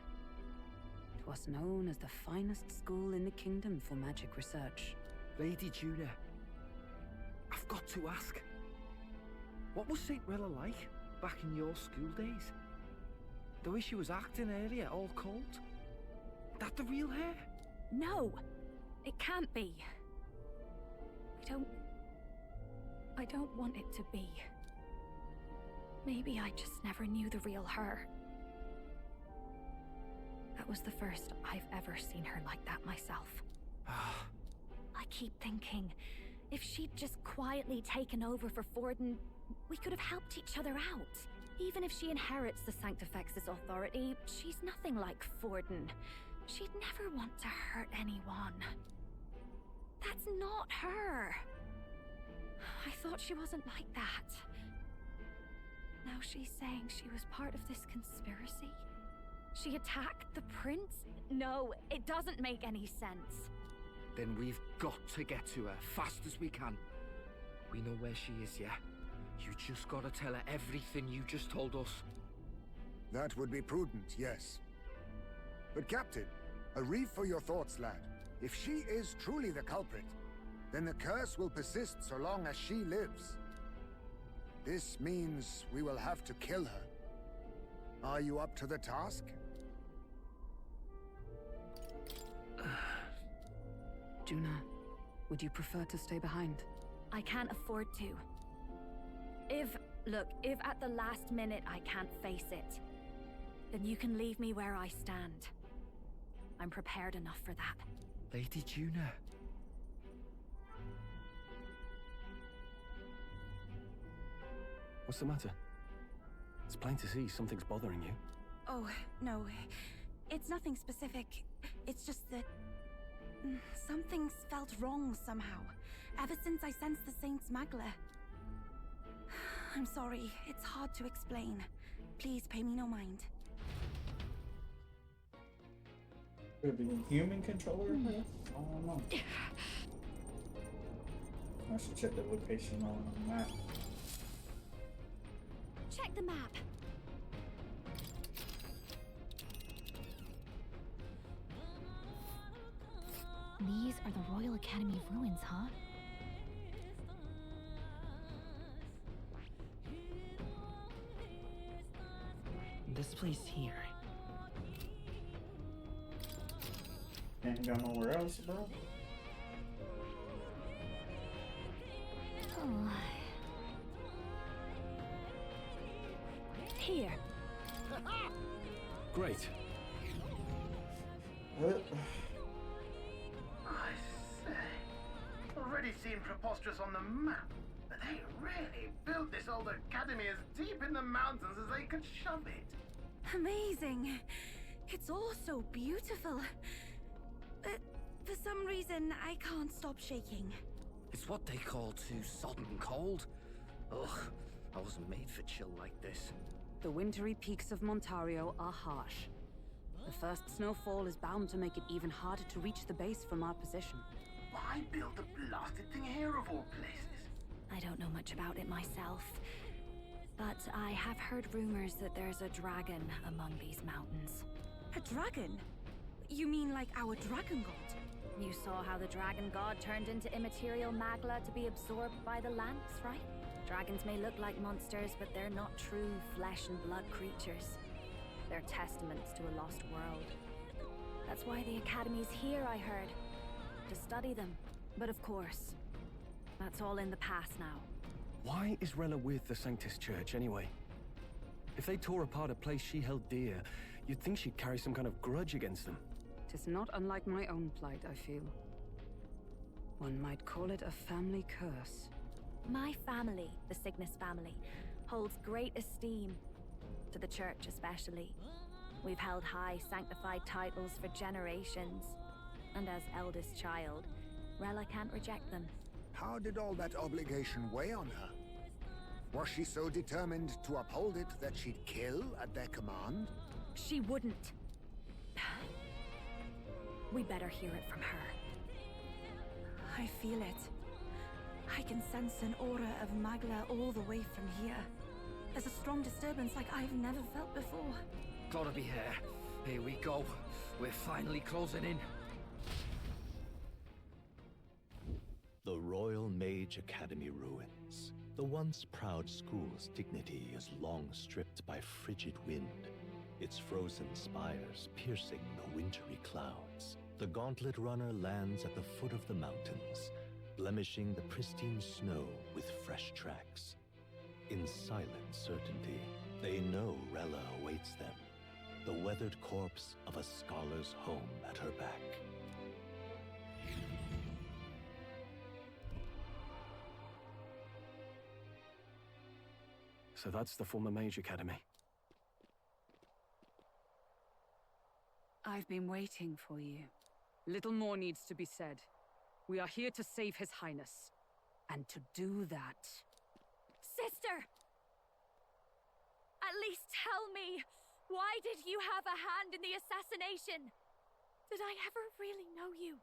'Twas known as the finest school in the kingdom for magic research. Lady Juna, I've got to ask. What was St. Rella like back in your school days? The way she was acting earlier, all cold? That the real hair? No! It can't be. I don't want it to be. Maybe I just never knew the real her. That was the first I've ever seen her like that myself. I keep thinking, if she'd just quietly taken over for Forden, we could have helped each other out. Even if she inherits the Sanctifex's authority, she's nothing like Forden. She'd never want to hurt anyone. That's not her. I thought she wasn't like that. Now she's saying she was part of this conspiracy? She attacked the prince? No, it doesn't make any sense. Then we've got to get to her fast as we can. We know where she is, yeah? You just gotta tell her everything you just told us. That would be prudent, yes. But Captain, a reef for your thoughts, lad. If she is truly the culprit, then the curse will persist so long as she lives. This means we will have to kill her. Are you up to the task? Juna, would you prefer to stay behind? I can't afford to. If at the last minute I can't face it, then you can leave me where I stand. I'm prepared enough for that. Lady Juna. What's the matter? It's plain to see something's bothering you. Oh, no. It's nothing specific. It's just that... something's felt wrong somehow. Ever since I sensed the Saint's Magla. I'm sorry. It's hard to explain. Please pay me no mind. Could be a human controller? I don't know. I should check the location on the map. Check the map. These are the Royal Academy ruins, huh? This place here. Ain't go nowhere else, bro. Oh. Here. Great. I say, already seemed preposterous on the map, but they really built this old academy as deep in the mountains as they could shove it. Amazing. It's all so beautiful. But for some reason, I can't stop shaking. It's what they call too sodden cold. Ugh, I wasn't made for chill like this. The wintry peaks of Montario are harsh. The first snowfall is bound to make it even harder to reach the base from our position. Why build a blasted thing here of all places? I don't know much about it myself, but I have heard rumors that there's a dragon among these mountains. A dragon? You mean like our dragon god? You saw how the dragon god turned into immaterial magla to be absorbed by the lance, right? Dragons may look like monsters, but they're not true flesh and blood creatures. They're testaments to a lost world. That's why the Academy's here, I heard. To study them. But of course, that's all in the past now. Why is Rella with the Sanctus Church, anyway? If they tore apart a place she held dear, you'd think she'd carry some kind of grudge against them. 'Tis not unlike my own plight, I feel. One might call it a family curse. My family, the Cygnus family, holds great esteem, to the Church especially. We've held high sanctified titles for generations, and as eldest child, Rella can't reject them. How did all that obligation weigh on her? Was she so determined to uphold it that she'd kill at their command? She wouldn't. We'd better hear it from her. I feel it. I can sense an aura of Magla all the way from here. There's a strong disturbance like I've never felt before. Gotta be here. Here we go. We're finally closing in. The Royal Mage Academy ruins. The once proud school's dignity is long stripped by frigid wind, its frozen spires piercing the wintry clouds. The Gauntlet Runner lands at the foot of the mountains, blemishing the pristine snow with fresh tracks. In silent certainty, they know Rella awaits them, the weathered corpse of a scholar's home at her back. So that's the former Mage Academy. I've been waiting for you. Little more needs to be said. We are here to save His Highness. And to do that... Sister! At least tell me, why did you have a hand in the assassination? Did I ever really know you?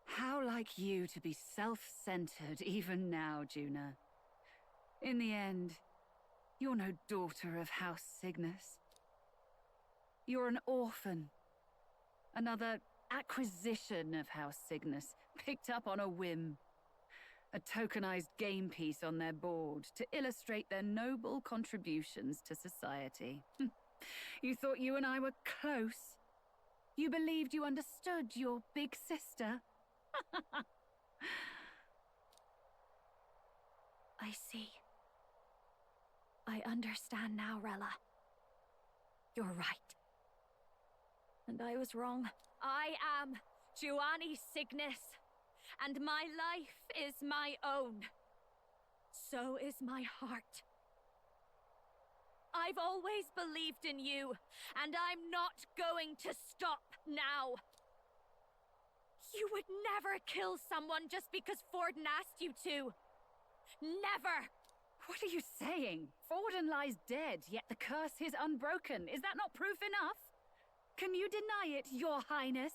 How like you to be self-centered even now, Juna. In the end, you're no daughter of House Cygnus. You're an orphan. Another acquisition of House Cygnus, picked up on a whim. A tokenized game piece on their board to illustrate their noble contributions to society. You thought you and I were close. You believed you understood your big sister. I see. I understand now, Rella. You're right. And I was wrong. I am Giovanni Cygnus, and my life is my own. So is my heart. I've always believed in you, and I'm not going to stop now. You would never kill someone just because Forden asked you to. Never! What are you saying? Forden lies dead, yet the curse is unbroken. Is that not proof enough? Can you deny it, Your Highness?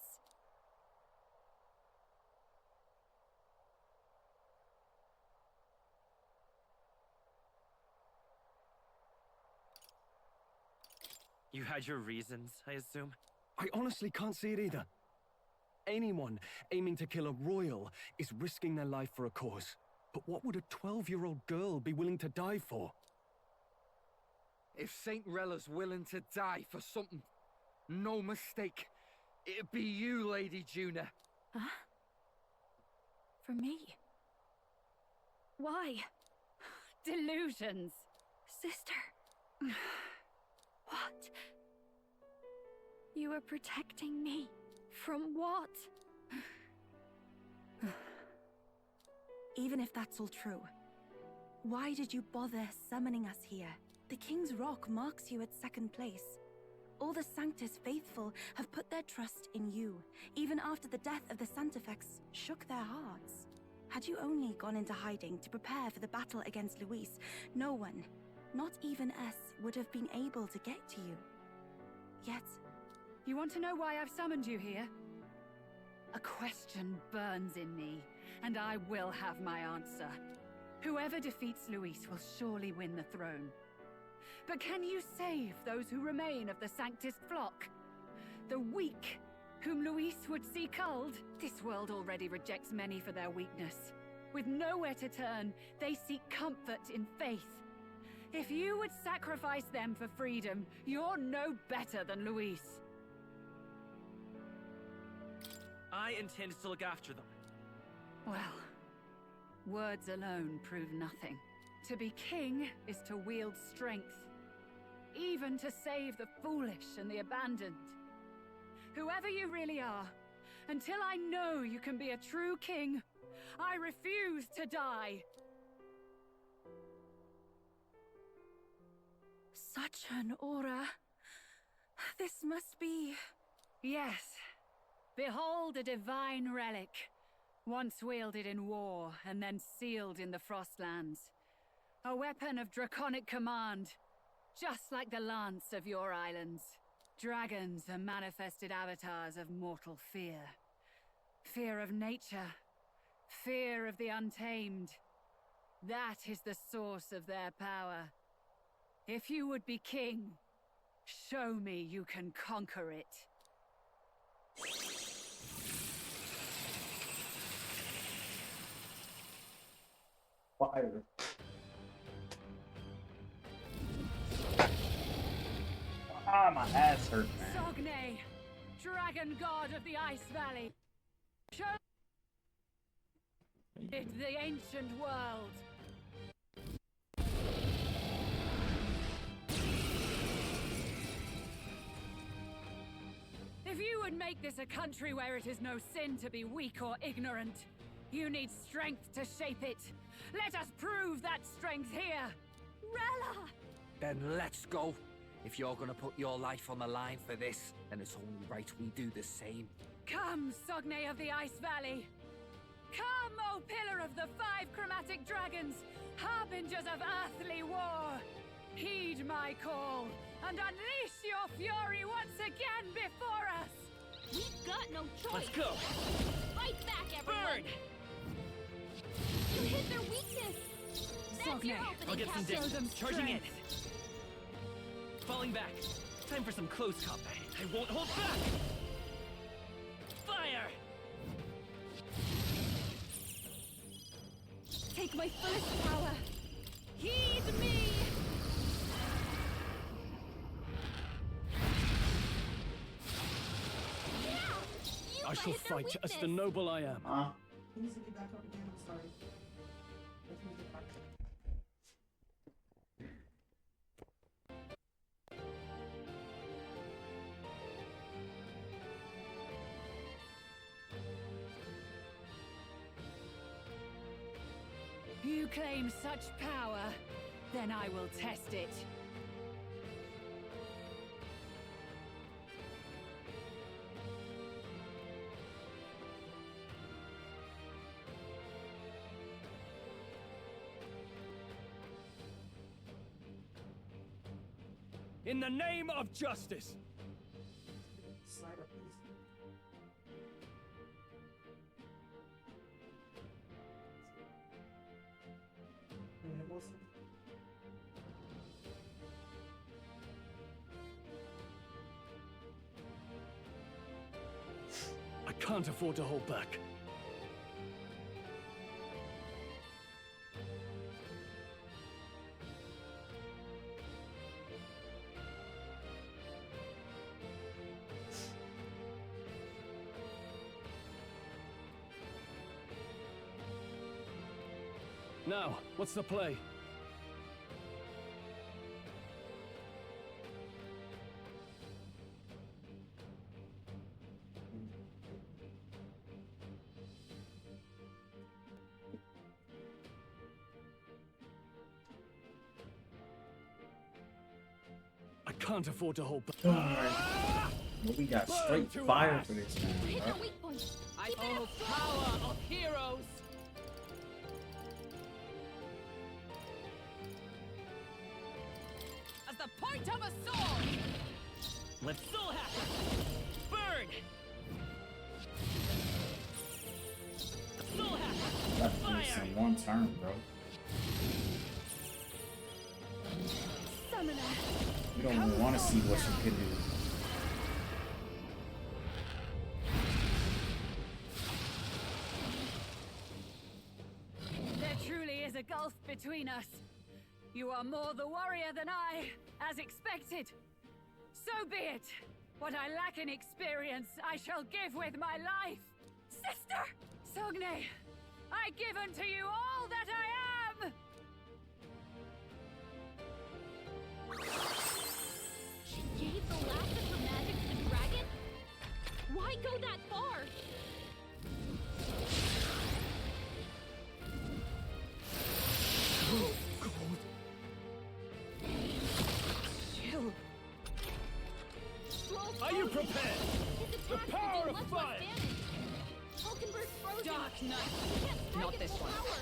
You had your reasons, I assume? I honestly can't see it either. Anyone aiming to kill a royal is risking their life for a cause. But what would a 12-year-old girl be willing to die for? If Saint Rella's willing to die for something, no mistake, it'd be you, Lady Juna. Huh? For me? Why? Delusions. Sister. What? You are protecting me from what? Even if that's all true, why did you bother summoning us here? The King's Rock marks you at second place. All the Sanctus faithful have put their trust in you, even after the death of the Santafex shook their hearts. Had you only gone into hiding to prepare for the battle against Luis, no one, not even us, would have been able to get to you. Yet... You want to know why I've summoned you here? A question burns in me, and I will have my answer. Whoever defeats Luis will surely win the throne. But can you save those who remain of the Sanctus flock? The weak, whom Luis would see culled? This world already rejects many for their weakness. With nowhere to turn, they seek comfort in faith. If you would sacrifice them for freedom, you're no better than Luis. I intend to look after them. Well, words alone prove nothing. To be king is to wield strength, even to save the foolish and the abandoned. Whoever you really are, until I know you can be a true king, I refuse to die. Such an aura. This must be... Yes. Behold a divine relic, once wielded in war and then sealed in the Frostlands. A weapon of draconic command, just like the lance of your islands. Dragons are manifested avatars of mortal fear. Fear of nature. Fear of the untamed. That is the source of their power. If you would be king, show me you can conquer it. Fire. Ah, my ass hurt, man. Sogne, dragon god of the Ice Valley. Show it the ancient world. If you would make this a country where it is no sin to be weak or ignorant, you need strength to shape it. Let us prove that strength here. Rella! Then let's go. If you're gonna put your life on the line for this, then it's only right we do the same. Come, Sogne of the Ice Valley. Come, O pillar of the 5 chromatic dragons, harbingers of earthly war. Heed my call, and unleash your fury once again before us! We've got no choice! Let's go! Fight back, everyone! Burn! You hit their weakness! That's your opening. I'll get some Show them distance. Charging in. strength. Falling back. Time for some close combat. I won't hold back! Fire! Take my fullest power! Heed me! Yeah! I shall fight as the noble I am. You claim such power, then I will test it. In the name of justice! I can't afford to hold back. Now, what's the play? I can't afford to hold back. Well, we got straight fire for this man, bro. I feel power of heroes! As the point of a sword! Let's soul hacker! Burn! Soul hacker! Got to do this in one turn, bro. Summoner! You don't even want to see what you can do. There truly is a gulf between us. You are more the warrior than I, as expected. So be it. What I lack in experience, I shall give with my life. Sister! Sogne, I give unto you all that I am! quite go that far. Oh, God. Chill. Are you prepared? The power of fire! Hulkenberg's frozen. Dark Knight. He can't strike Not at this full one. power.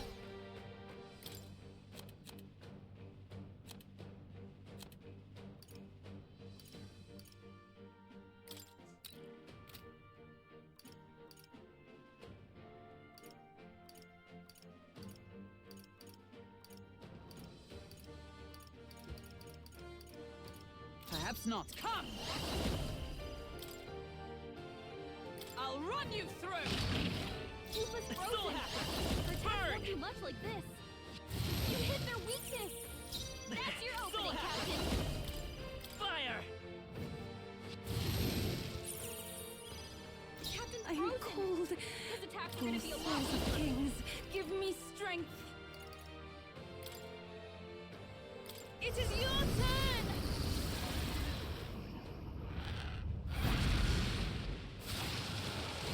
Perhaps not. Come! I'll run you through! Yufa's Still frozen. happen. Her attack won't do much like this. You hit their weakness. That's your opening, Captain. Fire! Captain's I'm frozen. cold. His attacks are Oh, going to be a lot sons of weaker. kings, give me strength. It is your turn.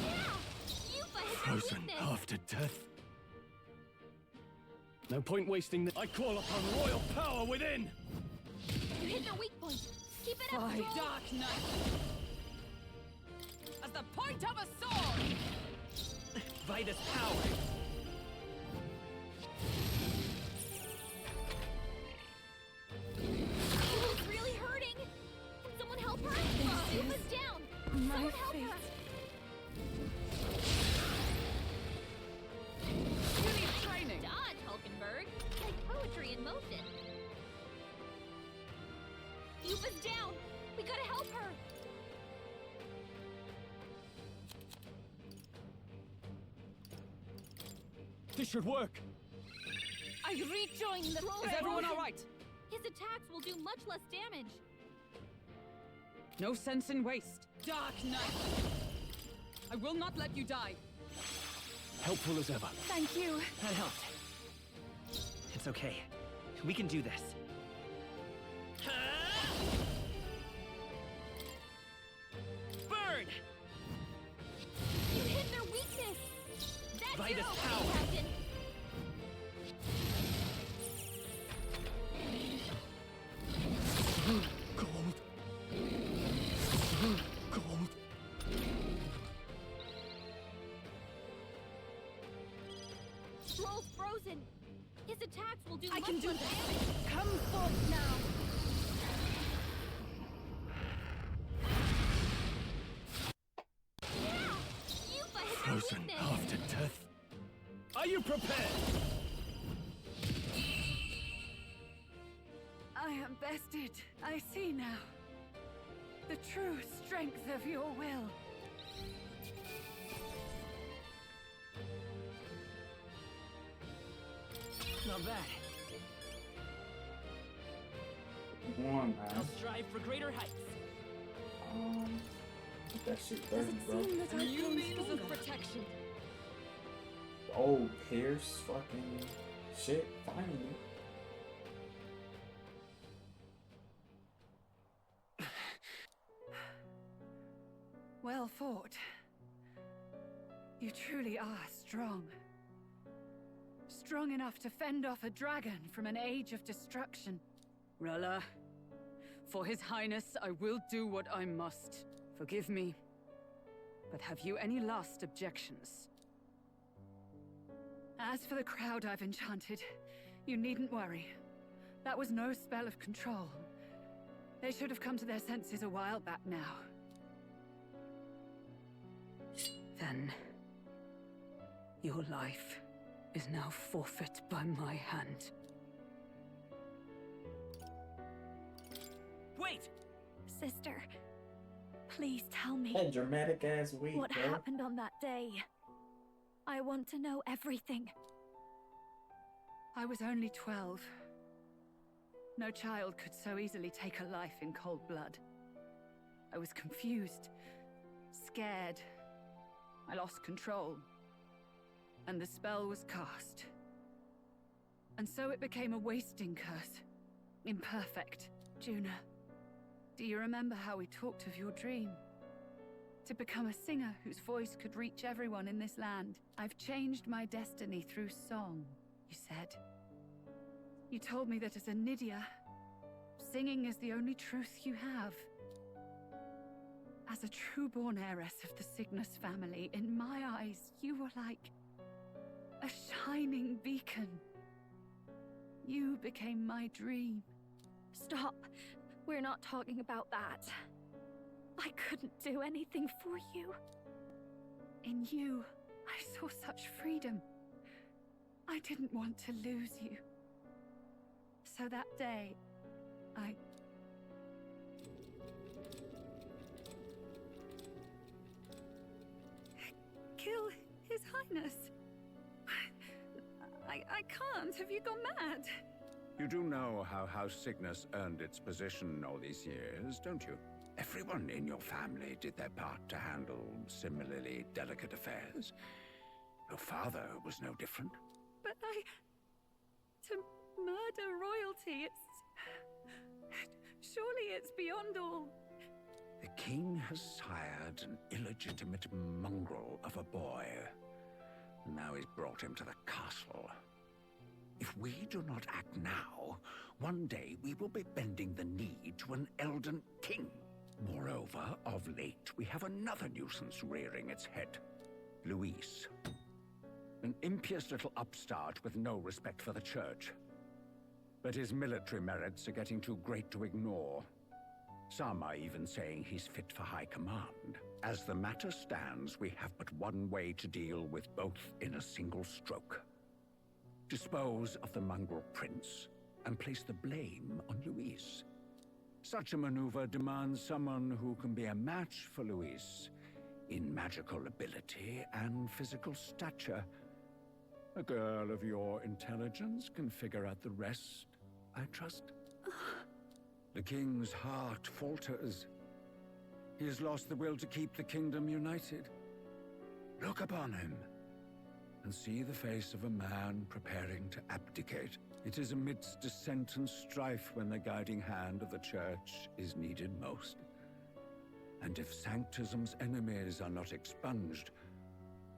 Yeah! Yufa hit their Frozen weakness. after death. No point wasting the. I call upon royal power within! You hit their weak point. Keep it up, Fine. Stroll. Dark Knight! As the point of a sword! Vida's power. Yufa's really hurting. Can someone help her? Yufa's down. My Someone help fate. her. You need training! Dodge, Hulkenberg. Like poetry in motion. Yufa's down. We gotta help her. This should work! I rejoin the... Stroll's Is everyone frozen. alright? His attacks will do much less damage. No sense in waste. Dark Knight! I will not let you die. Helpful as ever. Thank you. That helped. It's okay. We can do this. Burn! You hit their weakness. That's Vida's your opening, power. Captain. Gold. Gold. Stroll's frozen. His attacks will do I much can do less this. damage. Come forth now! Yeah! Yufa hit their Frozen weakness. after death. Are you prepared? I am bested. I see now. The true strength of your will. Not bad. Come on, I'll man. strive for greater heights. Get that shit Does dirty, it bro. seem that I've New grown means stronger? of protection. Oh, Pierce fucking shit, finally. Well fought. You truly are strong. Strong enough to fend off a dragon from an age of destruction. Rella, for His Highness, I will do what I must. Forgive me. But have you any last objections? As for the crowd I've enchanted, you needn't worry. That was no spell of control. They should have come to their senses a while back now. Then, your life is now forfeit by my hand. Wait! Sister, please tell me. That dramatic ass week, What bro. happened on that day? I want to know everything. I was only 12. No child could so easily take a life in cold blood. I was confused, scared. I lost control. And the spell was cast. And so it became a wasting curse. Imperfect. Juna, do you remember how we talked of your dream? To become a singer whose voice could reach everyone in this land. I've changed my destiny through song, you said. You told me that as a Nydia, singing is the only truth you have. As a true-born heiress of the Cygnus family, in my eyes, you were like a shining beacon. You became my dream. Stop. We're not talking about that. I couldn't do anything for you. In you, I saw such freedom. I didn't want to lose you. So that day, I... kill His Highness. I can't. Have you gone mad? You do know how House Cygnus earned its position all these years, don't you? Everyone in your family did their part to handle similarly delicate affairs. Your father was no different. But to murder royalty, surely it's beyond all. The king has sired an illegitimate mongrel of a boy. Now he's brought him to the castle. If we do not act now, one day we will be bending the knee to an Elden king. Moreover, of late, we have another nuisance rearing its head. Luis. An impious little upstart with no respect for the church. But his military merits are getting too great to ignore. Some are even saying he's fit for high command. As the matter stands, we have but one way to deal with both in a single stroke. Dispose of the mongrel prince and place the blame on Luis. Such a maneuver demands someone who can be a match for Luis in magical ability and physical stature. A girl of your intelligence can figure out the rest, I trust. The king's heart falters. He has lost the will to keep the kingdom united. Look upon him and see the face of a man preparing to abdicate. It is amidst dissent and strife when the guiding hand of the church is needed most. And if Sanctism's enemies are not expunged,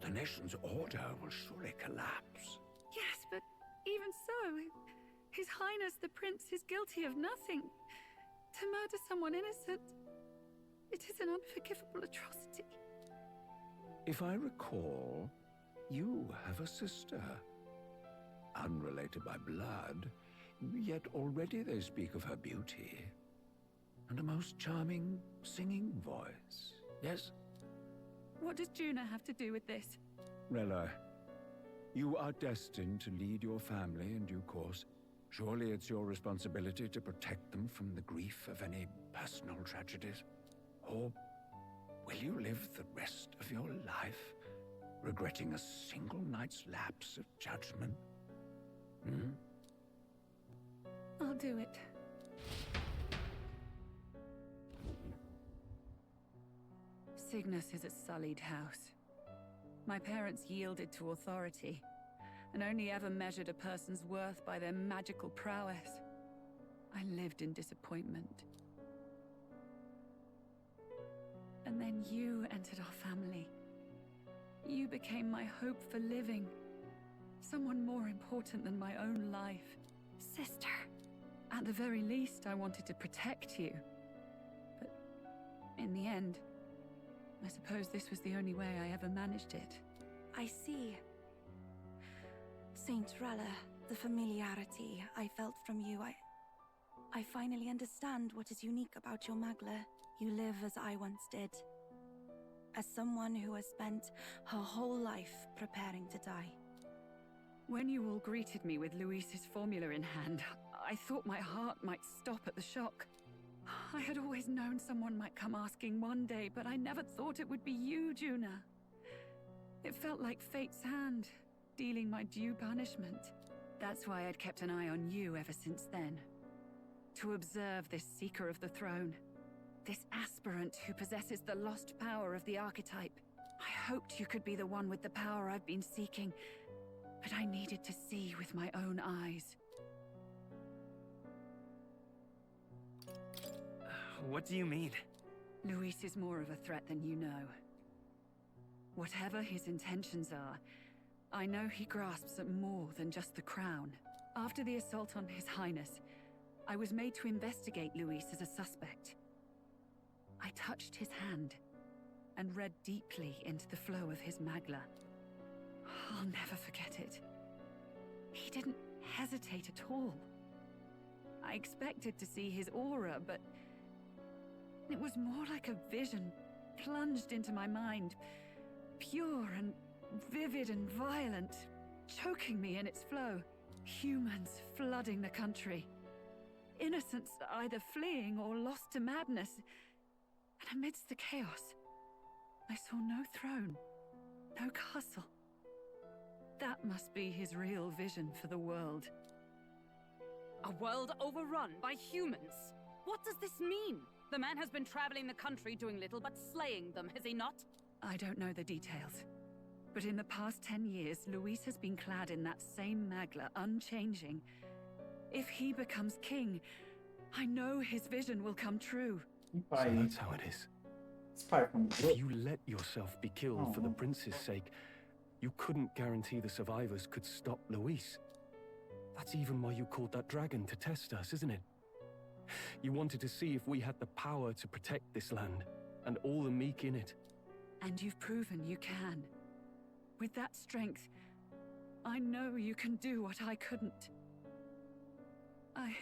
the nation's order will surely collapse. Yes, but even so, His Highness the Prince is guilty of nothing. To murder someone innocent, it is an unforgivable atrocity. If I recall, you have a sister. Unrelated by blood, yet already they speak of her beauty. And a most charming singing voice, yes? What does Juna have to do with this? Rella, you are destined to lead your family in due course. Surely it's your responsibility to protect them from the grief of any personal tragedies. Or will you live the rest of your life regretting a single night's lapse of judgment? I'll do it. Cygnus is a sullied house. My parents yielded to authority, and only ever measured a person's worth by their magical prowess. I lived in disappointment. And then you entered our family. You became my hope for living. Someone more important than my own life. Sister. At the very least, I wanted to protect you. But in the end, I suppose this was the only way I ever managed it. I see. Saint Rella, the familiarity I felt from you, I finally understand what is unique about your Magla. You live as I once did. As someone who has spent her whole life preparing to die. When you all greeted me with Luis's formula in hand, I thought my heart might stop at the shock. I had always known someone might come asking one day, but I never thought it would be you, Juna. It felt like fate's hand, dealing my due punishment. That's why I'd kept an eye on you ever since then. To observe this seeker of the throne. This aspirant who possesses the lost power of the archetype. I hoped you could be the one with the power I've been seeking, but I needed to see with my own eyes. What do you mean? Luis is more of a threat than you know. Whatever his intentions are, I know he grasps at more than just the crown. After the assault on His Highness, I was made to investigate Luis as a suspect. I touched his hand and read deeply into the flow of his magla. I'll never forget it. He didn't hesitate at all. I expected to see his aura, but it was more like a vision plunged into my mind, pure and vivid and violent, choking me in its flow. Humans flooding the country. Innocents either fleeing or lost to madness. And amidst the chaos, I saw no throne, no castle. That must be his real vision for the world. A world overrun by humans? What does this mean? The man has been traveling the country doing little but slaying them, has he not? I don't know the details, but in the past 10 years, Luis has been clad in that same magla, unchanging. If he becomes king, I know his vision will come true. So that's how it is. If you let yourself be killed for the prince's sake, you couldn't guarantee the survivors could stop Luis. That's even why you called that dragon to test us, isn't it? You wanted to see if we had the power to protect this land, and all the meek in it. And you've proven you can. With that strength, I know you can do what I couldn't. I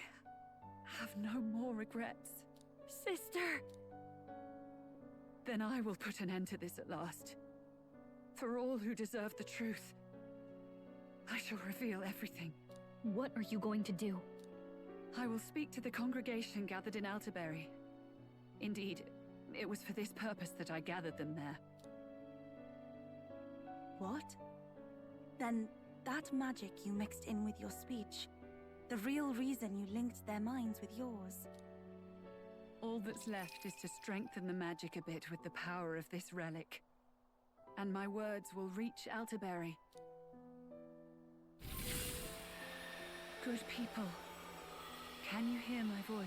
have no more regrets. Sister! Then I will put an end to this at last. For all who deserve the truth, I shall reveal everything. What are you going to do? I will speak to the congregation gathered in Altaberry. Indeed, it was for this purpose that I gathered them there. What? Then that magic you mixed in with your speech, the real reason you linked their minds with yours. All that's left is to strengthen the magic a bit with the power of this relic. And my words will reach Altaberry. Good people, can you hear my voice?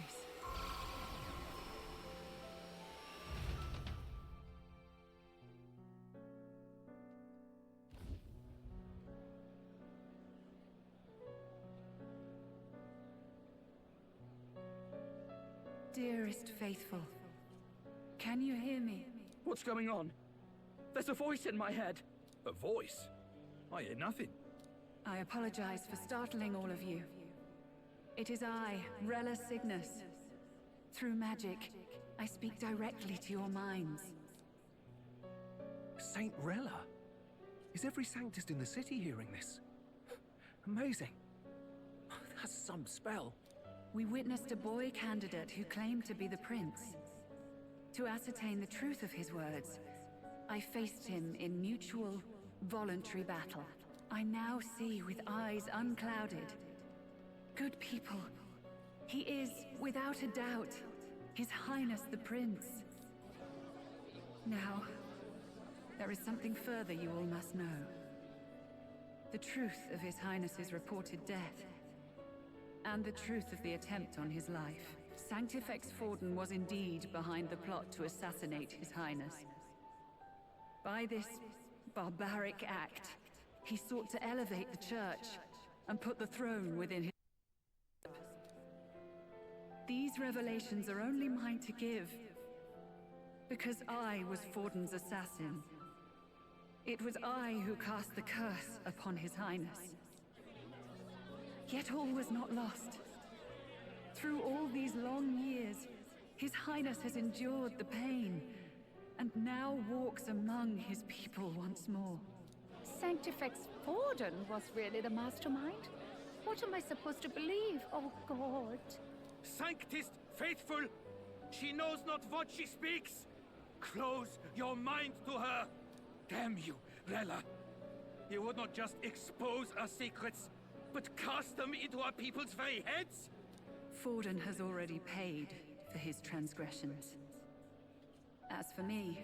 Dearest faithful, can you hear me? What's going on? There's a voice in my head. A voice? I hear nothing. I apologize for startling all of you. It is I, Rella Cygnus. Through magic, I speak directly to your minds. Saint Rella? Is every Sanctist in the city hearing this? Amazing. That's some spell. We witnessed a boy candidate who claimed to be the prince. To ascertain the truth of his words, I faced him in mutual, voluntary battle. I now see with eyes unclouded. Good people, he is, without a doubt, His Highness the Prince. Now, there is something further you all must know. The truth of His Highness's reported death, and the truth of the attempt on his life. Sanctifex Forden was indeed behind the plot to assassinate His Highness. By this barbaric act, he sought to elevate the church and put the throne within his... These revelations are only mine to give, because I was Forden's assassin. It was I who cast the curse upon His Highness. Yet all was not lost. Through all these long years, His Highness has endured the pain, and now walks among his people once more. Sanctifex Forden was really the mastermind? What am I supposed to believe? Oh, God. Sanctist faithful, she knows not what she speaks. Close your mind to her. Damn you, Rella. You would not just expose our secrets, but cast them into our people's very heads? Forden has already paid for his transgressions. As for me,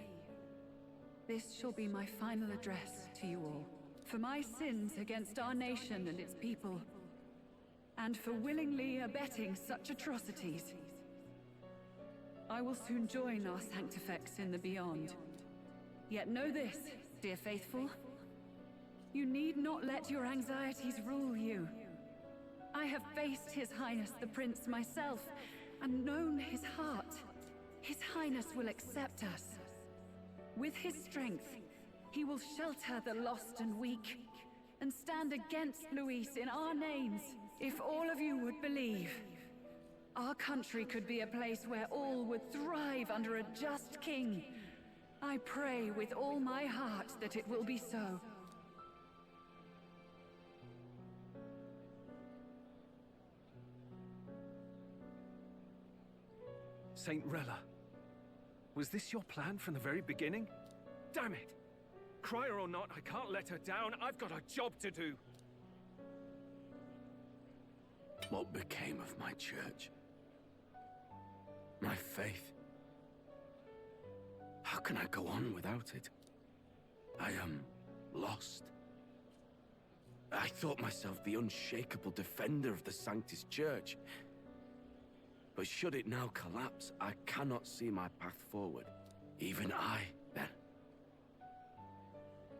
this shall be my final address to you all. For my sins against our nation and its people, and for willingly abetting such atrocities. I will soon join our Sanctifex in the Beyond. Yet know this, dear faithful. You need not let your anxieties rule you. I have faced His Highness the Prince myself, and known his heart. His Highness will accept us. With his strength, he will shelter the lost and weak, and stand against Luis in our names. If all of you would believe, our country could be a place where all would thrive under a just king. I pray with all my heart that it will be so. Saint Rella, was this your plan from the very beginning? Damn it! Crier or not, I can't let her down. I've got a job to do. What became of my church? My faith? How can I go on without it? I am lost. I thought myself the unshakable defender of the Sanctus Church. But should it now collapse, I cannot see my path forward. Even I, then.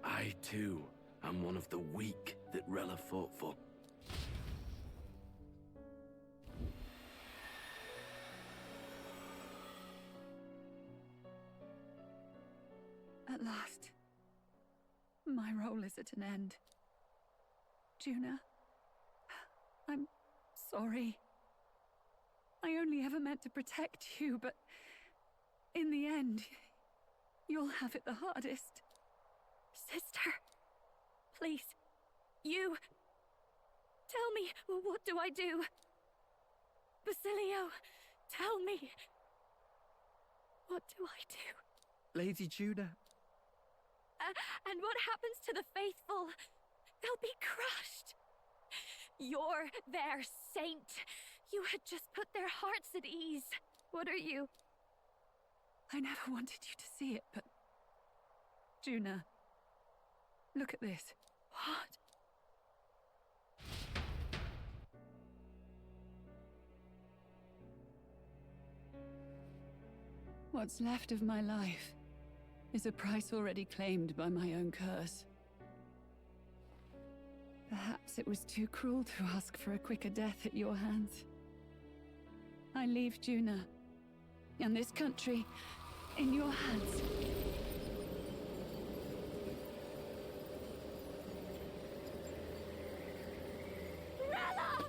I, too, am one of the weak that Rella fought for. At last, my role is at an end. Juna, I'm sorry. I only ever meant to protect you, but in the end, you'll have it the hardest. Sister, please, you... Tell me, what do I do? Basilio, tell me. What do I do? Lady Juna. And what happens to the faithful? They'll be crushed. You're their saint. You had just put their hearts at ease. What are you? I never wanted you to see it, but... Juna, look at this. What? What's left of my life is a price already claimed by my own curse. Perhaps it was too cruel to ask for a quicker death at your hands. I leave Juna and this country in your hands. Rella!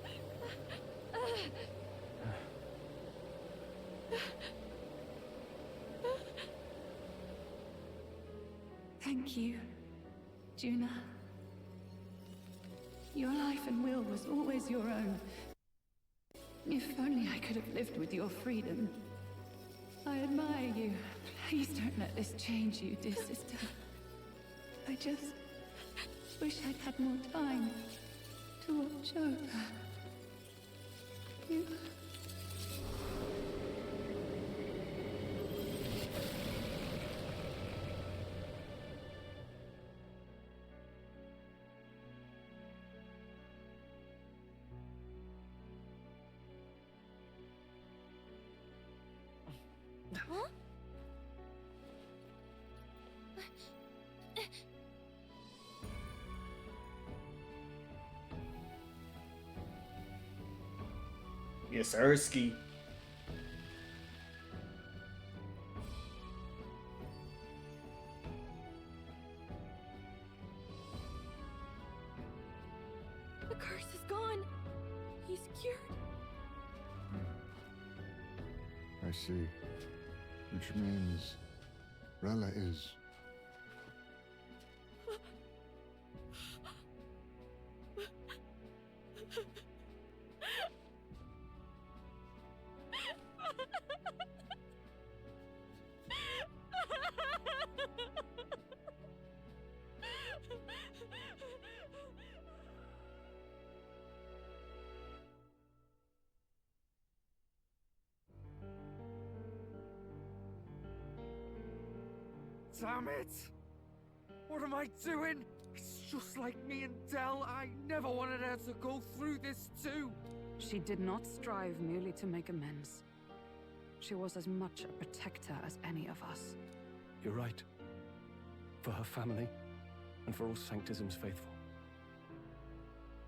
Thank you, Juna. Your life and will was always your own. If only I could have lived with your freedom. I admire you. Please don't let this change you, dear sister. I just wish I'd had more time to watch over you. Huh? Yes, Erskine. The curse is gone. He's cured. I see. Which means Rella is... Damn it! What am I doing? It's just like me and Dell. I never wanted her to go through this too. She did not strive merely to make amends. She was as much a protector as any of us. You're right. For her family, and for all Sanctism's faithful.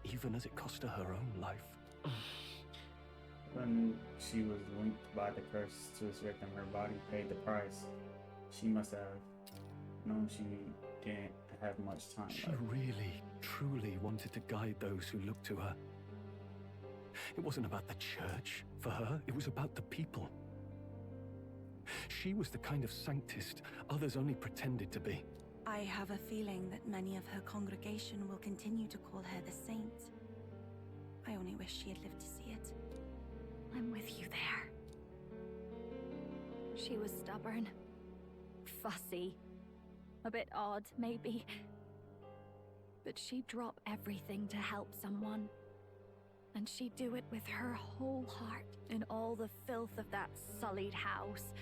Even as it cost her her own life. When she was linked by the curse to its victim, her body paid the price. She must have known she didn't have much time She left. really, truly wanted to guide those who looked to her. It wasn't about the church for her, it was about the people. She was the kind of Sanctist others only pretended to be. I have a feeling that many of her congregation will continue to call her the Saint. I only wish she had lived to see it. I'm with you there. She was stubborn, fussy, a bit odd, maybe. But she'd drop everything to help someone. And she'd do it with her whole heart in all the filth of that sullied house.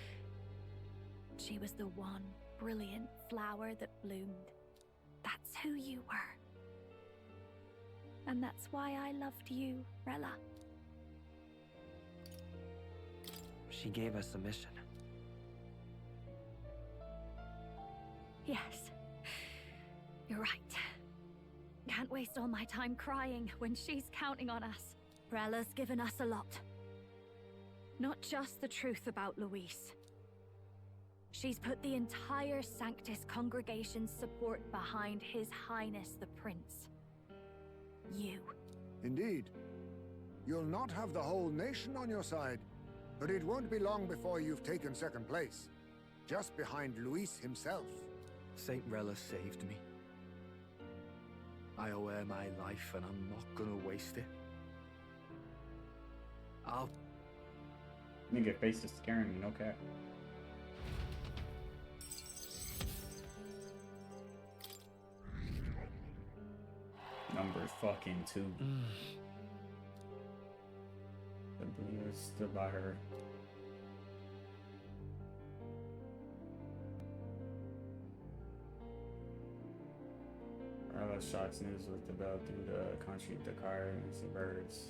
She was the one brilliant flower that bloomed. That's who you were. And that's why I loved you, Rella. She gave us a mission. Yes. You're right. Can't waste all my time crying when she's counting on us. Rella's given us a lot. Not just the truth about Luis. She's put the entire Sanctus congregation's support behind His Highness the Prince. You. Indeed. You'll not have the whole nation on your side, but it won't be long before you've taken second place, just behind Luis himself. Saint Rella saved me. I owe her my life, and I'm not gonna waste it. Nigga face is scaring me, no cap. Number fucking 2. The believer stood by her. Rella shot news with the bell through the country, the car, and some birds.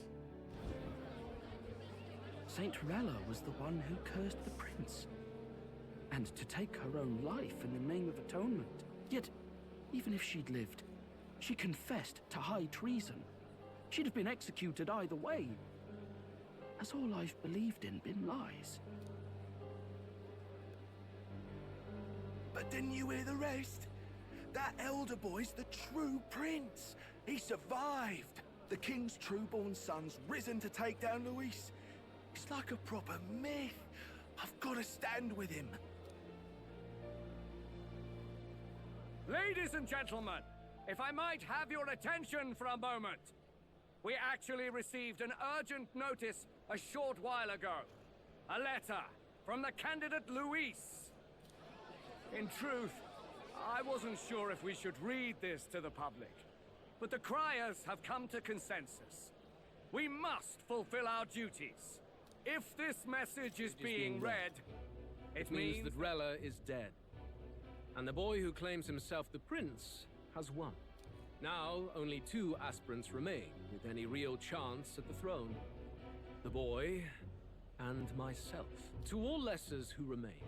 Saint Rella was the one who cursed the prince. And to take her own life in the name of atonement. Yet, even if she'd lived, she confessed to high treason. She'd have been executed either way. Has all I've believed in been lies? But didn't you hear the rest? That elder boy's the true prince. He survived. The king's true-born son's risen to take down Luis. It's like a proper myth. I've got to stand with him. Ladies and gentlemen, if I might have your attention for a moment. We actually received an urgent notice a short while ago. A letter from the candidate Luis. In truth, I wasn't sure if we should read this to the public, but the criers have come to consensus. We must fulfill our duties. If this message is being read, it means that Rella is dead. And the boy who claims himself the prince has won. Now, only 2 aspirants remain with any real chance at the throne. The boy and myself. To all lessers who remain,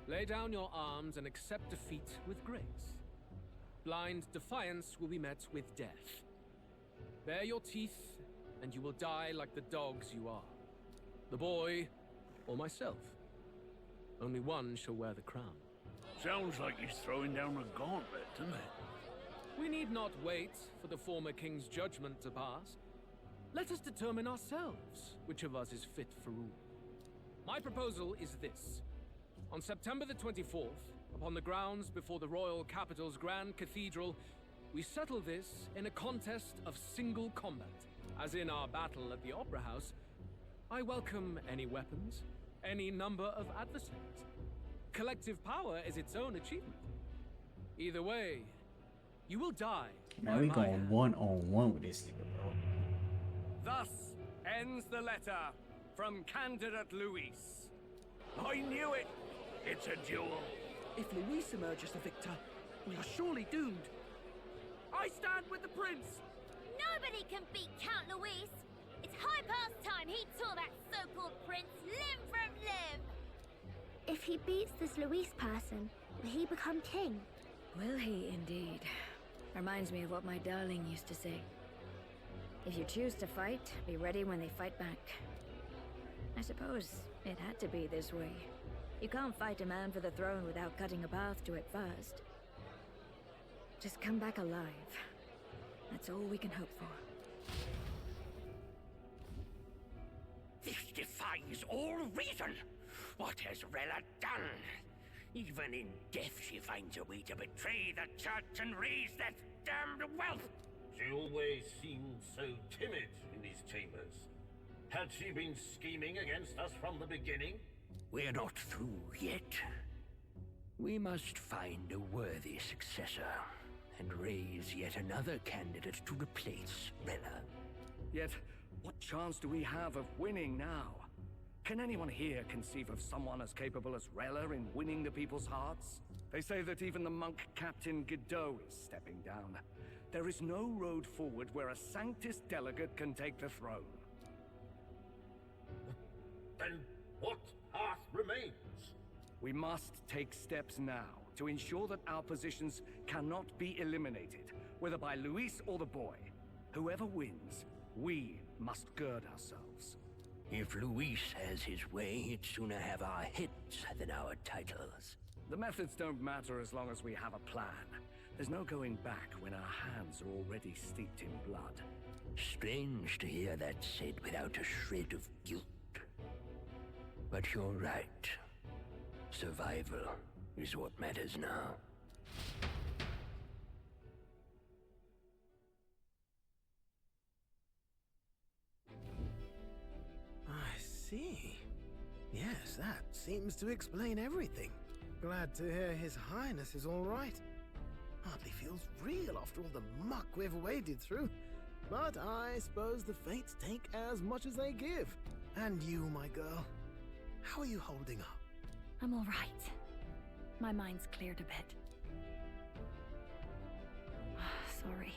lay down your arms and accept defeat with grace. Blind defiance will be met with death. Bare your teeth, and you will die like the dogs you are. The boy, or myself. Only one shall wear the crown. Sounds like he's throwing down a gauntlet, doesn't it? We need not wait for the former king's judgment to pass. Let us determine ourselves which of us is fit for rule. My proposal is this. On September the 24th, upon the grounds before the royal capital's grand cathedral, we settle this in a contest of single combat. As in our battle at the Opera House, I welcome any weapons, any number of adversaries. Collective power is its own achievement. Either way, you will die. Man, we going one-on-one with this nigga, bro. Thus ends the letter from candidate Luis. I knew it! It's a duel. If Luis emerges the victor, we are surely doomed. I stand with the prince! Nobody can beat Count Luis! It's high past time he tore that so-called prince limb from limb! If he beats this Luis person, will he become king? Will he indeed? Reminds me of what my darling used to say. If you choose to fight, be ready when they fight back. I suppose it had to be this way. You can't fight a man for the throne without cutting a path to it first. Just come back alive. That's all we can hope for. This defies all reason. What has Rella done? Even in death she finds a way to betray the church and raise that damned wealth. She always seemed so timid in these chambers. Had she been scheming against us from the beginning? We're not through yet. We must find a worthy successor and raise yet another candidate to replace Rella. Yet, what chance do we have of winning now? Can anyone here conceive of someone as capable as Rella in winning the people's hearts? They say that even the monk Captain Godot is stepping down. There is no road forward where a Sanctus delegate can take the throne. Then what path remains? We must take steps now to ensure that our positions cannot be eliminated, whether by Luis or the boy. Whoever wins, we must gird ourselves. If Luis has his way, he'd sooner have our heads than our titles. The methods don't matter as long as we have a plan. There's no going back when our hands are already steeped in blood. Strange to hear that said without a shred of guilt. But you're right. Survival is what matters now. I see. Yes, that seems to explain everything. Glad to hear His Highness is all right. Hardly feels real after all the muck we've waded through. But I suppose the fates take as much as they give. And you, my girl, how are you holding up? I'm all right. My mind's cleared a bit. Sorry.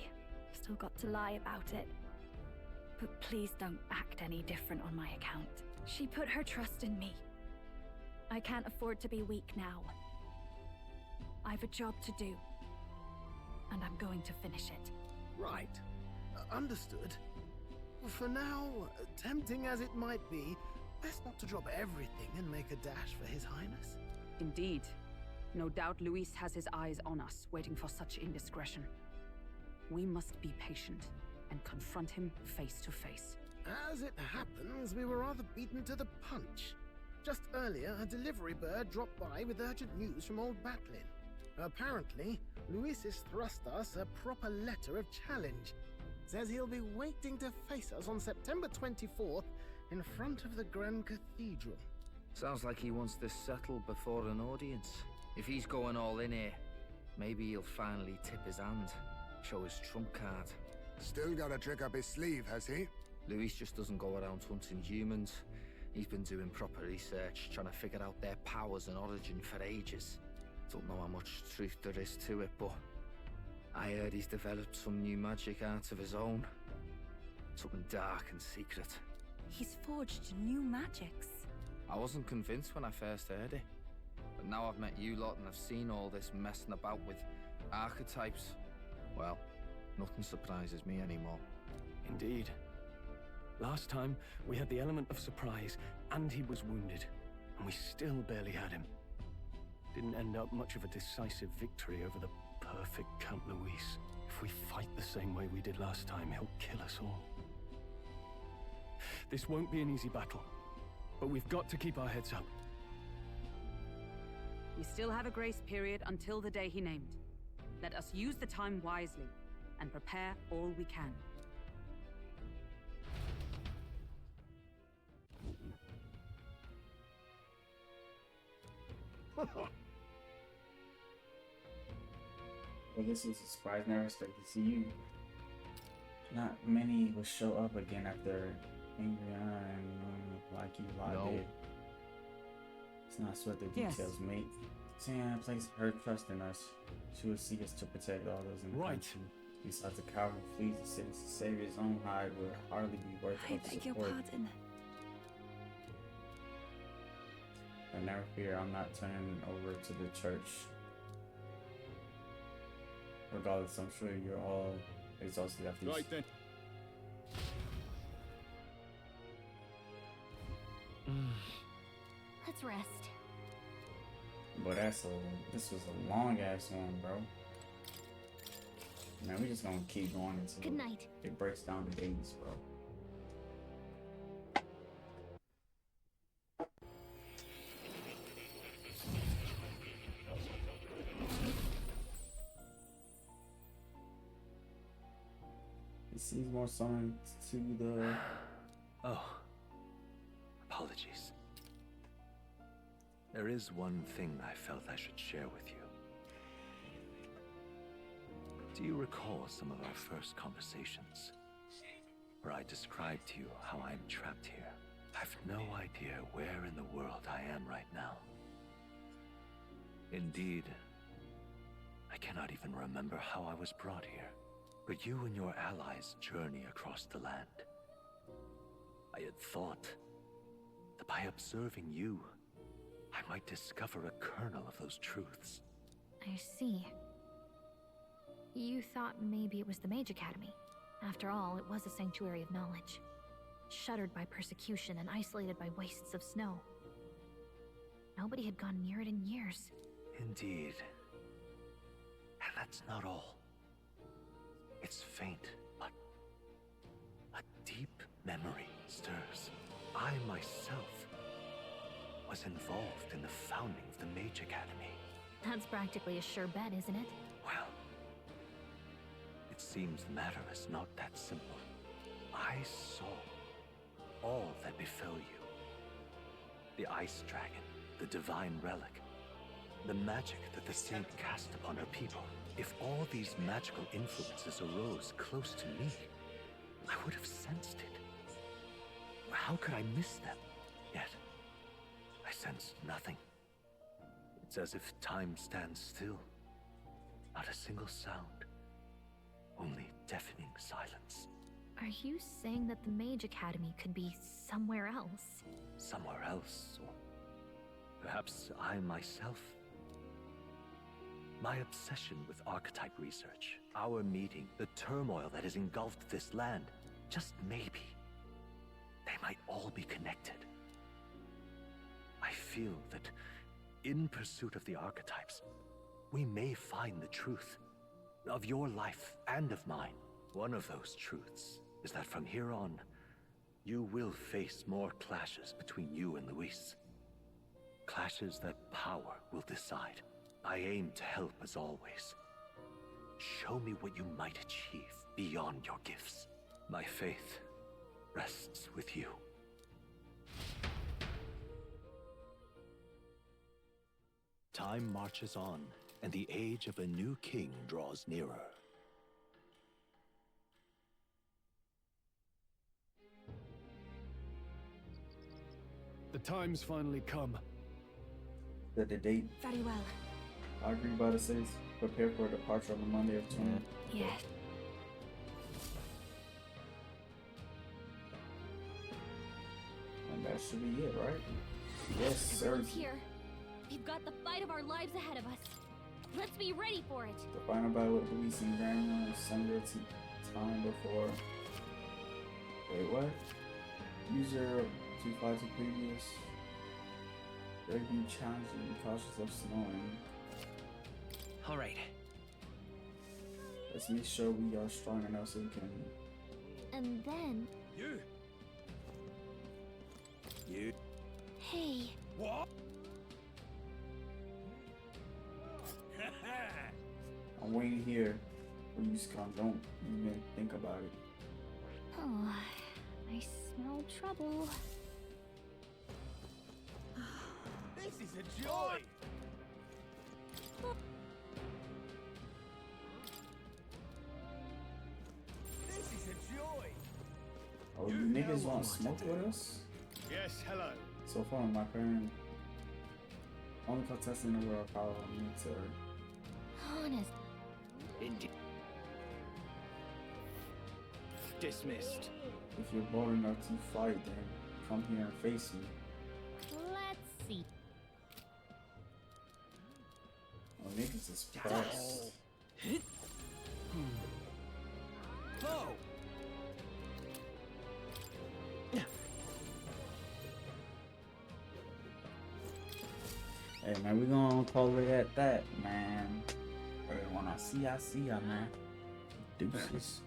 Still got to lie about it. But please don't act any different on my account. She put her trust in me. I can't afford to be weak now. I've a job to do. And I'm going to finish it. Right. Understood. For now, tempting as it might be, best not to drop everything and make a dash for His Highness. Indeed. No doubt Luis has his eyes on us, waiting for such indiscretion. We must be patient and confront him face to face. As it happens, we were rather beaten to the punch. Just earlier, a delivery bird dropped by with urgent news from old Batlin. Apparently, Luis has thrust us a proper letter of challenge. Says he'll be waiting to face us on September 24th in front of the Grand Cathedral. Sounds like he wants this settled before an audience. If he's going all in here, maybe he'll finally tip his hand, show his trump card. Still got a trick up his sleeve, has he? Luis just doesn't go around hunting humans. He's been doing proper research, trying to figure out their powers and origin for ages. Don't know how much truth there is to it, but I heard he's developed some new magic art of his own. Something dark and secret. He's forged new magics. I wasn't convinced when I first heard it. But now I've met you lot and I've seen all this messing about with archetypes. Well, nothing surprises me anymore. Indeed. Last time, we had the element of surprise, and he was wounded. And we still barely had him. Didn't end up much of a decisive victory over the perfect Count Luis. If we fight the same way we did last time, he'll kill us all. This won't be an easy battle, but we've got to keep our heads up. We still have a grace period until the day he named. Let us use the time wisely and prepare all we can. Well, this is a surprise. Never expected to see you. Not many will show up again after Angry and like you lot did. Let's not sweat the details, mate. Sam placed her trust in us. She will see us to protect all those in the country. Besides, the coward who flees the city to save his own hide would hardly be worth I much beg your support. pardon. But never fear, I'm not turning over to the church. Regardless, I'm sure you're all exhausted after Right then. Let's rest. But this was a long ass one, bro. Man, we just gonna keep going until Good night. it breaks down the days, bro. He sees more summons to the. Oh, apologies. There is one thing I felt I should share with you. Do you recall some of our first conversations, where I described to you how I'm trapped here? I've no idea where in the world I am right now. Indeed, I cannot even remember how I was brought here. But you and your allies journey across the land. I had thought that by observing you, I might discover a kernel of those truths. I see. You thought maybe it was the Mage Academy. After all, it was a sanctuary of knowledge. Shuttered by persecution and isolated by wastes of snow. Nobody had gone near it in years. Indeed. And that's not all. It's faint, but a deep memory stirs. I myself was involved in the founding of the Mage Academy. That's practically a sure bet, isn't it? Well, it seems the matter is not that simple. I saw all that befell you. The Ice Dragon, the Divine Relic, the magic that the Saint cast upon her people. If all these magical influences arose close to me, I would have sensed it. How could I miss them? Yet, I sensed nothing. It's as if time stands still. Not a single sound. Only deafening silence. Are you saying that the Mage Academy could be somewhere else? Somewhere else, or perhaps I myself. My obsession with archetype research, our meeting, the turmoil that has engulfed this land, just maybe, they might all be connected. I feel that in pursuit of the archetypes, we may find the truth of your life and of mine. One of those truths is that from here on, you will face more clashes between you and Luis. Clashes that power will decide. I aim to help as always. Show me what you might achieve beyond your gifts. My faith rests with you. Time marches on, and the age of a new king draws nearer. The time's finally come. The date. Very well. I agree by the 6th. Prepare for departure on the Monday of 20. Yes. And that should be it, right? Yes, sir. Everyone's here. We've got the fight of our lives ahead of us. Let's be ready for it. The final battle with Luis and Grandma is similar to time before. Wait, what? User 252 previous. Debut challenge and be cautious of snowing. Alright. Let's make sure we are strong enough so we can. And then. You. Hey. What? I'm waiting here for you, scum. Don't even think about it. Oh, I smell trouble. This is a joy! This is a joy! Oh, you niggas want to smoke with us? Yes, hello. So far, my current only contestant in the world, follow me to. Honest. Indeed. dismissed. If you're bold enough to fight, then come here and face me. Let's see. Oh, niggas is pressed. Oh! Hey man, we gonna call it at that, man. Hey, when I see ya, man. Deuces.